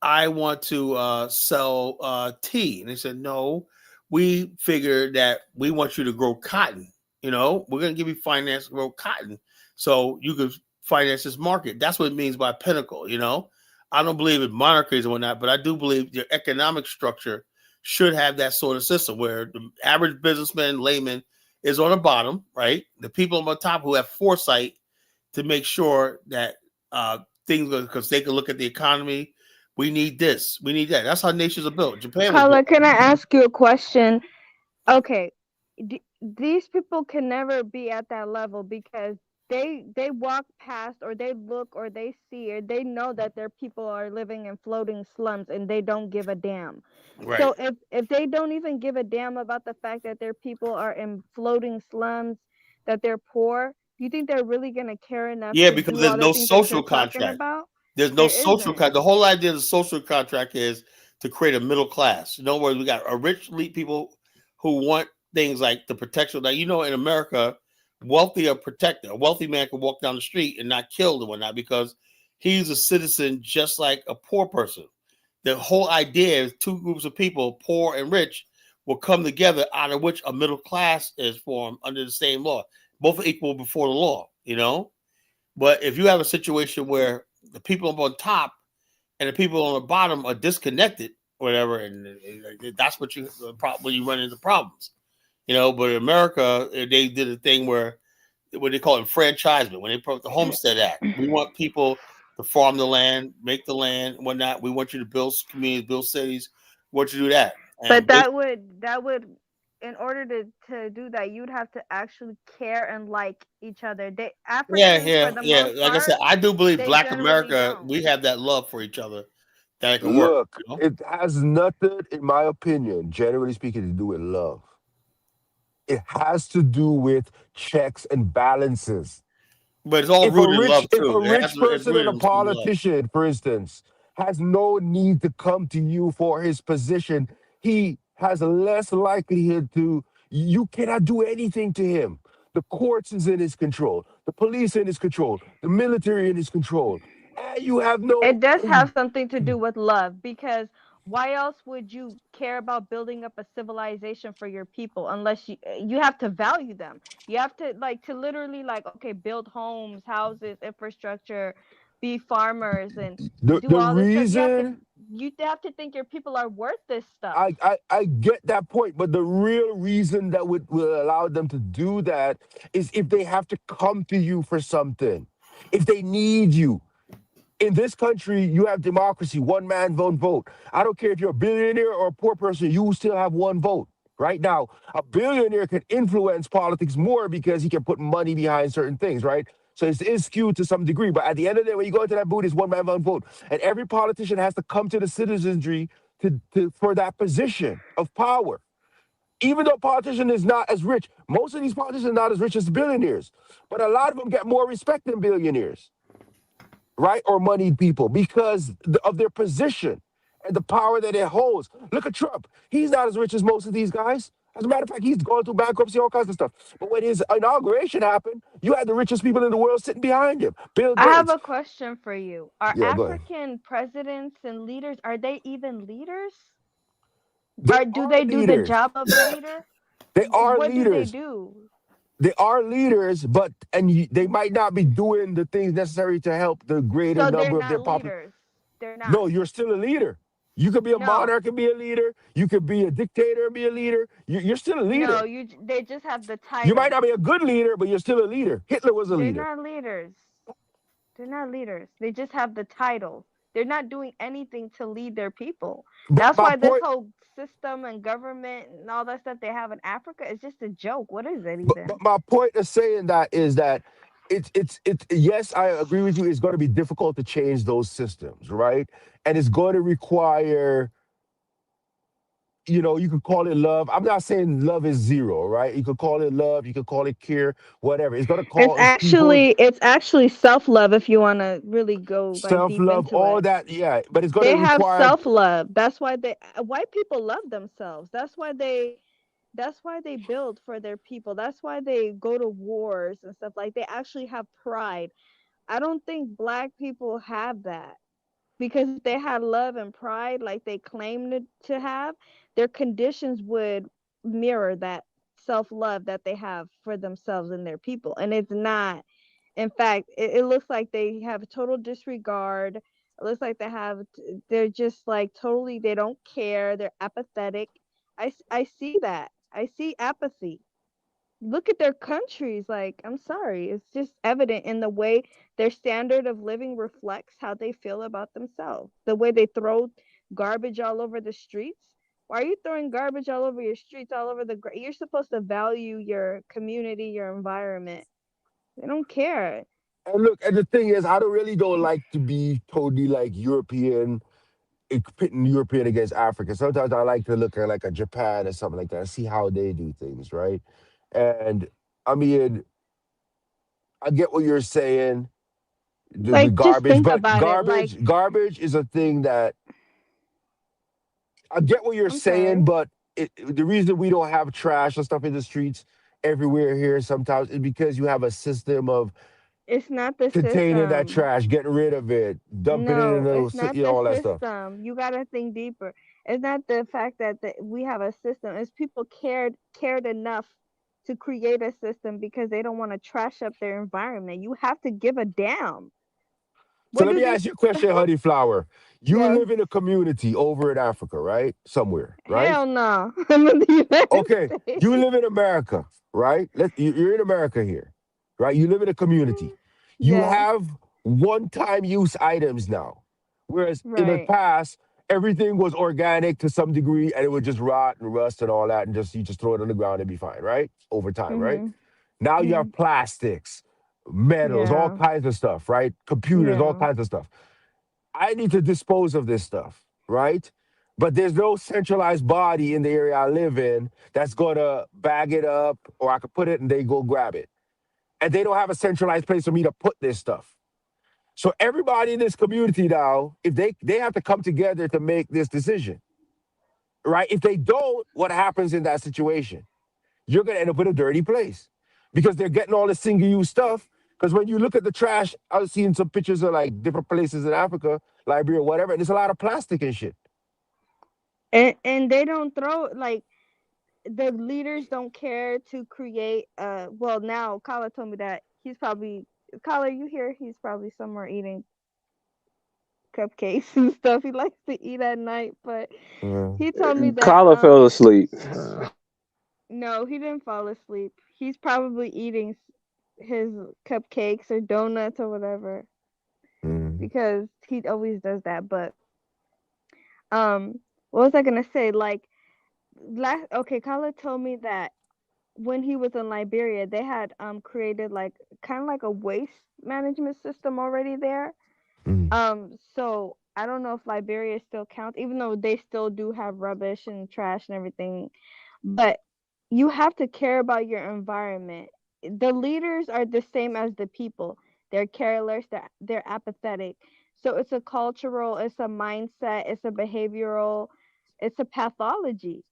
Speaker 1: I want to sell tea. And they said, no, we figured that we want you to grow cotton. You know, we're going to give you finance to grow cotton so you can finance this market. That's what it means by pinnacle. You know, I don't believe in monarchies and whatnot, but I do believe your economic structure should have that sort of system where the average businessman, layman is on the bottom, right? The people on the top who have foresight to make sure that things, because they can look at the economy. We need this. We need that. That's how nations are built. Japan was
Speaker 17: Carla,
Speaker 1: built.
Speaker 17: can I ask you a question? Okay, these people can never be at that level because they walk past or they look or they see or they know that their people are living in floating slums and they don't give a damn.
Speaker 1: Right.
Speaker 17: So if they don't even give a damn about the fact that their people are in floating slums, that they're poor, do you think they're really gonna care enough
Speaker 1: Yeah,
Speaker 17: to
Speaker 1: because
Speaker 17: do all
Speaker 1: there's
Speaker 17: the
Speaker 1: no
Speaker 17: things that
Speaker 1: social
Speaker 17: you're talking
Speaker 1: contract.
Speaker 17: about?
Speaker 1: There's no
Speaker 17: There
Speaker 1: social
Speaker 17: isn't.
Speaker 1: contract. The whole idea of the social contract is to create a middle class. In other words, we got a rich elite people who want things like the protection. Like, you know, in America, wealthy are protected. A wealthy man can walk down the street and not killed and whatnot because he's a citizen just like a poor person. The whole idea is two groups of people, poor and rich, will come together out of which a middle class is formed under the same law. Both are equal before the law, you know? But if you have a situation where the people up on top and the people on the bottom are disconnected, whatever, and that's what you when you run into problems, you know. But in America, they did a thing where what they call enfranchisement when they put the Homestead Act. We want people to farm the land, make the land, and whatnot. We want you to build communities, build cities. We want you to do that.
Speaker 17: But
Speaker 1: And
Speaker 17: that would in order to do that, you'd have to actually care and like each other. Africans, for the
Speaker 1: yeah.
Speaker 17: most
Speaker 1: Like I said,
Speaker 17: part,
Speaker 1: I do believe
Speaker 17: they
Speaker 1: Black
Speaker 17: generally
Speaker 1: America,
Speaker 17: don't.
Speaker 1: we have that love for each other that it can work.
Speaker 19: Look,
Speaker 1: You know?
Speaker 19: it has nothing, in my opinion, generally speaking, to do with love. It has to do with checks and balances.
Speaker 1: But it's all rooted in love
Speaker 19: If a
Speaker 1: too.
Speaker 19: rich
Speaker 1: It's
Speaker 19: person and
Speaker 1: rooted
Speaker 19: a
Speaker 1: in some love.
Speaker 19: politician, for instance, has no need to come to you for his position, he has less likelihood to. You cannot do anything to him. The courts is in his control. The police in his control. The military in his control. And you have
Speaker 17: It
Speaker 19: no.
Speaker 17: does have something to do with love, because why else would you care about building up a civilization for your people unless you have to value them. You have to to literally okay, build homes, houses, infrastructure, be farmers and do
Speaker 19: The
Speaker 17: all this stuff.
Speaker 19: reason
Speaker 17: You have to think your people are worth this stuff.
Speaker 19: I get that point, but the real reason that will allow them to do that is if they have to come to you for something, if they need you. In this country, you have democracy, one man, one vote. I don't care if you're a billionaire or a poor person, you still have one vote. Right now, a billionaire can influence politics more because he can put money behind certain things, right? So it is skewed to some degree. But at the end of the day, when you go into that booth, it's one man, one vote. And every politician has to come to the citizenry for that position of power. Even though politician is not as rich, most of these politicians are not as rich as billionaires. But a lot of them get more respect than billionaires, right? Or moneyed people because of their position and the power that it holds. Look at Trump. He's not as rich as most of these guys. As a matter of fact, he's going through bankruptcy, all kinds of stuff. But when his inauguration happened, you had the richest people in the world sitting behind him. Bill
Speaker 17: I have
Speaker 19: Gates.
Speaker 17: a question for you. Are
Speaker 19: Yeah, go ahead.
Speaker 17: African presidents and leaders, are they even leaders?
Speaker 19: They
Speaker 17: Or do
Speaker 19: are
Speaker 17: they do the
Speaker 19: leaders.
Speaker 17: job of a leader?
Speaker 19: They are
Speaker 17: What do they
Speaker 19: leaders.
Speaker 17: do?
Speaker 19: They are leaders, but they might not be doing the things necessary to help the greater
Speaker 17: So they're
Speaker 19: number of their
Speaker 17: not
Speaker 19: population.
Speaker 17: leaders. They're not.
Speaker 19: No, you're still a leader. You could be a
Speaker 17: No.
Speaker 19: monarch and be a leader. You could be a dictator and be a leader. You're still a leader.
Speaker 17: No, they just have the title.
Speaker 19: You might not be a good leader, but you're still a leader. Hitler was a
Speaker 17: They're
Speaker 19: leader.
Speaker 17: not leaders. They're not leaders. They just have the title. They're not doing anything to lead their people.
Speaker 19: But
Speaker 17: That's
Speaker 19: my
Speaker 17: why this
Speaker 19: point,
Speaker 17: whole system and government and all that stuff they have in Africa is just a joke. What is it
Speaker 19: but,
Speaker 17: even?
Speaker 19: but my point of saying that is that it's yes, I agree with you. It's going to be difficult to change those systems, right? And it's going to require, you could call it love. I'm not saying love is zero, right? You could call it love, you could call it care, whatever. It's going to cause people
Speaker 17: It's actually self-love if you want to really go deep
Speaker 19: self-love,
Speaker 17: into
Speaker 19: all
Speaker 17: it.
Speaker 19: that, yeah. But it's going
Speaker 17: They
Speaker 19: to
Speaker 17: have
Speaker 19: require.
Speaker 17: self-love. That's why white people love themselves. That's why they build for their people. That's why they go to wars and stuff. They actually have pride. I don't think black people have that, because if they had love and pride like they claim to have, their conditions would mirror that self-love that they have for themselves and their people. And it's not. In fact, it looks like they have total disregard. It looks like they're just totally, they don't care. They're apathetic. I see that. I see apathy. Look at their countries. I'm sorry. It's just evident in the way their standard of living reflects how they feel about themselves. The way they throw garbage all over the streets. Why are you throwing garbage all over your streets, all over you're supposed to value your community, your environment. They don't care.
Speaker 19: And look, and the thing is, I don't like to be totally like European, pitting European against Africa. Sometimes I like to look at like a Japan or something like that and see how they do things, right? And I mean, I get what you're saying, the
Speaker 17: Just
Speaker 19: garbage,
Speaker 17: think
Speaker 19: but
Speaker 17: about it.
Speaker 19: garbage is a thing that I get what you're
Speaker 17: I'm
Speaker 19: saying,
Speaker 17: sorry.
Speaker 19: but the reason we don't have trash and stuff in the streets everywhere here sometimes is because you have a system of
Speaker 17: It's not the
Speaker 19: containing that
Speaker 17: system.
Speaker 19: trash, getting rid of it, dumping it in
Speaker 17: No, it's
Speaker 19: those,
Speaker 17: not the
Speaker 19: all that stuff.
Speaker 17: system. You gotta think deeper. It's not the fact that we have a system. It's people cared enough to create a system because they don't want to trash up their environment. You have to give a damn.
Speaker 19: So
Speaker 17: What
Speaker 19: let
Speaker 17: do
Speaker 19: me
Speaker 17: they?
Speaker 19: ask you a question, Honey Flower. You
Speaker 17: Yes.
Speaker 19: live in a community over in Africa, right? Somewhere, right?
Speaker 17: Hell no. I'm in the United
Speaker 19: Okay,
Speaker 17: States.
Speaker 19: you live in America, right? You're in America here, right? You live in a community. You
Speaker 17: Yeah.
Speaker 19: have one-time use items now, whereas in the
Speaker 17: Right.
Speaker 19: past everything was organic to some degree, and it would just rot and rust and all that, and you just throw it on the ground and be fine, right? Over time, right?
Speaker 17: Mhm.
Speaker 19: Now you have
Speaker 17: Mhm.
Speaker 19: plastics, metals, all
Speaker 17: Yeah.
Speaker 19: kinds of stuff, right? Computers, all
Speaker 17: Yeah.
Speaker 19: kinds of stuff. I need to dispose of this stuff, right? but there's no centralized body in the area I live in that's gonna bag it up, or I could put it and they go grab it. And they don't have a centralized place for me to put this stuff. So everybody in this community now, if they have to come together to make this decision, right? If they don't, what happens in that situation? You're gonna end up with a dirty place because they're getting all this single-use stuff. Because when you look at the trash, I was seeing some pictures of like different places in Africa, Liberia, whatever, and there's a lot of plastic and shit.
Speaker 17: And they don't throw, like, the leaders don't care to create. Well, now Kala told me that he's probably, Kala, you here? He's probably somewhere eating cupcakes and stuff. He likes to eat at night, but he told me that
Speaker 9: Kyla fell asleep.
Speaker 17: no, he didn't fall asleep. He's probably eating his cupcakes or donuts or whatever because he always does that. But what was I gonna say? Like, Kala told me that when he was in Liberia, they had created like kind of like a waste management system already there. So I don't know if Liberia still counts, even though they still do have rubbish and trash and everything. But you have to care about your environment. The leaders are the same as the people. They're careless, they're apathetic. So it's a cultural, it's a mindset, it's a behavioral, it's a pathology.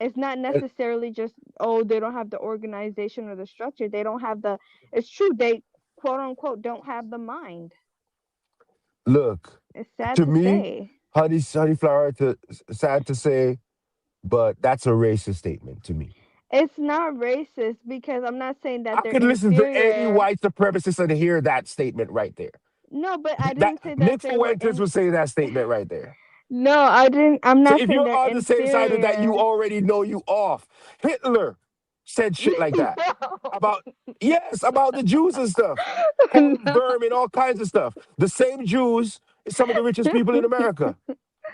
Speaker 17: It's not necessarily just, oh, they don't have the organization or the structure. They don't have the, it's true, they quote unquote don't have the mind.
Speaker 19: Look,
Speaker 17: It's sad
Speaker 19: to
Speaker 17: to
Speaker 19: me,
Speaker 17: say.
Speaker 19: honey flower, sad to say, but that's a racist statement to me.
Speaker 17: It's not racist because I'm not saying that
Speaker 19: I
Speaker 17: they're
Speaker 19: could listen to any
Speaker 17: inferior.
Speaker 19: white supremacist and hear that statement right there.
Speaker 17: No, but I
Speaker 19: That
Speaker 17: didn't say that
Speaker 19: Nick
Speaker 17: they were
Speaker 19: Fuentes would say that statement right there.
Speaker 17: No, I didn't. I'm
Speaker 19: So
Speaker 17: not
Speaker 19: if
Speaker 17: saying
Speaker 19: you're
Speaker 17: they're
Speaker 19: on the same side of that, you
Speaker 17: inferior.
Speaker 19: already know you off. Hitler said shit like that about about the Jews and stuff, called them vermin, all kinds of stuff. The same Jews is some of the richest people in America.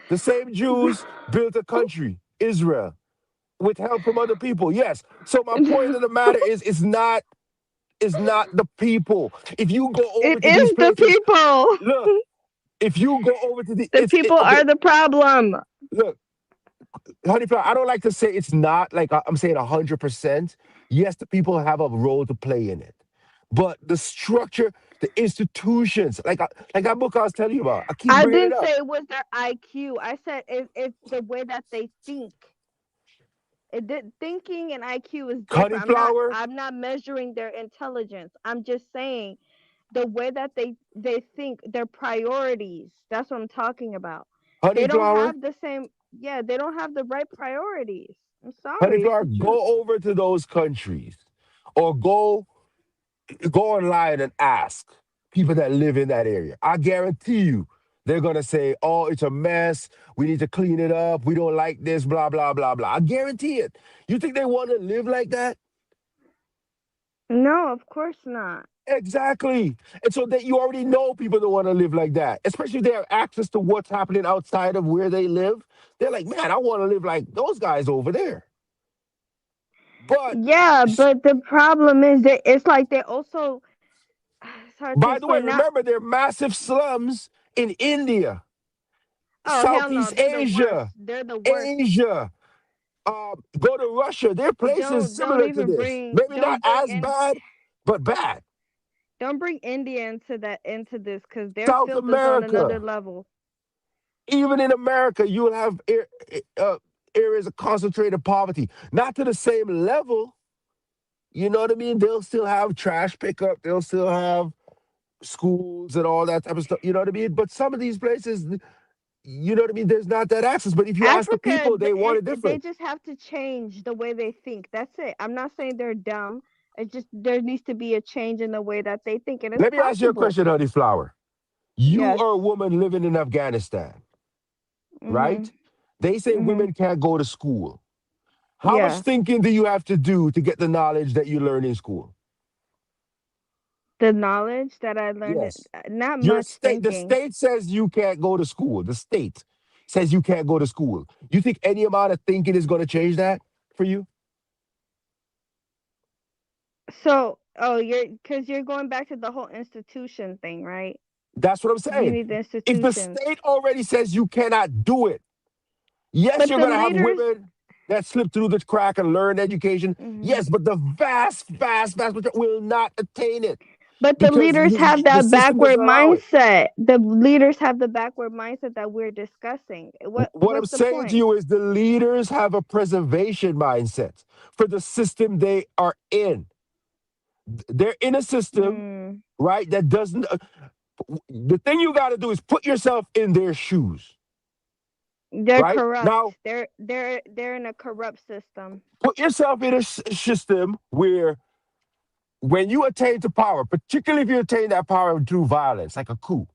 Speaker 19: The same Jews built a country, Israel, with help from other people. Yes. So my point of the matter is, it's not the people. If you go over
Speaker 17: It
Speaker 19: to these
Speaker 17: is the
Speaker 19: places,
Speaker 17: people.
Speaker 19: look. If you go over to
Speaker 17: The people
Speaker 19: okay,
Speaker 17: are the problem.
Speaker 19: look, Honeyflower, I don't like to say it's not, like I'm saying 100%. Yes, the people have a role to play in it, but the structure, the institutions, like that book I was telling you about, I keep
Speaker 17: I
Speaker 19: bringing it
Speaker 17: didn't
Speaker 19: up.
Speaker 17: say it was their IQ. I said it's the way that they think. Thinking and IQ is different.
Speaker 19: Honeyflower,
Speaker 17: I'm not measuring their intelligence. I'm just saying the way that they think, their priorities. That's what I'm talking about. They don't
Speaker 19: Honeyflower,
Speaker 17: have the same. Yeah, they don't have the right priorities. I'm sorry, it's
Speaker 19: Honeyflower,
Speaker 17: the truth.
Speaker 19: go over to those countries, or go online and ask people that live in that area. I guarantee you, they're gonna say, "Oh, it's a mess. We need to clean it up. We don't like this. Blah blah blah blah." I guarantee it. You think they want to live like that?
Speaker 17: No, of course not.
Speaker 19: Exactly. And so that you already know people that want to live like that, especially if they have access to what's happening outside of where they live. They're like, man, I want to live like those guys over there. But
Speaker 17: yeah, but the problem is that it's like they also. It's hard to
Speaker 19: by the way,
Speaker 17: explain. Now,
Speaker 19: remember there are massive slums in India,
Speaker 17: oh hell no,
Speaker 19: Southeast
Speaker 17: they're the worst.
Speaker 19: Asia,
Speaker 17: They're the worst.
Speaker 19: Asia. Go to Russia. There are places
Speaker 17: Don't
Speaker 19: similar to
Speaker 17: even
Speaker 19: this.
Speaker 17: bring.
Speaker 19: Maybe not
Speaker 17: Don't bring
Speaker 19: as
Speaker 17: in.
Speaker 19: bad, but bad.
Speaker 17: Don't bring India into this because their
Speaker 19: South
Speaker 17: filth is on another
Speaker 19: America.
Speaker 17: level.
Speaker 19: Even in America, you will have areas of concentrated poverty. Not to the same level. You know what I mean? They'll still have trash pickup. They'll still have schools and all that type of stuff. You know what I mean? But some of these places, you know what I mean? There's not that access. But if you ask the
Speaker 17: Africa,
Speaker 19: people, they want it
Speaker 17: they
Speaker 19: different.
Speaker 17: just have to change the way they think. That's it. I'm not saying they're dumb. It's just there needs to be a change in the way that they think, and it's
Speaker 19: Let me ask you a
Speaker 17: possible.
Speaker 19: question, Honey Flower. You
Speaker 17: Yes.
Speaker 19: are a woman living in Afghanistan, right? They say women can't go to school. How much
Speaker 17: Yeah.
Speaker 19: thinking do you have to do to get the knowledge that you learn in school?
Speaker 17: The knowledge that I learned,
Speaker 19: Yes.
Speaker 17: not
Speaker 19: Your
Speaker 17: much
Speaker 19: state, the
Speaker 17: thinking.
Speaker 19: state says you can't go to school. The state says you can't go to school. You think any amount of thinking is going to change that for you?
Speaker 17: So, because you're going back to the whole institution thing, right?
Speaker 19: That's what I'm
Speaker 17: You
Speaker 19: saying.
Speaker 17: need the
Speaker 19: If the
Speaker 17: institutions.
Speaker 19: state already says you cannot do it, Yes,
Speaker 17: But
Speaker 19: you're
Speaker 17: the
Speaker 19: gonna have
Speaker 17: leaders.
Speaker 19: women that slip through the crack and learn education. Yes, but the vast majority will not attain it
Speaker 17: But the
Speaker 19: because
Speaker 17: leaders have
Speaker 19: the
Speaker 17: that
Speaker 19: system
Speaker 17: backward
Speaker 19: doesn't allow it.
Speaker 17: mindset. The leaders have the backward mindset that we're discussing.
Speaker 19: What I'm
Speaker 17: What's the
Speaker 19: saying to
Speaker 17: point?
Speaker 19: you is the leaders have a preservation mindset for the system they are in. They're in a system, right, that doesn't. The thing you got to do is put yourself in their shoes,
Speaker 17: They're
Speaker 19: right?
Speaker 17: corrupt.
Speaker 19: Now,
Speaker 17: They're in a corrupt system.
Speaker 19: put yourself in a system where when you attain to power, particularly if you attain that power through violence, like a coup,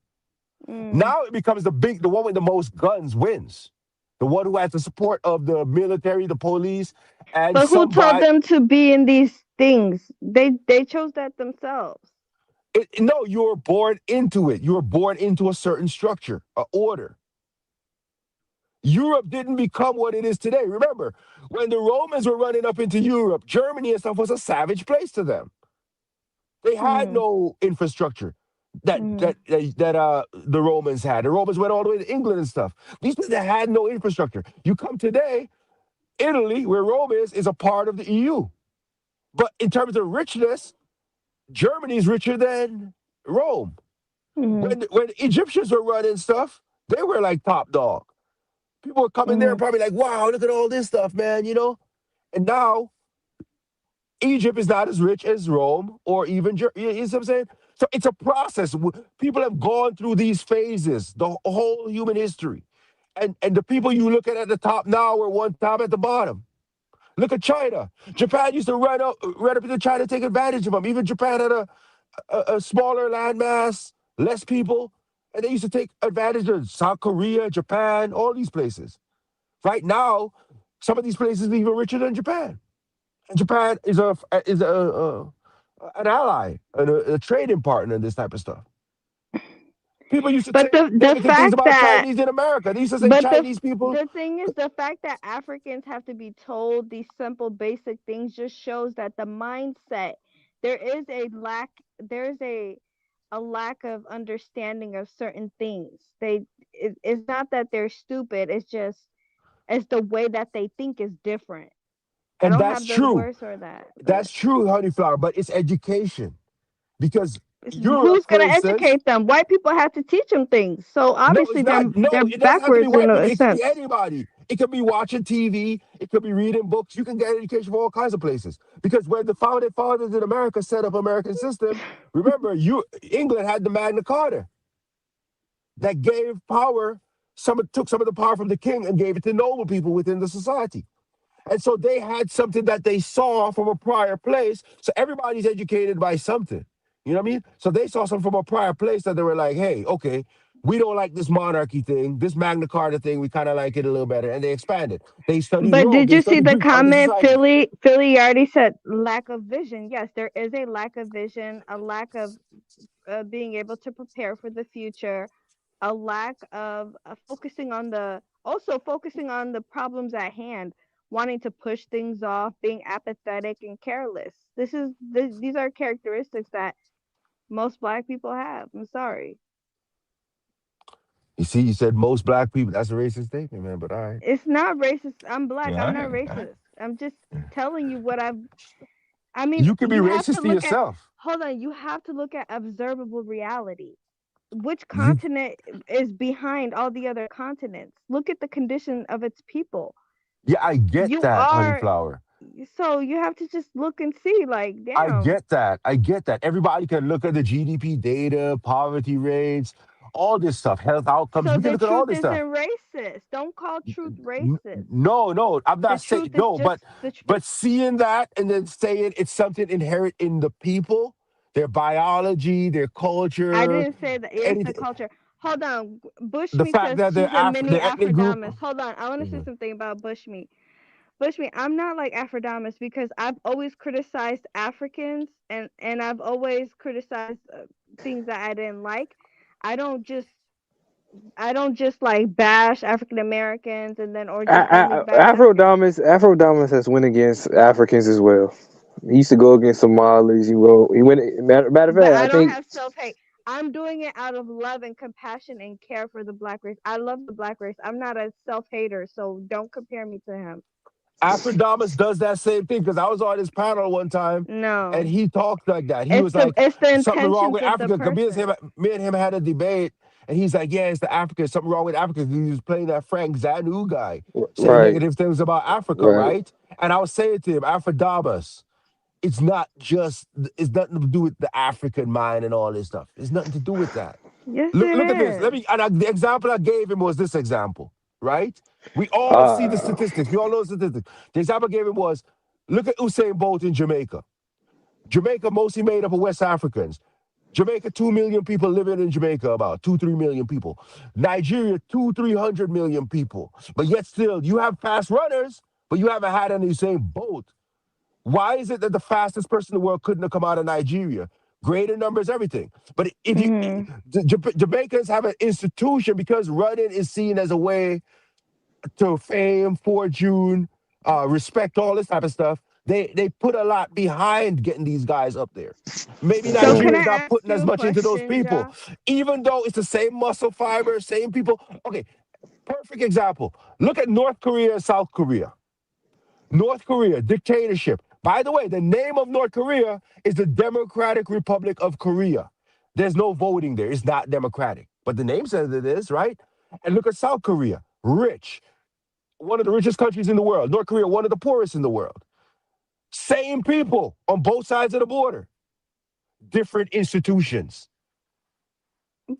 Speaker 19: now it becomes the one with the most guns wins. The one who has the support of the military, the police, and
Speaker 17: But who told
Speaker 19: somebody.
Speaker 17: them to be in these things? They chose that themselves.
Speaker 19: No, you were born into it. You were born into a certain structure, an order. Europe didn't become what it is today. Remember, when the Romans were running up into Europe, Germany and stuff was a savage place to them. They had no infrastructure that the Romans had. The Romans went all the way to England and stuff. These people had no infrastructure. You come today, Italy, where Rome is a part of the EU. But in terms of richness, Germany is richer than Rome. When the Egyptians were running stuff, they were like top dog. People were coming there and probably like, wow, look at all this stuff, man, you know? And now Egypt is not as rich as Rome or even Germany. You know what I'm saying? So it's a process. People have gone through these phases, the whole human history. And the people you look at the top now were one time at the bottom. Look at China. Japan used to run up into China to take advantage of them. Even Japan had a smaller landmass, less people, and they used to take advantage of South Korea, Japan, all these places. Right now, some of these places are even richer than Japan. And Japan is an ally and a trading partner in this type of stuff. People used to
Speaker 17: But
Speaker 19: say
Speaker 17: the
Speaker 19: negative things
Speaker 17: fact
Speaker 19: about
Speaker 17: that
Speaker 19: Chinese in America. They used to say
Speaker 17: but
Speaker 19: Chinese people.
Speaker 17: the thing is, the fact that Africans have to be told these simple basic things just shows that the mindset, there is a lack, there's a lack of understanding of certain things. It's not that they're stupid, it's just it's the way that they think is different. I
Speaker 19: And
Speaker 17: don't
Speaker 19: that's
Speaker 17: have the
Speaker 19: true.
Speaker 17: words for that.
Speaker 19: That's true, Honeyflower, but it's education. Because Europe,
Speaker 17: Who's
Speaker 19: for
Speaker 17: gonna
Speaker 19: instance,
Speaker 17: educate them? White people have to teach them things. So
Speaker 19: no,
Speaker 17: obviously
Speaker 19: it's not. No,
Speaker 17: they're
Speaker 19: it doesn't have to be
Speaker 17: backwards
Speaker 19: white
Speaker 17: in
Speaker 19: people.
Speaker 17: a
Speaker 19: It can
Speaker 17: sense.
Speaker 19: be anybody. It could be watching TV. It could be reading books. You can get education from all kinds of places. Because when the founding fathers in America set up American system, remember, England had the Magna Carta that gave power. Took some of the power from the king and gave it to noble people within the society. And so they had something that they saw from a prior place. So everybody's educated by something. You know what I mean? So they saw something from a prior place that they were like, hey, okay, we don't like this monarchy thing, this Magna Carta thing, we kind of like it a little better. And they expanded. They studied
Speaker 17: But
Speaker 19: Rome,
Speaker 17: did
Speaker 19: they
Speaker 17: you see
Speaker 19: studied
Speaker 17: the
Speaker 19: Greek, other
Speaker 17: comment?
Speaker 19: societies.
Speaker 17: Philly already said lack of vision. Yes, there is a lack of vision, a lack of being able to prepare for the future, a lack of focusing on the problems at hand, wanting to push things off, being apathetic and careless. These are characteristics that most Black people have. I'm sorry.
Speaker 19: You see, you said most black people. That's a racist statement, man, but all right.
Speaker 17: It's not racist. I'm Black.
Speaker 19: Yeah,
Speaker 17: I'm
Speaker 19: all
Speaker 17: not
Speaker 19: right, all right.
Speaker 17: racist. I'm just telling you what I mean,
Speaker 19: You can be
Speaker 17: you have to
Speaker 19: racist to
Speaker 17: look at,
Speaker 19: yourself.
Speaker 17: hold on, you have to look at observable reality. Which
Speaker 19: You,
Speaker 17: continent is behind all the other continents? Look at the condition of its people.
Speaker 19: yeah, I get
Speaker 17: You
Speaker 19: that,
Speaker 17: are,
Speaker 19: Honeyflower.
Speaker 17: so you have to just look and see, like,
Speaker 19: I
Speaker 17: damn.
Speaker 19: get that. I get that. Everybody can look at the GDP data, poverty rates, all this stuff, health outcomes.
Speaker 17: So
Speaker 19: We can
Speaker 17: the
Speaker 19: look at all
Speaker 17: truth
Speaker 19: this
Speaker 17: isn't
Speaker 19: stuff.
Speaker 17: racist. Don't call truth racist.
Speaker 19: No, I'm
Speaker 17: The
Speaker 19: not saying
Speaker 17: truth is
Speaker 19: no,
Speaker 17: just the truth.
Speaker 19: but seeing that and then saying it's something inherent in the people, their biology, their
Speaker 17: I
Speaker 19: culture,
Speaker 17: didn't say that. It's the
Speaker 19: anything.
Speaker 17: culture. Hold on.
Speaker 19: The
Speaker 17: Bushmeat
Speaker 19: fact
Speaker 17: says
Speaker 19: that
Speaker 17: she's a mini
Speaker 19: the ethnic group.
Speaker 17: Afrodamus. Hold on. I want to say
Speaker 19: Mhm.
Speaker 17: something about Bushmeat. Bushmeat, I'm not like Afrodamus because I've always criticized Africans and I've always criticized things that I didn't like. I don't just like bash African Americans and then or just only bash Africans.
Speaker 9: Afrodamus has went against Africans as well. He used to go against Somalis. He went. Matter of
Speaker 17: But
Speaker 9: fact, I
Speaker 17: I don't
Speaker 9: think
Speaker 17: have self hate. I'm doing it out of love and compassion and care for the black race. I love the black race. I'm not a self-hater, so don't compare me to him.
Speaker 19: Afrodamus does that same thing because I was on his panel one time and
Speaker 17: No.
Speaker 19: he talked like that. He
Speaker 17: It's
Speaker 19: was like,
Speaker 17: the
Speaker 19: something wrong
Speaker 17: intentions
Speaker 19: with
Speaker 17: of the
Speaker 19: Africa. Because
Speaker 17: person.
Speaker 19: me and him had a debate and he's like, yeah, it's the Africa. Something wrong with Africa. He was playing that Frank Zanu guy, saying
Speaker 9: Right.
Speaker 19: negative things about Africa,
Speaker 9: Right.
Speaker 19: right? And I was saying to him, Afrodamus, it's nothing to do with the African mind and all this stuff. It's nothing to do with that.
Speaker 17: Yes,
Speaker 19: Look at this.
Speaker 17: it is.
Speaker 19: The example I gave him was this example, right? We all see the statistics. We all know the statistics. The example I gave him was, look at Usain Bolt in Jamaica. Jamaica mostly made up of West Africans. Jamaica, 2 million people living in Jamaica, about 2-3 million people. Nigeria, 200-300 million people. But yet still, you have fast runners, but you haven't had any Usain Bolt. Why is it that the fastest person in the world couldn't have come out of Nigeria? Greater numbers, everything. But if you Jamaicans have an institution because running is seen as a way to fame, fortune, respect, all this type of stuff. They put a lot behind getting these guys up there. Maybe
Speaker 17: So can
Speaker 19: Nigeria's
Speaker 17: I
Speaker 19: not
Speaker 17: ask
Speaker 19: putting
Speaker 17: you
Speaker 19: as
Speaker 17: a
Speaker 19: much into those
Speaker 17: question,
Speaker 19: people,
Speaker 17: Ja?
Speaker 19: even though it's the same muscle fiber, same people. Okay, perfect example. Look at North Korea and South Korea. North Korea, dictatorship. By the way, the name of North Korea is the Democratic Republic of Korea. There's no voting there. It's not democratic. But the name says it is, right? And look at South Korea, rich, one of the richest countries in the world. North Korea, one of the poorest in the world. Same people on both sides of the border. Different institutions.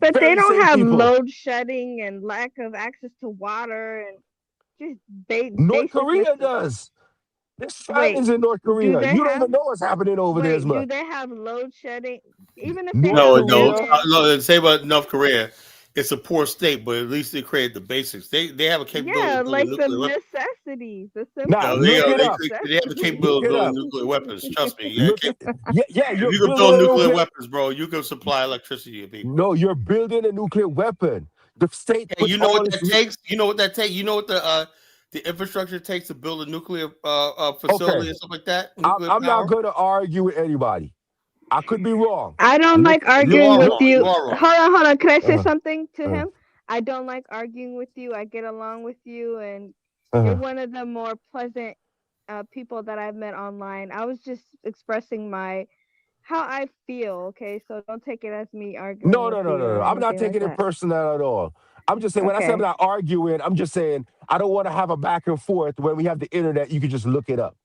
Speaker 17: But they
Speaker 19: Very
Speaker 17: don't
Speaker 19: same
Speaker 17: have
Speaker 19: people.
Speaker 17: load shedding and lack of access to water and just
Speaker 19: North
Speaker 17: basic
Speaker 19: Korea does. There's
Speaker 17: Wait,
Speaker 19: famines in North
Speaker 17: do
Speaker 19: Korea.
Speaker 17: they
Speaker 19: You don't
Speaker 17: have
Speaker 19: even know what's happening over there as
Speaker 17: wait, do
Speaker 19: much.
Speaker 17: they have load shedding? Even if they
Speaker 19: North
Speaker 17: have
Speaker 1: No, no,
Speaker 19: Korea,
Speaker 17: women,
Speaker 1: no. Say about North Korea, it's a poor state, but at least they created the basics. They have a capability
Speaker 17: yeah,
Speaker 1: of building
Speaker 17: like the
Speaker 1: nuclear weapons.
Speaker 17: necessities, the
Speaker 19: nah,
Speaker 17: simple
Speaker 19: look it up.
Speaker 1: They have the
Speaker 19: Look
Speaker 1: capability of
Speaker 19: it
Speaker 1: building
Speaker 19: up.
Speaker 1: nuclear weapons. Trust me.
Speaker 19: Look at yeah,
Speaker 1: If
Speaker 19: you're
Speaker 1: you can
Speaker 19: building
Speaker 1: build
Speaker 19: a
Speaker 1: nuclear
Speaker 19: nuclear.
Speaker 1: weapons, bro, you can supply electricity to people.
Speaker 19: No, you're building a nuclear weapon. The state
Speaker 1: Yeah,
Speaker 19: puts
Speaker 1: you know
Speaker 19: all
Speaker 1: what
Speaker 19: this.
Speaker 1: that takes. You know what that takes. You know what the infrastructure takes to build a nuclear facility
Speaker 19: Okay,
Speaker 1: and stuff like that. Nuclear
Speaker 19: I'm not
Speaker 1: power.
Speaker 19: going to argue with anybody. I could be wrong.
Speaker 17: I don't
Speaker 19: Look,
Speaker 17: like
Speaker 1: You
Speaker 17: arguing
Speaker 1: are
Speaker 17: with
Speaker 1: wrong.
Speaker 17: you.
Speaker 1: You are wrong.
Speaker 17: Hold on. Can I say
Speaker 19: uh,
Speaker 17: something to
Speaker 19: uh,
Speaker 17: him? I don't like arguing with you. I get along with you, and you're
Speaker 19: uh.
Speaker 17: one of the more pleasant people that I've met online. I was just expressing how I feel. Okay, so don't take it as me arguing
Speaker 19: No,
Speaker 17: with
Speaker 19: no, no,
Speaker 17: you
Speaker 19: no,
Speaker 17: or
Speaker 19: no. I'm not
Speaker 17: anything like
Speaker 19: taking it
Speaker 17: that.
Speaker 19: personal at all. I'm just saying, when I say I'm
Speaker 17: Okay.
Speaker 19: not arguing, I'm just saying I don't want to have a back and forth. When we have the internet, you can just look it up.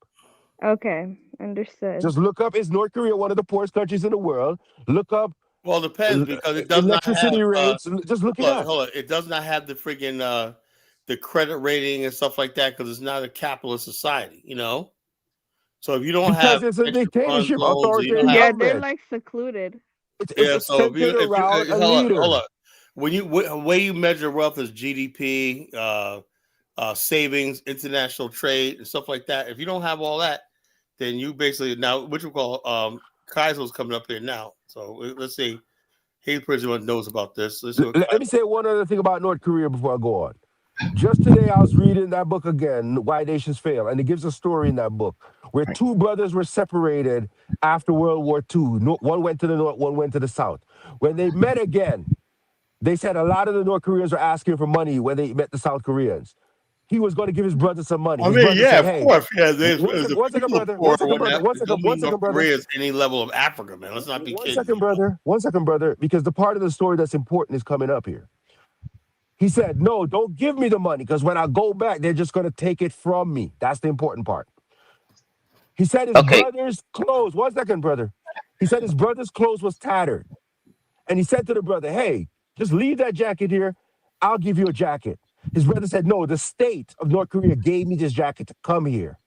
Speaker 17: Okay. Understood.
Speaker 19: Just look up, is North Korea one of the poorest countries in the world? Look up
Speaker 1: Well, it depends because it does not have.
Speaker 19: electricity rates. Just look it up.
Speaker 1: Hold on. It does not have the freaking the credit rating and stuff like that because it's not a capitalist society. You know. So if you don't have
Speaker 19: Because it's a
Speaker 1: extra funds,
Speaker 19: dictatorship,
Speaker 1: loans, or you don't
Speaker 19: authoritarian
Speaker 1: have
Speaker 17: Yeah, they're
Speaker 19: government.
Speaker 17: like secluded.
Speaker 1: yeah.
Speaker 19: It's
Speaker 1: So
Speaker 19: centered
Speaker 1: if you
Speaker 19: around a
Speaker 1: hold
Speaker 19: leader.
Speaker 1: up. When the way you measure wealth is GDP, savings, international trade, and stuff like that. If you don't have all that, then you basically now what you call Kaiser's coming up here now. So let's see. He's pretty much knows about this. Let's see what
Speaker 19: Let me say one other thing about North Korea before I go on. Just today, I was reading that book again, Why Nations Fail, and it gives a story in that book where two brothers were separated after World War II. One went to the north, one went to the south. When they met again, they said a lot of the North Koreans were asking for money when they met the South Koreans. He was going to give his brother some money.
Speaker 1: I
Speaker 19: His
Speaker 1: mean,
Speaker 19: brother
Speaker 1: yeah,
Speaker 19: said,
Speaker 1: of
Speaker 19: "Hey,
Speaker 1: course. Yeah, the
Speaker 19: one second,
Speaker 1: people are
Speaker 19: brother.
Speaker 1: poor
Speaker 19: One second,
Speaker 1: when
Speaker 19: brother.
Speaker 1: that it don't mean North
Speaker 19: Brother.
Speaker 1: Korea is any level of Africa, man. Let's not be kidding.
Speaker 19: One second, brother, because the part of the story that's important is coming up here. He said, no, don't give me the money because when I go back, they're just going to take it from me. That's the important part. He said his brother's clothes. 1 second, brother. He said his brother's clothes was tattered. And he said to the brother, hey, just leave that jacket here. I'll give you a jacket. His brother said, no, the state of North Korea gave me this jacket to come here.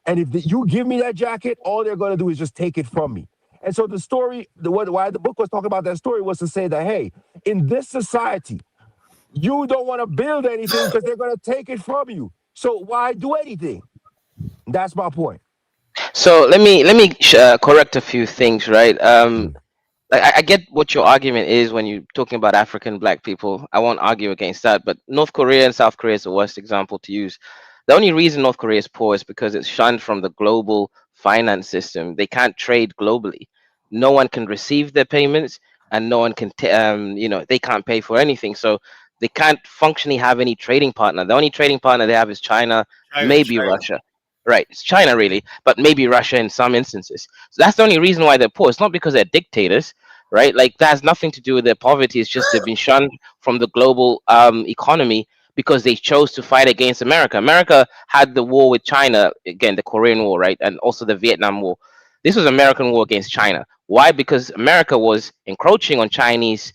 Speaker 19: And if you give me that jacket, all they're going to do is just take it from me. And so the story, why the book was talking about that story was to say that, hey, in this society, you don't want to build anything because they're going to take it from you. So why do anything? That's my point.
Speaker 18: So let me correct a few things, right? Like I get what your argument is when you're talking about African black people. I won't argue against that. But North Korea and South Korea is the worst example to use. The only reason North Korea is poor is because it's shunned from the global finance system. They can't trade globally. No one can receive their payments. and no one can, they can't pay for anything. So they can't functionally have any trading partner. The only trading partner they have is China, maybe
Speaker 1: China.
Speaker 18: Russia. Right, it's China really, but maybe Russia in some instances. So that's the only reason why they're poor. It's not because they're dictators, right? Like that has nothing to do with their poverty. It's just they've been shunned from the global economy because they chose to fight against America. America had the war with China, again, the Korean War, right? And also the Vietnam War. This was American war against China. Why? Because America was encroaching on Chinese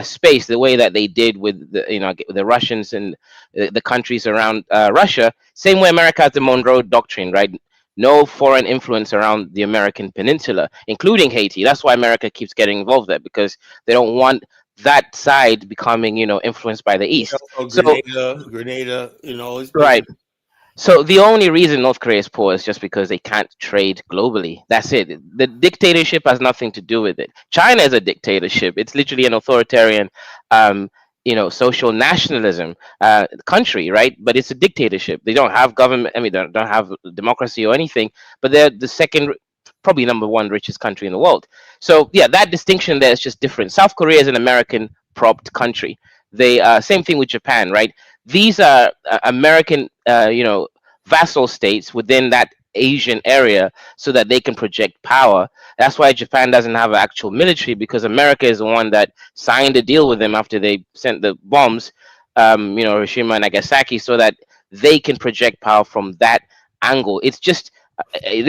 Speaker 18: space the way that they did with the Russians and the countries around Russia. Same way America has the Monroe Doctrine, right? No foreign influence around the American peninsula, including Haiti. That's why America keeps getting involved there, because they don't want that side becoming, influenced by the East. So,
Speaker 1: Grenada, all these
Speaker 18: right.
Speaker 1: places.
Speaker 18: So the only reason North Korea is poor is just because they can't trade globally. That's it. The dictatorship has nothing to do with it. China is a dictatorship. It's literally an authoritarian, social nationalism country, right? But it's a dictatorship. They don't have government. I mean, they don't have democracy or anything. But they're the second, probably number one richest country in the world. So yeah, that distinction there is just different. South Korea is an American propped country. They same thing with Japan, right? These are American, vassal states within that Asian area, so that they can project power. That's why Japan doesn't have an actual military, because America is the one that signed a deal with them after they sent the bombs, Hiroshima and Nagasaki, so that they can project power from that angle. It's just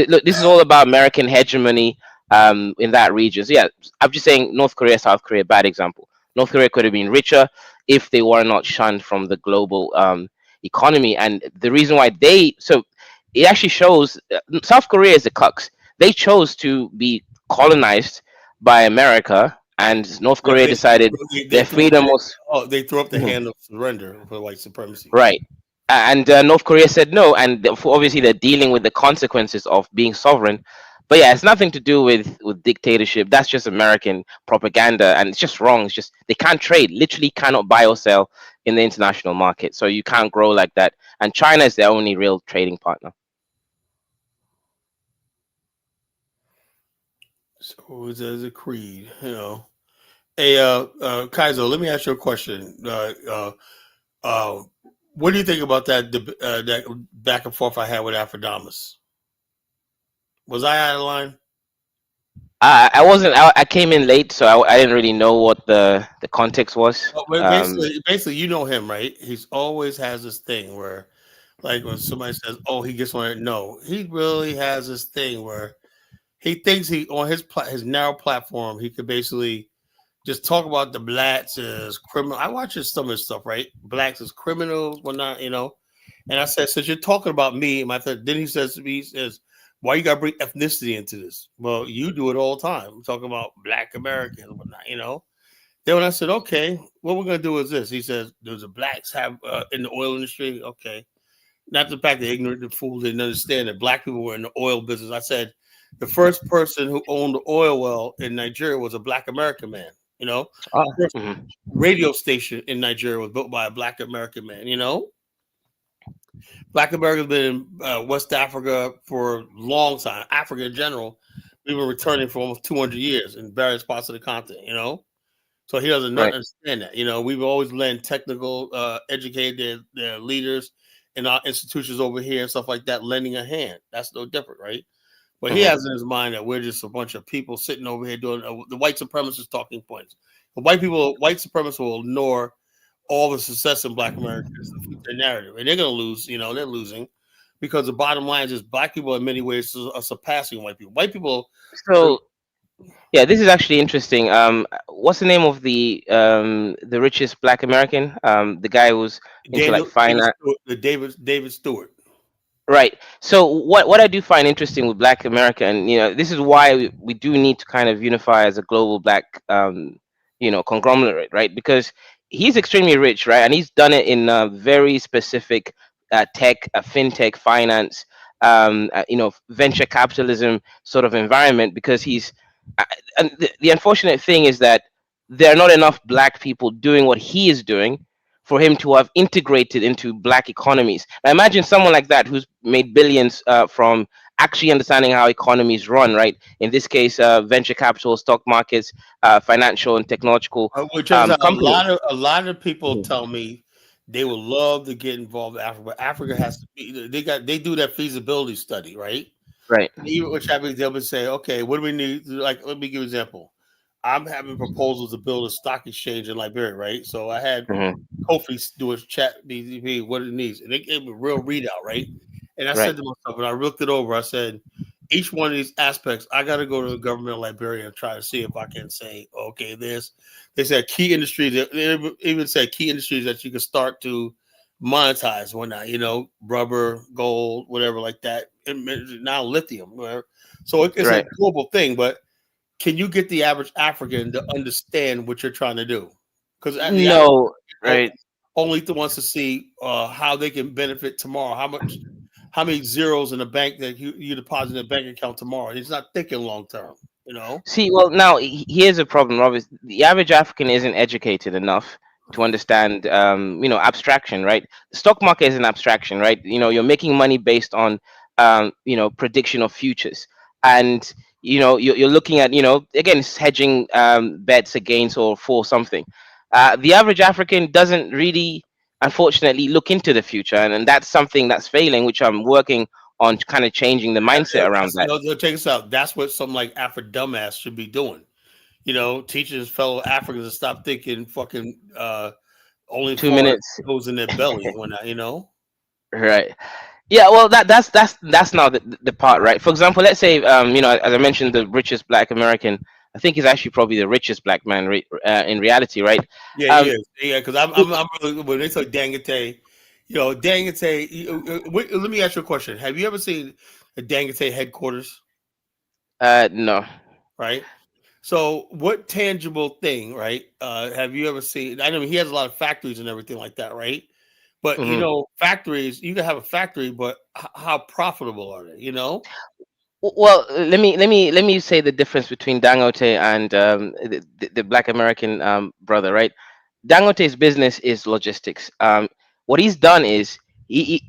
Speaker 18: look, this is all about American hegemony in that region. So yeah, I'm just saying North Korea, South Korea, bad example. North Korea could have been richer if they were not shunned from the global economy. And the reason why it actually shows South Korea is the crux. They chose to be colonized by America, and North
Speaker 1: Yeah,
Speaker 18: Korea decided their freedom was
Speaker 1: they threw up the
Speaker 18: Mhm.
Speaker 1: hand of surrender for white supremacy.
Speaker 18: Right. And North Korea said no, and obviously they're dealing with the consequences of being sovereign. But yeah, it's nothing to do with dictatorship. That's just American propaganda, and it's just wrong. It's just they can't trade, literally cannot buy or sell in the international market. So you can't grow like that. And China is their only real trading partner.
Speaker 1: So it's a creed, Hey, Kaiser, let me ask you a question. Uh, what do you think about that back and forth I had with Afrodamus? Was I out of line?
Speaker 18: I wasn't. I came in late, so I didn't really know what the context was.
Speaker 1: Well, basically, you know him, right? He's always has this thing where, like, when somebody says, "Oh, he gets on it," no, he really has this thing where he thinks he on his narrow platform he could basically just talk about the blacks as criminal. I watch some of his stuff, right? Blacks as criminals, whatnot, And I said, since you're talking about me, then he says to me, he says, why you gotta bring ethnicity into this? Well, you do it all the time. I'm talking about black Americans, whatnot. Then when I said, okay, what we're gonna do is this. He says, there's a blacks have in the oil industry. Okay. Not the fact that ignorant the fool didn't understand that black people were in the oil business. I said the first person who owned the oil well in Nigeria was a black American man. First radio station in Nigeria was built by a black American man. Black Americans been in West Africa for a long time. Africa in general, we've been returning for almost 200 years in various parts of the continent. So he doesn't
Speaker 18: Right.
Speaker 1: understand that. We've always lent technical, educated their leaders in our institutions over here and stuff like that, lending a hand. That's no different, right? But he has in his mind that we're just a bunch of people sitting over here doing the white supremacist talking points. But white supremacists will ignore all the success in Black America is the future narrative, and they're going to lose. They're losing because the bottom line is just Black people in many ways are surpassing white people. White people.
Speaker 18: So yeah, this is actually interesting. What's the name of the richest Black American? The guy who's into like finance.
Speaker 1: David Stewart.
Speaker 18: Right. So what I do find interesting with Black America, and this is why we do need to kind of unify as a global Black, conglomerate, right? Because he's extremely rich, right, and he's done it in a very specific tech, fintech, finance, venture capitalism sort of environment. Because and the unfortunate thing is that there are not enough Black people doing what he is doing for him to have integrated into Black economies. Now imagine someone like that who's made billions from actually understanding how economies run, right? In this case, venture capital, stock markets, financial and technological
Speaker 1: Which is a
Speaker 18: companies.
Speaker 1: lot of people tell me they would love to get involved in Africa, but Africa has to be. They do that feasibility study, right?
Speaker 18: Right.
Speaker 1: And even which happens, they'll say, okay, what do we need? Like, let me give you an example. I'm having proposals to build a stock exchange in Liberia, right? So I had
Speaker 18: Mhm.
Speaker 1: Kofi do a chat BDP what it needs, and they gave me a real readout, right? And I
Speaker 18: Right.
Speaker 1: said to myself, when I looked it over, I said, each one of these aspects, I got to go to the government of Liberia and try to see if I can say, okay, this. They said key industries. They even said key industries that you can start to monetize, whatnot. Rubber, gold, whatever like that. And now lithium, whatever. So it's a
Speaker 18: Right.
Speaker 1: global thing, but can you get the average African to understand what you're trying to do? Because the average
Speaker 18: No. Right.
Speaker 1: only wants to see how they can benefit tomorrow. How many zeros in the bank that you deposit in a bank account tomorrow? He's not thinking long term.
Speaker 18: See, well, now here's a problem, Rob. Is the average African isn't educated enough to understand, abstraction, right? The stock market is an abstraction, right? You're making money based on, prediction of futures, and you're looking at, again, it's hedging bets against or for something. The average African doesn't really, unfortunately, look into the future, and that's something that's failing, which I'm working on, kind of changing the mindset around that.
Speaker 1: Check this out. That's what something like Afro dumbass should be doing. Teaching his fellow Africans to stop thinking fucking only
Speaker 18: 2 minutes.
Speaker 1: goes in their belly when
Speaker 18: Right. Yeah, well, that's now the part, right? For example, let's say, as I mentioned, the richest Black American, I think he's actually probably the richest Black man in reality, right?
Speaker 1: Yeah, he is. Yeah, because I'm really, when they say Dangote, let me ask you a question. Have you ever seen a Dangote headquarters?
Speaker 18: No.
Speaker 1: Right. So, what tangible thing, right? Have you ever seen? I know he has a lot of factories and everything like that, right? But
Speaker 18: Mhm.
Speaker 1: factories, you can have a factory, but how profitable are they?
Speaker 18: Well, let me say the difference between Dangote and the Black American brother, right? Dangote's business is logistics. What he's done is,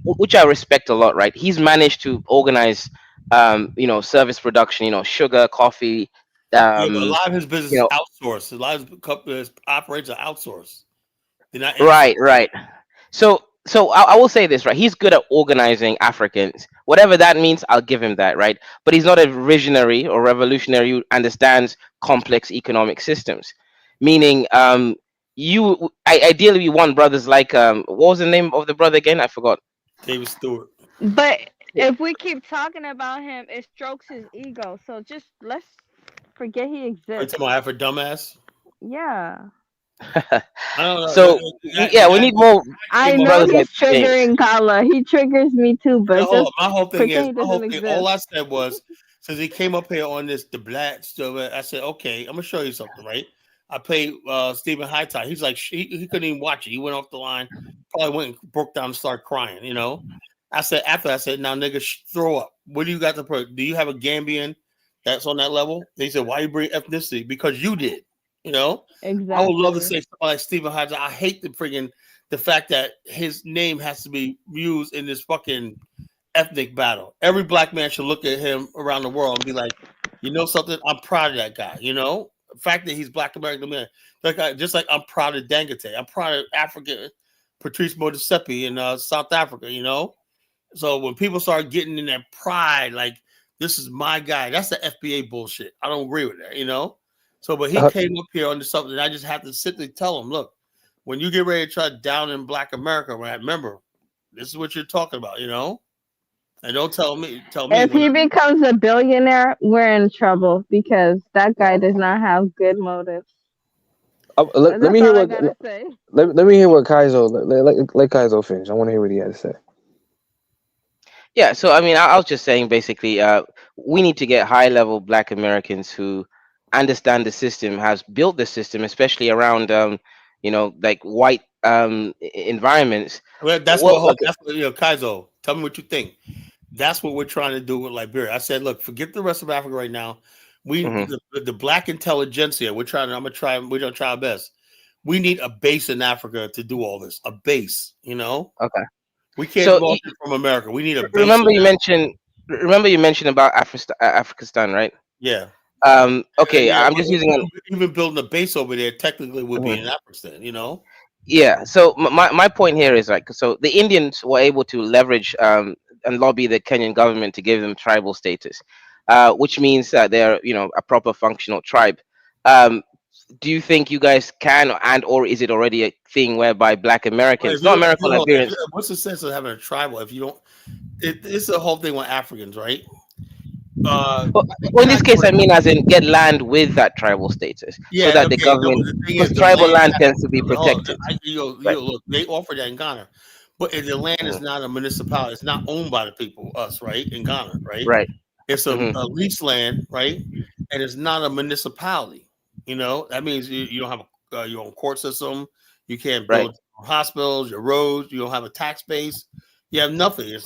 Speaker 18: which I respect a lot, right? He's managed to organize, service production, sugar, coffee,
Speaker 1: Yeah, but a
Speaker 18: um,
Speaker 1: lot of his
Speaker 18: you
Speaker 1: business is
Speaker 18: know,
Speaker 1: outsourced. A lot of his companies operates are outsourced. They're not inside.
Speaker 18: right, right. So I will say this, right? He's good at organizing Africans. Whatever that means, I'll give him that, right? But he's not a visionary or revolutionary who understands complex economic systems. Meaning, ideally we want brothers like, what was the name of the brother again? I forgot.
Speaker 1: David Stewart.
Speaker 17: But if we keep talking about him, it strokes his ego. So just let's forget he
Speaker 1: Are you
Speaker 17: exists.
Speaker 1: talking about Afro dumbass?
Speaker 17: Yeah.
Speaker 1: I don't know.
Speaker 18: So yeah, we need more
Speaker 17: I know
Speaker 18: brothers like
Speaker 17: he's
Speaker 18: James.
Speaker 17: triggering Kala. He triggers me too,
Speaker 1: Yeah,
Speaker 17: but
Speaker 1: hold
Speaker 17: just
Speaker 1: on. My whole thing
Speaker 17: pretend
Speaker 1: is,
Speaker 17: he doesn't exist.
Speaker 1: all I said was, since he came up here on the black stuff, I said, okay, I'm gonna show you something, right? I played Stephen Hightower. He's like, he couldn't even watch it. He went off the line, probably went and broke down and started crying. I said, now nigga, throw up. What do you got to put? Do you have a Gambian that's on that level? They said, why you bring ethnicity? Because you did. I would love to
Speaker 17: Exactly.
Speaker 1: say something like Stephen Hightower. I hate the fact that his name has to be used in this fucking ethnic battle. Every black man should look at him around the world and be like, you know something? I'm proud of that guy. The fact that he's Black American man, just like I'm proud of Dangote. I'm proud of African Patrice Motsepe in South Africa. So when people start getting in that pride, like this is my guy, that's the FBA bullshit. I don't agree with that. So, but he came up here on something. And I just have to sit there and tell him, look, when you get ready to try down in Black America, right? Remember, this is what you're talking about. And don't tell me.
Speaker 17: If he becomes a billionaire, we're in trouble because that guy does not have good motives.
Speaker 9: Let
Speaker 17: That's
Speaker 9: me hear
Speaker 17: all I
Speaker 9: what
Speaker 17: gotta say.
Speaker 9: let me hear what Kaizo let Kaizo finish. I want to hear what he had to say.
Speaker 18: Yeah, so I mean, I was just saying basically, we need to get high level Black Americans who understand the system, has built the system, especially around, like white environments.
Speaker 1: Well, that's
Speaker 18: Well,
Speaker 1: what.
Speaker 18: okay.
Speaker 1: That's what. Kaizo, tell me what you think. That's what we're trying to do with Liberia. I said, look, forget the rest of Africa right now.
Speaker 18: Mhm.
Speaker 1: The Black intelligentsia. We're trying. I'm gonna try. We're gonna try our best. We need a base in Africa to do all this. A base.
Speaker 18: Okay.
Speaker 1: We can't
Speaker 18: So
Speaker 1: do all this from America. We need a base in
Speaker 18: remember, you
Speaker 1: Africa.
Speaker 18: mentioned remember you mentioned about Afghanistan, right?
Speaker 1: Yeah.
Speaker 18: Okay,
Speaker 1: Yeah,
Speaker 18: I'm just using an.
Speaker 1: even building a base over there technically would be
Speaker 18: Mhm.
Speaker 1: in Afghanistan, you know?
Speaker 18: Yeah. So my point here is like, so the Indians were able to leverage and lobby the Kenyan government to give them tribal status, which means that they're a proper functional tribe. Um, do you think you guys can, and or is it already a thing whereby Black
Speaker 1: Well,
Speaker 18: Americans, not American Liberians?
Speaker 1: what's the sense of having a tribal if you don't? It's the whole thing with Africans, right? You
Speaker 18: Well, in this
Speaker 1: cannot go
Speaker 18: case,
Speaker 1: to
Speaker 18: I mean, as in get land with that tribal status, so
Speaker 1: Yeah,
Speaker 18: that the
Speaker 1: okay. No,
Speaker 18: government,
Speaker 1: but the thing
Speaker 18: because
Speaker 1: is, the
Speaker 18: tribal
Speaker 1: land.
Speaker 18: land tends to be
Speaker 1: Oh,
Speaker 18: protected, right?
Speaker 1: look. They offer that in Ghana, but if the land is
Speaker 18: Mhm.
Speaker 1: not a municipality. It's not owned by the people, us, right? In Ghana, right?
Speaker 18: Right.
Speaker 1: It's
Speaker 18: Hmm.
Speaker 1: a leased land, right? And it's not a municipality. You know that means you don't have your own court system. You can't
Speaker 18: Right.
Speaker 1: build hospitals, your roads. You don't have a tax base. You have nothing. You're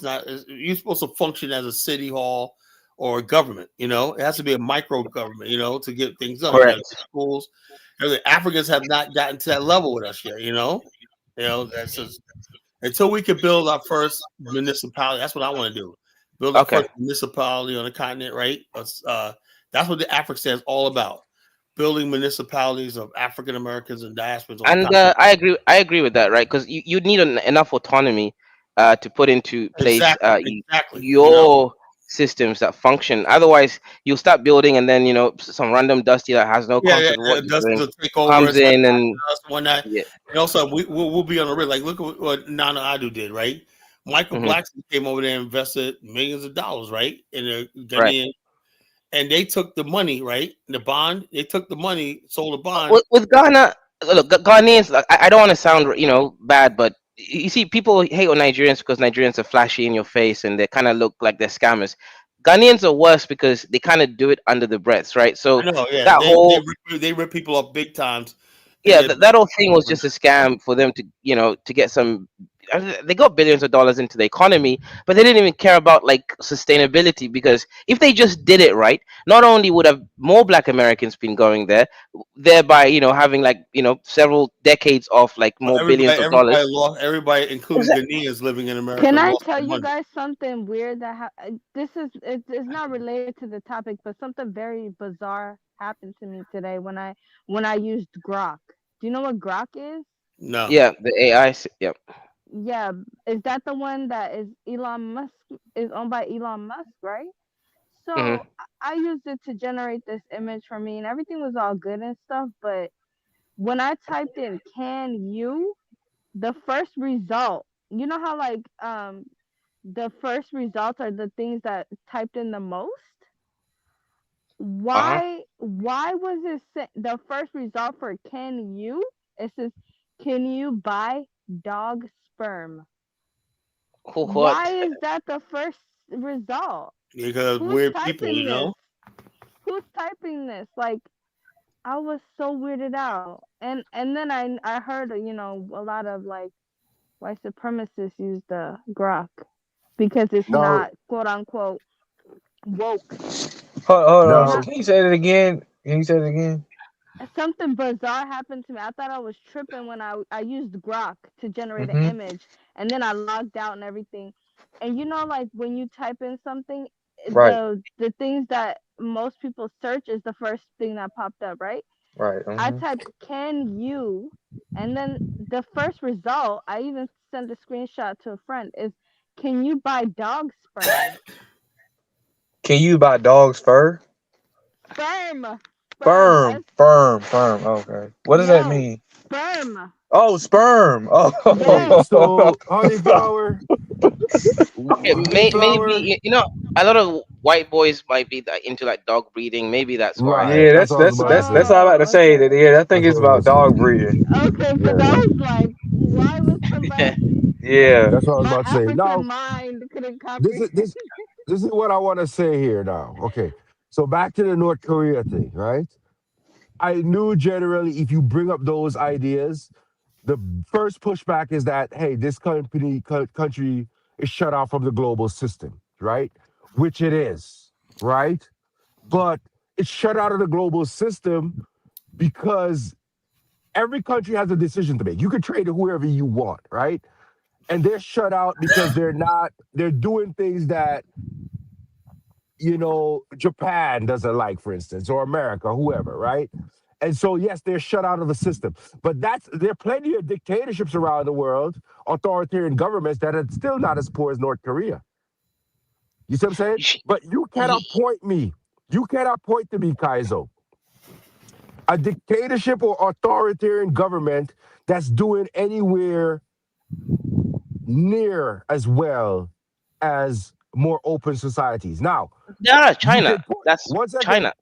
Speaker 1: supposed to function as a city hall or a government. You know, it has to be a micro government. You know, to get things done. You got
Speaker 18: Correct.
Speaker 1: schools. The Africans have not gotten to that level with us yet. That's just until we could build our first municipality. That's what I want to do. Build our
Speaker 18: Okay.
Speaker 1: first municipality on the continent, right? That's what the Africa is all about. Building municipalities of African Americans and diasporas on the
Speaker 18: And
Speaker 1: continent.
Speaker 18: I agree with that, right? Because you need enough autonomy to put into place
Speaker 1: Exactly.
Speaker 18: your systems that function. Otherwise, you'll start building, and then some random dusty that has no
Speaker 1: Yeah,
Speaker 18: concept of what you're
Speaker 1: Dust
Speaker 18: doing
Speaker 1: will take over.
Speaker 18: comes
Speaker 1: It's like
Speaker 18: in, and
Speaker 1: us one night,
Speaker 18: yeah.
Speaker 1: and also we'll be on the rig. Like look at what Nana Adu did, right? Michael
Speaker 18: Hmm.
Speaker 1: Blackson came over there and invested millions of dollars, right, in the
Speaker 18: Right.
Speaker 1: Ghanaian, and they took the money, right, the bond. They took the money, sold the bond.
Speaker 18: With Ghana, look, Ghanaians. Like, I don't want to sound bad, but you see, people hate on Nigerians because Nigerians are flashy in your face and they kind of look like they're scammers. Ghanaians are worse because they kind of do it under the breath, right?
Speaker 1: I
Speaker 18: So
Speaker 1: know, yeah,
Speaker 18: that whole
Speaker 1: they rip people off big times. They
Speaker 18: yeah,
Speaker 1: get
Speaker 18: that whole thing was just a scam for them to to get some. They got billions of dollars into the economy, but they didn't even care about like sustainability, because if they just did it right, not only would have more Black Americans been going there, thereby having like several decades of like more billions of
Speaker 1: everybody
Speaker 18: dollars.
Speaker 1: lost. Everybody, including Ghanaians living in America,
Speaker 17: Can I
Speaker 1: lost
Speaker 17: tell
Speaker 1: their
Speaker 17: you
Speaker 1: money.
Speaker 17: guys something weird it's not related to the topic, but something very bizarre happened to me today when I used Grok. Do you know what Grok is?
Speaker 1: No.
Speaker 18: Yeah, the AI. Yep.
Speaker 17: Yeah, is that the one that is owned by Elon Musk, right?
Speaker 18: Hmm.
Speaker 17: So I used it to generate this image for me, and everything was all good and stuff. But when I typed in "can you," the first result, you know how like the first results are the things that typed in the most.
Speaker 18: Uh huh.
Speaker 17: Why was the first result for "can you"? It says, "Can you buy dog sperm?" Why
Speaker 18: What?
Speaker 17: is that the first result?
Speaker 1: Because
Speaker 17: Who's
Speaker 1: weird people,
Speaker 17: typing this? Who's typing this? Like, I was so weirded out. And then I heard a lot of like white supremacists use the Grok because it's
Speaker 19: Now,
Speaker 17: not quote unquote woke.
Speaker 9: Hold
Speaker 17: It's
Speaker 9: on.
Speaker 19: now,
Speaker 17: not.
Speaker 9: Can you say it again? Can you say it again?
Speaker 17: Something bizarre happened to me. I thought I was tripping when I used Grok to generate an
Speaker 9: Mm-hmm.
Speaker 17: image, and then I logged out and everything. And like when you type in something,
Speaker 9: Right.
Speaker 17: the things that most people search is the first thing that popped up, right?
Speaker 9: Right.
Speaker 17: I
Speaker 9: Mm-hmm.
Speaker 17: typed "can you," and then the first result, I even sent a screenshot to a friend, is "can you buy dog sperm?"
Speaker 9: Can you buy dog's fur?
Speaker 17: Sperm, sperm.
Speaker 9: Firm, firm, firm. Okay. What does that
Speaker 17: Yo,
Speaker 9: mean?
Speaker 17: sperm.
Speaker 9: Oh, sperm.
Speaker 19: okay,
Speaker 17: Yes.
Speaker 19: so
Speaker 9: Oh.
Speaker 19: cauliflower,
Speaker 18: Okay, maybe
Speaker 19: mayflower.
Speaker 18: a lot of white boys might be into like dog breeding. Maybe that's why.
Speaker 19: Right,
Speaker 9: Yeah,
Speaker 19: that's
Speaker 9: that's
Speaker 19: what I was
Speaker 9: that's
Speaker 19: about to
Speaker 9: that's
Speaker 19: say.
Speaker 9: that's all I'm about to
Speaker 17: Oh,
Speaker 9: say. That
Speaker 17: okay.
Speaker 9: yeah, I think
Speaker 19: That's
Speaker 9: it's
Speaker 19: what I
Speaker 9: about
Speaker 19: was gonna
Speaker 9: dog
Speaker 19: say.
Speaker 9: breeding.
Speaker 17: Okay, because
Speaker 19: Yeah,
Speaker 17: I was like, why was somebody?
Speaker 9: Yeah.
Speaker 19: that's what I was
Speaker 17: My
Speaker 19: about to say.
Speaker 17: African
Speaker 19: Now,
Speaker 17: mind couldn't
Speaker 19: this
Speaker 17: comprehend.
Speaker 19: is this this is what I want to say here. Now, okay, so back to the North Korea thing, right? I knew generally if you bring up those ideas, the first pushback is that hey, this country is shut off from the global system, right? Which it is, right? But it's shut out of the global system because every country has a decision to make. You can trade to whoever you want, right? And they're shut out because they're doing things that Japan doesn't like, for instance, or America, whoever, right? And so, yes, they're shut out of the system. But there are plenty of dictatorships around the world, authoritarian governments that are still not as poor as North Korea. You see what I'm saying? But you cannot point to me, Kaizo, a dictatorship or authoritarian government that's doing anywhere near as well as more open societies. Now,
Speaker 18: China. That's China.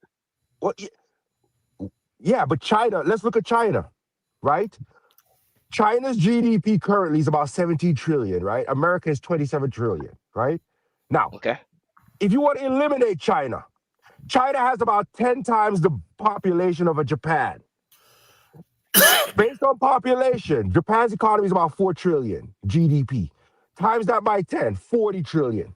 Speaker 19: Well, yeah, but China, let's look at China, right? China's GDP currently is about 17 trillion, right? America is 27 trillion, right? Now, if you want to eliminate China, China has about 10 times the population of a Japan. Based on population, Japan's economy is about 4 trillion GDP. Times that by 10, 40 trillion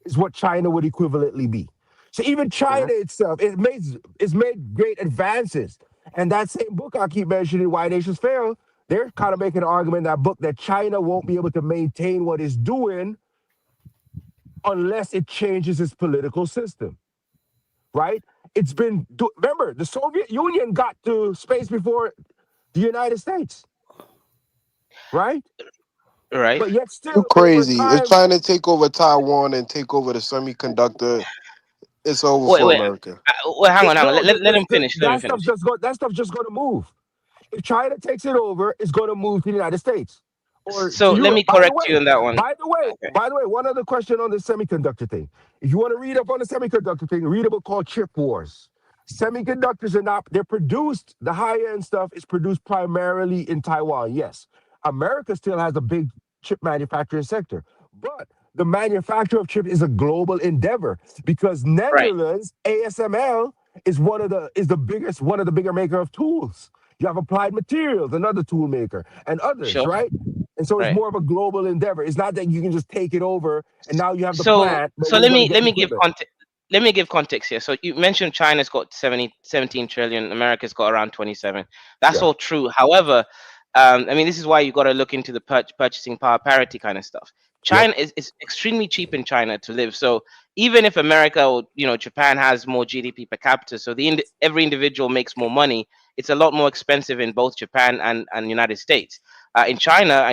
Speaker 19: is what China would equivalently be. So even China itself, it's made great advances. And that same book I keep mentioning, Why Nations Fail, they're kind of making an argument in that book that China won't be able to maintain what it's doing unless it changes its political system, right? Remember, the Soviet Union got to space before the United States, right?
Speaker 18: Right.
Speaker 19: But yet still,
Speaker 20: You
Speaker 19: over
Speaker 20: crazy. It's
Speaker 19: time,
Speaker 20: trying to take over Taiwan and take over the semiconductor. It's over
Speaker 18: Wait,
Speaker 20: for
Speaker 18: wait.
Speaker 20: America.
Speaker 18: Hang on. Let him finish. Let him finish.
Speaker 19: that stuff's just going to move. If China takes it over, it's going to move to the United States or
Speaker 18: So
Speaker 19: to
Speaker 18: let
Speaker 19: Europe.
Speaker 18: me correct you on that one.
Speaker 19: By the way, one other question on the semiconductor thing. If you want to read up on the semiconductor thing, read a book called Chip Wars. Semiconductors they're produced, the high-end stuff is produced primarily in Taiwan. Yes, America still has a big chip manufacturing sector, but the manufacture of chips is a global endeavor because Netherlands, ASML, is one of the bigger maker of tools. You have Applied Materials, another tool maker, and others, right? And so it's more of a global endeavor. It's not that you can just take it over and now you have the plant. But
Speaker 18: So let me give context. Let me give context here. So you mentioned China's got 17 trillion, America's got around 27. That's all true. However, I mean, this is why you got to look into the purchasing power parity kind of stuff. China is extremely cheap in China to live. So even if America or Japan has more GDP per capita, so every individual makes more money, it's a lot more expensive in both Japan and United States. In China,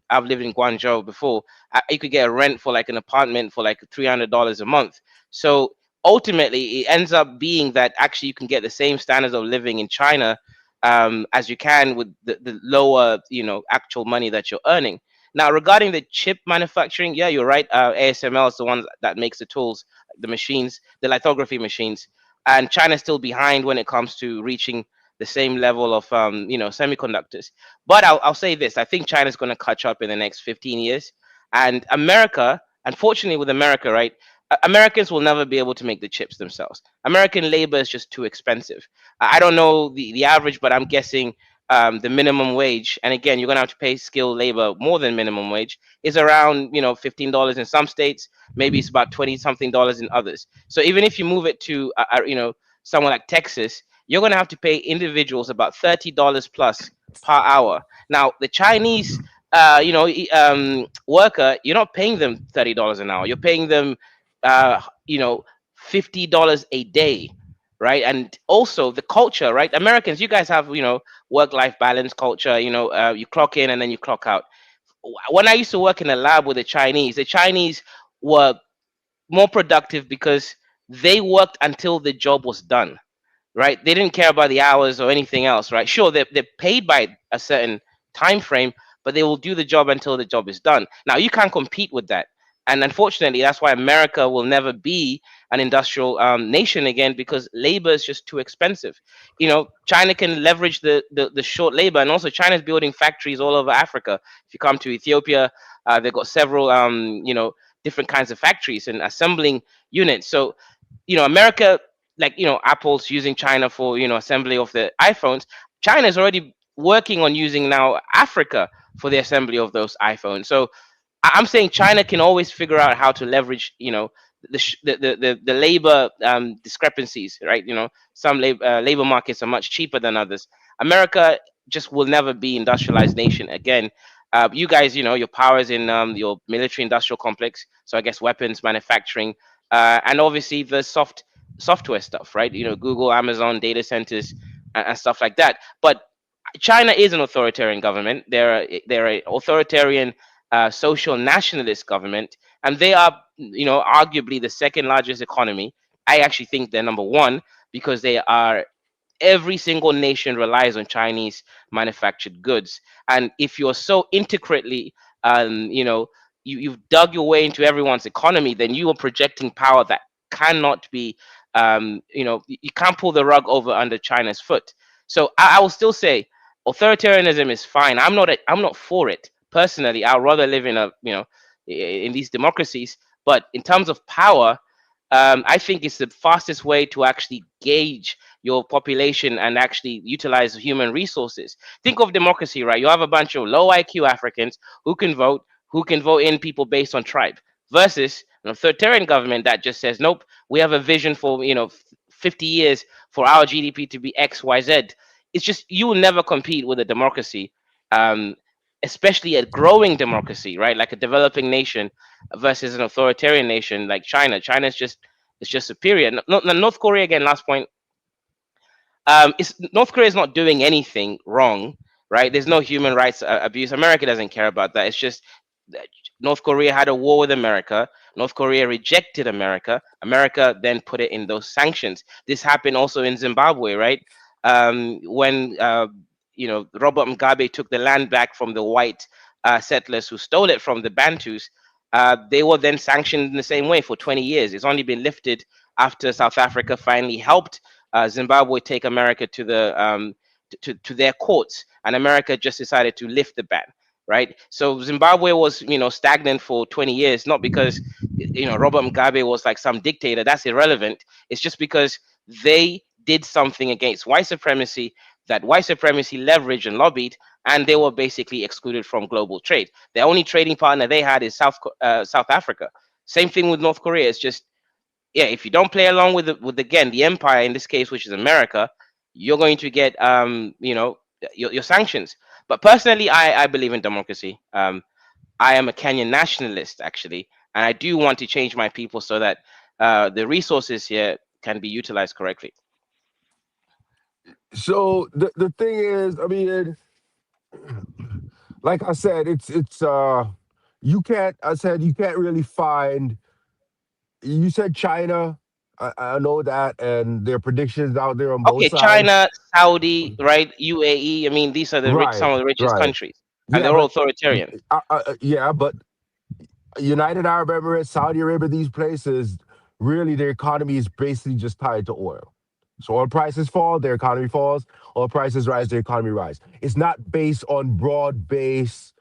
Speaker 18: I've lived in Guangzhou before. You could get a rent for like an apartment for like $300 a month. So ultimately, it ends up being that actually you can get the same standards of living in China as you can with the lower, actual money that you're earning. Now, regarding the chip manufacturing, yeah, you're right. ASML is the one that makes the tools, the machines, the lithography machines, and China's still behind when it comes to reaching the same level of semiconductors. But I'll say this: I think China's going to catch up in the next 15 years, and America, unfortunately, with America, right? Americans will never be able to make the chips themselves. American labor is just too expensive. I don't know the average, but I'm guessing the minimum wage, and again, you're gonna have to pay skilled labor more than minimum wage, is around $15 in some states. Maybe it's about 20 something dollars in others. So even if you move it to somewhere like Texas, you're gonna have to pay individuals about $30 plus per hour. Now the Chinese worker, you're not paying them $30 an hour. You're paying them $50 a day, right? And also the culture, right? Americans, you guys have work-life balance culture. You clock in and then you clock out. When I used to work in a lab with the Chinese were more productive because they worked until the job was done, right? They didn't care about the hours or anything else, right? Sure, they're paid by a certain time frame, but they will do the job until the job is done. Now, you can't compete with that. And unfortunately, that's why America will never be an industrial nation again, because labor is just too expensive. China can leverage the short labor, and also China's building factories all over Africa. If you come to Ethiopia, they've got several different kinds of factories and assembling units. So America, like Apple's using China for assembly of the iPhones. China is already working on using now Africa for the assembly of those iPhones. So I'm saying China can always figure out how to leverage the labor discrepancies, right? Some labor markets are much cheaper than others. America just will never be industrialized nation again. You guys, your powers in your military industrial complex, so I guess weapons manufacturing, and obviously the software stuff, right? You know, Google, Amazon, data centers, and stuff like that. But China is an authoritarian government. They're an authoritarian social nationalist government, and they are, you know, arguably the second largest economy. I actually think they're number one because they are, every single nation relies on Chinese manufactured goods. And if you're so intricately, you know, you've dug your way into everyone's economy, then you are projecting power that cannot be, you know, you can't pull the rug over under China's foot. So I will still say authoritarianism is fine. I'm not for it personally. I'd rather live in a, you know, in these democracies. But in terms of power, I think it's the fastest way to actually gauge your population and actually utilize human resources. Think of democracy, right? You have a bunch of low IQ Africans who can vote in people based on tribe, versus an authoritarian government that just says, nope, we have a vision for, you know, 50 years for our GDP to be X, Y, Z. It's just, you will never compete with a democracy, um, especially a growing democracy, right? Like a developing nation versus an authoritarian nation like China. China's just, it's just superior. North Korea, again, last point, it's, North Korea is not doing anything wrong, right? There's no human rights abuse. America doesn't care about that. It's just that North Korea had a war with America. North Korea rejected America. America then put it in those sanctions. This happened also in Zimbabwe, right? When you know, Robert Mugabe took the land back from the white settlers who stole it from the Bantus. They were then sanctioned in the same way for 20 years. It's only been lifted after South Africa finally helped Zimbabwe take America to the to their courts, and America just decided to lift the ban. Right, so Zimbabwe was, you know, stagnant for 20 years, not because, you know, Robert Mugabe was like some dictator. That's irrelevant. It's just because they did something against white supremacy, that white supremacy leveraged and lobbied, and they were basically excluded from global trade. The only trading partner they had is South Africa. Same thing with North Korea. It's just, yeah, if you don't play along with again the empire in this case, which is America, you're going to get you know, your sanctions. But personally, I believe in democracy. I am a Kenyan nationalist actually, and I do want to change my people so that the resources here can be utilized correctly.
Speaker 19: So the thing is, I mean, like I said, it's you can't. I said you can't really find. You said China. I know that, and there are predictions out there on both
Speaker 18: Okay,
Speaker 19: sides.
Speaker 18: China, Saudi, right? UAE. I mean, these are the rich, some
Speaker 19: Right,
Speaker 18: of the richest
Speaker 19: right.
Speaker 18: countries, and
Speaker 19: Yeah,
Speaker 18: they're all
Speaker 19: but
Speaker 18: authoritarian.
Speaker 19: yeah, but United Arab Emirates, Saudi Arabia, these places, really their economy is basically just tied to oil. So oil prices fall, their economy falls. Oil prices rise, their economy rise. It's not based on broad-based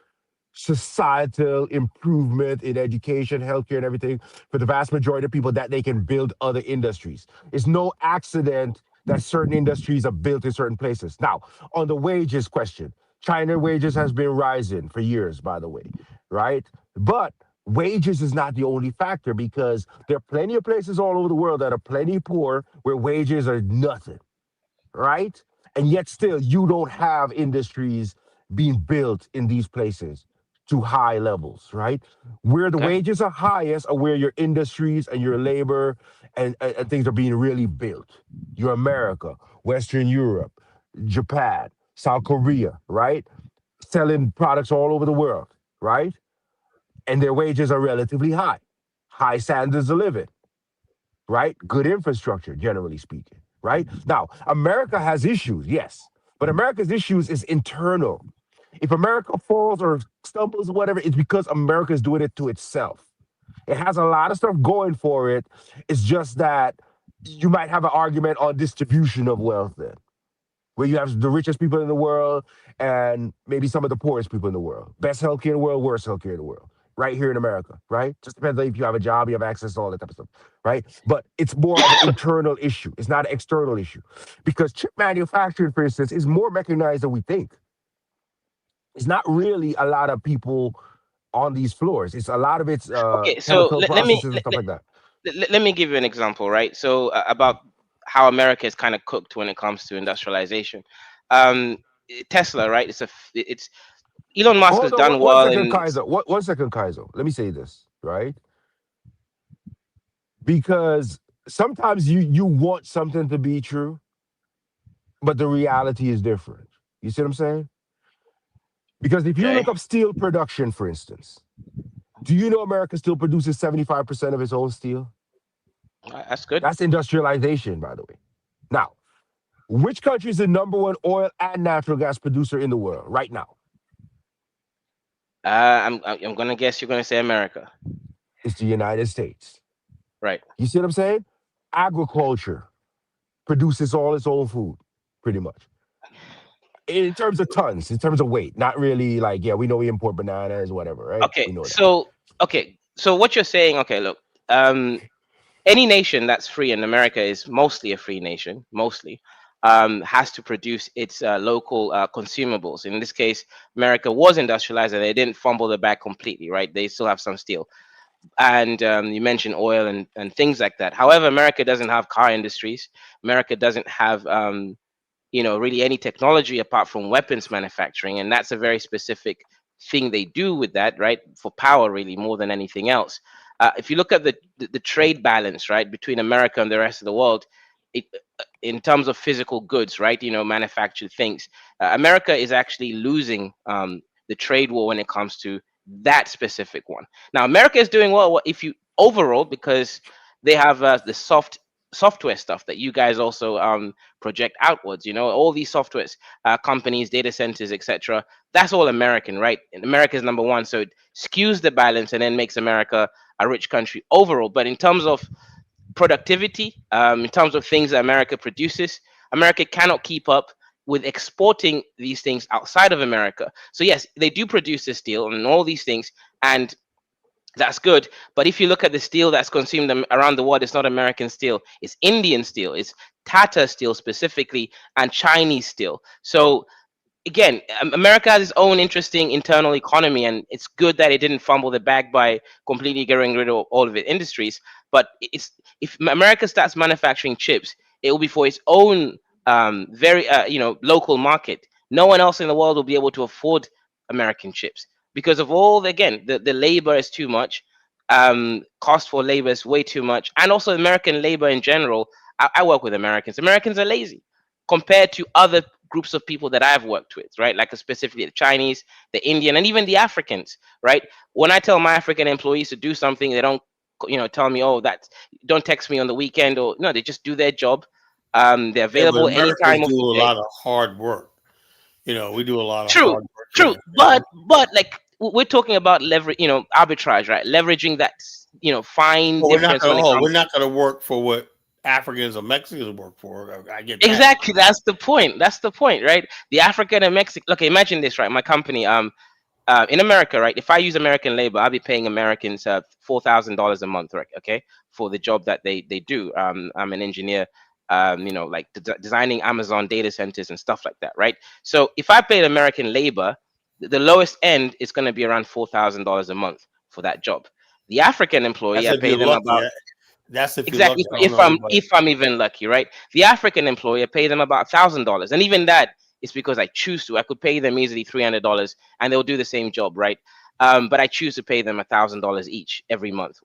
Speaker 19: societal improvement in education, healthcare, and everything for the vast majority of people that they can build other industries. It's no accident that certain industries are built in certain places. Now, on the wages question, China wages has been rising for years, by the way, right? But wages is not the only factor because there are plenty of places all over the world that are plenty poor where wages are nothing, right? And yet still you don't have industries being built in these places to high levels, right? Where the
Speaker 18: Okay.
Speaker 19: wages are highest are where your industries and your labor and things are being really built. Your America, Western Europe, Japan, South Korea, right? Selling products all over the world, right? And their wages are relatively high, high standards of living, right? Good infrastructure, generally speaking, right? Now, America has issues, yes, but America's issues is internal. If America falls or stumbles or whatever, it's because America is doing it to itself. It has a lot of stuff going for it. It's just that you might have an argument on distribution of wealth then, where you have the richest people in the world and maybe some of the poorest people in the world. Best healthcare in the world, worst healthcare in the world. Right here in America, right? Just depends on if you have a job, you have access to all that type of stuff, right? But it's more of an internal issue. It's not an external issue. Because chip manufacturing, for instance, is more mechanized than we think. It's not really a lot of people on these floors. It's a lot of it's
Speaker 18: Okay, so
Speaker 19: chemical processes and stuff like that.
Speaker 18: let me give you an example, right? So about how America is kind of cooked when it comes to industrialization. Um, Tesla, right? It's Elon Musk has
Speaker 19: Hold on,
Speaker 18: done
Speaker 19: 1
Speaker 18: well
Speaker 19: second,
Speaker 18: in.
Speaker 19: Kaiser. 1 second, Kaiser. Let me say this, right? because sometimes you want something to be true, but the reality is different. You see what I'm saying? Because if you
Speaker 18: Okay.
Speaker 19: look up steel production, for instance, do you know America still produces 75% of its own steel?
Speaker 18: That's good.
Speaker 19: That's industrialization, by the way. Now, which country is the number one oil and natural gas producer in the world right now?
Speaker 18: I'm gonna guess you're gonna say America.
Speaker 19: It's the United States.
Speaker 18: Right.
Speaker 19: You see what I'm saying? Agriculture produces all its own food, pretty much. In terms of tons, in terms of weight, not really like, yeah, we know we import bananas, whatever, right?
Speaker 18: Okay.
Speaker 19: We know that.
Speaker 18: So what you're saying? Okay, look. Any nation that's free, and America is mostly a free nation, mostly, has to produce its local consumables. In this case, America was industrialized and they didn't fumble the bag completely, right? They still have some steel. And you mentioned oil and things like that. However, America doesn't have car industries. America doesn't have really any technology apart from weapons manufacturing, and that's a very specific thing they do with that, right? For power, really, more than anything else. If you look at the trade balance, right, between America and the rest of the world, it, in terms of physical goods, right, manufactured things, America is actually losing the trade war when it comes to that specific one. Now, America is doing well if you overall, because they have the software stuff that you guys also project outwards. All these softwares, companies, data centers, etc. That's all American, right? And America is number one, so it skews the balance and then makes America a rich country overall. But in terms of productivity, in terms of things that America produces, America cannot keep up with exporting these things outside of America. So yes, they do produce the steel and all these things, and that's good. But if you look at the steel that's consumed around the world, it's not American steel. It's Indian steel. It's Tata steel specifically, and Chinese steel. So again, America has its own interesting internal economy, and it's good that it didn't fumble the bag by completely getting rid of all of its industries. But if America starts manufacturing chips, it will be for its own very local market. No one else in the world will be able to afford American chips because of all the labor is too much. Cost for labor is way too much, and also American labor in general. I work with Americans. Americans are lazy compared to other groups of people that I've worked with, right? Like specifically the Chinese, the Indian, and even the Africans, right? When I tell my African employees to do something, they don't, tell me, oh, don't text me on the weekend, or no, they just do their job. They're
Speaker 1: Yeah, but
Speaker 18: available any
Speaker 1: Americans
Speaker 18: time of
Speaker 1: do
Speaker 18: the
Speaker 1: a
Speaker 18: day.
Speaker 1: lot of hard work. We do a lot of
Speaker 18: True,
Speaker 1: hard work
Speaker 18: true,
Speaker 1: here.
Speaker 18: but like we're talking about leverage, arbitrage, right? Leveraging that, fine
Speaker 1: Well,
Speaker 18: difference when it
Speaker 1: we're
Speaker 18: comes.
Speaker 1: not gonna work for what Africans or Mexicans work for. I get that.
Speaker 18: Exactly, that's the point. That's the point, right? The African and Mexican. Okay, imagine this, right? My company, in America, right? If I use American labor, I'll be paying Americans $4,000 a month, right? Okay, for the job that they do. I'm an engineer, like designing Amazon data centers and stuff like that, right? So if I paid American labor, the lowest end is going to be around $4,000 a month for that job. The African employee,
Speaker 1: That's
Speaker 18: I
Speaker 1: if
Speaker 18: pay
Speaker 1: you're
Speaker 18: them
Speaker 1: lucky.
Speaker 18: about.
Speaker 1: That's if you're
Speaker 18: Exactly.
Speaker 1: lucky. I don't know everybody.
Speaker 18: If I'm even lucky, right? The African employer pay them about $1,000, and even that is because I choose to. I could pay them easily $300, and they'll do the same job, right? But I choose to pay them $1,000 each every month.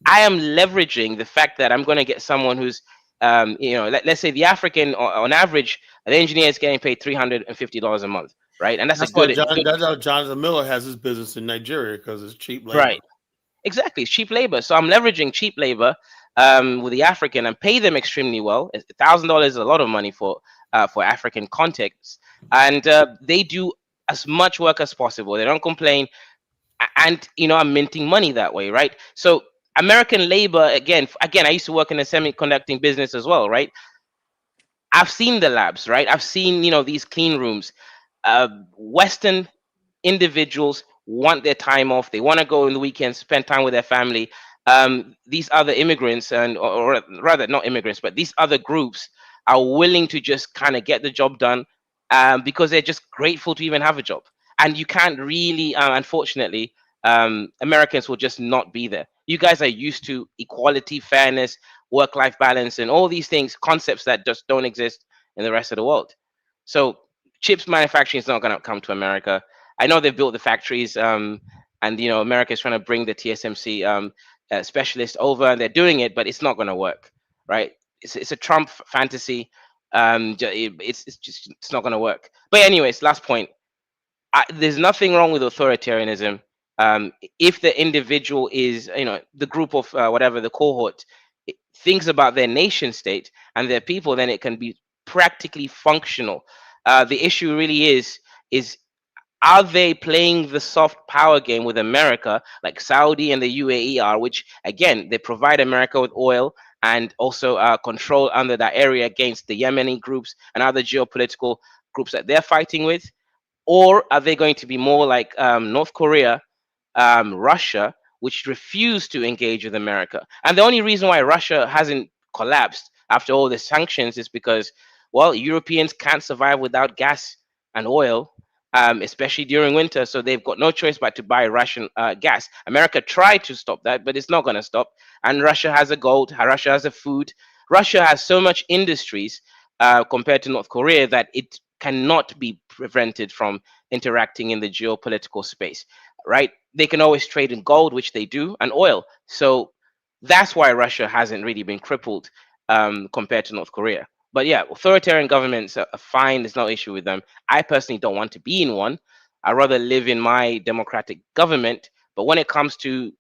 Speaker 18: I am leveraging the fact that I'm going to get someone who's, let's say the African, on average, an engineer is getting paid $350 a month, right? And that's a
Speaker 1: That's why
Speaker 18: good,
Speaker 1: That's how Jonathan Miller has his business in Nigeria because it's cheap labor.
Speaker 18: right? Exactly, it's cheap labor. So I'm leveraging cheap labor with the African and pay them extremely well. $1,000 is a lot of money for African context, and they do as much work as possible. They don't complain, and I'm minting money that way, right? So American labor, again, I used to work in the semiconducting business as well, right? I've seen the labs, right? I've seen these clean rooms. Western individuals want their time off. They want to go in the weekends, spend time with their family. These other immigrants, or rather not immigrants, but these other groups are willing to just kind of get the job done because they're just grateful to even have a job. And you can't really, unfortunately, Americans will just not be there. You guys are used to equality, fairness, work-life balance, and all these things, concepts that just don't exist in the rest of the world. So chips manufacturing is not going to come to America. I know they've built the factories, and America is trying to bring the TSMC specialists over, and they're doing it, but it's not going to work, right? It's a Trump fantasy. It's not going to work. But anyways, last point. There's nothing wrong with authoritarianism. If the individual is, the group of whatever the cohort thinks about their nation state and their people, then it can be practically functional. The issue really is are they playing the soft power game with America like Saudi and the UAE are, which again, they provide America with oil and also control under that area against the Yemeni groups and other geopolitical groups that they're fighting with? Or are they going to be more like North Korea, Russia, which refused to engage with America? And the only reason why Russia hasn't collapsed after all the sanctions is because, well, Europeans can't survive without gas and oil, especially during winter. So they've got no choice but to buy Russian gas. America tried to stop that, but it's not going to stop. And Russia has a gold, Russia has a food. Russia has so much industries compared to North Korea that it cannot be prevented from interacting in the geopolitical space, right? They can always trade in gold, which they do, and oil. So that's why Russia hasn't really been crippled compared to North Korea. But yeah, authoritarian governments are fine. There's no issue with them. I personally don't want to be in one. I'd rather live in my democratic government. But when it comes to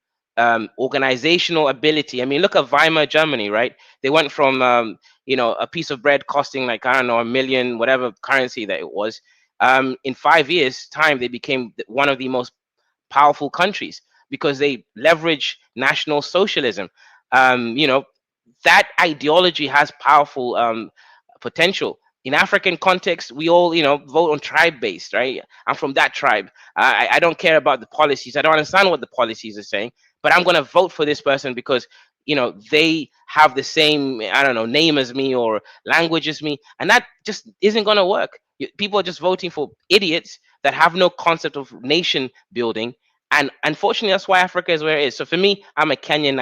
Speaker 18: organizational ability, I mean, look at Weimar Germany, right? They went from a piece of bread costing like, I don't know, a million, whatever currency that it was. In 5 years' time, they became one of the most powerful countries because they leverage national socialism. That ideology has powerful potential. In African context, we all, vote on tribe based, right? I'm from that tribe. I don't care about the policies. I don't understand what the policies are saying, but I'm going to vote for this person because, they have the same, I don't know, name as me or language as me. And that just isn't going to work. People are just voting for idiots that have no concept of nation building. And unfortunately, that's why Africa is where it is. So for me, I'm a Kenyan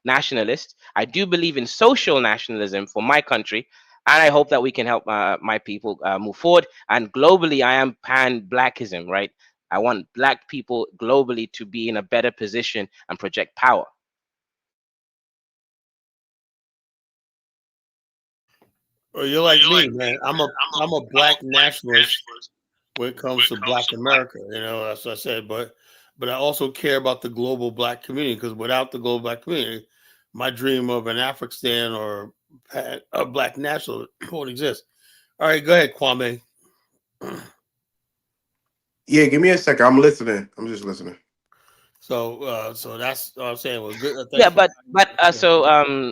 Speaker 18: nationalist. I do believe in social nationalism for my country. And I hope that we can help my people move forward. And globally, I am pan-Blackism, right? I want Black people globally to be in a better position and project power.
Speaker 1: Well, you're like me, man. I'm a Black nationalist when it comes to Black America. That's what I said. But I also care about the global Black community, because without the global Black community, my dream of an African or a Black national won't exist. All right, go ahead, Kwame.
Speaker 20: Yeah, give me a second. I'm listening. I'm just listening.
Speaker 1: So that's what I'm saying. Well, good.
Speaker 18: Yeah, but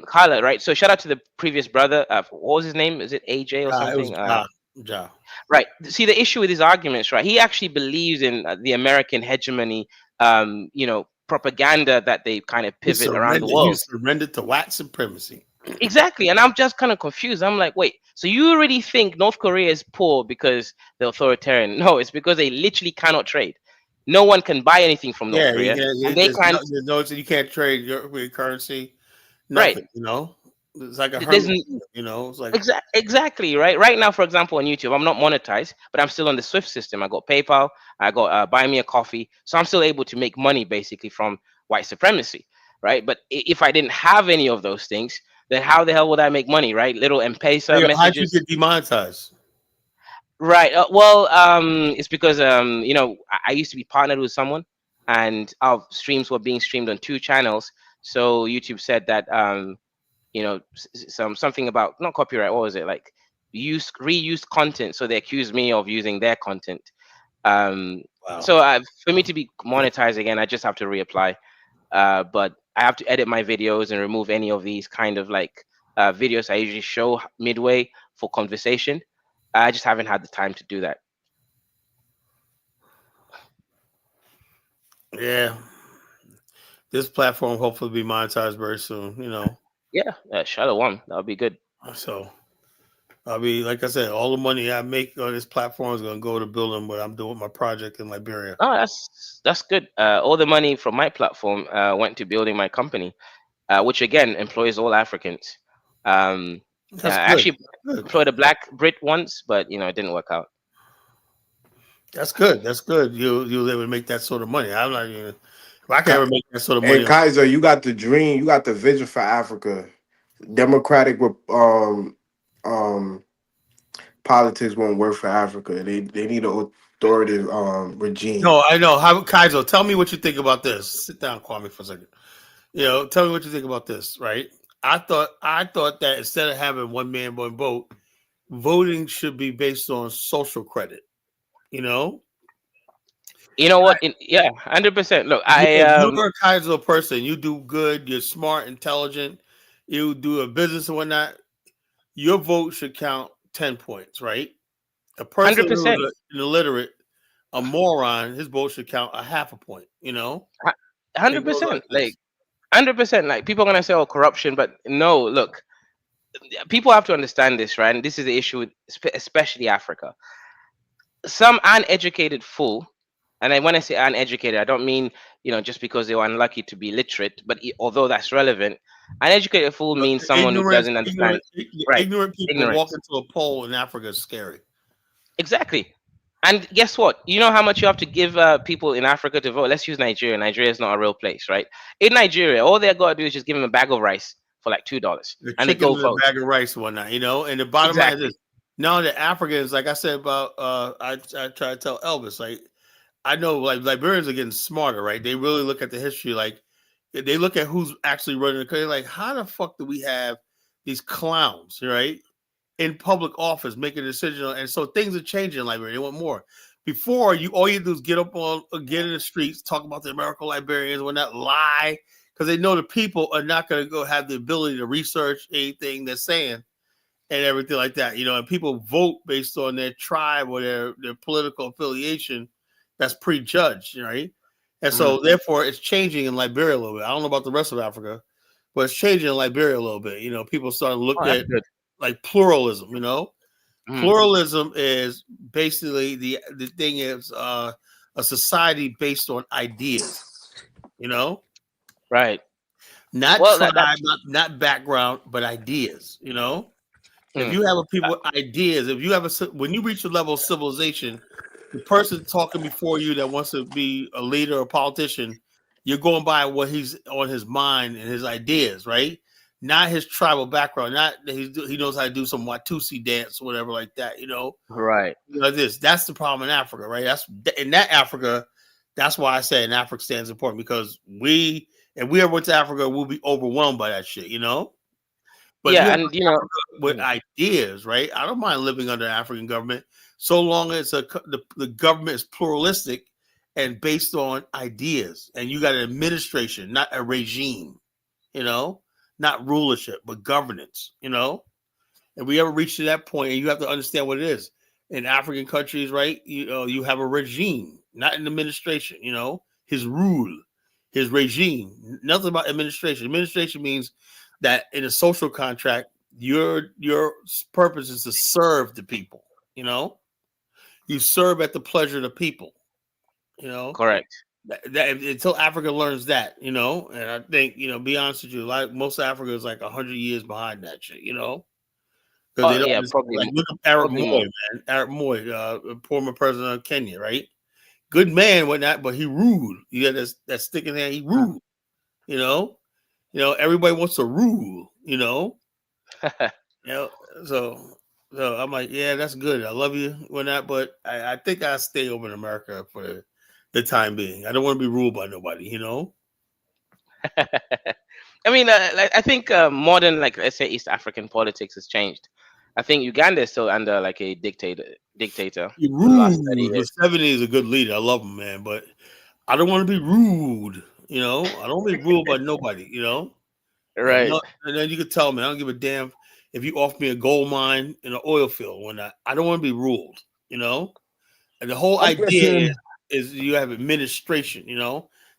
Speaker 18: Khala, right? So shout out to the previous brother. What was his name? Is it AJ or something?
Speaker 1: It was Ja.
Speaker 18: Right. See, the issue with his arguments, right? He actually believes in the American hegemony, propaganda that they kind of pivot around the world.
Speaker 1: You surrendered to white supremacy.
Speaker 18: Exactly. And I'm just kind of confused. I'm like, wait, so you already think North Korea is poor because they're authoritarian? No, it's because they literally cannot trade. No one can buy anything from North Korea. And they can't.
Speaker 1: You can't trade your currency. Nothing,
Speaker 18: right.
Speaker 1: It's like a hermit, it's like
Speaker 18: exactly right. Right now, for example, on YouTube, I'm not monetized, but I'm still on the Swift system. I got PayPal, I got Buy Me a Coffee, so I'm still able to make money basically from white supremacy, right? But if I didn't have any of those things, then how the hell would I make money, right? Little M-Pesa messages.
Speaker 1: How'd you get demonetized?
Speaker 18: Right. It's because I used to be partnered with someone, and our streams were being streamed on 2 channels. So YouTube said that something about not copyright. What was it, like reused content? So they accused me of using their content. Wow. So for me to be monetized again, I just have to reapply. But I have to edit my videos and remove any of these kind of like videos I usually show midway for conversation. I just haven't had the time to do that.
Speaker 1: Yeah. This platform hopefully will be monetized very soon,
Speaker 18: Yeah, Shalom. That would be good.
Speaker 1: So I'll be, like I said, all the money I make on this platform is going to go to building what I'm doing with my project in Liberia.
Speaker 18: Oh, that's good. All the money from my platform went to building my company, which again employs all Africans. I actually employed a Black Brit once, but it didn't work out.
Speaker 1: That's good. That's good. You'll able to make that sort of money. I'm not even. If I can't ever make that sort of
Speaker 20: Hey
Speaker 1: money.
Speaker 20: Kaiser, you got the dream, you got the vision for Africa. Democratic politics won't work for Africa. They need an authoritative regime.
Speaker 1: No, I know. How, Kaizo, tell me what you think about this. Sit down, Kwame, for a second. Tell me what you think about this, right? I thought that instead of having one man, one vote, voting should be based on social credit. You know,
Speaker 18: You know what? Yeah, 100%. Look,
Speaker 1: if you're a Kaizo person, you do good, you're smart, intelligent, you do a business and whatnot, your vote should count 10 points, right? A person
Speaker 18: 100%.
Speaker 1: who's illiterate, a moron, his vote should count a half a point, It goes
Speaker 18: 100%.
Speaker 1: like this.
Speaker 18: Like 100%. Like people are gonna say, "Oh, corruption," but no. Look, people have to understand this, right? And this is the issue with especially Africa. Some uneducated fool, and when I say uneducated, I don't mean just because they were unlucky to be literate, but although that's relevant, uneducated fool means someone who doesn't understand. Right,
Speaker 1: Ignorant people
Speaker 18: ignorance.
Speaker 1: walking to a poll in Africa is scary.
Speaker 18: Exactly. And guess what? You know how much you have to give people in Africa to vote? Let's use Nigeria. Nigeria is not a real place, right? In Nigeria, all they got to do is just give them a bag of rice for like $2,
Speaker 1: The
Speaker 18: and they
Speaker 1: chicken
Speaker 18: go
Speaker 1: with a
Speaker 18: vote.
Speaker 1: bag of rice and whatnot, And the bottom line is this. Now the Africans, like I said about I try to tell Elvis, like I know like Liberians are getting smarter, right? They really look at the history, like they look at who's actually running the country, like how the fuck do we have these clowns, right? In public office making a decision, and so things are changing in Liberia. They want more. Before all you do is get in the streets, talk about the American Liberians, when that lie, because they know the people are not going to go have the ability to research anything they're saying and everything like that, And people vote based on their tribe or their political affiliation that's prejudged, right? And so therefore, it's changing in Liberia a little bit. I don't know about the rest of Africa, but it's changing in Liberia a little bit. People start to look at like pluralism. Pluralism is basically the thing is a society based on ideas.
Speaker 18: Right.
Speaker 1: Not
Speaker 18: Well,
Speaker 1: tribe, not background, but ideas. If you have people with ideas, if you have when you reach a level of civilization, the person talking before you that wants to be a leader or a politician, you're going by what he's on his mind and his ideas, right? Not his tribal background, not that he knows how to do some Watusi dance or whatever like that,
Speaker 18: Right.
Speaker 1: That's the problem in Africa, right? That's in that Africa. That's why I say in Africa stands important, because if we ever went to Africa, we'll be overwhelmed by that shit, But
Speaker 18: yeah,
Speaker 1: you have
Speaker 18: and
Speaker 1: Africa with ideas, right? I don't mind living under African government so long as the government is pluralistic and based on ideas, and you got an administration, not a regime, not rulership, but governance, And we ever reach to that point, and you have to understand what it is. In African countries, right? You have a regime, not an administration. His rule, his regime. Nothing about administration. Administration means that in a social contract, your purpose is to serve the people. You serve at the pleasure of the people.
Speaker 18: Correct.
Speaker 1: That until Africa learns that, and I think be honest with you, like most of Africa is like 100 years behind that shit, Because they don't understand,
Speaker 18: probably,
Speaker 1: like look at Arab Moy, man. Arab Moy, former president of Kenya, right? Good man, whatnot, but he rude. You got that stick in there, he rude. Everybody wants to rule, so I'm like, yeah, that's good. I love you, whatnot, but I think I'll stay over in America for the time being. I don't want to be ruled by nobody,
Speaker 18: I mean, I think modern, like let's say East African politics has changed. I think Uganda is still under like a dictator.
Speaker 1: He
Speaker 18: For the last 30
Speaker 1: rude.
Speaker 18: years.
Speaker 1: Museveni is a good leader. I love him, man, but I don't want to be rude. I don't want to be ruled by nobody.
Speaker 18: Right.
Speaker 1: And then you could tell me, I don't give a damn if you offer me a gold mine in an oil field. When I don't want to be ruled. And the whole
Speaker 19: I'm
Speaker 1: idea
Speaker 19: guessing.
Speaker 1: is you have administration.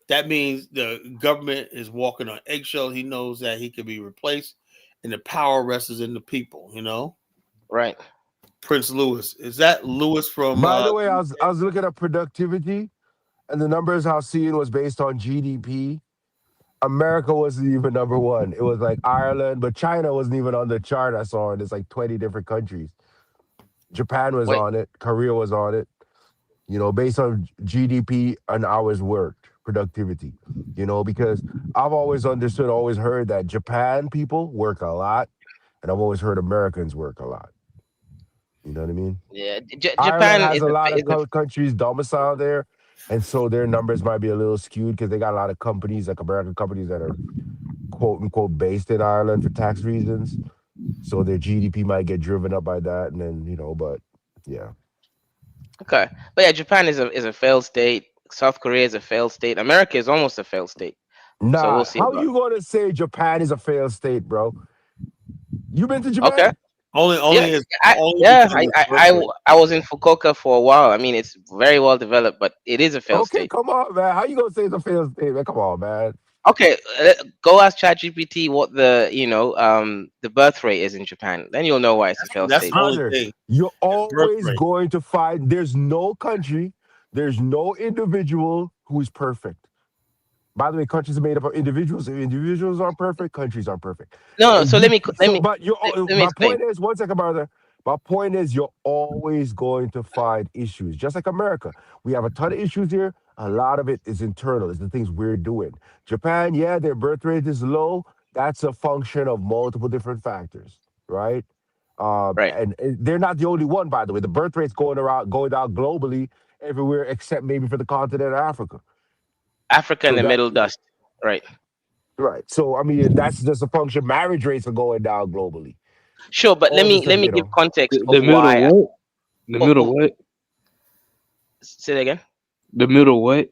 Speaker 1: That means the government is walking on eggshells. He knows that he can be replaced, and the power rests in the people.
Speaker 18: Right.
Speaker 1: Prince Louis, is that Louis from?
Speaker 19: By the way, I was looking at productivity, and the numbers I was seeing was based on GDP. America wasn't even number one. It was like Ireland, but China wasn't even on the chart I saw. And it's like 20 different countries. Japan was
Speaker 18: Wait.
Speaker 19: on it. Korea was on it. Based on GDP and hours worked. productivity. You know, because I've always understood, always heard that Japan people work a lot, and I've always heard Americans work a lot. You know what I mean?
Speaker 18: Yeah,
Speaker 19: Ireland
Speaker 18: Japan
Speaker 19: has
Speaker 18: is
Speaker 19: a
Speaker 18: a
Speaker 19: lot of
Speaker 18: is a
Speaker 19: countries domiciled there, and so their numbers might be a little skewed because they got a lot of companies, like American companies, that are quote unquote based in Ireland for tax reasons. So their GDP might get driven up by that, and then but yeah.
Speaker 18: okay, but yeah, Japan is a failed state. South Korea is a failed state. America is almost a failed state. So we'll
Speaker 19: Nah,
Speaker 18: see
Speaker 19: how
Speaker 18: about.
Speaker 19: you gonna say Japan is a failed state, bro? You been to
Speaker 18: Okay.
Speaker 19: Japan?
Speaker 18: Yeah,
Speaker 1: only because of his birth rate.
Speaker 18: I was in Fukuoka for a while. I mean, it's very well developed, but it is a failed
Speaker 19: Okay,
Speaker 18: state.
Speaker 19: come on, man. How you gonna say it's a failed state, man? Come on, man.
Speaker 18: Okay, go ask ChatGPT what the birth rate is in Japan. Then you'll know why it's a failed
Speaker 1: That's
Speaker 18: state.
Speaker 1: the only
Speaker 19: Brother,
Speaker 1: thing.
Speaker 19: you're
Speaker 1: His birth
Speaker 19: always
Speaker 1: rate.
Speaker 19: going to find there's no country, there's no individual who is perfect. By the way, countries are made up of individuals. If individuals aren't perfect, countries aren't perfect.
Speaker 18: No, so
Speaker 19: But
Speaker 18: let me
Speaker 19: my
Speaker 18: explain.
Speaker 19: point is, one second, brother. My point is, you're always going to find issues, just like America. We have a ton of issues here. A lot of it is internal. It's the things we're doing. Japan, yeah, their birth rate is low. That's a function of multiple different factors, right?
Speaker 18: Right.
Speaker 19: And they're not the only one, by the way. The birth rate's going down globally everywhere except maybe for the continent of Africa.
Speaker 18: Africa and
Speaker 19: So
Speaker 18: the
Speaker 19: that
Speaker 18: middle dust. Right.
Speaker 19: Right. So I mean, that's just a function. Marriage rates are going down globally.
Speaker 18: Sure, but
Speaker 19: All this stuff,
Speaker 18: let me give context
Speaker 21: The
Speaker 18: of
Speaker 21: middle
Speaker 18: why.
Speaker 21: what? The middle what?
Speaker 18: Say that again.
Speaker 21: The middle what?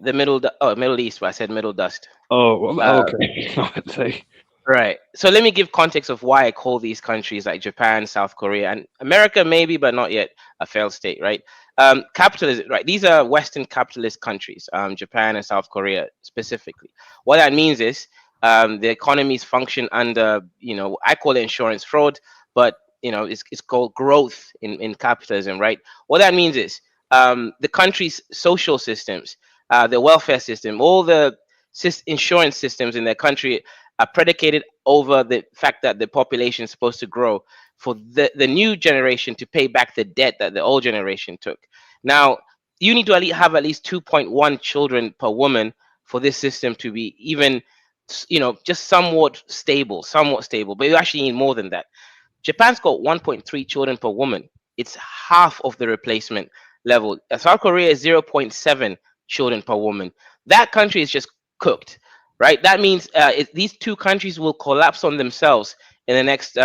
Speaker 18: The Middle East. But I said middle dust.
Speaker 21: Oh, well,
Speaker 18: Uh,
Speaker 21: okay. I would say.
Speaker 18: Right. So let me give context of why I call these countries like Japan, South Korea, and America, maybe, but not yet a failed state, right? Capitalism, right? These are Western capitalist countries, Japan and South Korea specifically. What that means is the economies function under, I call it insurance fraud, but it's called growth in capitalism, right? What that means is the country's social systems, the welfare system, all the insurance systems in their country are predicated over the fact that the population is supposed to grow for the new generation to pay back the debt that the old generation took. Now, you need to have at least 2.1 children per woman for this system to be even, just somewhat stable, but you actually need more than that. Japan's got 1.3 children per woman. It's half of the replacement level. South Korea is 0.7 children per woman. That country is just cooked, right? That means these two countries will collapse on themselves in the next,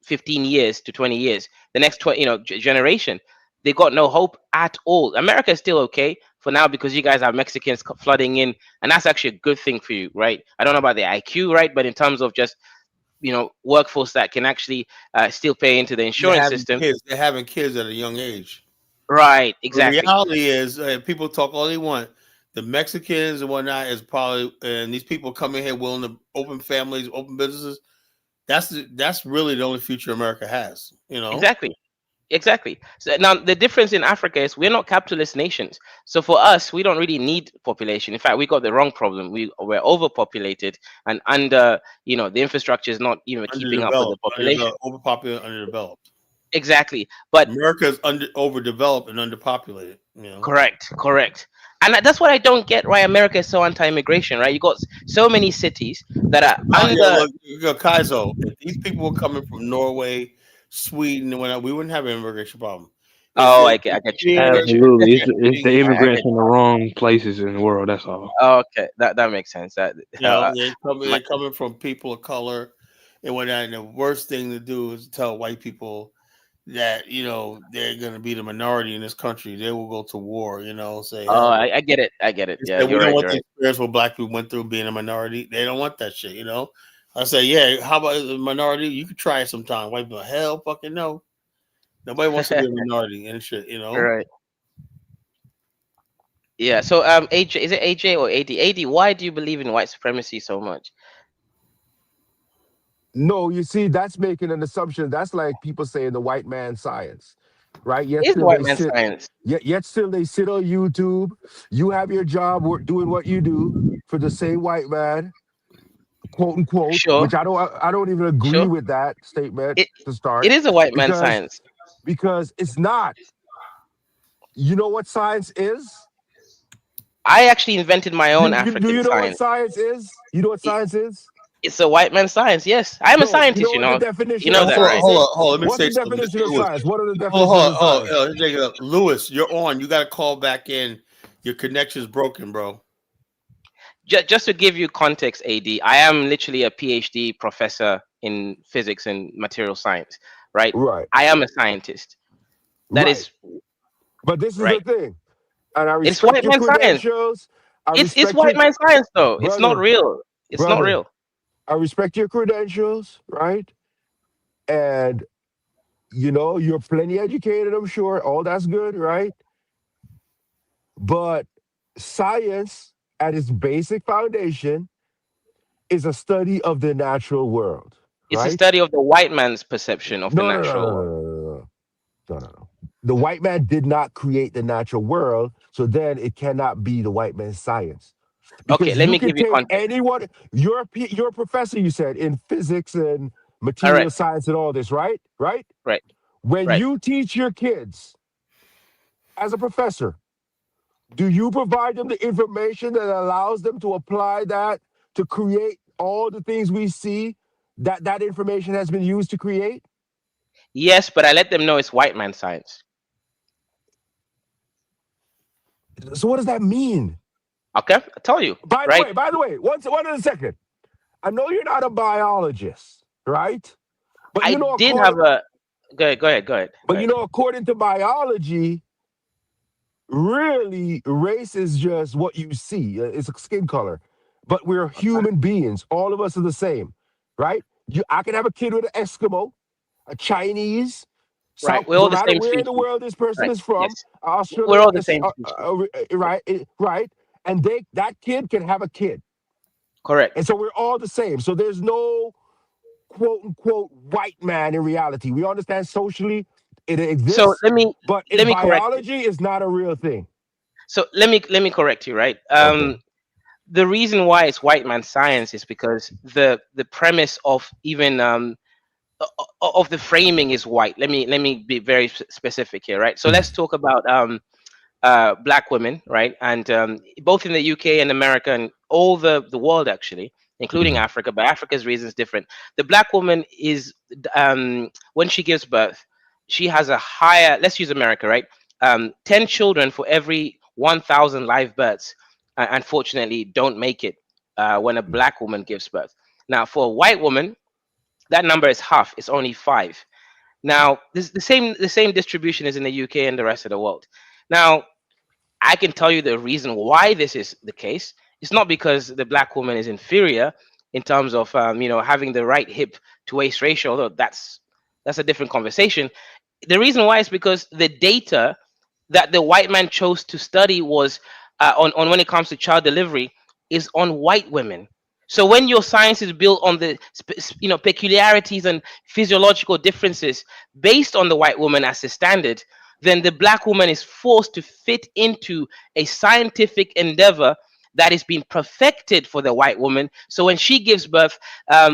Speaker 18: 15 years to 20 years. The next, generation. They got no hope at all. America is still okay for now because you guys have Mexicans flooding in, and that's actually a good thing for you, right? I don't know about the IQ, right? But in terms of just workforce that can actually still pay into the insurance system.
Speaker 1: They're having kids at a young age.
Speaker 18: Right,
Speaker 1: The
Speaker 18: exactly.
Speaker 1: reality is, people talk all they want. The Mexicans and whatnot is probably, and these people coming here willing to open families, open businesses. That's really the only future America has.
Speaker 18: Exactly. So now the difference in Africa is we're not capitalist nations. So for us, we don't really need population. In fact, we got the wrong problem. We're overpopulated and the infrastructure is not even keeping up with the population.
Speaker 1: Overpopulated, underdeveloped.
Speaker 18: Exactly. But
Speaker 1: America's overdeveloped and underpopulated.
Speaker 18: Correct. And that's what I don't get. Why America is so anti-immigration, right? You got so many cities that are under.
Speaker 1: Kaizo, if these people were coming from Norway, Sweden, and whatnot, we wouldn't have an immigration problem.
Speaker 18: I get you.
Speaker 21: Absolutely, it's the immigrants in the wrong places in the world. That's all.
Speaker 18: Okay, that makes sense. That
Speaker 1: they're coming from people of color and whatnot. And the worst thing to do is tell white people that they're going to be the minority in this country. They will go to war. Say.
Speaker 18: I get it. Yeah,
Speaker 1: we don't want the experience what black people went through being a minority. They don't want that shit. I say, yeah. How about the minority? You could try it sometime. White people, hell, fucking no. Nobody wants to be a minority and shit.
Speaker 18: Right. Yeah. So, AJ, is it AJ or AD? AD, why do you believe in white supremacy so much?
Speaker 19: No, you see, that's making an assumption. That's like people saying the white man science, right? Yet
Speaker 18: It's white man science.
Speaker 19: Yet still they sit on YouTube. You have your job doing what you do for the same white man, quote unquote.
Speaker 18: Sure.
Speaker 19: Which I don't even agree with that statement to start.
Speaker 18: It is a white man science
Speaker 19: because it's not. You know what science is?
Speaker 18: I actually invented my own
Speaker 19: Do
Speaker 18: African
Speaker 19: you know what
Speaker 18: science.
Speaker 19: science is? You know what science is?
Speaker 18: It's a white man science. Yes, I'm a
Speaker 19: No, you
Speaker 18: scientist.
Speaker 19: know what the
Speaker 18: You
Speaker 19: definition
Speaker 18: know
Speaker 19: of
Speaker 18: that,
Speaker 1: Hold on,
Speaker 18: right?
Speaker 19: science
Speaker 1: hold on,
Speaker 19: is?
Speaker 1: hold on. Let me
Speaker 19: What's
Speaker 1: say
Speaker 19: the
Speaker 1: something,
Speaker 19: definition of
Speaker 1: Lewis.
Speaker 19: science? What are the
Speaker 1: Hold
Speaker 19: definitions of
Speaker 1: on,
Speaker 19: science?
Speaker 1: Jacob. Lewis, you're on. You got to call back in. Your connection's broken, bro.
Speaker 18: Just to give you context, AD, I am literally a PhD professor in physics and material science, right?
Speaker 19: Right.
Speaker 18: I am a scientist. That
Speaker 19: Right.
Speaker 18: is
Speaker 19: But this is the
Speaker 18: right.
Speaker 19: thing, and I
Speaker 18: It's
Speaker 19: respect
Speaker 18: white
Speaker 19: your
Speaker 18: man science.
Speaker 19: credentials. I
Speaker 18: It's
Speaker 19: respect your
Speaker 18: white man science though. It's not
Speaker 19: brother,
Speaker 18: real. It's not
Speaker 19: brother.
Speaker 18: real.
Speaker 19: I respect your credentials, right? And you know, you're plenty educated, I'm sure. All that's good, right? But science, at its basic foundation, is a study of the natural world,
Speaker 18: It's a
Speaker 19: right?
Speaker 18: study of the white man's perception of the
Speaker 19: No, no, no,
Speaker 18: natural
Speaker 19: no, no,
Speaker 18: world.
Speaker 19: no, no, no, no, no. The white man did not create the natural world, so then it cannot be the white man's science.
Speaker 18: Okay,
Speaker 19: Because
Speaker 18: let
Speaker 19: you
Speaker 18: me
Speaker 19: can
Speaker 18: give you
Speaker 19: take
Speaker 18: context.
Speaker 19: anyone, you're a professor, you said, in physics and material
Speaker 18: Correct.
Speaker 19: science and all this, right? Right?
Speaker 18: Right.
Speaker 19: When
Speaker 18: Right.
Speaker 19: you teach your kids as a professor, do you provide them the information that allows them to apply that to create all the things we see that information has been used to create?
Speaker 18: Yes, but I let them know it's white man science.
Speaker 19: So what does that mean?
Speaker 18: Okay, I tell you.
Speaker 19: By
Speaker 18: Right.
Speaker 19: the way, one in a second. I know you're not a biologist, right? But
Speaker 18: I
Speaker 19: you know,
Speaker 18: did have a. Go ahead.
Speaker 19: according to biology, really, race is just what you see. It's a skin color. But we're human beings. All of us are the same, right? I can have a kid with an Eskimo, a Chinese,
Speaker 18: Right.
Speaker 19: South,
Speaker 18: We're
Speaker 19: no
Speaker 18: all the
Speaker 19: matter
Speaker 18: same
Speaker 19: where in the
Speaker 18: species.
Speaker 19: world this person
Speaker 18: Right.
Speaker 19: is from,
Speaker 18: Yes. We're
Speaker 19: Australia,
Speaker 18: all the same species.
Speaker 19: right, right, and that kid can have a kid,
Speaker 18: Correct.
Speaker 19: and so we're all the same. So there's no quote unquote white man in reality. We understand socially it
Speaker 18: So
Speaker 19: exists, but in
Speaker 18: let me correct you.
Speaker 19: biology, it's not a real thing.
Speaker 18: So let me correct you. Right.
Speaker 19: Okay.
Speaker 18: The reason why it's white man science is because the premise of even of the framing is white. Let me be very specific here. Right. So let's talk about black women, right? And both in the UK and America and all the world actually, including Africa, but Africa's reason is different. The black woman is when she gives birth, she has a higher. Let's use America, right? 10 children for every 1,000 live births, unfortunately, don't make it when a black woman gives birth. Now, for a white woman, that number is half. It's only 5. Now, this the same distribution is in the UK and the rest of the world. Now, I can tell you the reason why this is the case. It's not because the black woman is inferior in terms of having the right hip to waist ratio, although that's a different conversation. The reason why is because the data that the white man chose to study was on when it comes to child delivery is on white women. So when your science is built on the peculiarities and physiological differences based on the white woman as the standard, then the black woman is forced to fit into a scientific endeavor that is being perfected for the white woman. So when she gives birth,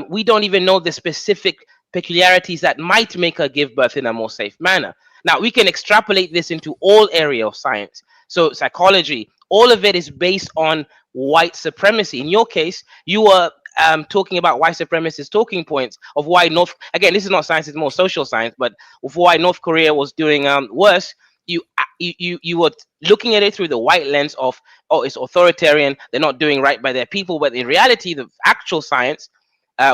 Speaker 18: we don't even know the specific peculiarities that might make her give birth in a more safe manner. Now we can extrapolate this into all area of science. So psychology, all of it is based on white supremacy. In your case, you were talking about white supremacist talking points of why North. Again, this is not science; it's more social science. But of why North Korea was doing worse. You were looking at it through the white lens of, oh, it's authoritarian. They're not doing right by their people. But in reality, the actual science,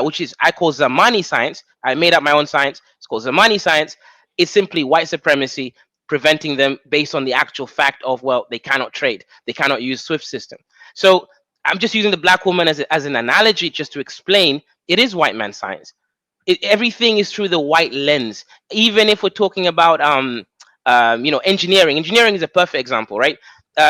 Speaker 18: which is I call Zamani science. I made up my own science. It's called Zamani science. It's simply white supremacy preventing them based on the actual fact of, well, they cannot trade, they cannot use SWIFT system. So I'm just using the black woman as an analogy just to explain it is white man science. Everything is through the white lens. Even if we're talking about engineering. Engineering is a perfect example, right?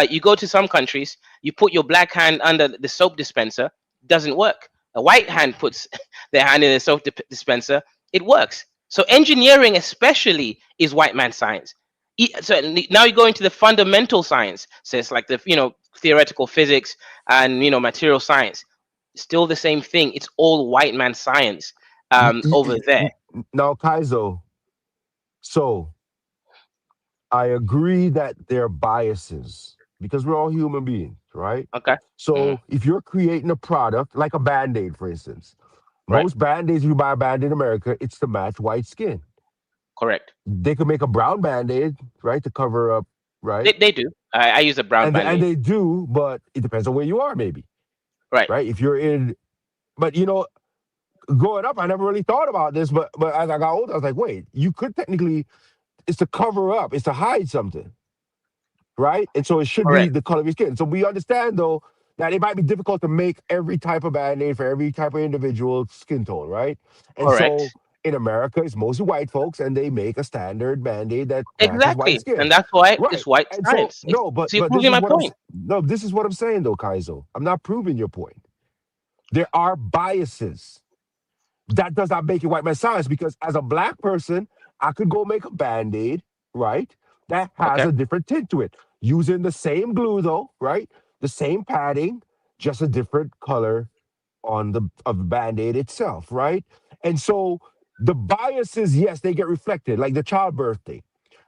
Speaker 18: You go to some countries, you put your black hand under the soap dispenser, doesn't work. A white hand puts their hand in the soap dispenser, it works. So engineering especially is white man science. So now you go into the fundamental science, so it's like the theoretical physics and material science. Still the same thing. It's all white man science over there.
Speaker 19: Now, Kaizo, so I agree that there are biases because we're all human beings, right?
Speaker 18: Okay.
Speaker 19: So if you're creating a product like a Band-Aid, for instance,
Speaker 18: Right.
Speaker 19: most Band-Aids you buy a Band-Aid in America, it's to match white skin.
Speaker 18: Correct.
Speaker 19: They could make a brown Band-Aid, right, to cover up, right?
Speaker 18: They do. I use a brown
Speaker 19: And
Speaker 18: Band-Aid.
Speaker 19: they do, but it depends on where you are, maybe,
Speaker 18: Right.
Speaker 19: right? If you're in, but growing up, I never really thought about this, but as I got older, I was like, wait, you could technically, it's to cover up, it's to hide something, right? And so it should be
Speaker 18: Correct.
Speaker 19: the color of your skin. So we understand though that it might be difficult to make every type of Band-Aid for every type of individual skin tone, right? And so
Speaker 18: Correct.
Speaker 19: in America, it's mostly white folks, and they make a standard Band-Aid that matches white
Speaker 18: Exactly.
Speaker 19: skin,
Speaker 18: And that's why
Speaker 19: right?
Speaker 18: it's white
Speaker 19: And so
Speaker 18: science.
Speaker 19: no, but
Speaker 18: So you're
Speaker 19: this
Speaker 18: proving
Speaker 19: is
Speaker 18: my
Speaker 19: what
Speaker 18: point.
Speaker 19: no, this is what I'm saying though, Kaizo. I'm not proving your point. There are biases. That does not make it white man science, because as a black person, I could go make a Band-Aid, right? That has
Speaker 18: Okay.
Speaker 19: a different tint to it. Using the same glue though, right? The same padding, just a different color on the of the Band-Aid itself, right? And so the biases, yes, they get reflected, like the childbirth thing.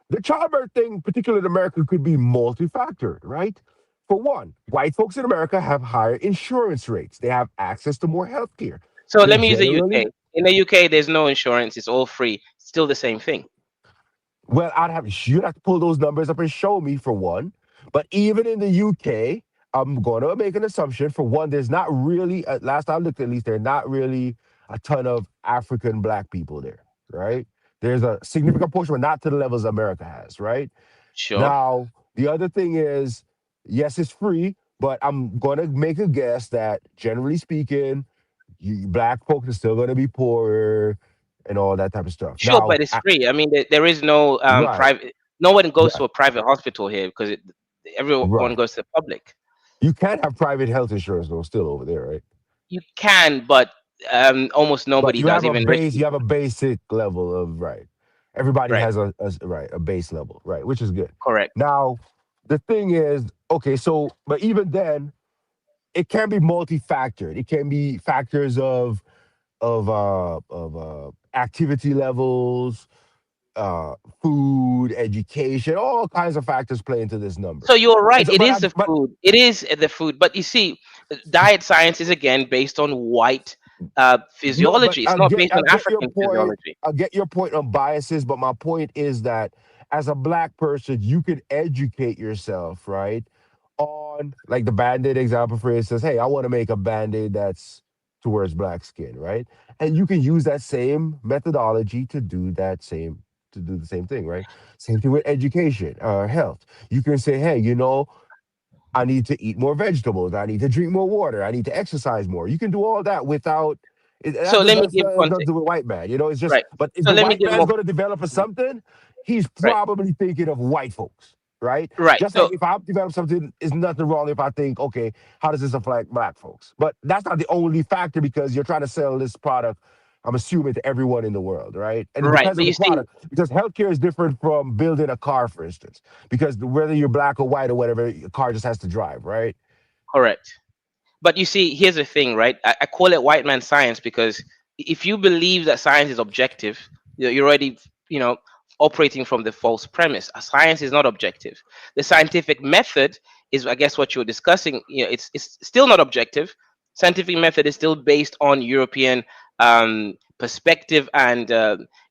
Speaker 19: The childbirth thing, particularly in America, could be multifactored, right? For one, white folks in America have higher insurance rates. They have access to more health care.
Speaker 18: So
Speaker 19: They're
Speaker 18: let me use the
Speaker 19: generally
Speaker 18: UK. In the UK, there's no insurance. It's all free. Still the same thing.
Speaker 19: Well, you'd have to pull those numbers up and show me for one. But even in the UK, I'm going to make an assumption. For one, there's not really, last I looked at least, there are not really a ton of African black people there, right? There's a significant portion, but not to the levels America has, right?
Speaker 18: Sure.
Speaker 19: Now, the other thing is, yes, it's free, but I'm going to make a guess that generally speaking, black folks are still going to be poorer and all that type of stuff.
Speaker 18: Sure,
Speaker 19: Now,
Speaker 18: but it's free. I mean, there is no
Speaker 19: right.
Speaker 18: private. No one goes
Speaker 19: Yeah,
Speaker 18: to a private hospital here because everyone
Speaker 19: right.
Speaker 18: goes to the public.
Speaker 19: You can have private health insurance though, still over there, right?
Speaker 18: You can, but almost
Speaker 19: But
Speaker 18: nobody
Speaker 19: you
Speaker 18: does.
Speaker 19: have a
Speaker 18: Even rich
Speaker 19: base, you have a
Speaker 18: people.
Speaker 19: basic level of right. Everybody
Speaker 18: Right.
Speaker 19: has a base level, right, which is good.
Speaker 18: Correct.
Speaker 19: Now, the thing is, okay, so but even then, it can be multi-factored. It can be factors of activity levels, food, education, all kinds of factors play into this number.
Speaker 18: So you're
Speaker 19: And
Speaker 18: right.
Speaker 19: so,
Speaker 18: It is the food. It is the food. But you see, diet science is again based on white
Speaker 19: no, but
Speaker 18: physiology. It's not based
Speaker 19: I
Speaker 18: on
Speaker 19: get your
Speaker 18: African
Speaker 19: point.
Speaker 18: physiology.
Speaker 19: I get your point on biases, but my point is that as a black person, you can educate yourself, right? On like the Band-Aid example, for instance, hey, I want to make a Band-Aid that's towards black skin, right? And you can use that same methodology to do the same thing, right? Same thing with education, health. You can say, hey, I need to eat more vegetables. I need to drink more water. I need to exercise more. You can do all that without.
Speaker 18: So let me give
Speaker 19: That's not
Speaker 18: context.
Speaker 19: the white man. It's just.
Speaker 18: Right.
Speaker 19: But if
Speaker 18: So
Speaker 19: the
Speaker 18: let me
Speaker 19: white
Speaker 18: give
Speaker 19: man's
Speaker 18: more.
Speaker 19: going to develop something, he's
Speaker 18: Right.
Speaker 19: probably thinking of white folks, right?
Speaker 18: Right.
Speaker 19: Just like
Speaker 18: So
Speaker 19: if I develop something, it's nothing wrong if I think, okay, how does this affect black folks? But that's not the only factor, because you're trying to sell this product, I'm assuming, to everyone in the world, right? And it
Speaker 18: right.
Speaker 19: depends
Speaker 18: But
Speaker 19: on the
Speaker 18: you see,
Speaker 19: product, because healthcare is different from building a car, for instance. Because whether you're black or white or whatever, a car just has to drive, right?
Speaker 18: correct. But you see, here's the thing, right? I call it white man science because if you believe that science is objective, you're already, you know, operating from the false premise. Science is not objective. The scientific method is, I guess, what you're discussing. It's still not objective. Scientific method is still based on European perspective and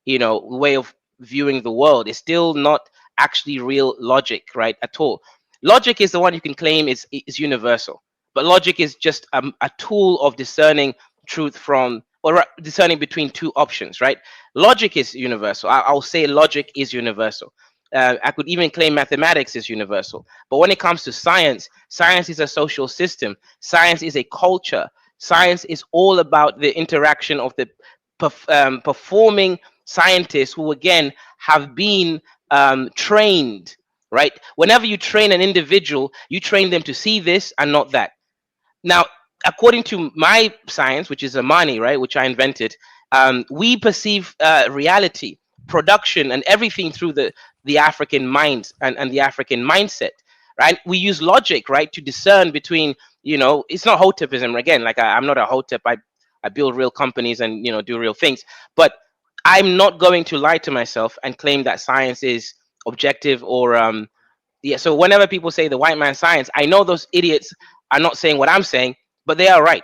Speaker 18: way of viewing the world. It's still not actually real logic, right? At all. Logic is the one you can claim is universal, but logic is just a tool of discerning truth from, or discerning between two options, right? Logic is universal. I'll say logic is universal. I could even claim mathematics is universal. But when it comes to science, science is a social system. Science is a culture. Science is all about the interaction of the performing scientists who, again, have been trained, right? Whenever you train an individual, you train them to see this and not that. Now, according to my science, which is Amani, right, which I invented, we perceive reality, production, and everything through the African mind and the African mindset, right? We use logic, right, to discern between, it's not Hotepism. Again, like I'm not a Hotep. I build real companies and, do real things. But I'm not going to lie to myself and claim that science is objective or Yeah. So whenever people say the white man science, I know those idiots are not saying what I'm saying, but they are right.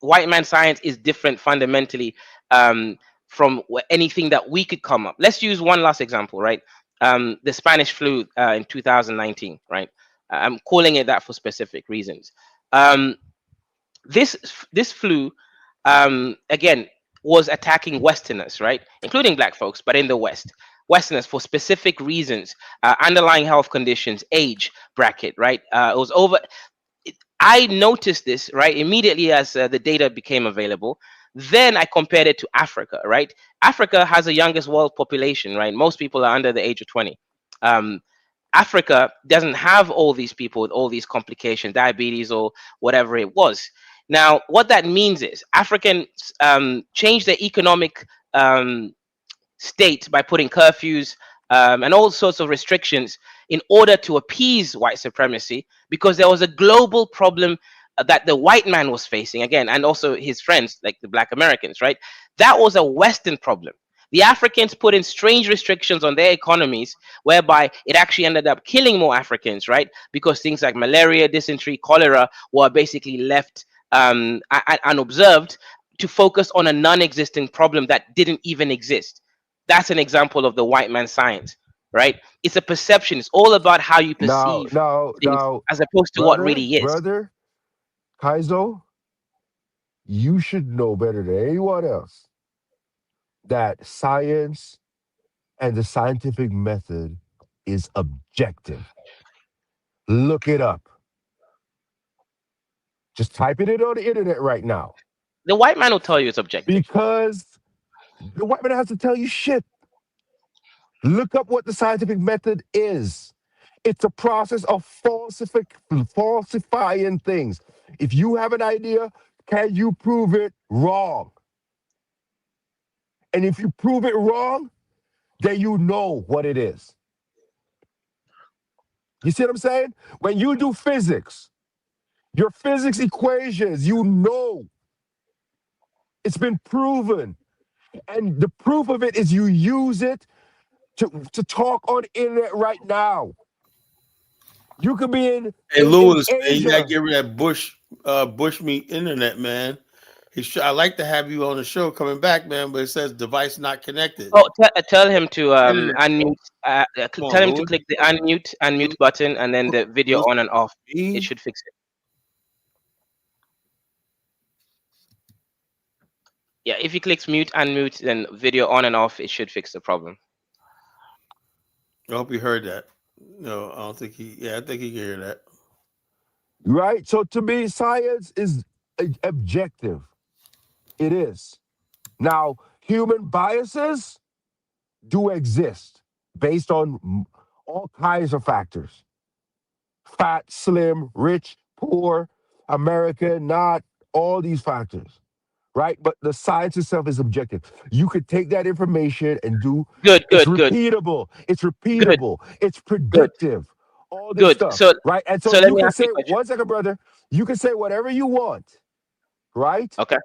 Speaker 18: White man science is different fundamentally from anything that we could come up. Let's use one last example, right? The Spanish flu in 2019, right? I'm calling it that for specific reasons. Um, this flu, again, was attacking Westerners, right, including black folks, but in the West. Westerners for specific reasons, underlying health conditions, age bracket, right? It was over. I noticed this right immediately as the data became available. Then I compared it to Africa, right? Africa has the youngest world population, right? Most people are under the age of 20. Um, Africa doesn't have all these people with all these complications, diabetes or whatever it was. Now, what that means is Africans change their economic state by putting curfews and all sorts of restrictions in order to appease white supremacy, because there was a global problem that the white man was facing, again, and also his friends, like the black Americans, right? That was a Western problem. The Africans put in strange restrictions on their economies, whereby it actually ended up killing more Africans, right? Because things like malaria, dysentery, cholera were basically left unobserved to focus on a non-existent problem that didn't even exist. That's an example of the white man science, right? It's a perception. It's all about how you perceive things as opposed to what really is.
Speaker 19: Brother, Kaizo, you should know better than anyone else that science and the scientific method is objective. Look it up. Just type it in on the internet right now.
Speaker 18: The white man will tell you it's objective.
Speaker 19: Because the white man has to tell you shit. Look up what the scientific method is. It's a process of falsifying things. If you have an idea, can you prove it wrong? And if you prove it wrong, then you know what it is. You see what I'm saying? When you do physics, your physics equations, you know it's been proven. And the proof of it is you use it to talk on the internet right now. You could be in
Speaker 1: Hey Lewis, man,
Speaker 19: Asia.
Speaker 1: you gotta get rid of that Bush meat internet, man. I like to have you on the show coming back, man, but it says device not connected.
Speaker 18: Oh, tell him to unmute.
Speaker 1: Come on,
Speaker 18: Tell him to
Speaker 1: Lewis.
Speaker 18: click the unmute button, and then the video on and off. It should fix it. Yeah, if he clicks mute, unmute, then video on and off, it should fix the problem.
Speaker 1: I hope you heard that. No, I don't think I think he can hear that.
Speaker 19: Right? So to me, science is objective. It is. Now, human biases do exist based on all kinds of factors. Fat, slim, rich, poor, American, not, all these factors. Right? But the science itself is objective. You could take that information and do
Speaker 18: good.
Speaker 19: It's repeatable. It's repeatable. It's predictive. All this stuff.
Speaker 18: So,
Speaker 19: right? And so
Speaker 18: let
Speaker 19: you
Speaker 18: me
Speaker 19: can
Speaker 18: ask you
Speaker 19: say,
Speaker 18: a question.
Speaker 19: one second, brother. You can say whatever you want. Right?
Speaker 18: Okay.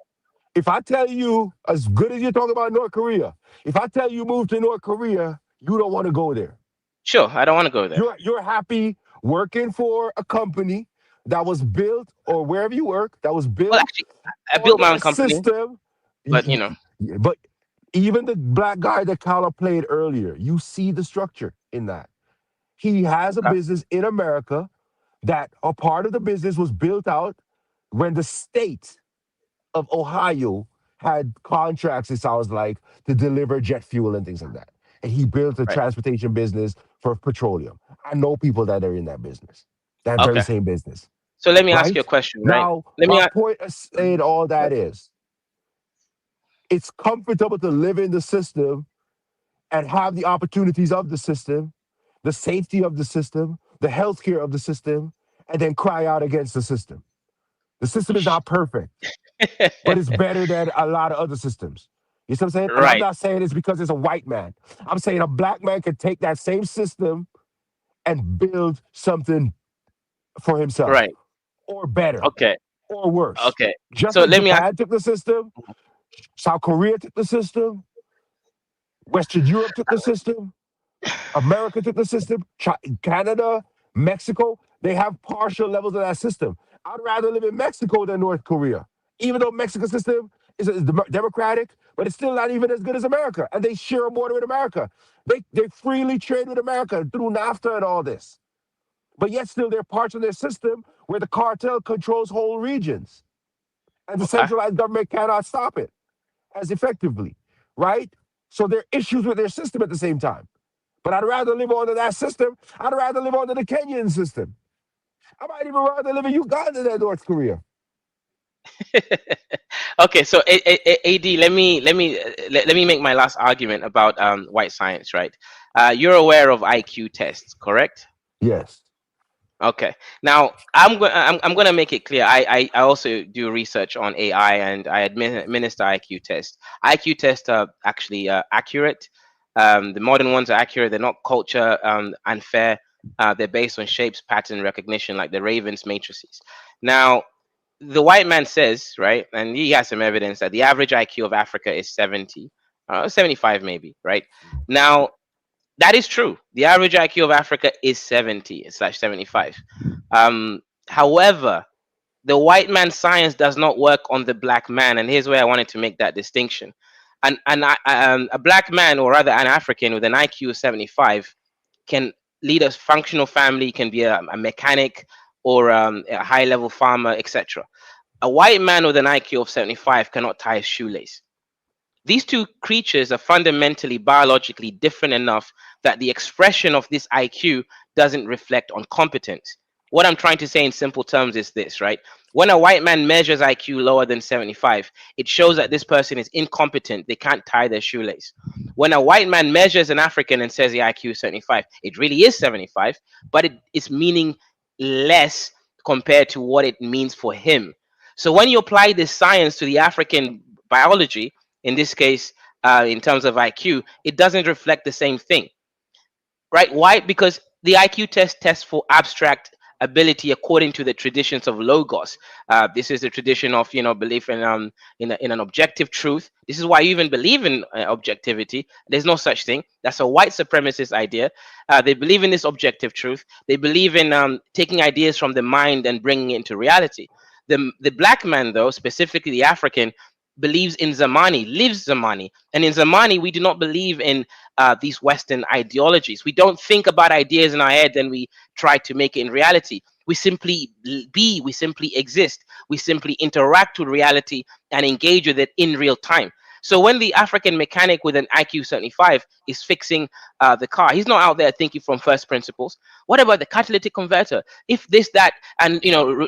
Speaker 19: If I tell you, as good as you're talking about North Korea, if I tell you move to North Korea, you don't want to go there.
Speaker 18: Sure, I don't want to go there.
Speaker 19: You're happy working for a company that was built, or wherever you work, that was built.
Speaker 18: Well, actually, I built my own company.
Speaker 19: System,
Speaker 18: but you know.
Speaker 19: But even the black guy that Kala played earlier, you see the structure in that. He has a business in America that a part of the business was built out when the state of Ohio had contracts, it sounds like, to deliver jet fuel and things like that. And he built a transportation business for petroleum. I know people that are in that business, that very same business.
Speaker 18: So let me ask you a question, right?
Speaker 19: Now, my point of saying all that is, it's comfortable to live in the system and have the opportunities of the system, the safety of the system, the healthcare of the system, and then cry out against the system. The system is not perfect, but it's better than a lot of other systems. You see what I'm saying? And I'm not saying it's because it's a white man. I'm saying a black man can take that same system and build something for himself.
Speaker 18: Right.
Speaker 19: Or better.
Speaker 18: Okay.
Speaker 19: Or worse.
Speaker 18: Okay.
Speaker 19: Just
Speaker 18: So
Speaker 19: like
Speaker 18: let me
Speaker 19: Japan took the system, South Korea took the system, Western Europe took the system, America took the system, Canada, Mexico, they have partial levels of that system. I'd rather live in Mexico than North Korea, even though Mexico's system is democratic, but it's still not even as good as America. And they share a border with America. They freely trade with America through NAFTA and all this. But yet still there are parts of their system where the cartel controls whole regions. And the centralized government cannot stop it as effectively, right? So there are issues with their system at the same time. But I'd rather live under that system. I'd rather live under the Kenyan system. I might even rather live in Uganda than North Korea.
Speaker 18: Okay, so AD, let me make my last argument about white science, right? You're aware of IQ tests, correct?
Speaker 19: Yes.
Speaker 18: Okay. Now I'm gonna make it clear. I also do research on AI and I administer IQ tests. IQ tests are actually accurate. The modern ones are accurate. They're not culture unfair. They're based on shapes, pattern recognition, like the Ravens matrices. Now, the white man says, right, and he has some evidence that the average IQ of Africa is 70, 75 maybe, right? Now, that is true. The average IQ of Africa is 70/75. However, the white man's science does not work on the black man, and here's where I wanted to make that distinction. A black man, or rather an African with an IQ of 75, can lead a functional family, can be a mechanic or a high-level farmer, etc. A white man with an IQ of 75 cannot tie a shoelace. These two creatures are fundamentally biologically different enough that the expression of this IQ doesn't reflect on competence. What I'm trying to say in simple terms is this, right? When a white man measures IQ lower than 75, it shows that this person is incompetent. They can't tie their shoelace. When a white man measures an African and says the IQ is 75, it really is 75, but it's meaning less compared to what it means for him. So when you apply this science to the African biology, in this case, in terms of IQ, it doesn't reflect the same thing, right? Why? Because the IQ test tests for abstract ability according to the traditions of logos. This is the tradition of, belief in an objective truth. This is why you even believe in objectivity. There's no such thing. That's a white supremacist idea. They believe in this objective truth. They believe in taking ideas from the mind and bringing it into reality. The black man, though, specifically the African, believes in Zamani, lives Zamani. And in Zamani, we do not believe in these Western ideologies. We don't think about ideas in our head and we try to make it in reality. We simply be, we simply exist. We simply interact with reality and engage with it in real time. So when the African mechanic with an IQ 75 is fixing the car, he's not out there thinking from first principles. What about the catalytic converter? If this, that, and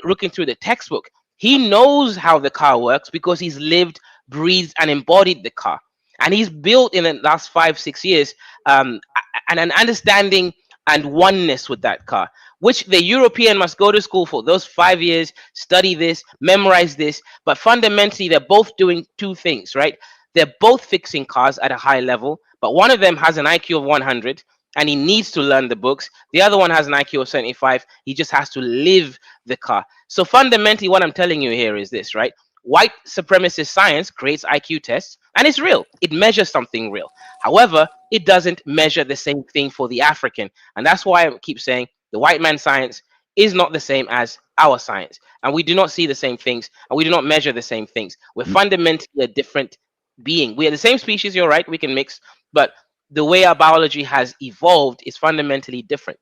Speaker 18: looking through the textbook, he knows how the car works because he's lived, breathed, and embodied the car. And he's built in the last 5-6 years an understanding and oneness with that car, which the European must go to school for those 5 years, study this, memorize this. But fundamentally, they're both doing two things, right? They're both fixing cars at a high level, but one of them has an IQ of 100 and he needs to learn the books. The other one has an IQ of 75. He just has to live the car. So fundamentally, what I'm telling you here is this, right? White supremacist science creates IQ tests, and it's real. It measures something real. However, it doesn't measure the same thing for the African. And that's why I keep saying the white man science is not the same as our science. And we do not see the same things, and we do not measure the same things. We're fundamentally a different being. We are the same species, you're right, we can mix, but the way our biology has evolved is fundamentally different.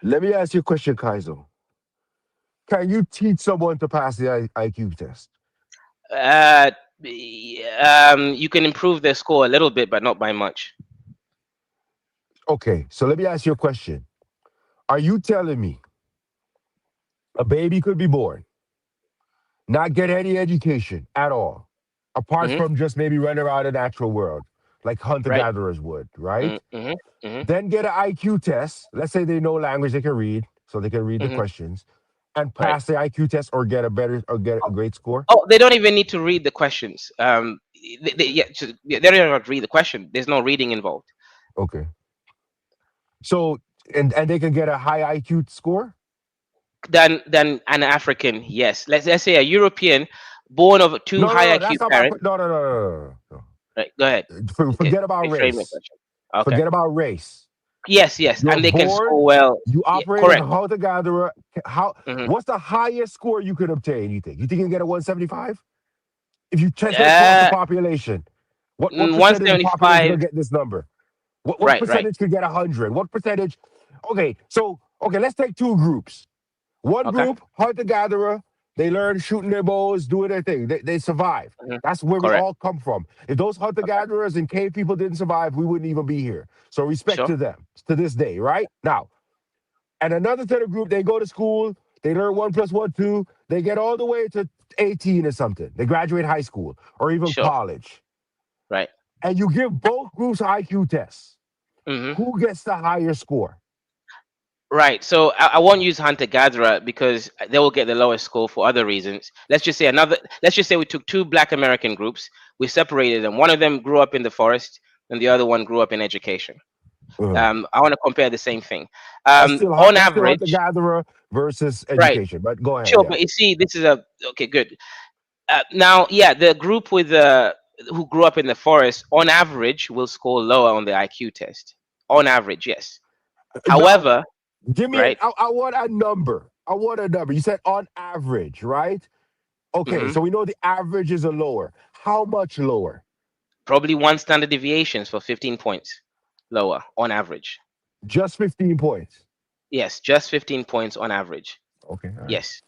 Speaker 19: Let me ask you a question, Kaizo. Can you teach someone to pass the IQ test?
Speaker 18: You can improve their score a little bit, but not by much.
Speaker 19: Okay, so let me ask you a question. Are you telling me a baby could be born, not get any education at all, apart from just maybe run around the natural world, like hunter-gatherers would, right? Then get an IQ test. Let's say they know language they can read, so they can read the questions, and pass the IQ test or get a great score?
Speaker 18: Oh, they don't even need to read the questions. They don't have to read the question. There's no reading involved.
Speaker 19: Okay. So, and they can get a high IQ score?
Speaker 18: Than an African, yes. Let's say a European born of two high IQ parents.
Speaker 19: No.
Speaker 18: Right, go ahead.
Speaker 19: Forget about race.
Speaker 18: Okay.
Speaker 19: Forget about race.
Speaker 18: Yes, yes,
Speaker 19: You're
Speaker 18: and they can
Speaker 19: born.
Speaker 18: score well.
Speaker 19: You
Speaker 18: Yeah,
Speaker 19: operate as a
Speaker 18: correct.
Speaker 19: hunter gatherer. How?
Speaker 18: Mhm.
Speaker 19: What's the highest score you could obtain? You think? You think you can get a 175 if you tested across the
Speaker 18: Uh,
Speaker 19: population? What
Speaker 18: One
Speaker 19: percentage of the
Speaker 18: seventy
Speaker 19: population
Speaker 18: five.
Speaker 19: gonna get this number? What
Speaker 18: Right, right.
Speaker 19: percentage could get 100? What percentage? Okay, so okay, let's take two groups. One
Speaker 18: Okay.
Speaker 19: group, hunter gatherer, they learn shooting their bows, doing their thing. They survive.
Speaker 18: Mhm.
Speaker 19: That's where we
Speaker 18: Correct.
Speaker 19: all come from. If those hunter
Speaker 18: Okay.
Speaker 19: gatherers and cave people didn't survive, we wouldn't even be here. So respect
Speaker 18: Sure.
Speaker 19: to them to this day, right? Now, and another set of group, they go to school, they learn 1 + 1 = 2, they get all the way to 18 or something. They graduate high school or even
Speaker 18: Sure.
Speaker 19: college.
Speaker 18: Right.
Speaker 19: And you give both groups IQ tests.
Speaker 18: Hmm.
Speaker 19: Who gets the higher score?
Speaker 18: Right. So I won't use hunter gatherer because they will get the lowest score for other reasons. Let's just say we took two Black American groups, we separated them. One of them grew up in the forest, and the other one grew up in education. I want to compare the same thing. On
Speaker 19: That's still hunter
Speaker 18: average,
Speaker 19: gatherer versus
Speaker 18: right?
Speaker 19: education. But go ahead,
Speaker 18: Sure,
Speaker 19: yeah.
Speaker 18: but you see, this is a okay, good. Now, yeah, the group with who grew up in the forest, on average, will score lower on the IQ test. On average, yes.
Speaker 19: Now,
Speaker 18: However,
Speaker 19: give me
Speaker 18: right?
Speaker 19: I want a number. I want a number. You said on average, right? Okay,
Speaker 18: Hmm.
Speaker 19: so we know the averages are lower. How much lower?
Speaker 18: Probably one standard deviations for 15 points lower on average.
Speaker 19: Just 15 points.
Speaker 18: Yes, just 15 points on average.
Speaker 19: Okay, all right.
Speaker 18: Yes.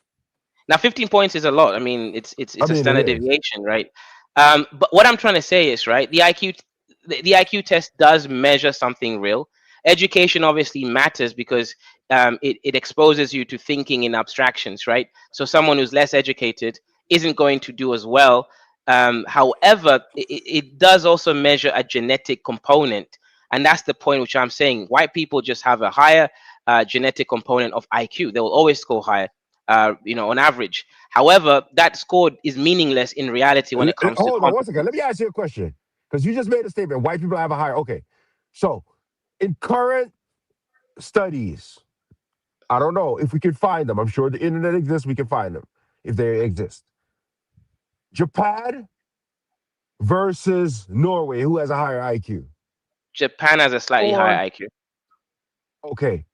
Speaker 18: Now, 15 points is a lot. I mean,
Speaker 19: I
Speaker 18: it's a
Speaker 19: mean, it
Speaker 18: standard
Speaker 19: is.
Speaker 18: deviation, right? But what I'm trying to say is, right, the IQ test does measure something real. Education obviously matters because it exposes you to thinking in abstractions, right? So someone who's less educated isn't going to do as well. However, it does also measure a genetic component, and that's the point which I'm saying. White people just have a higher genetic component of IQ. They will always score higher, on average. However, that score is meaningless in reality when it comes to
Speaker 19: Hold on one second.
Speaker 18: competence.
Speaker 19: Let me ask you a question. Because you just made a statement. White people have a higher. Okay. So, in current studies, I don't know if we can find them. I'm sure the internet exists. We can find them if they exist. Japan versus Norway, who has a higher IQ?
Speaker 18: Japan has a slightly higher
Speaker 19: Or,
Speaker 18: IQ.
Speaker 19: okay,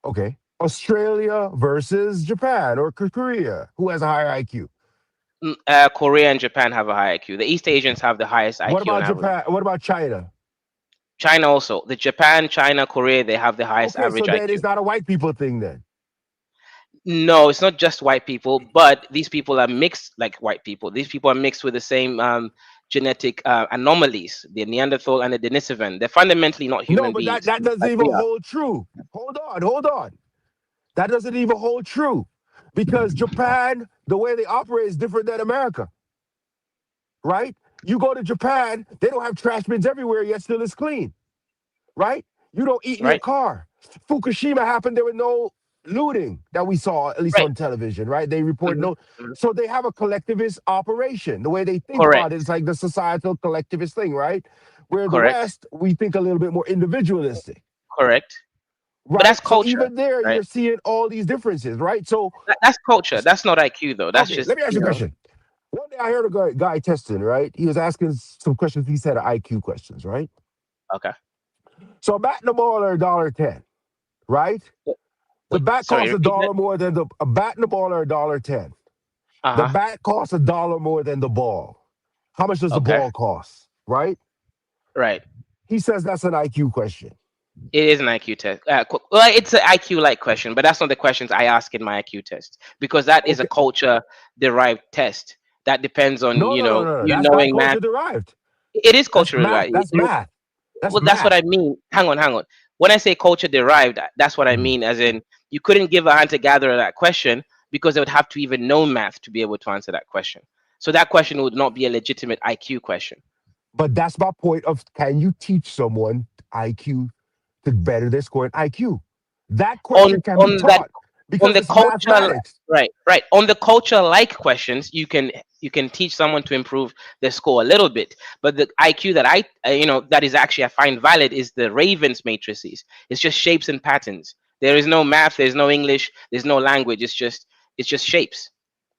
Speaker 19: okay. Australia versus Japan or Korea, who has a higher IQ?
Speaker 18: Korea and Japan have a high IQ. The East Asians have the highest
Speaker 19: What
Speaker 18: IQ on
Speaker 19: about
Speaker 18: average.
Speaker 19: Japan? What about China?
Speaker 18: China also. The Japan, China, Korea, they have the highest
Speaker 19: Okay, so
Speaker 18: average
Speaker 19: then
Speaker 18: IQ.
Speaker 19: it's not a white people thing then.
Speaker 18: No, it's not just white people, but these people are mixed like white people. These people are mixed with the same genetic anomalies, the Neanderthal and the Denisovan. They're fundamentally not
Speaker 19: No,
Speaker 18: human
Speaker 19: but
Speaker 18: beings
Speaker 19: that doesn't
Speaker 18: like
Speaker 19: even
Speaker 18: we are.
Speaker 19: hold true. Hold on. That doesn't even hold true. Because Japan, the way they operate is different than America. Right? You go to Japan, they don't have trash bins everywhere, yet still it's clean. Right? You don't eat in your
Speaker 18: Right,
Speaker 19: car. Fukushima happened, there was no looting that we saw, at least
Speaker 18: right.
Speaker 19: on television, right? They report
Speaker 18: Hmm.
Speaker 19: no.
Speaker 18: Hmm.
Speaker 19: So they have a collectivist operation. The way they think
Speaker 18: Correct,
Speaker 19: about it is like the societal collectivist thing, right? Where the
Speaker 18: correct,
Speaker 19: West, we think a little bit more individualistic,
Speaker 18: correct. But that's
Speaker 19: right? So
Speaker 18: culture,
Speaker 19: even there,
Speaker 18: right?
Speaker 19: you're seeing all these differences, right? So,
Speaker 18: That's culture. That's not IQ though. That's
Speaker 19: okay,
Speaker 18: just,
Speaker 19: let me ask you a question. One day I heard a guy testing, right? He was asking some questions. He said IQ questions, right?
Speaker 18: Okay.
Speaker 19: So a bat and a ball are $1.10, right? The
Speaker 18: Wait,
Speaker 19: bat
Speaker 18: sorry,
Speaker 19: costs a
Speaker 18: repeat that.
Speaker 19: dollar more than a bat and the ball are $1.10. The
Speaker 18: Uh-huh.
Speaker 19: bat costs a dollar more than the ball. How much does the
Speaker 18: Okay.
Speaker 19: ball cost? Right?
Speaker 18: Right.
Speaker 19: He says that's an IQ question.
Speaker 18: It is an IQ test. Well, it's an IQ-like question, but that's not the questions I ask in my IQ test because that is a
Speaker 19: Okay.
Speaker 18: culture-derived test. That depends on you
Speaker 19: That's not
Speaker 18: knowing math.
Speaker 19: culture derived.
Speaker 18: It is
Speaker 19: That's
Speaker 18: culture
Speaker 19: math.
Speaker 18: derived.
Speaker 19: That's math. That's
Speaker 18: Well, that's what
Speaker 19: math.
Speaker 18: I mean. Hang on. When I say culture derived, that's what I mean. As in, you couldn't give a hunter-gatherer that question because they would have to even know math to be able to answer that question. So that question would not be a legitimate IQ question.
Speaker 19: But that's my point of can you teach someone IQ to better their score in IQ? That question can be
Speaker 18: On that
Speaker 19: taught
Speaker 18: on
Speaker 19: because
Speaker 18: the
Speaker 19: it's
Speaker 18: culture,
Speaker 19: mathematics.
Speaker 18: right, on the culture like questions, you can teach someone to improve their score a little bit, but the IQ that that is actually I find valid is the Ravens matrices. It's just shapes and patterns. There is no math, there's no English, there's no language. It's just shapes,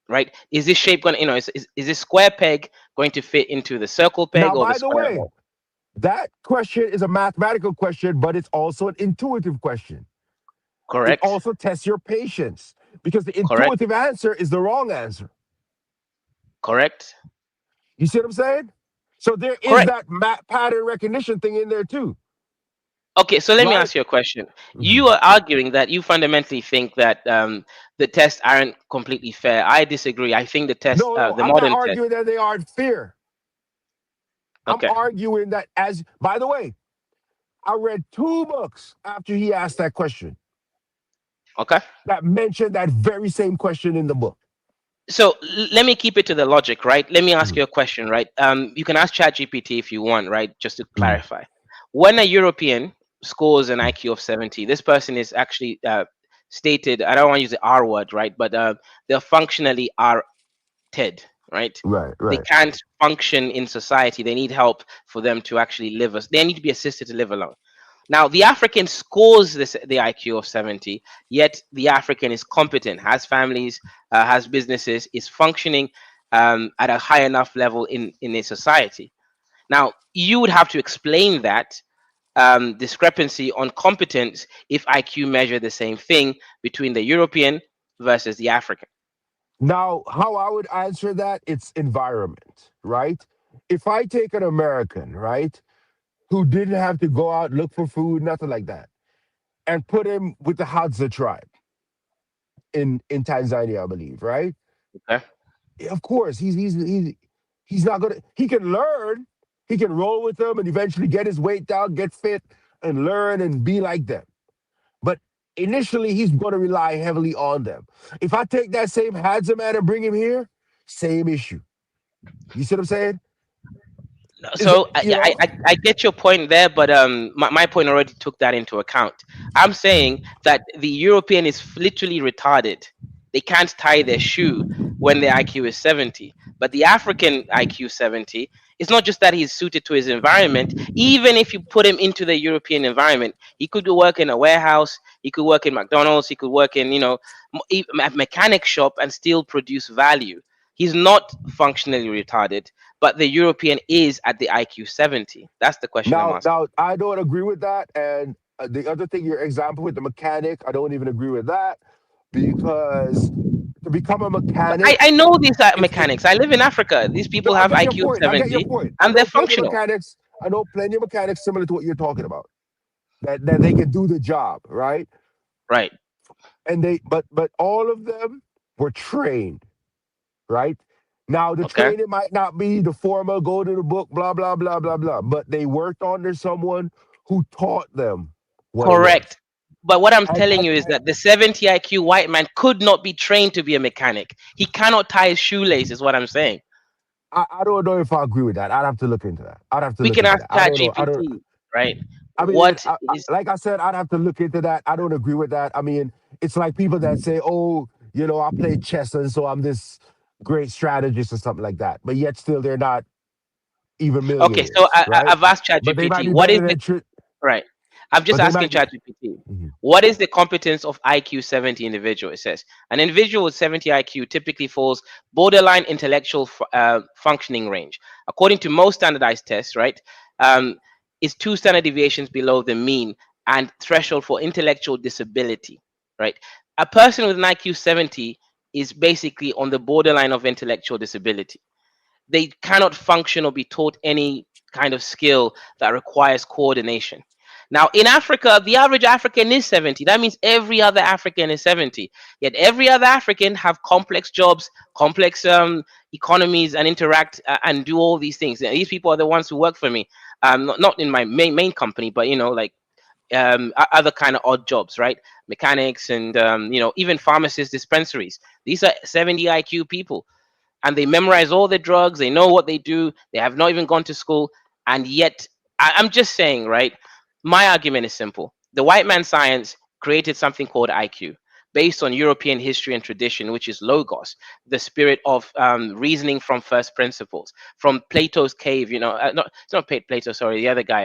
Speaker 18: right? Is this shape going to is this square peg going to fit into the circle peg
Speaker 19: Now,
Speaker 18: or the
Speaker 19: by the
Speaker 18: square
Speaker 19: way,
Speaker 18: peg?
Speaker 19: That question is a mathematical question, but it's also an intuitive question. It
Speaker 18: Correct.
Speaker 19: also tests your patience because the
Speaker 18: Correct.
Speaker 19: intuitive answer is the wrong answer.
Speaker 18: Correct.
Speaker 19: You see what I'm saying? So there is
Speaker 18: Correct.
Speaker 19: that pattern recognition thing in there too.
Speaker 18: Okay, so let me
Speaker 19: Right?
Speaker 18: ask you a question. You are arguing that you fundamentally think that the tests aren't completely fair. I disagree. I think the test,
Speaker 19: No,
Speaker 18: the
Speaker 19: I'm not
Speaker 18: modern test.
Speaker 19: arguing that they aren't fair. I'm
Speaker 18: Okay.
Speaker 19: arguing that by the way, I read 2 books after he asked that question
Speaker 18: Okay.
Speaker 19: that mentioned that very same question in the book.
Speaker 18: So let me keep it to the logic, right? Let me ask you a question, right? You can ask ChatGPT if you want, right? Just to clarify. When a European scores an IQ of 70, this person is actually stated, I don't want to use the R word, right? But they're functionally TED, right?
Speaker 19: Right,
Speaker 18: They
Speaker 19: right.
Speaker 18: can't function in society. They need help for them to actually live. They need to be assisted to live alone. Now, the African scores the IQ of 70, yet the African is competent, has families, has businesses, is functioning at a high enough level in a society. Now, you would have to explain that discrepancy on competence if IQ measure the same thing between the European versus the African.
Speaker 19: Now, how I would answer that, it's environment, right? If I take an American, right, who didn't have to go out, look for food, nothing like that, and put him with the Hadza tribe in Tanzania, I believe, right?
Speaker 18: Okay.
Speaker 19: Of course, he's not gonna. He can learn, he can roll with them, and eventually get his weight down, get fit, and learn and be like them. But initially, he's going to rely heavily on them. If I take that same Hadza man and bring him here, same issue. You see what I'm saying?
Speaker 18: So I get your point there, but my point already took that into account. I'm saying that the European is literally retarded. They can't tie their shoe when their IQ is 70. But the African IQ 70, it's not just that he's suited to his environment. Even if you put him into the European environment, he could go work in a warehouse, he could work in McDonald's, he could work in, a mechanic shop and still produce value. He's not functionally retarded, but the European is at the IQ 70. That's the question I'm asking.
Speaker 19: Now I don't agree with that. And the other thing, your example with the mechanic, I don't even agree with that because to become a mechanic,
Speaker 18: I know these are mechanics. I live in Africa. These
Speaker 19: no,
Speaker 18: people
Speaker 19: I
Speaker 18: have
Speaker 19: get your
Speaker 18: IQ of
Speaker 19: point. I get your
Speaker 18: 70
Speaker 19: point. I
Speaker 18: and they're
Speaker 19: know plenty of
Speaker 18: functional.
Speaker 19: mechanics. I know plenty of mechanics similar to what you're talking about. That they can do the job, right?
Speaker 18: Right.
Speaker 19: And but all of them were trained, right? Now the
Speaker 18: Okay.
Speaker 19: training might not be the formal go to the book, blah blah blah blah blah, but they worked under someone who taught them what it was.
Speaker 18: Correct. But what I'm
Speaker 19: And
Speaker 18: telling you is that the 70 IQ white man could not be trained to be a mechanic. He cannot tie his shoelace, is what I'm saying.
Speaker 19: I don't know if I agree with that. I'd have to look into that. I'd have to
Speaker 18: We
Speaker 19: look
Speaker 18: can
Speaker 19: into
Speaker 18: ask
Speaker 19: that. I don't know. I don't.
Speaker 18: ChatGPT, right?
Speaker 19: I mean,
Speaker 18: What is
Speaker 19: like I said, I'd have to look into that. I don't agree with that. I mean, it's like people that say, "Oh, I play chess, and so I'm this great strategist or something like that," but yet still they're not even
Speaker 18: okay? So
Speaker 19: millionaires, right?
Speaker 18: I've asked
Speaker 19: But they might
Speaker 18: ChatGPT,
Speaker 19: be
Speaker 18: what
Speaker 19: better
Speaker 18: is the
Speaker 19: than.
Speaker 18: right? I'm just
Speaker 19: But they
Speaker 18: asking
Speaker 19: might be.
Speaker 18: ChatGPT, what is the competence of IQ 70 individual? It says an individual with 70 IQ typically falls borderline intellectual functioning range. According to most standardized tests, right, is 2 standard deviations below the mean and threshold for intellectual disability, right? A person with an IQ 70 is basically on the borderline of intellectual disability. They cannot function or be taught any kind of skill that requires coordination. Now, in Africa, the average African is 70. That means every other African is 70. Yet every other African have complex jobs, complex economies, and interact and do all these things. And these people are the ones who work for me. Not in my main company, but like other kind of odd jobs, right? Mechanics and even pharmacists, dispensaries. These are 70 IQ people, and they memorize all the drugs. They know what they do. They have not even gone to school, and yet I'm just saying, right? My argument is simple. The white man science created something called IQ based on European history and tradition, which is logos, the spirit of reasoning from first principles, from Plato's cave. It's not Plato, sorry, the other guy.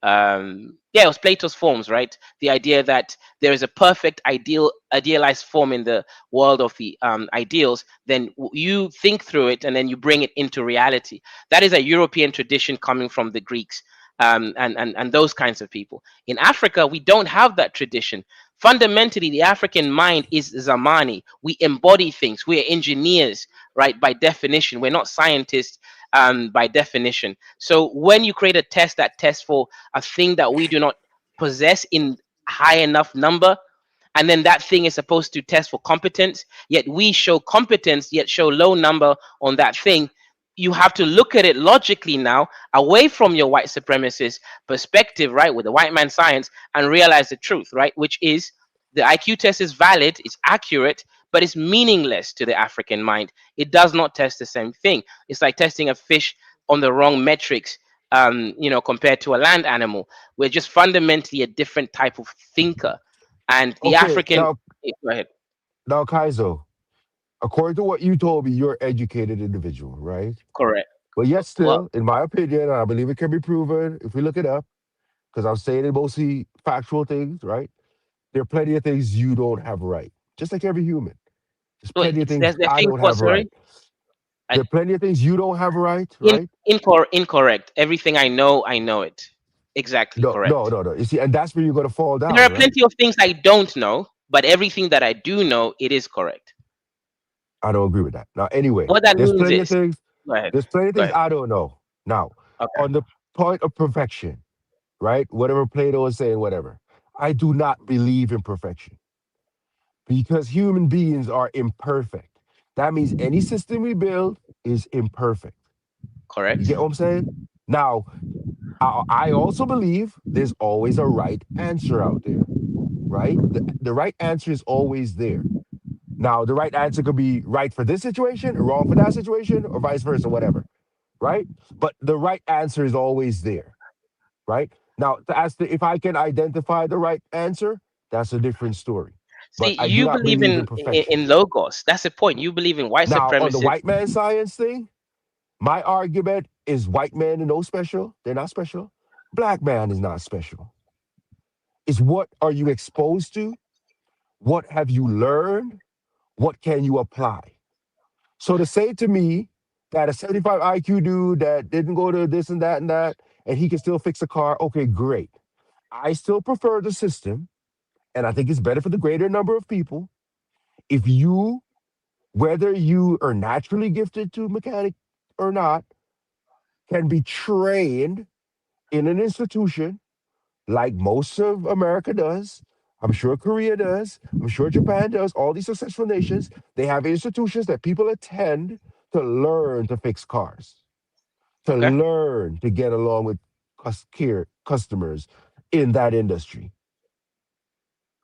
Speaker 18: yeah, it was Plato's forms, right? The idea that there is a perfect idealized form in the world of the ideals, then you think through it and then you bring it into reality. That is a European tradition coming from the Greeks, and those kinds of people. In Africa, we don't have that tradition. Fundamentally, the African mind is Zamani. We embody things. We are engineers, right? By definition, we're not scientists by definition. So when you create a test that tests for a thing that we do not possess in high enough number, and then that thing is supposed to test for competence, yet we show competence, yet show low number on that thing, you have to look at it logically now, away from your white supremacist perspective, right, with the white man science, and realize the truth, right, which is the IQ test is valid, it's accurate, but it's meaningless to the African mind. It does not test the same thing. It's like testing a fish on the wrong metrics, compared to a land animal. We're just fundamentally a different type of thinker. And the
Speaker 19: Okay,
Speaker 18: African,
Speaker 19: now,
Speaker 18: go ahead.
Speaker 19: now, Kaizo, according to what you told me, you're an educated individual, right?
Speaker 18: Correct.
Speaker 19: But yet
Speaker 18: Well,
Speaker 19: still, in my opinion, and I believe it can be proven if we look it up, because I'm saying it mostly factual things, right? There are plenty of things you don't have right. Just like every human. There's plenty of things
Speaker 18: the
Speaker 19: I
Speaker 18: thing
Speaker 19: don't
Speaker 18: for,
Speaker 19: have right.
Speaker 18: sorry,
Speaker 19: There are plenty of things you don't have right,
Speaker 18: in,
Speaker 19: right?
Speaker 18: incorrect. Everything I know it. Exactly
Speaker 19: No, no,
Speaker 18: correct.
Speaker 19: no, no. You see, and that's where you're gonna fall
Speaker 18: There
Speaker 19: down,
Speaker 18: are
Speaker 19: right?
Speaker 18: plenty of things I don't know, but everything that I do know, it is correct.
Speaker 19: I don't agree with that. Now, anyway,
Speaker 18: What that
Speaker 19: there's
Speaker 18: means
Speaker 19: plenty of
Speaker 18: is,
Speaker 19: things.
Speaker 18: go ahead.
Speaker 19: There's plenty of
Speaker 18: Go
Speaker 19: things
Speaker 18: ahead.
Speaker 19: I don't know. Now,
Speaker 18: Okay.
Speaker 19: on the point of perfection, right? Whatever Plato is saying, whatever. I do not believe in perfection because human beings are imperfect. That means any system we build is imperfect. You
Speaker 18: Correct.
Speaker 19: get what I'm saying? Now, I also believe there's always a right answer out there, right? The right answer is always there. Now, the right answer could be right for this situation, wrong for that situation, or vice versa, whatever, right? But the right answer is always there, right? Now, to ask if I can identify the right answer, that's a different story. But
Speaker 18: See,
Speaker 19: I do
Speaker 18: you
Speaker 19: not
Speaker 18: believe
Speaker 19: believe in
Speaker 18: in
Speaker 19: perfection.
Speaker 18: logos. That's the point. You believe in white
Speaker 19: Now, on the
Speaker 18: supremacy.
Speaker 19: white man science thing, my argument is white man are no special. They're not special. Black man is not special. It's what are you exposed to? What have you learned? What can you apply? So to say to me that a 75 IQ dude that didn't go to this and that, and he can still fix a car, okay, great. I still prefer the system, and I think it's better for the greater number of people. If you, whether you are naturally gifted to mechanic or not, can be trained in an institution like most of America does. I'm sure Korea does. I'm sure Japan does. All these successful nations, they have institutions that people attend to learn to fix cars, to
Speaker 18: Okay.
Speaker 19: learn to get along with customers in that industry,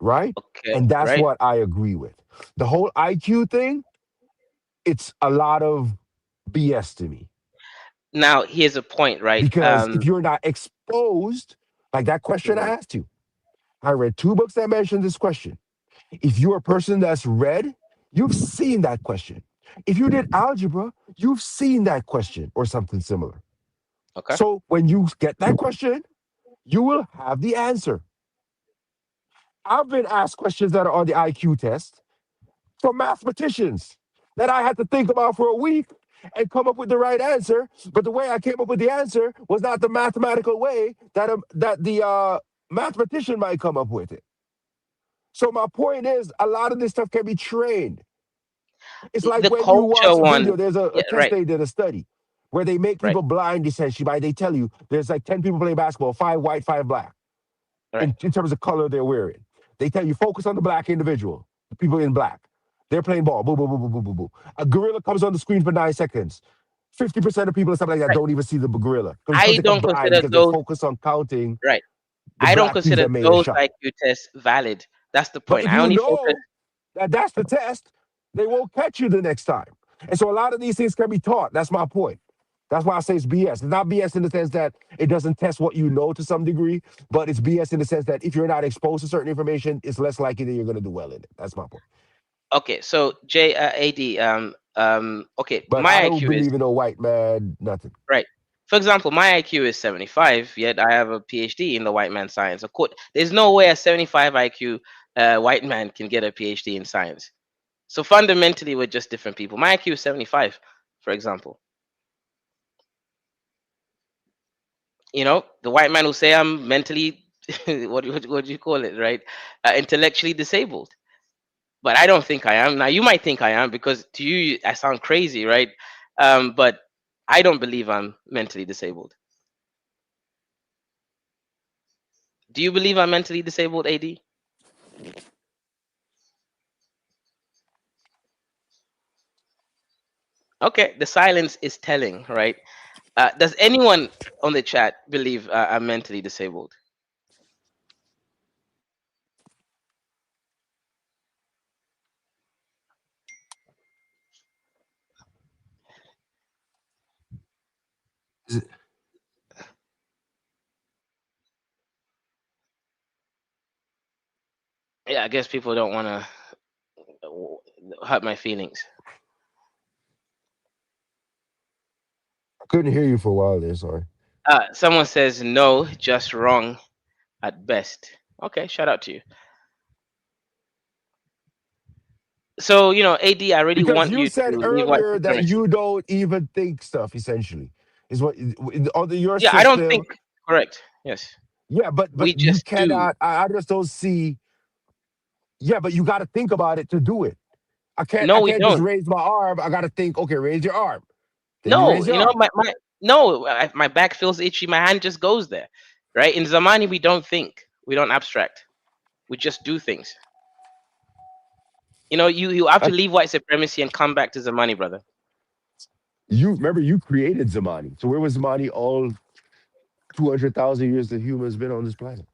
Speaker 19: right?
Speaker 18: Okay.
Speaker 19: And that's
Speaker 18: Right.
Speaker 19: what I agree with. The whole IQ thing, it's a lot of BS to me
Speaker 18: Now, here's a point, right?
Speaker 19: because if you're not exposed, like that question I
Speaker 18: Mhm.
Speaker 19: asked you, I read two books that mention this question. If you're a person that's read, you've seen that question. If you did algebra, you've seen that question or something similar.
Speaker 18: Okay.
Speaker 19: So when you get that question, you will have the answer. I've been asked questions that are on the IQ test from mathematicians that I had to think about for a week and come up with the right answer. But the way I came up with the answer was not the mathematical way that the mathematician might come up with it. So my point is, a lot of this stuff can be trained. It's like
Speaker 18: The
Speaker 19: when you
Speaker 18: culture
Speaker 19: watch a video,
Speaker 18: one,
Speaker 19: there's a
Speaker 18: yeah,
Speaker 19: test
Speaker 18: right,
Speaker 19: they did, a study, where they make
Speaker 18: right,
Speaker 19: people blind essentially by they tell you there's like 10 people playing basketball, 5 white, 5 black,
Speaker 18: right.
Speaker 19: in terms of color they're wearing. They tell you focus on the black individual, the people in black. They're playing ball. Boom, boom, boom, boom, boom, boom, boom. A gorilla comes on the screen for 9 seconds. 50% of people and stuff like that don't even see the gorilla because
Speaker 18: I
Speaker 19: they come
Speaker 18: don't
Speaker 19: blind
Speaker 18: consider
Speaker 19: because they
Speaker 18: those
Speaker 19: focus on counting
Speaker 18: right.
Speaker 19: the
Speaker 18: I don't
Speaker 19: black piece
Speaker 18: consider
Speaker 19: that made a
Speaker 18: those
Speaker 19: shot.
Speaker 18: IQ tests valid. That's the
Speaker 19: But
Speaker 18: point.
Speaker 19: if
Speaker 18: I
Speaker 19: you
Speaker 18: only focus
Speaker 19: know that that's the test, they won't catch you the next time. And so a lot of these things can be taught. That's my point. That's why I say it's BS. It's not BS in the sense that it doesn't test what you know to some degree, but it's BS in the sense that if you're not exposed to certain information, it's less likely that you're going to do well in it. That's my point.
Speaker 18: Okay, so J AD okay,
Speaker 19: But
Speaker 18: my
Speaker 19: I don't
Speaker 18: IQ is
Speaker 19: believe in no white man, nothing.
Speaker 18: right. For example, my IQ is 75, yet I have a PhD in the white man science. There's no way a 75 IQ white man can get a PhD in science. So fundamentally, we're just different people. My IQ is 75, for example. The white man will say I'm mentally, what do you call it, right? Intellectually disabled. But I don't think I am. Now, you might think I am because to you, I sound crazy, right? But I don't believe I'm mentally disabled. Do you believe I'm mentally disabled, AD? Okay, the silence is telling, right? Does anyone on the chat believe I'm mentally disabled? Yeah, I guess people don't want to hurt my feelings.
Speaker 19: I couldn't hear you for a while there. Sorry.
Speaker 18: Someone says no, just wrong at best. Okay, shout out to you. So, AD, I really
Speaker 19: Because
Speaker 18: want
Speaker 19: you
Speaker 18: you to
Speaker 19: said
Speaker 18: leave white
Speaker 19: earlier that
Speaker 18: supremacy.
Speaker 19: you don't even think stuff. Essentially, is what under your
Speaker 18: Yeah, I don't think.
Speaker 19: system.
Speaker 18: Correct. Yes.
Speaker 19: Yeah, but
Speaker 18: We
Speaker 19: you
Speaker 18: just do.
Speaker 19: cannot. I just don't see. Yeah, but you got to think about it to do it.
Speaker 18: No,
Speaker 19: I
Speaker 18: we
Speaker 19: can't just
Speaker 18: don't.
Speaker 19: raise my arm. I got to think. Okay, raise your arm. Then you
Speaker 18: No,
Speaker 19: raise your arm.
Speaker 18: my back feels itchy. My hand just goes there, right? In Zamani, we don't think. We don't abstract. We just do things. You have to leave white supremacy and come back to Zamani, brother.
Speaker 19: You remember you created Zamani. So where was Zamani all 200,000 years that humans been on this planet?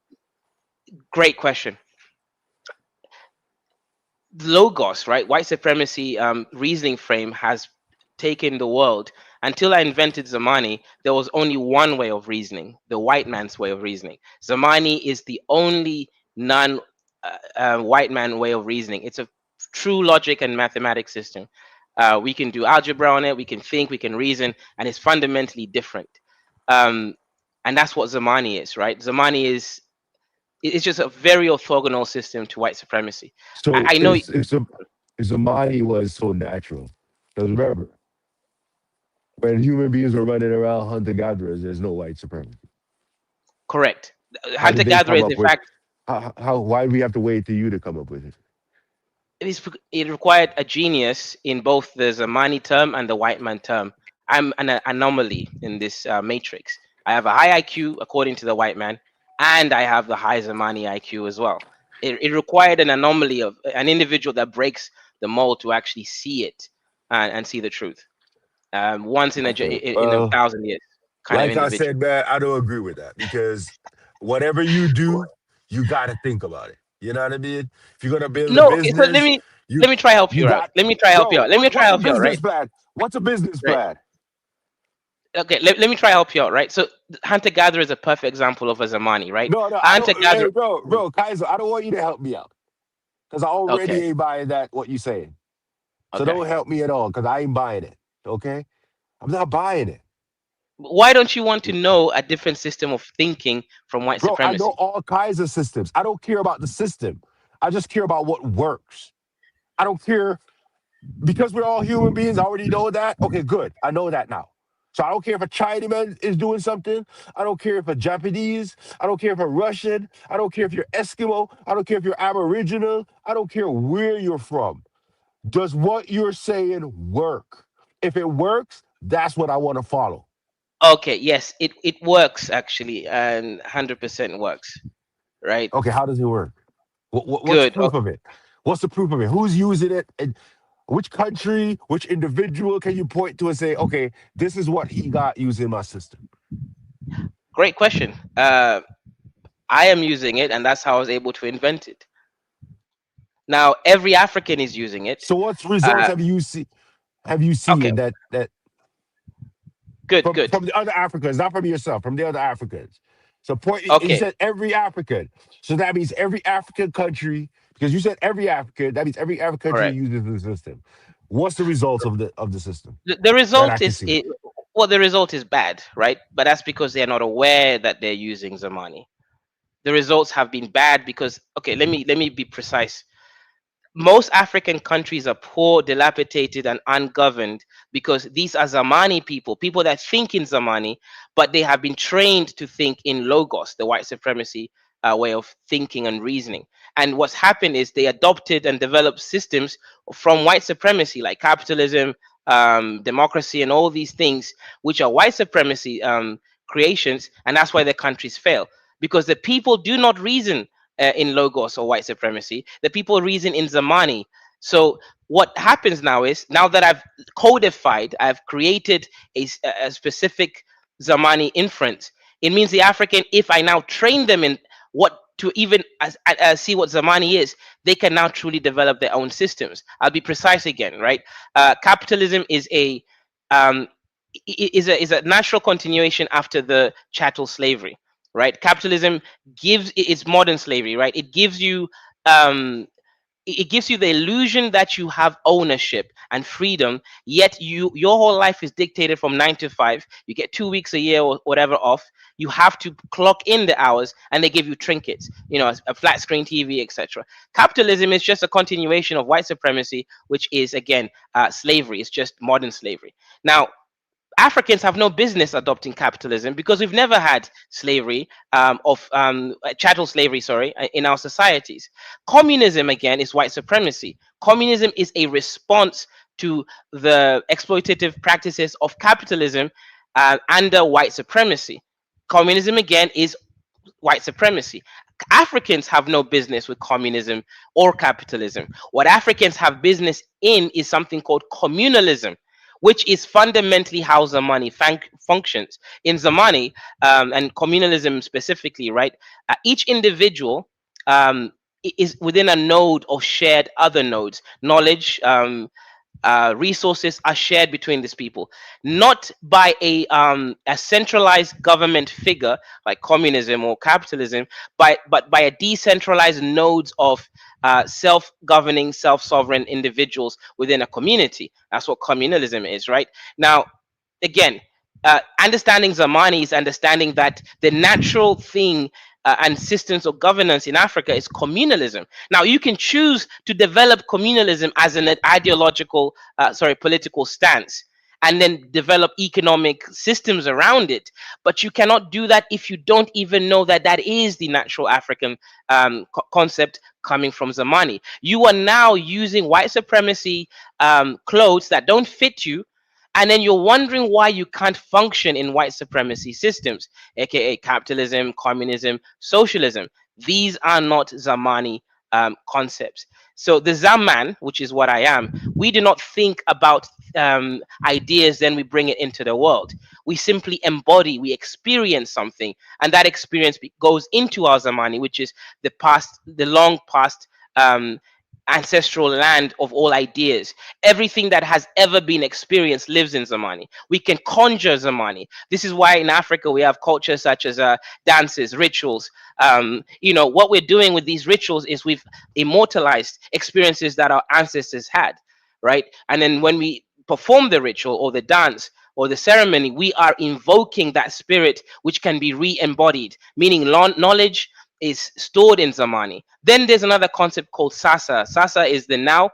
Speaker 18: Great question. Logos, right? White supremacy reasoning frame has taken the world. Until I invented Zamani, there was only one way of reasoning, the white man's way of reasoning. Zamani is the only non white man way of reasoning. It's a true logic and mathematics system. We can do algebra on it, we can think, we can reason, and it's fundamentally different. And that's what Zamani is, right? Zamani is it's just a very orthogonal system to white supremacy.
Speaker 19: So
Speaker 18: I know.
Speaker 19: if Zamani was so natural, because remember, when human beings were running around hunter gatherers, there's no white supremacy.
Speaker 18: Correct.
Speaker 19: How
Speaker 18: Hunter
Speaker 19: did they come
Speaker 18: gatherers,
Speaker 19: up
Speaker 18: in
Speaker 19: with?
Speaker 18: fact,
Speaker 19: Why do we have to wait till you to come up with it?
Speaker 18: it required a genius in both the Zamani term and the white man term. I'm an anomaly in this matrix. I have a high IQ according to the white man, and I have the high Zamani IQ as well. It required an anomaly of an individual that breaks the mold to actually see it and see the truth. Once in a
Speaker 19: Well,
Speaker 18: 1,000 years kind of
Speaker 19: like I
Speaker 18: individual.
Speaker 19: said, man, I don't agree with that because whatever you do, you got to think about it. You know what I mean? If you're gonna build a
Speaker 18: No, okay, so
Speaker 19: business,
Speaker 18: let me try help
Speaker 19: you
Speaker 18: you out.
Speaker 19: got
Speaker 18: Let me try help you
Speaker 19: bro.
Speaker 18: out. Let me try
Speaker 19: What's a
Speaker 18: help you out,
Speaker 19: business
Speaker 18: right?
Speaker 19: plan? What's a business
Speaker 18: Right.
Speaker 19: plan?
Speaker 18: Okay, let me try help you out, right? So hunter gatherer is a perfect example of a Zamani, right?
Speaker 19: No, I
Speaker 18: Hunter
Speaker 19: don't.
Speaker 18: gatherer.
Speaker 19: Hey, bro, Kaiser, I don't want you to help me out because I already
Speaker 18: Okay,
Speaker 19: ain't buying that what you saying. So
Speaker 18: okay.
Speaker 19: don't help me at all because I ain't buying it. Okay, I'm not buying it,
Speaker 18: Why don't you want to know a different system of thinking from white
Speaker 19: bro. I know
Speaker 18: supremacy?
Speaker 19: all kinds of systems. I don't care about the system. I just care about what works. I don't care because we're all human beings. I already know that. Okay, good. I know that now. So I don't care if a Chinaman is doing something. I don't care if a Japanese. I don't care if a Russian. I don't care if you're Eskimo. I don't care if you're Aboriginal. I don't care where you're from. Does what you're saying work? If it works, that's what I want to follow.
Speaker 18: Okay, yes, it works actually, and 100% works, right?
Speaker 19: Okay, how does it work? What's
Speaker 18: Good.
Speaker 19: proof of it? What's the proof of it? Who's using it? And which country, which individual can you point to and say, okay, this is what he got using my system?
Speaker 18: Great question. I am using it, and that's how I was able to invent it. Now every African is using it.
Speaker 19: So what results have you seen? Have you
Speaker 18: Okay,
Speaker 19: seen that
Speaker 18: good.
Speaker 19: from the other Africans, not from yourself, from the other Africans? So point. You
Speaker 18: Okay,
Speaker 19: said every African. So that means every African country, because you said every African. That means every African country
Speaker 18: correct.
Speaker 19: uses the system. What's the results of the system
Speaker 18: The
Speaker 19: that I
Speaker 18: result
Speaker 19: can
Speaker 18: is
Speaker 19: see?
Speaker 18: Well, the result is bad, right? But that's because they're not aware that they're using Zamani. The results have been bad because, okay, let me be precise. Most African countries are poor, dilapidated, and ungoverned because these are Zamani people, people that think in Zamani, but they have been trained to think in Logos, the white supremacy way of thinking and reasoning. And what's happened is they adopted and developed systems from white supremacy, like capitalism, democracy, and all these things, which are white supremacy creations, and that's why their countries fail because the people do not reason in Logos or white supremacy. The people reason in Zamani. So what happens now is, now that I've codified, I've created a specific Zamani inference. It means the African, if I now train them in what to even see what Zamani is, they can now truly develop their own systems. I'll be precise again, right? Capitalism is um, is a natural continuation after the chattel slavery, right? Capitalism gives, it's modern slavery, right? It gives you um it gives you the illusion that you have ownership and freedom, yet your whole life is dictated from 9 to 5. You get 2 weeks a year or whatever off. You have to clock in the hours, and they give you trinkets, a flat screen TV, etc. Capitalism is just a continuation of white supremacy, which is again slavery. It's just modern slavery. Now, Africans have no business adopting capitalism because we've never had slavery, chattel slavery, sorry, in our societies. Communism, again, is white supremacy. Communism is a response to the exploitative practices of capitalism under white supremacy. Communism, again, is white supremacy. Africans have no business with communism or capitalism. What Africans have business in is something called communalism, which is fundamentally how Zamani functions. In Zamani, and communalism specifically, right? Each individual is within a node of shared other nodes. Knowledge, resources are shared between these people, not by a centralized government figure like communism or capitalism, but by a decentralized nodes of self-governing, self-sovereign individuals within a community. That's what communalism is, right? Now, again, understanding Zamani is understanding that the natural thing and systems of governance in Africa is communalism. Now, you can choose to develop communalism as an ideological, political stance, and then develop economic systems around it. But you cannot do that if you don't even know that that is the natural African concept coming from Zamani. You are now using white supremacy clothes that don't fit you, and then you're wondering why you can't function in white supremacy systems, aka capitalism, communism, socialism. These are not Zamani concepts. So the Zaman, which is what I am, we do not think about ideas, then we bring it into the world. We simply embody, we experience something, and that experience goes into our Zamani, which is the past, the long past ancestral land of all ideas. Everything that has ever been experienced lives in Zamani. We can conjure Zamani. This is why in Africa we have cultures such as dances, rituals. What we're doing with these rituals is we've immortalized experiences that our ancestors had, right? And then when we perform the ritual or the dance or the ceremony, we are invoking that spirit which can be re-embodied, meaning knowledge is stored in Zamani. Then there's another concept called Sasa. Sasa is the now,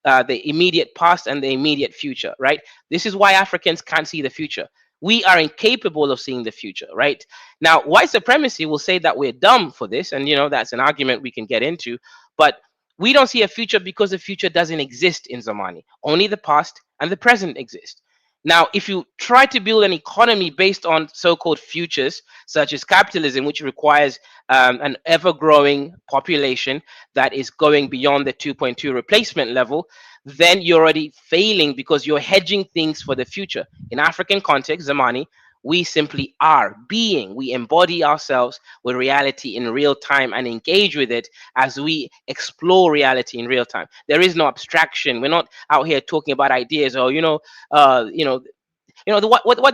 Speaker 18: the immediate past, and the immediate future, right? This is why Africans can't see the future. We are incapable of seeing the future, right? Now, white supremacy will say that we're dumb for this, and that's an argument we can get into, but we don't see a future because the future doesn't exist in Zamani. Only the past and the present exist. Now, if you try to build an economy based on so-called futures, such as capitalism, which requires an ever-growing population that is going beyond the 2.2 replacement level, then you're already failing because you're hedging things for the future. In African context, Zamani, we simply are being. We embody ourselves with reality in real time and engage with it as we explore reality in real time. There is no abstraction. We're not out here talking about ideas or what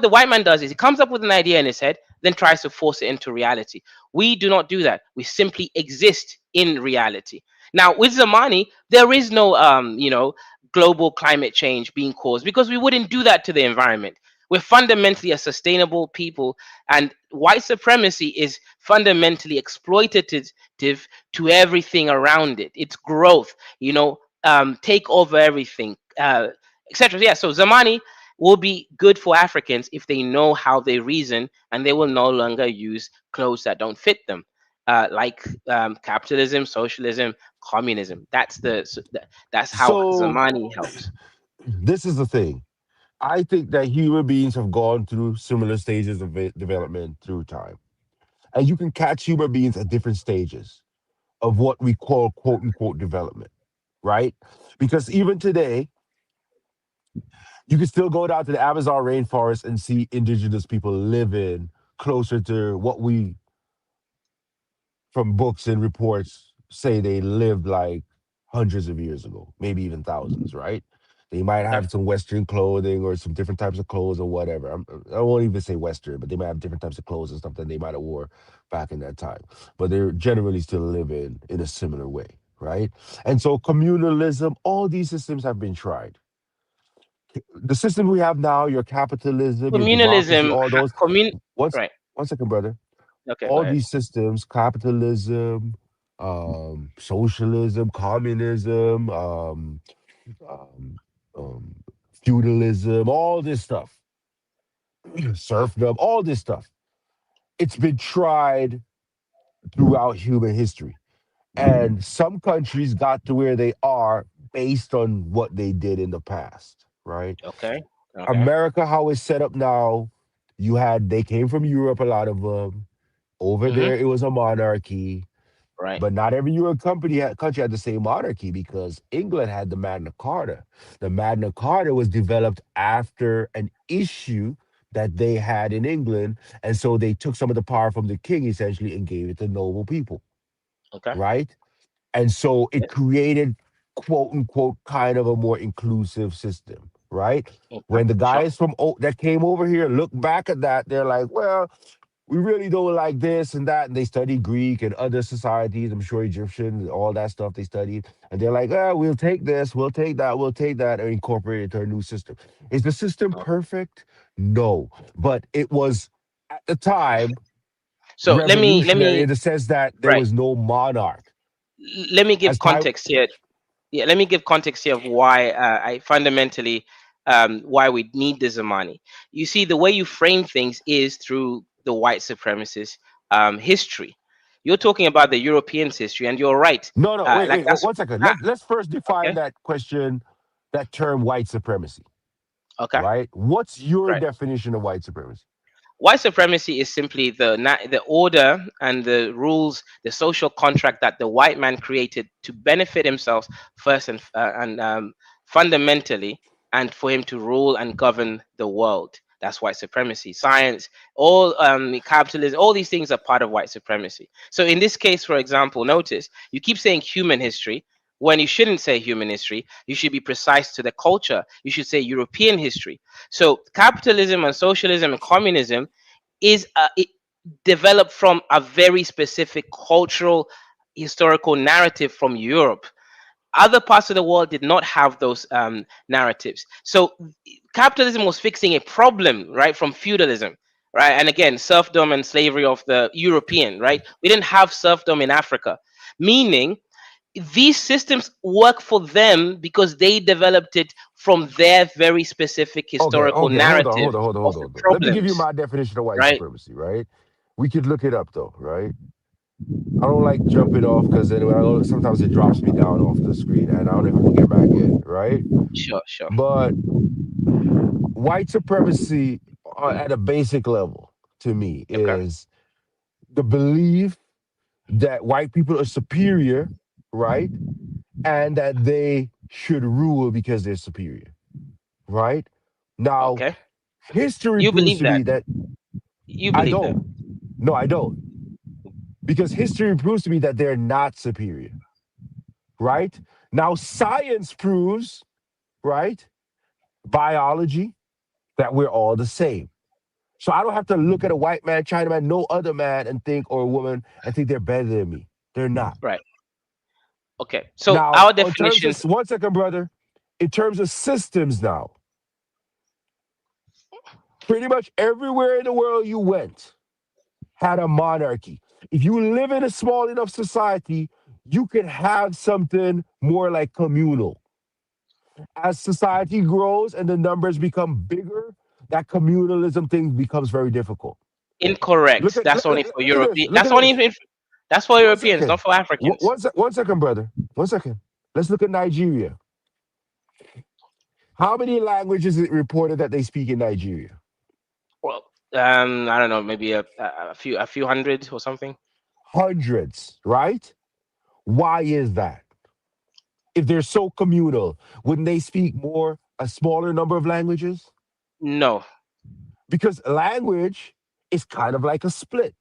Speaker 18: the white man does is he comes up with an idea in his head, then tries to force it into reality. We do not do that. We simply exist in reality. Now, with Zamani, there is no global climate change being caused because we wouldn't do that to the environment. We're fundamentally a sustainable people, and white supremacy is fundamentally exploitative to everything around it. It's growth, take over everything, etc. Yeah, so Zamani will be good for Africans if they know how they reason, and they will no longer use clothes that don't fit them, like capitalism, socialism, communism. That's how
Speaker 19: So
Speaker 18: Zamani helps.
Speaker 19: this is the thing. I think that human beings have gone through similar stages of development through time. And you can catch human beings at different stages of what we call quote unquote development, right? Because even today, you can still go down to the Amazon rainforest and see indigenous people living closer to what we, from books and reports, say they lived like hundreds of years ago, maybe even thousands, right? They might
Speaker 18: Okay.
Speaker 19: have some Western clothing or some different types of clothes or whatever. I won't even say Western, but they might have different types of clothes and stuff that they might have wore back in that time. But they're generally still living in a similar way, right? And so communalism, all these systems have been tried. The system we have now, your capitalism, your democracy,
Speaker 18: Communalism,
Speaker 19: all those. Once,
Speaker 18: right?
Speaker 19: one second, brother.
Speaker 18: Okay, go
Speaker 19: All
Speaker 18: ahead.
Speaker 19: these systems, capitalism, socialism, communism, um, um, feudalism, all this stuff, serfdom, all this stuff. It's been tried throughout human history. And some countries got to where they are based on what they did in the past, right?
Speaker 18: Okay. Okay.
Speaker 19: America, how it's set up now, they came from Europe, a lot of them. Over
Speaker 18: Mm-hmm.
Speaker 19: there, it was a monarchy.
Speaker 18: Right.
Speaker 19: But not every country had the same monarchy because England had the Magna Carta. The Magna Carta was developed after an issue that they had in England. And so they took some of the power from the king essentially and gave it to noble people,
Speaker 18: Okay.
Speaker 19: right? And so it created, quote unquote, kind of a more inclusive system, right?
Speaker 18: Okay.
Speaker 19: When the
Speaker 18: Sure.
Speaker 19: guys that came over here look back at that, they're like, well, we really don't like this and that. And they study Greek and other societies, I'm sure Egyptian, all that stuff they studied. And they're like, we'll take this, we'll take that, and incorporate it into our new system. Is the system perfect? No. But it was, at the time,
Speaker 18: So let
Speaker 19: revolutionary
Speaker 18: me
Speaker 19: in the sense that there
Speaker 18: right.
Speaker 19: was no monarch.
Speaker 18: Let me give
Speaker 19: As time,
Speaker 18: context here. Yeah, let me give context here of why I fundamentally why we need the Zamani. You see, the way you frame things is through the white supremacist history. You're talking about the Europeans' history, and you're right.
Speaker 19: no, no,
Speaker 18: Like
Speaker 19: wait,
Speaker 18: that's
Speaker 19: 1 second.
Speaker 18: ah,
Speaker 19: Let's first define
Speaker 18: okay.
Speaker 19: that question, that term white supremacy,
Speaker 18: Okay.
Speaker 19: right? What's your
Speaker 18: Right.
Speaker 19: definition of white supremacy?
Speaker 18: White supremacy is simply the order and the rules, the social contract that the white man created to benefit himself first and fundamentally, and for him to rule and govern the world. That's white supremacy. Science, all capitalism, all these things are part of white supremacy. So in this case, for example, notice you keep saying human history when you shouldn't say human history. You should be precise to the culture. You should say European history. So capitalism and socialism and communism it developed from a very specific cultural historical narrative from Europe. Other parts of the world did not have those narratives. So capitalism was fixing a problem, right, from feudalism, right, and again serfdom and slavery of the European, right. We didn't have serfdom in Africa, meaning these systems work for them because they developed it from their very specific
Speaker 19: Okay,
Speaker 18: historical
Speaker 19: okay, hold on,
Speaker 18: narrative
Speaker 19: hold on, hold on,
Speaker 18: of
Speaker 19: hold
Speaker 18: the
Speaker 19: on. Though. Let me give you
Speaker 18: problems,
Speaker 19: my definition of white
Speaker 18: right.
Speaker 19: supremacy, right? We could look it up though, right? I don't like jumping off because then sometimes it drops me down off the screen and I don't know if I can get back in, right?
Speaker 18: Sure, sure.
Speaker 19: But white supremacy at a basic level to me
Speaker 18: Okay.
Speaker 19: is the belief that white people are superior, right? And that they should rule because they're superior, right? Now,
Speaker 18: Okay.
Speaker 19: history
Speaker 18: You
Speaker 19: proves
Speaker 18: believe
Speaker 19: to
Speaker 18: that.
Speaker 19: me that
Speaker 18: You
Speaker 19: I
Speaker 18: believe that.
Speaker 19: don't. No, I don't. Because history proves to me that they're not superior, right? Now, science proves, right? Biology, that we're all the same. So I don't have to look at a white man, China man, no other man and think, or a woman, and think they're better than me. They're not.
Speaker 18: Right. Okay. So
Speaker 19: Now,
Speaker 18: our
Speaker 19: in terms of,
Speaker 18: definitions.
Speaker 19: 1 second, brother, in terms of systems now, Pretty much everywhere in the world you went had a monarchy. If you live in a small enough society, you can have something more like communal. As society grows and the numbers become bigger, that communalism thing becomes very difficult.
Speaker 18: Incorrect. That's only for
Speaker 19: Look at this.
Speaker 18: European.
Speaker 19: Look
Speaker 18: That's
Speaker 19: at this.
Speaker 18: only that's for
Speaker 19: One
Speaker 18: Europeans,
Speaker 19: second.
Speaker 18: not for Africans.
Speaker 19: One second, brother. 1 second. Let's look at Nigeria. How many languages is it reported that they speak in Nigeria?
Speaker 18: Well, I don't know, maybe a few hundred or something.
Speaker 19: Hundreds, right? Why is that? If they're so communal, wouldn't they speak a smaller number of languages?
Speaker 18: No.
Speaker 19: Because language is kind of like a split,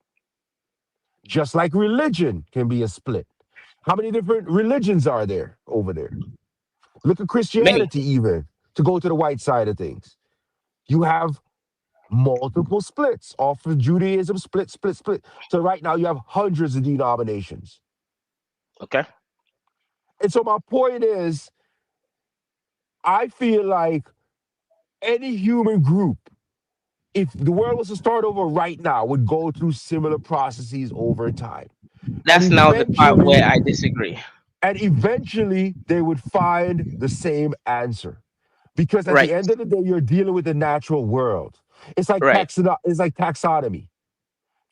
Speaker 19: just like religion can be a split. How many different religions are there over there? Look at
Speaker 18: Many.
Speaker 19: Christianity, even to go to the white side of things. You have multiple splits. Off of Judaism, split, split, split. So right now you have hundreds of denominations.
Speaker 18: Okay.
Speaker 19: And so my point is, I feel like any human group, if the world was to start over right now, would go through similar processes over time.
Speaker 18: That's now the part where I disagree.
Speaker 19: And eventually they would find the same answer. Because at
Speaker 18: Right.
Speaker 19: the end of the day, you're dealing with the natural world. It's like
Speaker 18: Right.
Speaker 19: it's like taxonomy.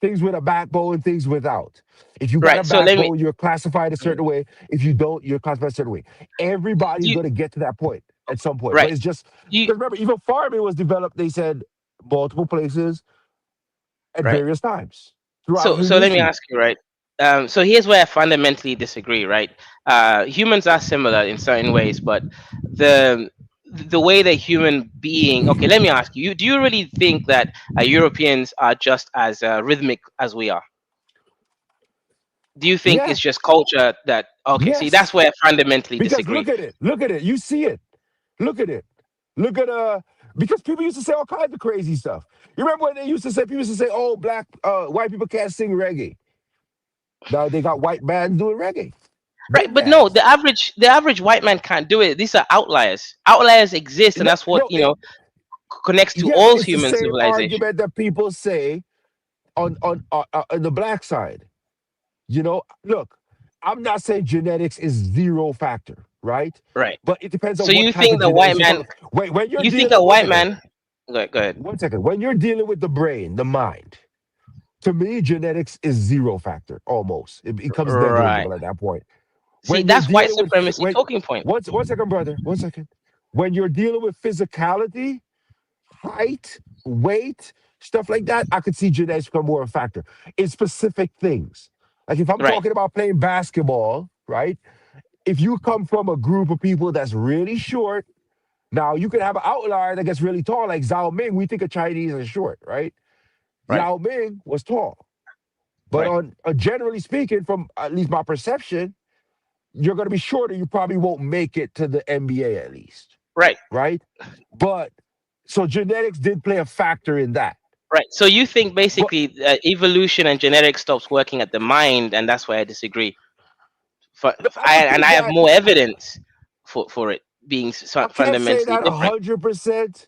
Speaker 19: Things with a backbone, things without. If you got
Speaker 18: Right.
Speaker 19: a
Speaker 18: So let me.
Speaker 19: backbone, you're classified a certain way. If you don't, you're classified a certain way. Everybody's
Speaker 18: You
Speaker 19: going to get to that point at some point. But
Speaker 18: right.
Speaker 19: it's just
Speaker 18: You
Speaker 19: because remember, even farming was developed. They said multiple places at
Speaker 18: right.
Speaker 19: various times throughout
Speaker 18: So
Speaker 19: human
Speaker 18: let me
Speaker 19: history.
Speaker 18: ask you, right? So here's where I fundamentally disagree, right? Humans are similar in certain ways, but the the way that human being. Okay, let me ask you: do you really think that Europeans are just as rhythmic as we are? Do you think
Speaker 19: Yeah.
Speaker 18: it's just culture that? Okay, see, that's
Speaker 19: Yes.
Speaker 18: where I fundamentally
Speaker 19: Because
Speaker 18: disagree.
Speaker 19: look at it. Look at it. You see it. Look at it. Look at because people used to say all kinds of crazy stuff. You remember when they used to say people used to say, oh, white people can't sing reggae. Now they got white bands doing reggae.
Speaker 18: Right,
Speaker 19: Big
Speaker 18: but no,
Speaker 19: bands.
Speaker 18: the average white man can't do it. These are outliers. Outliers exist, and
Speaker 19: No,
Speaker 18: that's what
Speaker 19: no, it,
Speaker 18: connects to
Speaker 19: yes,
Speaker 18: all
Speaker 19: it's the
Speaker 18: human
Speaker 19: same
Speaker 18: civilization.
Speaker 19: argument that people say on the black side. You know, look, I'm not saying genetics is zero factor, right?
Speaker 18: Right.
Speaker 19: But it depends
Speaker 18: So
Speaker 19: on what
Speaker 18: you
Speaker 19: type
Speaker 18: think
Speaker 19: of
Speaker 18: the white
Speaker 19: genetics you're
Speaker 18: man?
Speaker 19: talking. Wait, when you're
Speaker 18: You think
Speaker 19: dealing,
Speaker 18: a
Speaker 19: one
Speaker 18: white
Speaker 19: second,
Speaker 18: man? Go ahead.
Speaker 19: 1 second. When you're dealing with the brain, the mind, to me, genetics is zero factor almost. It becomes
Speaker 18: Right.
Speaker 19: negligible at that point.
Speaker 18: See,
Speaker 19: When you're
Speaker 18: that's white
Speaker 19: dealing with
Speaker 18: supremacy talking point.
Speaker 19: 1 second, brother, 1 second. When you're dealing with physicality, height, weight, stuff like that, I could see genetics become more a factor in specific things. Like if I'm
Speaker 18: Right.
Speaker 19: talking about playing basketball, right? If you come from a group of people that's really short, now you can have an outlier that gets really tall, like Zhao Ming. We think of Chinese as short, right?
Speaker 18: Right.
Speaker 19: Yao Ming was tall. But
Speaker 18: Right.
Speaker 19: on generally speaking, from at least my perception, you're going to be shorter. You probably won't make it to the NBA at least,
Speaker 18: Right.
Speaker 19: right? But so genetics did play a factor in that.
Speaker 18: Right. So you think
Speaker 19: But
Speaker 18: basically evolution and genetics stops working at the mind, and that's why I disagree.
Speaker 19: I don't
Speaker 18: And
Speaker 19: think
Speaker 18: I have
Speaker 19: that.
Speaker 18: more evidence for it being
Speaker 19: I can't say
Speaker 18: fundamentally
Speaker 19: that
Speaker 18: different.
Speaker 19: 100%.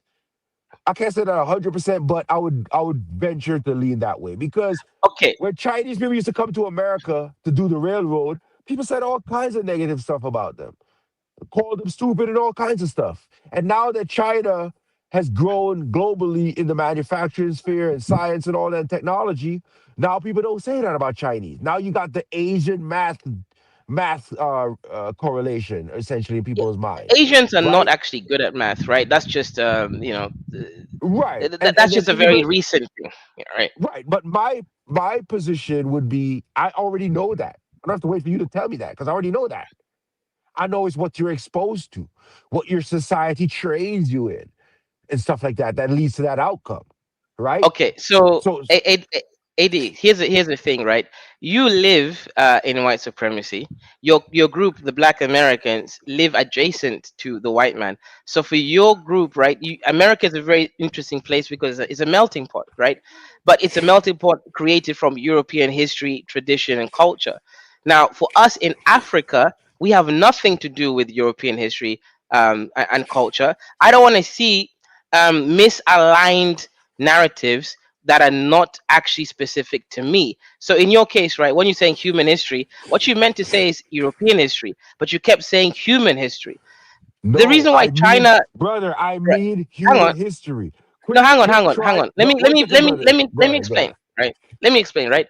Speaker 19: I can't say that 100%, but I would venture to lean that way because
Speaker 18: Okay.
Speaker 19: when Chinese people used to come to America to do the railroad, people said all kinds of negative stuff about them, called them stupid and all kinds of stuff. And now that China has grown globally in the manufacturing sphere and science and all that technology, now people don't say that about Chinese. Now you got the Asian math correlation essentially in people's mind,
Speaker 18: Asians are not
Speaker 19: right?
Speaker 18: actually good at math, right? That's just
Speaker 19: Right. And
Speaker 18: that's
Speaker 19: then
Speaker 18: just a very recent thing, yeah, right?
Speaker 19: right. But my position would be I already know that. I don't have to wait for you to tell me that because I already know that. I know it's what you're exposed to, what your society trains you in, and stuff like that that leads to that outcome, right?
Speaker 18: Okay, so
Speaker 19: So
Speaker 18: AD, here's the thing, right? You live in white supremacy. Your group, the Black Americans, live adjacent to the white man. So for your group, right, America is a very interesting place because it's a melting pot, right? But it's a melting pot created from European history, tradition, and culture. Now, for us in Africa, we have nothing to do with European history and culture. I don't want to see misaligned narratives that are not actually specific to me. So in your case, right, when you're saying human history, what you meant to say is European history, but you kept saying human history. The
Speaker 19: No,
Speaker 18: reason why
Speaker 19: I mean,
Speaker 18: China,
Speaker 19: brother, I
Speaker 18: right,
Speaker 19: mean
Speaker 18: hang
Speaker 19: human
Speaker 18: on,
Speaker 19: history.
Speaker 18: no, hang on,
Speaker 19: Quit
Speaker 18: hang
Speaker 19: trying.
Speaker 18: on.
Speaker 19: No, one second, brother. Go
Speaker 18: Let me
Speaker 19: ahead, go
Speaker 18: explain,
Speaker 19: ahead.
Speaker 18: right? Let me explain, right?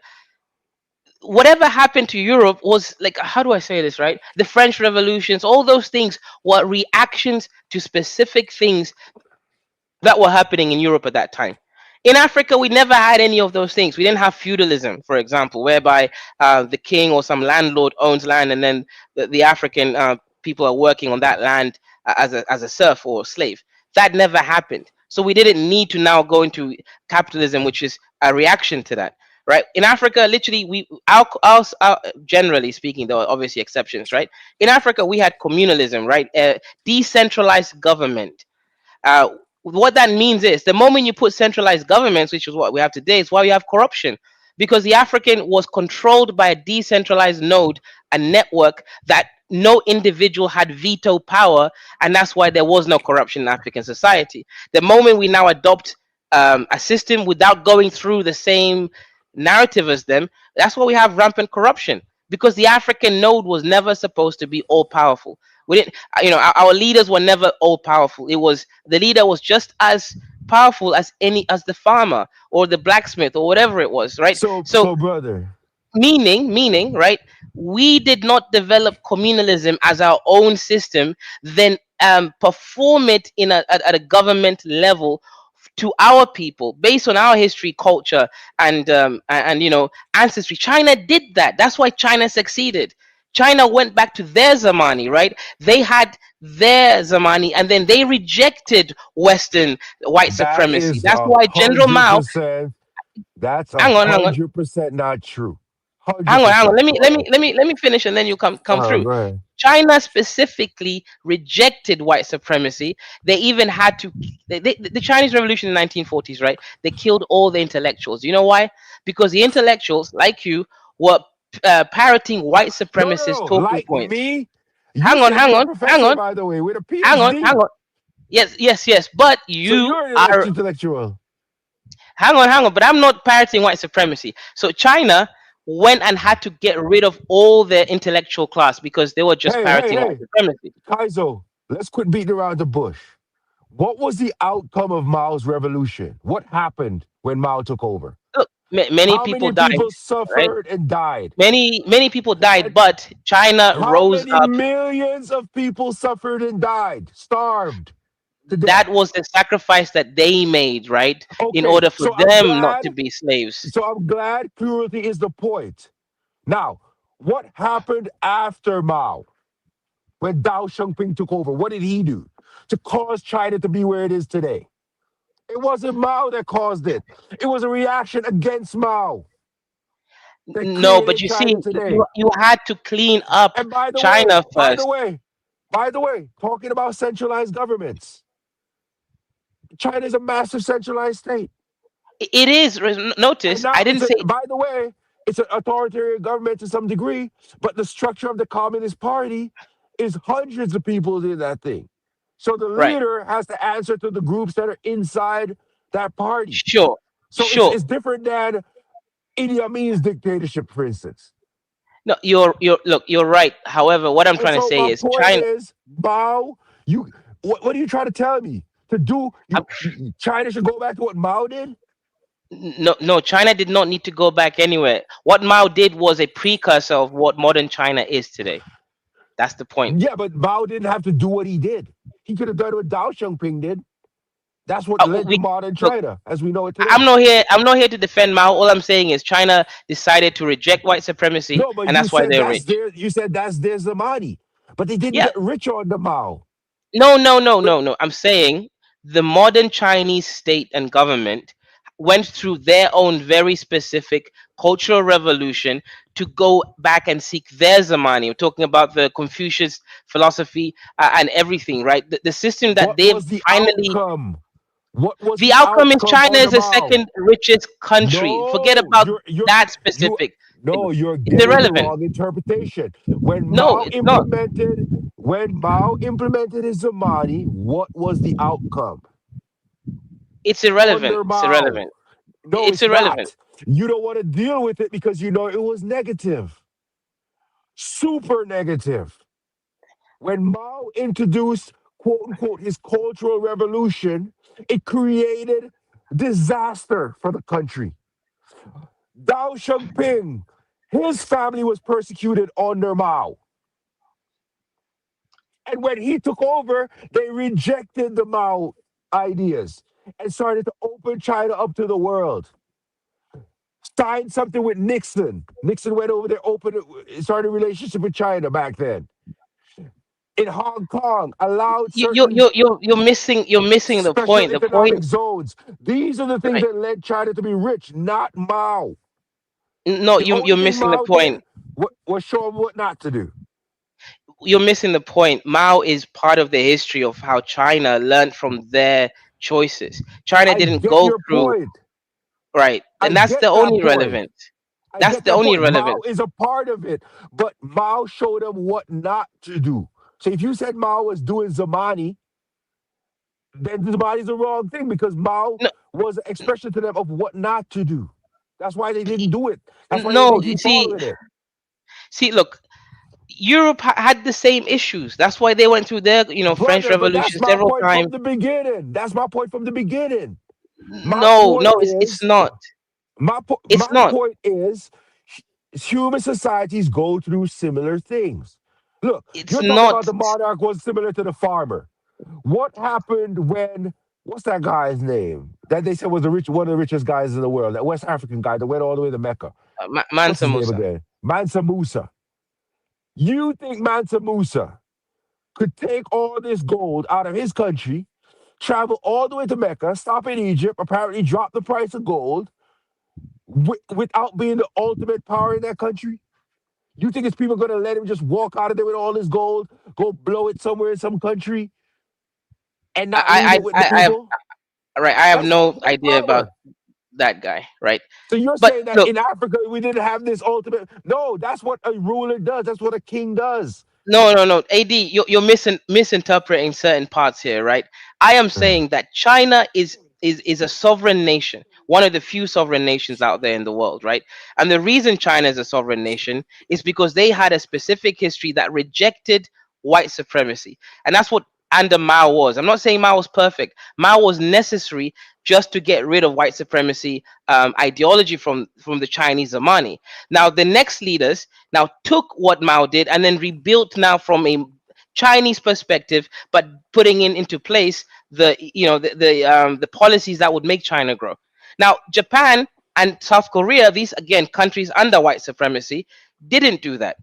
Speaker 18: Whatever happened to Europe was like, how do I say this, right? The French revolutions, all those things were reactions to specific things that were happening in Europe at that time. In Africa, we never had any of those things. We didn't have feudalism, for example, whereby the king or some landlord owns land, and then the African people are working on that land as a serf or a slave. That never happened. So we didn't need to now go into capitalism, which is a reaction to that. Right, in Africa, literally, our generally speaking, there are obviously exceptions. Right, in Africa, we had communalism, right, decentralized government. What that means is the moment you put centralized governments, which is what we have today, is why we have corruption. Because the African was controlled by a decentralized node, a network that no individual had veto power, and that's why there was no corruption in African society. The moment we now adopt a system without going through the same narrative as them, that's why we have rampant corruption. Because the African node was never supposed to be all powerful. We didn't, our leaders were never all powerful. It was the leader was just as powerful as the farmer or the blacksmith or whatever it was, right? So
Speaker 19: So, brother,
Speaker 18: meaning, right? We did not develop communalism as our own system, then perform it at a government level to our people based on our history, culture, and ancestry. China did that. That's why China succeeded. China went back to their Zamani, right? They had their Zamani, and then they rejected Western white
Speaker 19: that
Speaker 18: supremacy.
Speaker 19: is
Speaker 18: That's
Speaker 19: a
Speaker 18: why General
Speaker 19: hundred
Speaker 18: Mao.
Speaker 19: percent. That's a
Speaker 18: Hang on.
Speaker 19: 100% not true. Hundred
Speaker 18: Hang on.
Speaker 19: percent.
Speaker 18: Let me
Speaker 19: Go
Speaker 18: let me
Speaker 19: ahead.
Speaker 18: let me let me finish, and then you come through.
Speaker 19: Go ahead.
Speaker 18: China specifically rejected white supremacy. They even had to. The Chinese Revolution in the 1940s, right? They killed all the intellectuals. You know why? Because the intellectuals, like you, were parroting white
Speaker 19: No, no,
Speaker 18: supremacist
Speaker 19: no.
Speaker 18: talking
Speaker 19: Like
Speaker 18: points.
Speaker 19: me, you
Speaker 18: Hang on,
Speaker 19: said
Speaker 18: hang
Speaker 19: you're a
Speaker 18: on, hang
Speaker 19: professor,
Speaker 18: on,
Speaker 19: by the way, with a
Speaker 18: hang
Speaker 19: PhD.
Speaker 18: on. Yes. But
Speaker 19: So
Speaker 18: you
Speaker 19: you're an
Speaker 18: are.
Speaker 19: intellectual.
Speaker 18: Hang on. But I'm not parroting white supremacy. So China went and had to get rid of all their intellectual class because they were just parroting white
Speaker 19: Hey,
Speaker 18: supremacy.
Speaker 19: Kaizo, let's quit beating around the bush. What was the outcome of Mao's revolution? What happened when Mao took over?
Speaker 18: Look, many
Speaker 19: How
Speaker 18: people
Speaker 19: many
Speaker 18: died,
Speaker 19: people
Speaker 18: right?
Speaker 19: suffered and died?
Speaker 18: Many people died,
Speaker 19: And
Speaker 18: but China
Speaker 19: how
Speaker 18: rose
Speaker 19: many
Speaker 18: up.
Speaker 19: millions of people suffered and died, starved to
Speaker 18: That
Speaker 19: death?
Speaker 18: was the sacrifice that they made, right? In
Speaker 19: Okay,
Speaker 18: order for
Speaker 19: so I'm
Speaker 18: them not to
Speaker 19: glad.
Speaker 18: be slaves.
Speaker 19: So I'm glad plurality is the point. Now, what happened after Mao when Dao Xiaoping took over? What did he do to cause China to be where it is today? It wasn't Mao that caused it. It was a reaction against Mao that
Speaker 18: No, but
Speaker 19: created
Speaker 18: you see,
Speaker 19: China today.
Speaker 18: you had to clean up
Speaker 19: And by the way,
Speaker 18: China first.
Speaker 19: talking about centralized governments, China is a massive centralized state.
Speaker 18: It is.
Speaker 19: And
Speaker 18: Notice,
Speaker 19: now
Speaker 18: I didn't say
Speaker 19: by the way, it's an authoritarian government to some degree, but the structure of the Communist Party is hundreds of people in that thing. So the
Speaker 18: right.
Speaker 19: leader has to answer to the groups that are inside that party.
Speaker 18: Sure,
Speaker 19: So
Speaker 18: sure.
Speaker 19: it's different than Idi Amin's dictatorship, for instance.
Speaker 18: No, you're right. However, what I'm
Speaker 19: And
Speaker 18: trying to
Speaker 19: so
Speaker 18: say
Speaker 19: my
Speaker 18: is
Speaker 19: point
Speaker 18: China.
Speaker 19: is, Mao, what are you trying to tell me? To do China should go back to what Mao did?
Speaker 18: No, China did not need to go back anywhere. What Mao did was a precursor of what modern China is today. That's the point.
Speaker 19: Yeah, but Mao didn't have to do what he did. He could have done what Dao Xiaoping did. That's what led to
Speaker 18: We
Speaker 19: modern
Speaker 18: look.
Speaker 19: China as we know it
Speaker 18: I'm
Speaker 19: today.
Speaker 18: not here. I'm not here to defend Mao. All I'm saying is China decided to reject white supremacy,
Speaker 19: No, but
Speaker 18: and
Speaker 19: you
Speaker 18: that's why
Speaker 19: said
Speaker 18: they're rich.
Speaker 19: you said that's their Zamani. But they didn't
Speaker 18: Yeah.
Speaker 19: get rich on the Mao.
Speaker 18: No. I'm saying the modern Chinese state and government went through their own very specific cultural revolution to go back and seek their Zamani. We're talking about the Confucius philosophy and everything, right? The system that
Speaker 19: What
Speaker 18: they've
Speaker 19: was the
Speaker 18: finally.
Speaker 19: outcome? What was
Speaker 18: The
Speaker 19: the
Speaker 18: outcome is
Speaker 19: outcome
Speaker 18: China
Speaker 19: under
Speaker 18: is the
Speaker 19: Mao?
Speaker 18: second richest country. Forget
Speaker 19: No,
Speaker 18: about that
Speaker 19: you
Speaker 18: specific.
Speaker 19: no, you're
Speaker 18: It's
Speaker 19: getting the
Speaker 18: irrelevant.
Speaker 19: wrong interpretation.
Speaker 18: No, it's not.
Speaker 19: When Mao implemented his Zamani, what was the outcome?
Speaker 1: It's irrelevant.
Speaker 19: under
Speaker 1: It's
Speaker 19: Mao.
Speaker 1: irrelevant.
Speaker 19: No,
Speaker 1: It's
Speaker 19: it's
Speaker 1: irrelevant.
Speaker 19: not. You don't want to deal with it because you know it was negative, super negative. When Mao introduced, quote unquote, his cultural revolution, it created disaster for the country. Dao Xiaoping, his family was persecuted under Mao. And when he took over, they rejected the Mao ideas and started to open China up to the world. Signed something with Nixon. Nixon went over there, started a relationship with China back then. In Hong Kong, allowed certain
Speaker 1: You're missing the
Speaker 19: special
Speaker 1: point. The point,
Speaker 19: economic zones. These are the things
Speaker 1: right?
Speaker 19: that led China to be rich, not Mao.
Speaker 1: No,
Speaker 19: The only
Speaker 1: you're
Speaker 19: thing
Speaker 1: missing the
Speaker 19: Mao
Speaker 1: point.
Speaker 19: did was show him what not to do.
Speaker 1: You're missing the point. Mao is part of the history of how China learned from their choices. China
Speaker 19: I
Speaker 1: didn't
Speaker 19: get
Speaker 1: go
Speaker 19: your
Speaker 1: through,
Speaker 19: point.
Speaker 1: right,
Speaker 19: I
Speaker 1: and that's
Speaker 19: get
Speaker 1: the
Speaker 19: that
Speaker 1: only
Speaker 19: point.
Speaker 1: relevant.
Speaker 19: I
Speaker 1: That's
Speaker 19: get
Speaker 1: the
Speaker 19: that
Speaker 1: only
Speaker 19: point. Mao
Speaker 1: relevant.
Speaker 19: is a part of it, but Mao showed them what not to do. So if you said Mao was doing Zamani, then Zamani's the wrong thing because Mao was an expression to them of what not to do. That's why they didn't do it. That's why
Speaker 1: No,
Speaker 19: they
Speaker 1: you
Speaker 19: keep following it.
Speaker 1: look, Europe had the same issues. That's why they went through their, French
Speaker 19: Brother, but that's
Speaker 1: Revolution
Speaker 19: my
Speaker 1: several
Speaker 19: point from
Speaker 1: times.
Speaker 19: the beginning. That's my point from the beginning. My
Speaker 1: No,
Speaker 19: point
Speaker 1: it's
Speaker 19: is,
Speaker 1: not. It's
Speaker 19: my
Speaker 1: not.
Speaker 19: point is, human societies go through similar things. Look,
Speaker 1: It's
Speaker 19: you're talking
Speaker 1: not.
Speaker 19: about the monarch was similar to the farmer. What happened when what's that guy's name that they said was one of the richest guys in the world? That West African guy that went all the way to Mecca. What's
Speaker 1: Mansa
Speaker 19: his name
Speaker 1: Musa.
Speaker 19: again? Mansa Musa. You think Mansa Musa could take all this gold out of his country, travel all the way to Mecca, stop in Egypt, apparently drop the price of gold without being the ultimate power in that country? You think his people going to let him just walk out of there with all this gold, go blow it somewhere in some country, and not leave it with the
Speaker 1: I have,
Speaker 19: people?
Speaker 1: right. I have
Speaker 19: That's
Speaker 1: no
Speaker 19: ultimate
Speaker 1: idea about
Speaker 19: power.
Speaker 1: that guy, right?
Speaker 19: So you're
Speaker 1: But
Speaker 19: saying that
Speaker 1: look,
Speaker 19: in Africa we didn't have this ultimate? No, that's what a ruler does. That's what a king does.
Speaker 1: no. Ad, you're misinterpreting certain parts here, right? I am saying that China is a sovereign nation, one of the few sovereign nations out there in the world, right? And the reason China is a sovereign nation is because they had a specific history that rejected white supremacy, and that's what under Mao was. I'm not saying Mao was perfect. Mao was necessary just to get rid of white supremacy ideology from the Chinese Zamani. Now the next leaders now took what Mao did and then rebuilt now from a Chinese perspective, but putting into place the policies that would make China grow. Now Japan and South Korea, these again countries under white supremacy, didn't do that.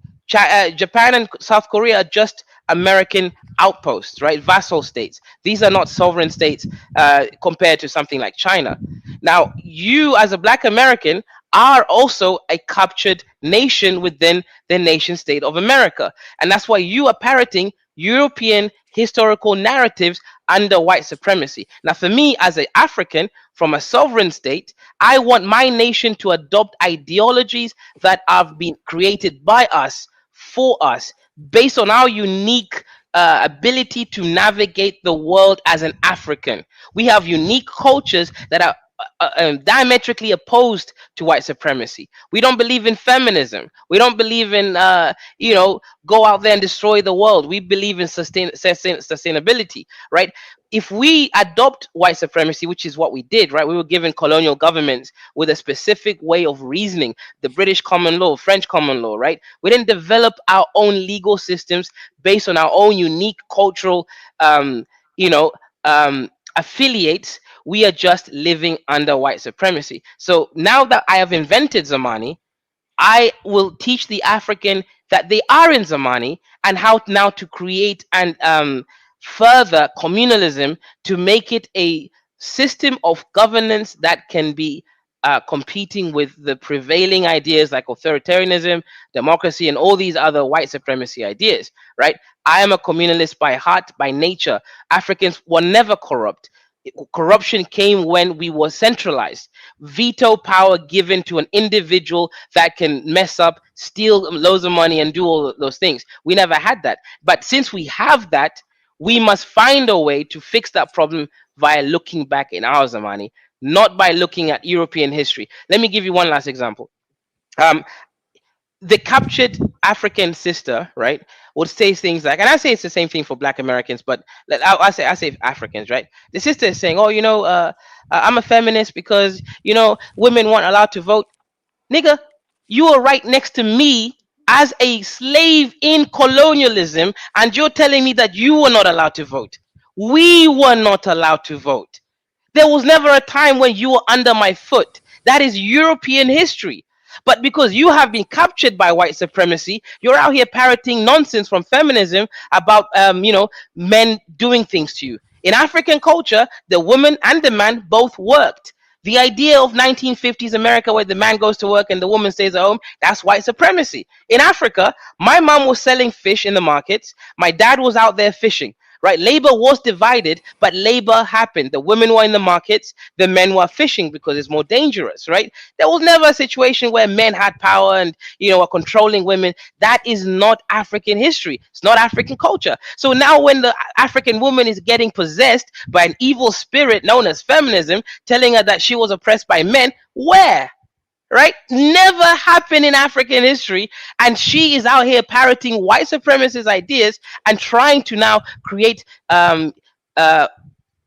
Speaker 1: Japan and South Korea are just American outposts, right? Vassal states. These are not sovereign states compared to something like China. Now, you as a Black American are also a captured nation within the nation state of America. And that's why you are parroting European historical narratives under white supremacy. Now, for me as an African from a sovereign state, I want my nation to adopt ideologies that have been created by us, for us, based on our unique ability to navigate the world as an African. We have unique cultures that are diametrically opposed to white supremacy. We don't believe in feminism. We don't believe in, go out there and destroy the world. We believe in sustainability, right? If we adopt white supremacy, which is what we did, right? We were given colonial governments with a specific way of reasoning, the British common law, French common law, right? We didn't develop our own legal systems based on our own unique cultural, you know, affiliates. We are just living under white supremacy. So now that I have invented Zamani, I will teach the African that they are in Zamani and how now to create and further communalism to make it a system of governance that can be competing with the prevailing ideas like authoritarianism, democracy, and all these other white supremacy ideas, right? I am a communalist by heart, by nature. Africans were never corrupt. Corruption came when we were centralized. Veto power given to an individual that can mess up, steal loads of money, and do all those things. We never had that. But since we have that, we must find a way to fix that problem
Speaker 18: via looking back in our Zamani, not by looking at European history. Let me give you one last example. The captured African sister, right, would say things like, and I say it's the same thing for Black Americans, but I say Africans, right? The sister is saying, "Oh, I'm a feminist because women weren't allowed to vote." Nigga, you are right next to me as a slave in colonialism, and you're telling me that you were not allowed to vote. We were not allowed to vote. There was never a time when you were under my foot. That is European history. But because you have been captured by white supremacy, you're out here parroting nonsense from feminism about men doing things to you. In African culture, the woman and the man both worked. The idea of 1950s America where the man goes to work and the woman stays at home, that's white supremacy. In Africa, my mom was selling fish in the markets. My dad was out there fishing. Right, labor was divided, but labor happened. The women were in the markets, the men were fishing because it's more dangerous. Right, there was never a situation where men had power and were controlling women. That is not African history. It's not African culture. So now, when the African woman is getting possessed by an evil spirit known as feminism, telling her that she was oppressed by men, where? Right? Never happened in African history. And she is out here parroting white supremacist ideas and trying to now create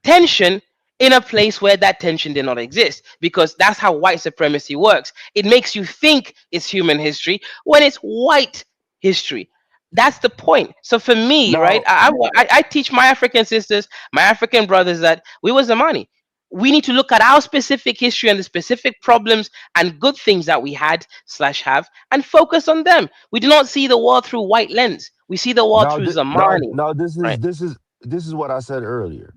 Speaker 18: tension in a place where that tension did not exist, because that's how white supremacy works. It makes you think it's human history when it's white history. That's the point. So for me, right,
Speaker 19: Now,
Speaker 18: I teach my African sisters, my African brothers, that we was Zamani. We need to look at our specific history and the specific problems and good things that we had / have and focus on them. We do not see the world through white lens. We see the world
Speaker 19: now,
Speaker 18: through
Speaker 19: now,
Speaker 18: Zamani.
Speaker 19: now, this is
Speaker 18: Right.
Speaker 19: what I said earlier,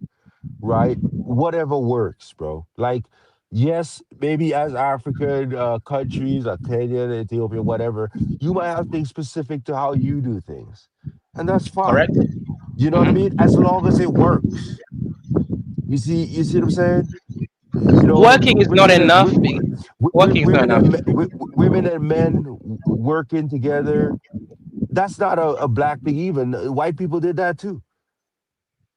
Speaker 19: right? Whatever works, bro. Like, yes, maybe as African countries, like Kenya, Ethiopia, whatever, you might have things specific to how you do things, and that's fine.
Speaker 18: Correct.
Speaker 19: You know what I mean? As long as it works. You see what I'm saying?
Speaker 18: Working is not enough. Working is not enough.
Speaker 19: Women and men working together. That's not a black thing. Even white people did that too.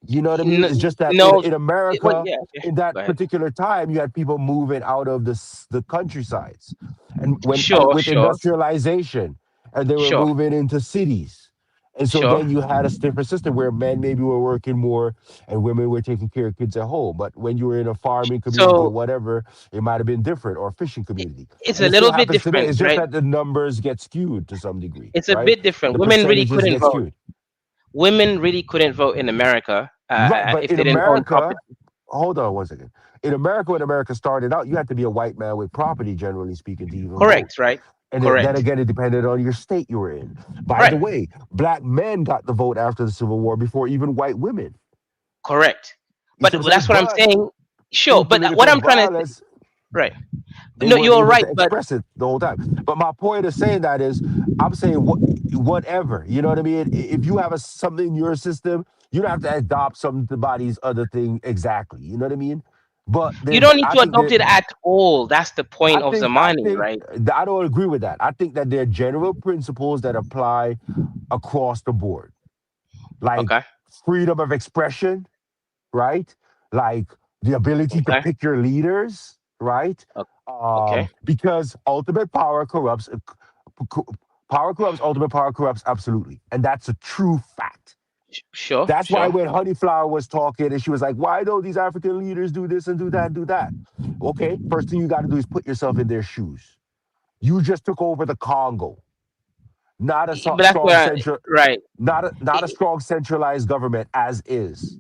Speaker 19: You know what I mean? It's just that
Speaker 18: No.
Speaker 19: in
Speaker 18: Well,
Speaker 19: America,
Speaker 18: yeah. Okay.
Speaker 19: in that
Speaker 18: Go ahead.
Speaker 19: particular time, you had people moving out of the countrysides, and
Speaker 18: Sure.
Speaker 19: with
Speaker 18: Sure.
Speaker 19: industrialization, and they were
Speaker 18: Sure.
Speaker 19: moving into cities, and so
Speaker 18: Sure.
Speaker 19: then you had a different system where men maybe were working more and women were taking care of kids at home. But when you were in a farming community or
Speaker 18: So
Speaker 19: whatever, it might have been different, or a fishing community,
Speaker 18: it's
Speaker 19: and
Speaker 18: a
Speaker 19: it still
Speaker 18: little bit
Speaker 19: happens today.
Speaker 18: different,
Speaker 19: It's just
Speaker 18: right?
Speaker 19: that the numbers get skewed to some degree,
Speaker 18: It's a
Speaker 19: right?
Speaker 18: bit different.
Speaker 19: The
Speaker 18: Women really
Speaker 19: percentages
Speaker 18: couldn't
Speaker 19: get
Speaker 18: vote.
Speaker 19: skewed.
Speaker 18: Women really couldn't vote in America
Speaker 19: Right, but
Speaker 18: if
Speaker 19: in
Speaker 18: they didn't own
Speaker 19: America,
Speaker 18: property.
Speaker 19: hold on one second. In America, when America started out, you had to be a white man with property, generally speaking, to even vote.
Speaker 18: Correct. Right.
Speaker 19: And then
Speaker 18: Correct.
Speaker 19: again, it depended on your state you were in. By the
Speaker 18: Right.
Speaker 19: way, black men got the vote after the Civil War before even white women.
Speaker 18: Correct.
Speaker 19: You
Speaker 18: But
Speaker 19: see what I'm saying?
Speaker 18: that's what I'm
Speaker 19: But
Speaker 18: saying. Sure.
Speaker 19: through
Speaker 18: But what
Speaker 19: political
Speaker 18: I'm trying to say,
Speaker 19: violence,
Speaker 18: right.
Speaker 19: they
Speaker 18: No,
Speaker 19: weren't
Speaker 18: you're
Speaker 19: able
Speaker 18: right.
Speaker 19: to
Speaker 18: But
Speaker 19: express it the whole time. But my point of saying that is, I'm saying whatever. You know what I mean? If you have something in your system, you don't have to adopt somebody's other thing exactly. You know what I mean? But
Speaker 18: you
Speaker 19: there's,
Speaker 18: don't need
Speaker 19: I
Speaker 18: to
Speaker 19: think
Speaker 18: adopt
Speaker 19: that
Speaker 18: it at all. That's the point
Speaker 19: I
Speaker 18: of
Speaker 19: think I
Speaker 18: Zamani,
Speaker 19: think
Speaker 18: right?
Speaker 19: I don't agree with that. I think that there are general principles that apply across the board, like
Speaker 18: Okay.
Speaker 19: freedom of expression, right? Like the ability to
Speaker 18: Okay.
Speaker 19: pick your leaders, right?
Speaker 18: Okay.
Speaker 19: Because ultimate power corrupts. Co- Power corrupts. Ultimate power corrupts. Absolutely, and that's a true fact.
Speaker 18: Sure.
Speaker 19: That's why
Speaker 18: Sure.
Speaker 19: when Honeyflower was talking and she was like, "Why don't these African leaders do this and do that and do that?" Okay, first thing you got to do is put yourself in their shoes. You just took over the Congo, not a
Speaker 18: But that's where, right.
Speaker 19: not a strong centralized government as is.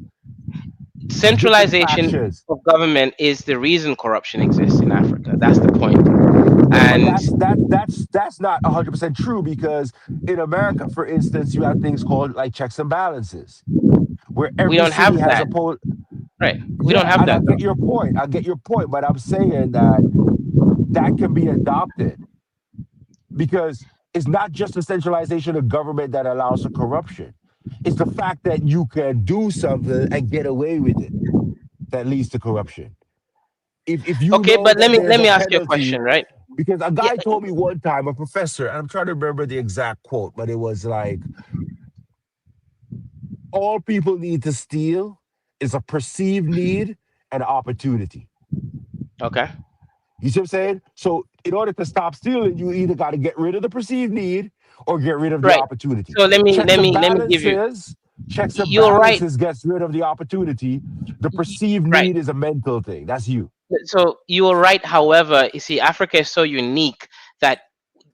Speaker 19: Different
Speaker 18: Centralization
Speaker 19: factions.
Speaker 18: of government is the reason corruption exists in Africa. That's the point.
Speaker 19: But
Speaker 18: And
Speaker 19: that's not 100% true, because in America, for instance, you have things called like checks and balances, where
Speaker 18: we
Speaker 19: every
Speaker 18: don't
Speaker 19: city
Speaker 18: have
Speaker 19: has
Speaker 18: that.
Speaker 19: a poll.
Speaker 18: Right. We don't
Speaker 19: Yeah,
Speaker 18: have
Speaker 19: and I
Speaker 18: that
Speaker 19: get
Speaker 18: though.
Speaker 19: your point. I get your point, but I'm saying that that can be adopted, because it's not just the centralization of government that allows for corruption. It's the fact that you can do something and get away with it that leads to corruption. If you
Speaker 18: Okay,
Speaker 19: know
Speaker 18: but
Speaker 19: that
Speaker 18: let
Speaker 19: there's a
Speaker 18: me ask you a
Speaker 19: penalty,
Speaker 18: question, right?
Speaker 19: because a
Speaker 18: Yeah.
Speaker 19: guy told me one time, a professor, and I'm trying to remember the exact quote, but it was like, all people need to steal is a perceived need and opportunity.
Speaker 18: Okay.
Speaker 19: You see what I'm saying? So in order to stop stealing, you either got to get rid of the perceived need or get rid of the
Speaker 18: Right.
Speaker 19: opportunity.
Speaker 18: So let me
Speaker 19: Checks
Speaker 18: let
Speaker 19: and
Speaker 18: me let me give you.
Speaker 19: balances. Checks and
Speaker 18: You're right.
Speaker 19: balances gets rid of the opportunity. The perceived
Speaker 18: Right.
Speaker 19: need is a mental thing. That's you.
Speaker 18: So you are right. However, you see, Africa is so unique that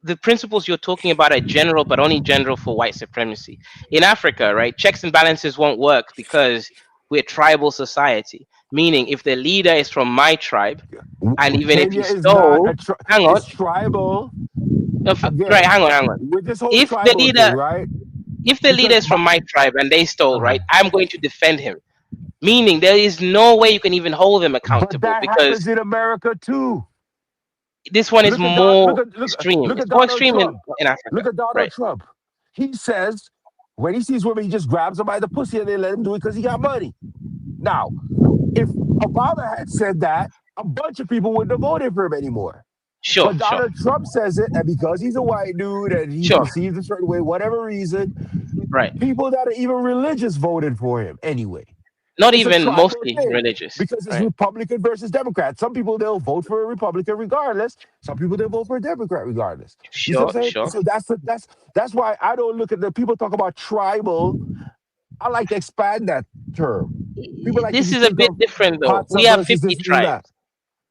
Speaker 18: the principles you're talking about are general, but only general for white supremacy. In Africa, right, checks and balances won't work because we're a tribal society. Meaning, if the leader is from my tribe, and even if he
Speaker 19: Kenya is not
Speaker 18: stole,
Speaker 19: a
Speaker 18: hang on,
Speaker 19: it's tribal.
Speaker 18: right,
Speaker 19: Again,
Speaker 18: hang on.
Speaker 19: with this whole
Speaker 18: If the
Speaker 19: tribal thing,
Speaker 18: leader,
Speaker 19: right?
Speaker 18: if the leader
Speaker 19: Because
Speaker 18: is from my tribe and they stole, right, I'm going to defend him. Meaning, there is no way you can even hold them
Speaker 19: but
Speaker 18: accountable
Speaker 19: that happens
Speaker 18: because
Speaker 19: in America too.
Speaker 18: this one is
Speaker 19: Look at Don,
Speaker 18: more extreme.
Speaker 19: look
Speaker 18: It's
Speaker 19: at
Speaker 18: more
Speaker 19: Donald
Speaker 18: extreme
Speaker 19: Trump.
Speaker 18: in Africa,
Speaker 19: Look at Donald
Speaker 18: right?
Speaker 19: Trump. He says when he sees women, he just grabs them by the pussy and they let him do it because he got money. Now, if Obama had said that, a bunch of people wouldn't have voted for him anymore.
Speaker 18: Sure,
Speaker 19: But
Speaker 18: sure,
Speaker 19: Donald Trump says it, and because he's a white dude and he's
Speaker 18: sure.
Speaker 19: perceived a certain way, whatever reason,
Speaker 18: Right.
Speaker 19: people that are even religious voted for him anyway.
Speaker 18: Not
Speaker 19: It's a
Speaker 18: even
Speaker 19: tribal
Speaker 18: mostly
Speaker 19: thing
Speaker 18: religious,
Speaker 19: because it's
Speaker 18: right?
Speaker 19: Republican versus Democrat. Some people they'll vote for a Republican regardless. Some people they'll vote for a Democrat regardless. You see what
Speaker 18: Sure,
Speaker 19: I'm saying?
Speaker 18: sure.
Speaker 19: So that's why I don't look at the people talk about tribal. I like to expand that term. People like to
Speaker 18: This
Speaker 19: just
Speaker 18: is a
Speaker 19: think
Speaker 18: bit
Speaker 19: of
Speaker 18: different though. We
Speaker 19: Hatsa
Speaker 18: have
Speaker 19: versus
Speaker 18: 50
Speaker 19: this and that.
Speaker 18: tribes.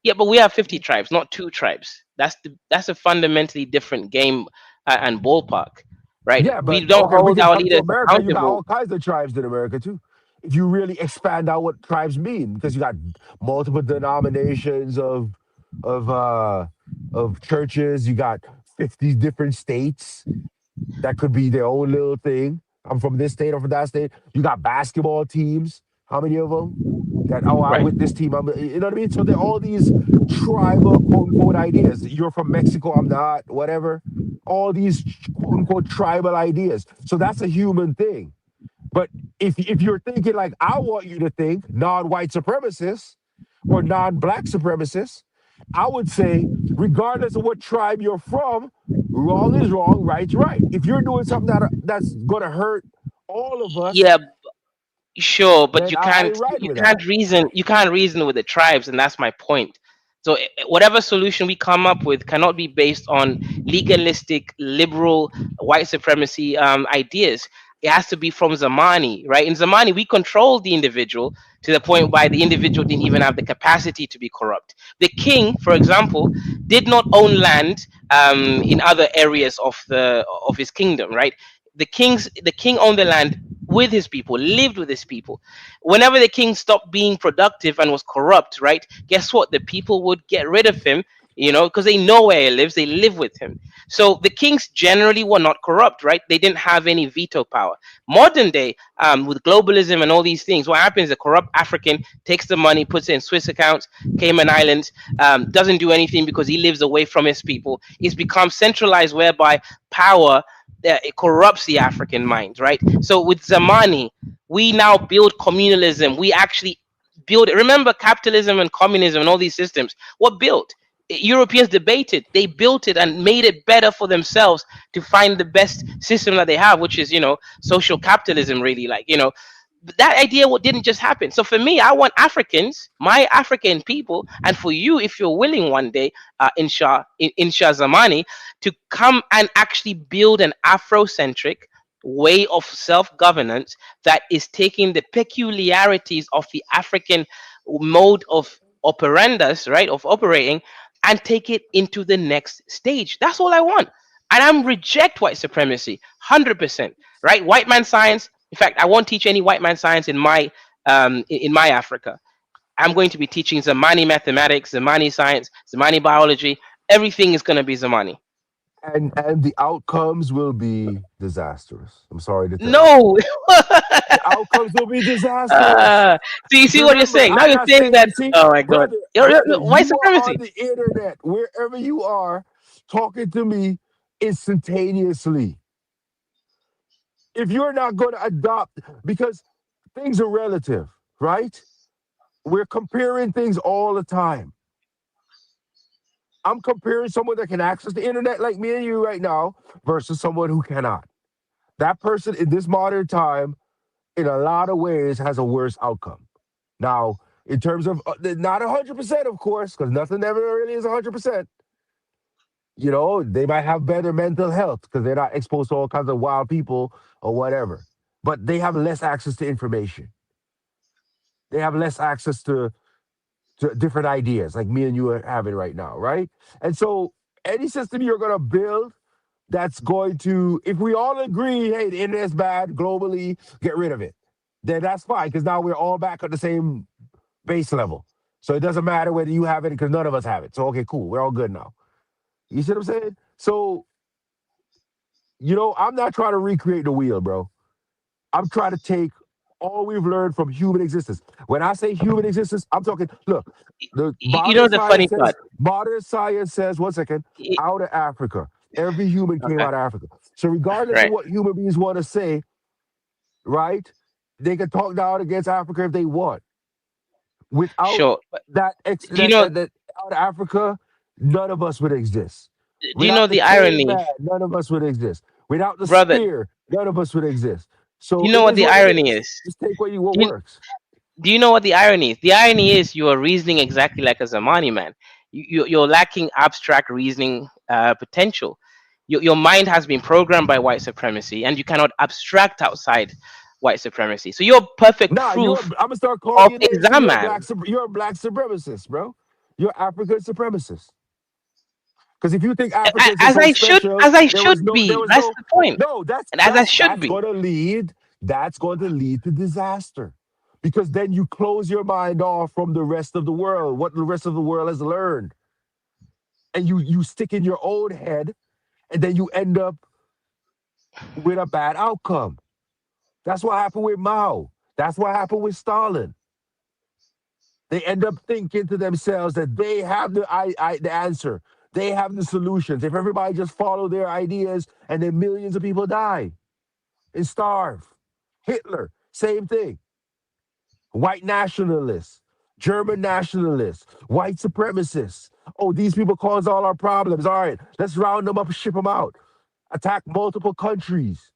Speaker 18: Yeah, but we have 50 tribes, not two tribes. That's a fundamentally different game and ballpark, right?
Speaker 19: Yeah,
Speaker 18: We
Speaker 19: but
Speaker 18: don't
Speaker 19: okay, we
Speaker 18: hold
Speaker 19: can
Speaker 18: our
Speaker 19: come to
Speaker 18: leaders
Speaker 19: America. You got
Speaker 18: accountable.
Speaker 19: all kinds of tribes in America too. If you really expand out what tribes mean, because you got multiple denominations of churches, you got 50 different states that could be their own little thing. I'm from this state or from that state. You got basketball teams. How many of them? That I'm
Speaker 18: Right.
Speaker 19: with this team. You know what I mean? So there are all these tribal quote unquote ideas. You're from Mexico, I'm not, whatever. All these quote unquote tribal ideas. So that's a human thing. But if you're thinking like I want you to think, non-white supremacists or non-black supremacists, I would say, regardless of what tribe you're from, wrong is wrong, right's right. If you're doing something that's gonna hurt all of us,
Speaker 18: Yeah, sure, but
Speaker 19: then I ain't riding
Speaker 18: you
Speaker 19: with that.
Speaker 18: can't reason with the tribes, and that's my point. So whatever solution we come up with cannot be based on legalistic liberal white supremacy ideas. It has to be from Zamani, right? In Zamani, we controlled the individual to the point why the individual didn't even have the capacity to be corrupt. The king, for example, did not own land in other areas of his kingdom, right? The king owned the land with his people, lived with his people. Whenever the king stopped being productive and was corrupt, right? Guess what? The people would get rid of him, because they know where he lives, they live with him. So the kings generally were not corrupt, right? They didn't have any veto power. Modern day, with globalism and all these things, what happens? A corrupt African takes the money, puts it in Swiss accounts, Cayman Islands, doesn't do anything because he lives away from his people. It's become centralized, whereby power it corrupts the African mind, right? So with Zamani, we now build communalism. We actually build it. Remember, capitalism and communism and all these systems were built. Europeans debated, they built it and made it better for themselves to find the best system that they have, which is, social capitalism, really. That idea didn't just happen. So for me, I want Africans, my African people, and for you, if you're willing one day, insha Zamani, to come and actually build an Afrocentric way of self-governance that is taking the peculiarities of the African mode of operandus, right, of operating, and take it into the next stage. That's all I want. And I'm reject white supremacy, 100%. Right? White man science. In fact, I won't teach any white man science in my Africa. I'm going to be teaching Zamani mathematics, Zamani science, Zamani biology. Everything is going to be Zamani.
Speaker 19: And the outcomes will be disastrous. I'm sorry to tell you.
Speaker 18: No.
Speaker 19: The outcomes will be disastrous.
Speaker 18: So you see what you're
Speaker 19: Remember,
Speaker 18: saying? Now
Speaker 19: I'm
Speaker 18: you're
Speaker 19: not
Speaker 18: saying
Speaker 19: saying,
Speaker 18: that.
Speaker 19: you see,
Speaker 18: Oh my God.
Speaker 19: brother,
Speaker 18: White
Speaker 19: you are
Speaker 18: supremacy.
Speaker 19: on the internet, wherever you are, talking to me instantaneously. If you're not going to adopt, because things are relative, right? We're comparing things all the time. I'm comparing someone that can access the internet like me and you right now versus someone who cannot. That person in this modern time, in a lot of ways, has a worse outcome. Now, in terms of not 100%, of course, because nothing ever really is 100%. You know, they might have better mental health because they're not exposed to all kinds of wild people or whatever. But they have less access to information. They have less access to different ideas, like me and you are having right now, right? And so, any system you're going to build that's going to, if we all agree, hey, the internet's bad globally, get rid of it, then that's fine because now we're all back at the same base level. So it doesn't matter whether you have it because none of us have it. So, okay, cool. We're all good now. You see what I'm saying? So, you know, I'm not trying to recreate the wheel, bro. I'm trying to take all we've learned from human existence. When I say human existence, I'm talking, look, the
Speaker 18: You know the funny part.
Speaker 19: modern science says, one second, out of Africa. Every human came
Speaker 18: Okay.
Speaker 19: out of Africa. So regardless of
Speaker 18: Right.
Speaker 19: what human beings want to say, right, they can talk down against Africa if they want. Without
Speaker 18: Sure. But
Speaker 19: that,
Speaker 18: do you know?
Speaker 19: that out of Africa, none of us would exist.
Speaker 18: Do you know
Speaker 19: Without the
Speaker 18: the irony,
Speaker 19: caveman, none of us would exist. Without the
Speaker 18: brother?
Speaker 19: spear, none of us would exist.
Speaker 18: Do
Speaker 19: So
Speaker 18: you know
Speaker 19: it
Speaker 18: what
Speaker 19: is
Speaker 18: the
Speaker 19: what it
Speaker 18: irony
Speaker 19: is.
Speaker 18: is?
Speaker 19: Just take what
Speaker 18: Do you,
Speaker 19: works.
Speaker 18: do you know what the irony is? The irony is you are reasoning exactly like a Zamani man. You're lacking abstract reasoning potential. Your mind has been programmed by white supremacy, and you cannot abstract outside white supremacy. So you're perfect
Speaker 19: Nah,
Speaker 18: proof
Speaker 19: I'm gonna start calling
Speaker 18: of
Speaker 19: you
Speaker 18: a
Speaker 19: names. So
Speaker 18: Zaman.
Speaker 19: you're a black supremacist, bro. You're African supremacist. Because if you think Africans are
Speaker 18: As
Speaker 19: so
Speaker 18: I should,
Speaker 19: special,
Speaker 18: as I
Speaker 19: there was
Speaker 18: should
Speaker 19: no,
Speaker 18: be. That's the point,
Speaker 19: no.
Speaker 18: and as I should
Speaker 19: That's
Speaker 18: be.
Speaker 19: going to lead to disaster. Because then you close your mind off from the rest of the world, what the rest of the world has learned, and you stick in your own head, and then you end up with a bad outcome. That's what happened with Mao. That's what happened with Stalin. They end up thinking to themselves that they have the answer. They have the solutions. If everybody just follow their ideas, and then millions of people die and starve. Hitler, same thing. White nationalists, German nationalists, white supremacists. Oh, these people cause all our problems. All right, let's round them up and ship them out. Attack multiple countries.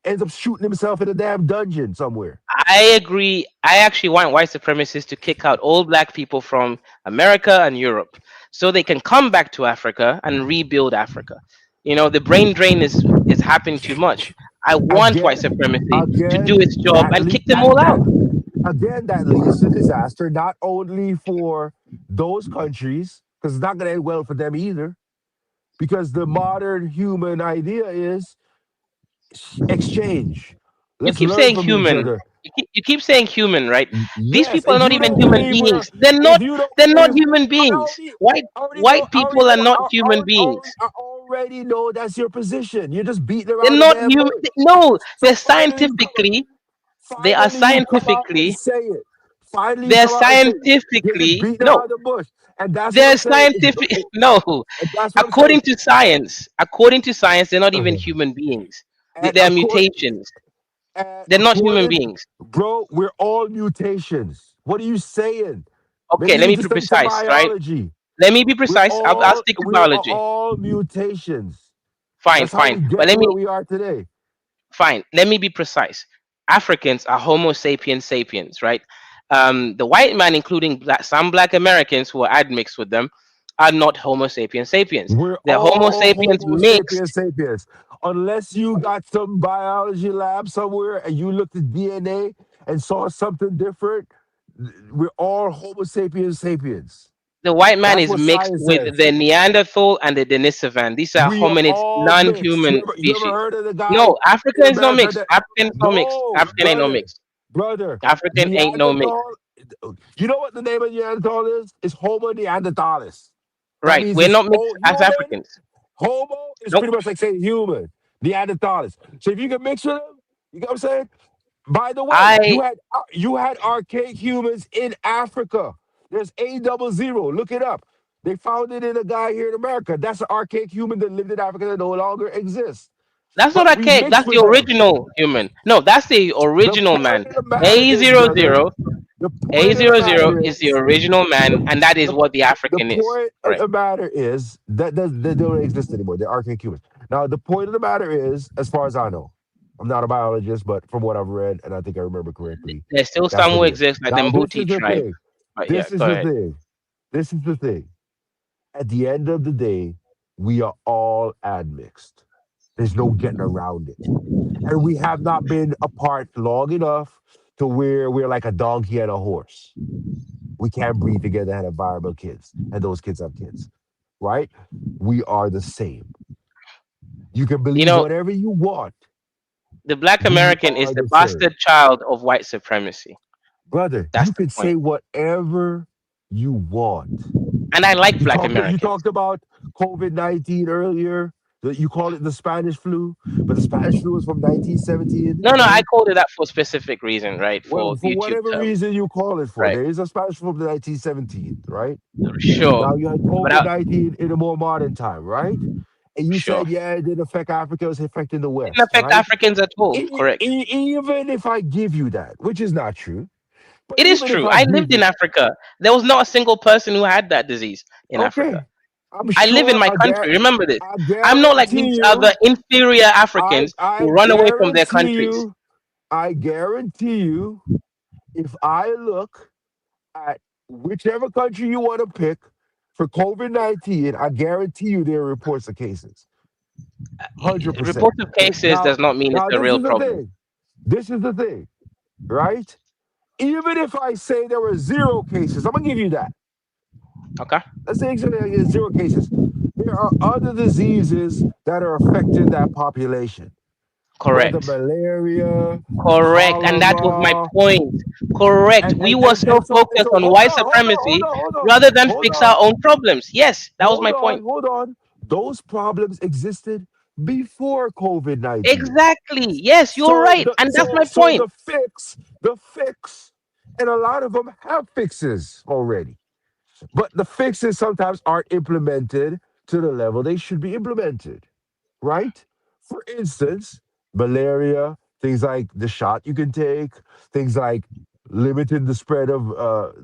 Speaker 19: Ends up shooting himself in a damn dungeon somewhere.
Speaker 18: I agree. I actually want white supremacists to kick out all black people from America and Europe so they can come back to Africa and rebuild Africa. You know, the brain drain is happening too much. I want white supremacy to do its job and kick them all out.
Speaker 19: That leads to disaster, not only for those countries, because it's not going to end well for them either. Because the modern human idea is exchange.
Speaker 18: You
Speaker 19: Let's
Speaker 18: keep
Speaker 19: learn
Speaker 18: saying
Speaker 19: from each
Speaker 18: human.
Speaker 19: other.
Speaker 18: You keep saying human, right? These
Speaker 19: Yes,
Speaker 18: people are
Speaker 19: if
Speaker 18: not
Speaker 19: you
Speaker 18: even
Speaker 19: don't
Speaker 18: human
Speaker 19: believe
Speaker 18: beings. They're not.
Speaker 19: if you don't
Speaker 18: They're not
Speaker 19: believe,
Speaker 18: human beings. White people are not human beings.
Speaker 19: I already know that's your position. You're just beating
Speaker 18: They're
Speaker 19: around the
Speaker 18: not
Speaker 19: damn
Speaker 18: human.
Speaker 19: bush.
Speaker 18: No,
Speaker 19: So
Speaker 18: they're scientifically. They are
Speaker 19: finally you come out and
Speaker 18: scientifically.
Speaker 19: say it. Finally you
Speaker 18: They're
Speaker 19: come out and say it. You're just
Speaker 18: scientifically.
Speaker 19: beating
Speaker 18: No,
Speaker 19: around the bush. And that's what
Speaker 18: they're
Speaker 19: I'm saying.
Speaker 18: scientific. No,
Speaker 19: And that's what I'm saying.
Speaker 18: according to science, they're not even human beings.
Speaker 19: And
Speaker 18: They are
Speaker 19: according,
Speaker 18: mutations.
Speaker 19: and
Speaker 18: They're not human
Speaker 19: according,
Speaker 18: beings.
Speaker 19: bro, we're all mutations. What are you saying?
Speaker 18: Okay,
Speaker 19: Maybe
Speaker 18: let
Speaker 19: you
Speaker 18: me
Speaker 19: just
Speaker 18: be
Speaker 19: study some
Speaker 18: precise, right?
Speaker 19: biology.
Speaker 18: Let me be precise. I'll stick to
Speaker 19: We are
Speaker 18: biology.
Speaker 19: all mutations.
Speaker 18: Fine,
Speaker 19: That's how
Speaker 18: fine.
Speaker 19: we
Speaker 18: But
Speaker 19: get to where we are today.
Speaker 18: let me be precise. Africans are Homo sapiens sapiens, right? The white man, including some black Americans who are admixed with them, are not Homo sapiens sapiens.
Speaker 19: We're
Speaker 18: They're Homo
Speaker 19: all
Speaker 18: sapiens
Speaker 19: Homo
Speaker 18: mixed.
Speaker 19: sapiens sapiens. Unless you got some biology lab somewhere and you looked at DNA and saw something different, we're all Homo sapiens sapiens.
Speaker 18: The white man
Speaker 19: That's
Speaker 18: is
Speaker 19: what
Speaker 18: mixed
Speaker 19: science
Speaker 18: with
Speaker 19: says.
Speaker 18: the Neanderthal and the Denisovan. These are
Speaker 19: We are
Speaker 18: hominids,
Speaker 19: all mixed.
Speaker 18: non-human
Speaker 19: You ever
Speaker 18: species.
Speaker 19: heard of the guy
Speaker 18: No, Africa
Speaker 19: in
Speaker 18: is not
Speaker 19: America
Speaker 18: mixed.
Speaker 19: that
Speaker 18: African is not mixed.
Speaker 19: no,
Speaker 18: African ain't no mixed.
Speaker 19: brother,
Speaker 18: African ain't no mixed.
Speaker 19: Neanderthal. You know what the name of Neanderthal is? It's Homo neanderthalis. That
Speaker 18: Right.
Speaker 19: means
Speaker 18: We're
Speaker 19: it's
Speaker 18: not mixed as
Speaker 19: human.
Speaker 18: Africans.
Speaker 19: Homo is
Speaker 18: Nope.
Speaker 19: pretty much like saying human. Neanderthalis. So if you can mix with them, you know what I'm saying? By the way, you had archaic humans in Africa. There's A00. Look it up. They found it in a guy here in America. That's an archaic human that lived in Africa that no longer exists.
Speaker 18: That's not
Speaker 19: But we
Speaker 18: archaic.
Speaker 19: mix
Speaker 18: That's the
Speaker 19: with them.
Speaker 18: original human. No, that's the
Speaker 19: The
Speaker 18: original man.
Speaker 19: point of the matter
Speaker 18: A
Speaker 19: is,
Speaker 18: zero
Speaker 19: brother,
Speaker 18: zero.
Speaker 19: the
Speaker 18: A
Speaker 19: point of the
Speaker 18: zero zero
Speaker 19: matter
Speaker 18: is the
Speaker 19: is,
Speaker 18: original man, and that is
Speaker 19: the,
Speaker 18: what the
Speaker 19: the
Speaker 18: African is.
Speaker 19: point of
Speaker 18: Correct.
Speaker 19: the matter is that they don't exist anymore. They're archaic humans. Now, the point of the matter is, as far as I know, I'm not a biologist, but from what I've read, and I think I remember correctly,
Speaker 18: There's still
Speaker 19: that's
Speaker 18: some
Speaker 19: what
Speaker 18: who
Speaker 19: it is.
Speaker 18: exist, like
Speaker 19: Now,
Speaker 18: the
Speaker 19: this is
Speaker 18: Mbuti
Speaker 19: the
Speaker 18: tribe.
Speaker 19: thing.
Speaker 1: But yeah,
Speaker 19: This is
Speaker 1: go
Speaker 19: the
Speaker 1: ahead.
Speaker 19: thing. This is the thing. At the end of the day, we are all admixed. There's no getting around it. And we have not been apart long enough to where we're like a donkey and a horse. We can't breed together and have viable kids, and those kids have kids, right? We are the same. You can
Speaker 18: You
Speaker 19: believe
Speaker 18: know,
Speaker 19: whatever you want.
Speaker 1: The Black
Speaker 19: We
Speaker 1: American is
Speaker 19: are
Speaker 1: the
Speaker 19: the same.
Speaker 1: bastard child of white supremacy.
Speaker 19: Brother,
Speaker 1: That's
Speaker 19: you
Speaker 1: the
Speaker 19: can
Speaker 1: point.
Speaker 19: say whatever you want.
Speaker 1: And I like
Speaker 19: You
Speaker 1: Black
Speaker 19: talked you
Speaker 1: Americans.
Speaker 19: talked about COVID-19 earlier. You call it the Spanish flu, but the Spanish flu was from 1917,
Speaker 1: No, I
Speaker 19: right?
Speaker 1: called it that for a specific reason, right?
Speaker 19: Well,
Speaker 1: For
Speaker 19: for
Speaker 1: YouTube
Speaker 19: whatever
Speaker 1: terms,
Speaker 19: reason you call it for,
Speaker 1: right?
Speaker 19: there is a Spanish flu from the 1917, right?
Speaker 1: Sure.
Speaker 19: Now you had
Speaker 1: But
Speaker 19: COVID-19 in a more modern time, right? And you
Speaker 1: sure.
Speaker 19: said, yeah, it didn't affect Africa, it was affecting the
Speaker 1: Didn't
Speaker 19: West,
Speaker 1: affect
Speaker 19: right?
Speaker 1: Africans at all. Correct.
Speaker 19: Even if I give you that, which is not true, but
Speaker 1: It is
Speaker 19: even if
Speaker 1: true.
Speaker 19: I
Speaker 1: I
Speaker 19: give
Speaker 1: lived in
Speaker 19: you,
Speaker 1: Africa. There was not a single person who had that disease in Africa.
Speaker 19: okay, I'm
Speaker 1: I live in
Speaker 19: sure
Speaker 1: my country. Remember this.
Speaker 19: I
Speaker 1: I'm not like
Speaker 19: guarantee
Speaker 1: these
Speaker 19: you,
Speaker 1: other inferior Africans
Speaker 19: I
Speaker 1: who run away from their countries.
Speaker 19: I guarantee you, if I look at whichever country you want to pick for COVID-19, I guarantee you there are reports of cases. 100%.
Speaker 1: Report of cases
Speaker 19: Now,
Speaker 1: does not mean it's
Speaker 19: now
Speaker 1: a
Speaker 19: this
Speaker 1: real
Speaker 19: is the
Speaker 1: problem.
Speaker 19: thing. This is the thing, right? Even if I say there were 0 cases, I'm gonna give you that.
Speaker 1: Okay.
Speaker 19: Let's say 0 cases. There are other diseases that are affecting that population, whether
Speaker 1: Correct.
Speaker 19: malaria,
Speaker 1: Correct. And that was my
Speaker 19: cholera,
Speaker 1: point. Correct. We were so
Speaker 19: and
Speaker 1: focused
Speaker 19: so
Speaker 1: on white supremacy rather than fix our own problems. Yes, that was my point.
Speaker 19: hold on. Those problems existed before COVID-19.
Speaker 1: Exactly. Yes, you're
Speaker 19: So
Speaker 1: right. And that's my
Speaker 19: so
Speaker 1: point.
Speaker 19: the fix, and a lot of them have fixes already. But the fixes sometimes aren't implemented to the level they should be implemented, right? For instance, malaria, things like the shot you can take, things like limiting the spread of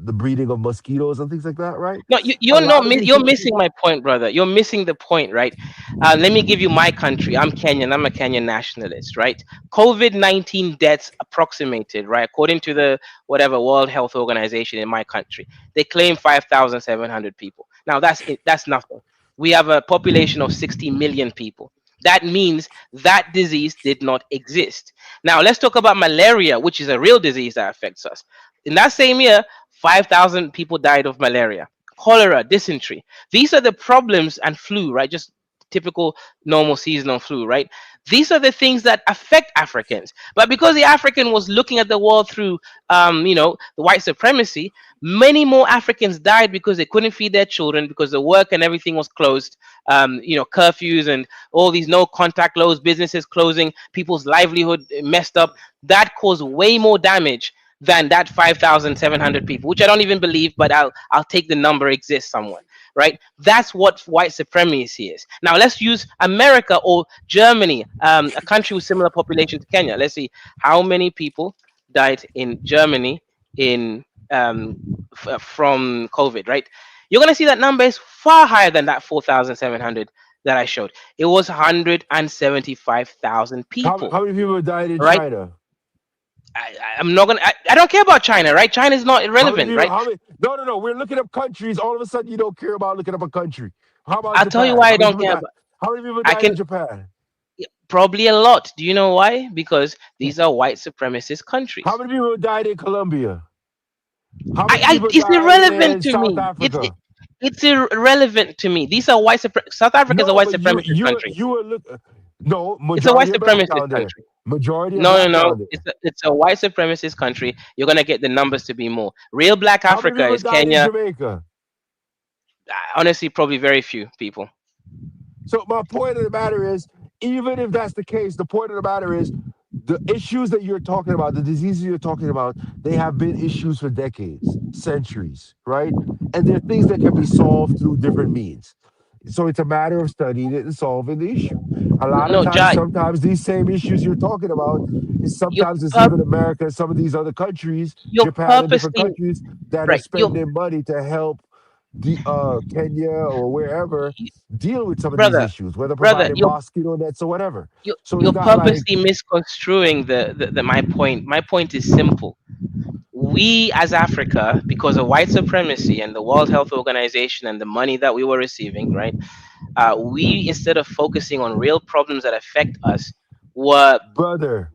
Speaker 19: the breeding of mosquitoes and things like that, right?
Speaker 1: No,
Speaker 19: A
Speaker 1: you're not.
Speaker 19: lot of these
Speaker 1: You're
Speaker 19: things.
Speaker 1: missing my point, brother. You're missing the point, right? Let me give you my country. I'm Kenyan. I'm a Kenyan nationalist, right? COVID-19 deaths approximated, right, according to the whatever World Health Organization in my country, they claim 5,700 people. Now that's it. That's nothing. We have a population of 60 million people. That means that disease did not exist. Now let's talk about malaria, which is a real disease that affects us. In that same year, 5,000 people died of malaria, cholera, dysentery. These are the problems, and flu, right? Just typical normal seasonal flu, right? These are the things that affect Africans. But because the African was looking at the world through, the white supremacy, many more Africans died because they couldn't feed their children because the work and everything was closed. Curfews and all these no contact laws, businesses closing, people's livelihood messed up. That caused way more damage than that 5,700 people, which I don't even believe, but I'll take the number exists somewhere, right? That's what white supremacy is. Now let's use America or Germany, a country with similar population to Kenya. Let's see how many people died in Germany in from COVID, right? You're gonna see that number is far higher than that 4,700 that I showed. It was 175,000 people,
Speaker 19: How many people died in
Speaker 1: right?
Speaker 19: China?
Speaker 1: I'm not gonna. I don't care about China, right? China is not
Speaker 19: How many
Speaker 1: irrelevant,
Speaker 19: people?
Speaker 1: right?
Speaker 19: How many? No, no, no. We're looking up countries. All of a sudden, you don't care about looking up a country. How about
Speaker 1: I'll tell you
Speaker 19: Japan?
Speaker 1: why
Speaker 19: How
Speaker 1: I
Speaker 19: many
Speaker 1: don't
Speaker 19: people
Speaker 1: care
Speaker 19: died?
Speaker 1: about.
Speaker 19: How many people
Speaker 1: I
Speaker 19: died in
Speaker 1: can
Speaker 19: Japan?
Speaker 1: probably a lot. Do you know why? Because these are white supremacist
Speaker 19: How
Speaker 1: countries.
Speaker 19: many people died in Colombia? How many people
Speaker 1: It's
Speaker 19: died
Speaker 1: irrelevant
Speaker 19: in
Speaker 1: to
Speaker 19: South
Speaker 1: me.
Speaker 19: Africa?
Speaker 1: It's irrelevant to me. These are South Africa is a
Speaker 19: No,
Speaker 1: white
Speaker 19: but
Speaker 1: supremacist country.
Speaker 19: you were look. No,
Speaker 1: It's a white
Speaker 19: majority of black
Speaker 1: supremacist
Speaker 19: down there.
Speaker 1: country.
Speaker 19: Majority of
Speaker 1: No,
Speaker 19: black
Speaker 1: no, no.
Speaker 19: down there.
Speaker 1: It's a white supremacist country. You're gonna get the numbers to be more. Real black
Speaker 19: How many
Speaker 1: Africa
Speaker 19: people
Speaker 1: is
Speaker 19: died in
Speaker 1: Kenya.
Speaker 19: Jamaica?
Speaker 1: Honestly, probably very few people.
Speaker 19: So my point of the matter is, even if that's the case, the point of the matter is the issues that you're talking about, the diseases you're talking about, they have been issues for decades, centuries, right? And they're things that can be solved through different means. So it's a matter of studying it and solving the issue. A lot of
Speaker 1: No,
Speaker 19: times,
Speaker 1: Jai,
Speaker 19: sometimes these same issues you're talking about is
Speaker 1: you're
Speaker 19: sometimes it's
Speaker 1: pur-
Speaker 19: even America and some of these other countries,
Speaker 1: you're
Speaker 19: Japan and different
Speaker 1: purposely
Speaker 19: countries that are
Speaker 1: right.
Speaker 19: spending money to help the Kenya or wherever deal with some of these
Speaker 1: Brother,
Speaker 19: issues, whether
Speaker 1: brother,
Speaker 19: providing mosquito nets or whatever. So it's
Speaker 1: you're
Speaker 19: not like
Speaker 1: purposely misconstruing the my point. My point is simple.
Speaker 18: we as Africa, because of white supremacy and the World Health Organization and the money that we were receiving, right? We, instead of focusing on real problems that affect us, were
Speaker 19: Brother,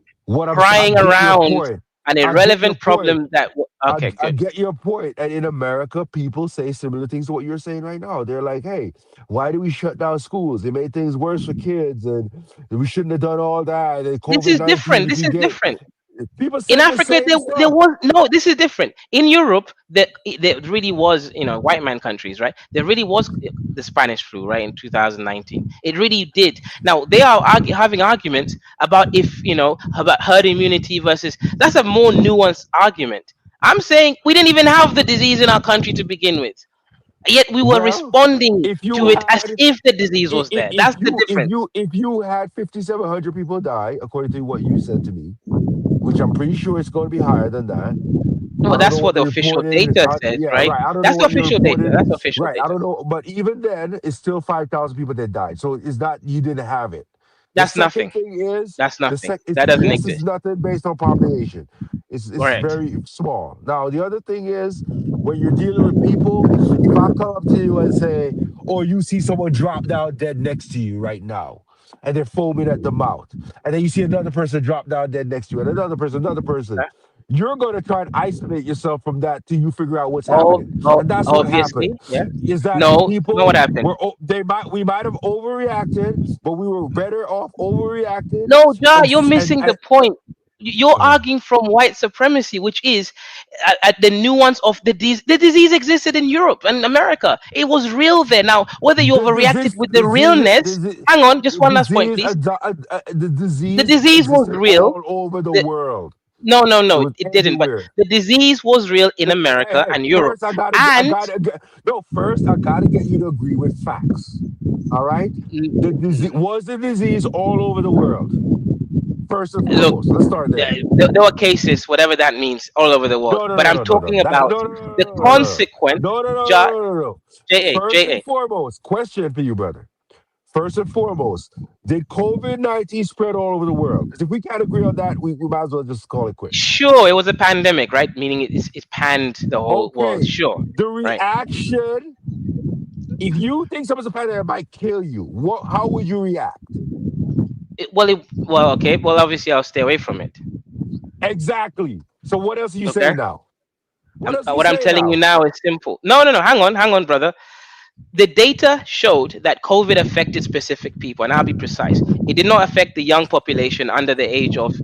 Speaker 19: I
Speaker 18: crying
Speaker 19: get your
Speaker 18: around
Speaker 19: point.
Speaker 18: an
Speaker 19: I get your
Speaker 18: irrelevant
Speaker 19: point.
Speaker 18: problem that. Okay,
Speaker 19: I
Speaker 18: good.
Speaker 19: get your point. And in America, people say similar things to what you're saying right now. They're like, hey, why do we shut down schools? They made things worse for kids, and we shouldn't have done all that. And
Speaker 18: This
Speaker 19: COVID
Speaker 18: is
Speaker 19: 19,
Speaker 18: different.
Speaker 19: if
Speaker 18: This
Speaker 19: you
Speaker 18: is
Speaker 19: get
Speaker 18: different.
Speaker 19: people
Speaker 18: In
Speaker 19: say the
Speaker 18: Africa,
Speaker 19: same
Speaker 18: there
Speaker 19: stuff.
Speaker 18: was no. This is different. In Europe, there really was, white man countries, right? There really was the Spanish flu, right, in 2019. It really did. Now they are having arguments about if about herd immunity versus. That's a more nuanced argument. I'm saying we didn't even have the disease in our country to begin with, yet we were
Speaker 19: Well,
Speaker 18: responding
Speaker 19: if you
Speaker 18: to it as
Speaker 19: had
Speaker 18: if the disease was there. That's the difference.
Speaker 19: if you had 5,700 people die, according to what you said to me, which I'm pretty sure it's going to be higher than that.
Speaker 18: Well,
Speaker 19: I don't know
Speaker 18: that's what
Speaker 19: what
Speaker 18: the
Speaker 19: you
Speaker 18: official
Speaker 19: reported.
Speaker 18: data says,
Speaker 19: Yeah,
Speaker 18: right?
Speaker 19: right. I don't know
Speaker 18: That's the
Speaker 19: what you
Speaker 18: official data.
Speaker 19: reported.
Speaker 18: That's official
Speaker 19: Right. I
Speaker 18: data.
Speaker 19: don't know. But even then, it's still 5,000 people that died. So it's not, you didn't have it. The
Speaker 18: That's
Speaker 19: second
Speaker 18: nothing.
Speaker 19: thing is,
Speaker 18: That's nothing.
Speaker 19: it's,
Speaker 18: That doesn't
Speaker 19: yes, it's
Speaker 18: exist.
Speaker 19: nothing based on population. It's
Speaker 18: Correct.
Speaker 19: very small. Now, the other thing is, when you're dealing with people, if I come up to you and say, oh, you see someone drop down dead next to you right now, and they're foaming at the mouth, and then you see another person drop down dead next to you, and another person, you're going to try and isolate yourself from that till you figure out what's
Speaker 18: Oh,
Speaker 19: happening.
Speaker 18: oh,
Speaker 19: And that's what
Speaker 18: obviously,
Speaker 19: happened.
Speaker 18: yeah.
Speaker 19: Is that
Speaker 18: No, not what
Speaker 19: people
Speaker 18: happened.
Speaker 19: we might have overreacted, but we were better off overreacted
Speaker 18: No, Ja,
Speaker 19: and
Speaker 18: you're missing the point. You're
Speaker 19: uh,
Speaker 18: arguing from white supremacy, which is at the nuance of the disease. The disease existed in Europe and America. It was real there. Now, whether you overreacted with the realness, hang on, just one last point, please.
Speaker 19: the
Speaker 18: The
Speaker 19: disease
Speaker 18: disease was
Speaker 19: existed
Speaker 18: real.
Speaker 19: all over the
Speaker 18: The,
Speaker 19: world.
Speaker 18: no, no,
Speaker 19: It
Speaker 18: no,
Speaker 19: was
Speaker 18: it didn't. But
Speaker 19: everywhere.
Speaker 18: the disease was real in
Speaker 19: Hey, hey, hey,
Speaker 18: America
Speaker 19: hey,
Speaker 18: and Europe.
Speaker 19: first I
Speaker 18: And
Speaker 19: gotta get, no, first I gotta get you to agree with facts. All right? The disease was the disease all over the world. First and
Speaker 18: look,
Speaker 19: foremost. Let's start there.
Speaker 18: there were cases, whatever that means, all over the world.
Speaker 19: No, no,
Speaker 18: But
Speaker 19: no,
Speaker 18: I'm
Speaker 19: no, no, no.
Speaker 18: talking
Speaker 19: That
Speaker 18: about
Speaker 19: no, no,
Speaker 18: the
Speaker 19: no, no, no,
Speaker 18: consequence.
Speaker 19: no, no, no, no,
Speaker 18: Ja,
Speaker 19: no, no, no.
Speaker 18: Ja,
Speaker 19: First
Speaker 18: Ja.
Speaker 19: and foremost, question for you, brother. First and foremost, did COVID-19 spread all over the world? Because if we can't agree on that, we might as well just call it quits.
Speaker 18: Sure, it was a pandemic, right? Meaning it panned the whole world.
Speaker 19: Okay.
Speaker 18: Sure,
Speaker 19: The
Speaker 18: right?
Speaker 19: reaction, if you think someone's a pandemic that might kill you, how would you react?
Speaker 18: Well, okay. Well, obviously, I'll stay away from it.
Speaker 19: Exactly. So what else are you
Speaker 18: Okay.
Speaker 19: saying now? What else are you
Speaker 18: What I'm
Speaker 19: saying
Speaker 18: telling you
Speaker 19: now?
Speaker 18: now is simple. No, no, no. Hang on, brother. The data showed that COVID affected specific people, and I'll be precise. It did not affect the young population under the age of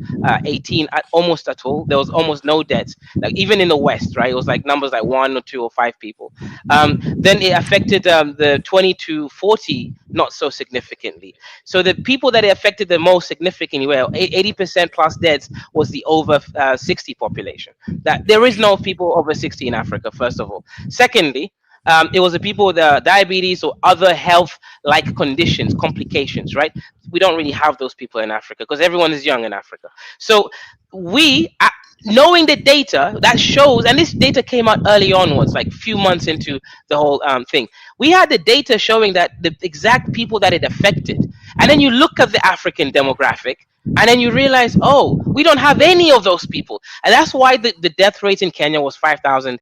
Speaker 18: 18 almost at all. There was almost no deaths, like even in the West, right? It was like numbers like 1 or 2 or 5 people. Then it affected the 20 to 40 not so significantly. So the people that it affected the most significantly, well, 80% plus deaths was the over 60 population. That there is no people over 60 in Africa, first of all. Secondly, it was the people with diabetes or other health-like conditions, complications, right? We don't really have those people in Africa because everyone is young in Africa. So we, knowing the data that shows, and this data came out early onwards, like few months into the whole thing, we had the data showing that the exact people that it affected. And then you look at the African demographic, and then you realize, oh, we don't have any of those people. And that's why the death rate in Kenya was 5,000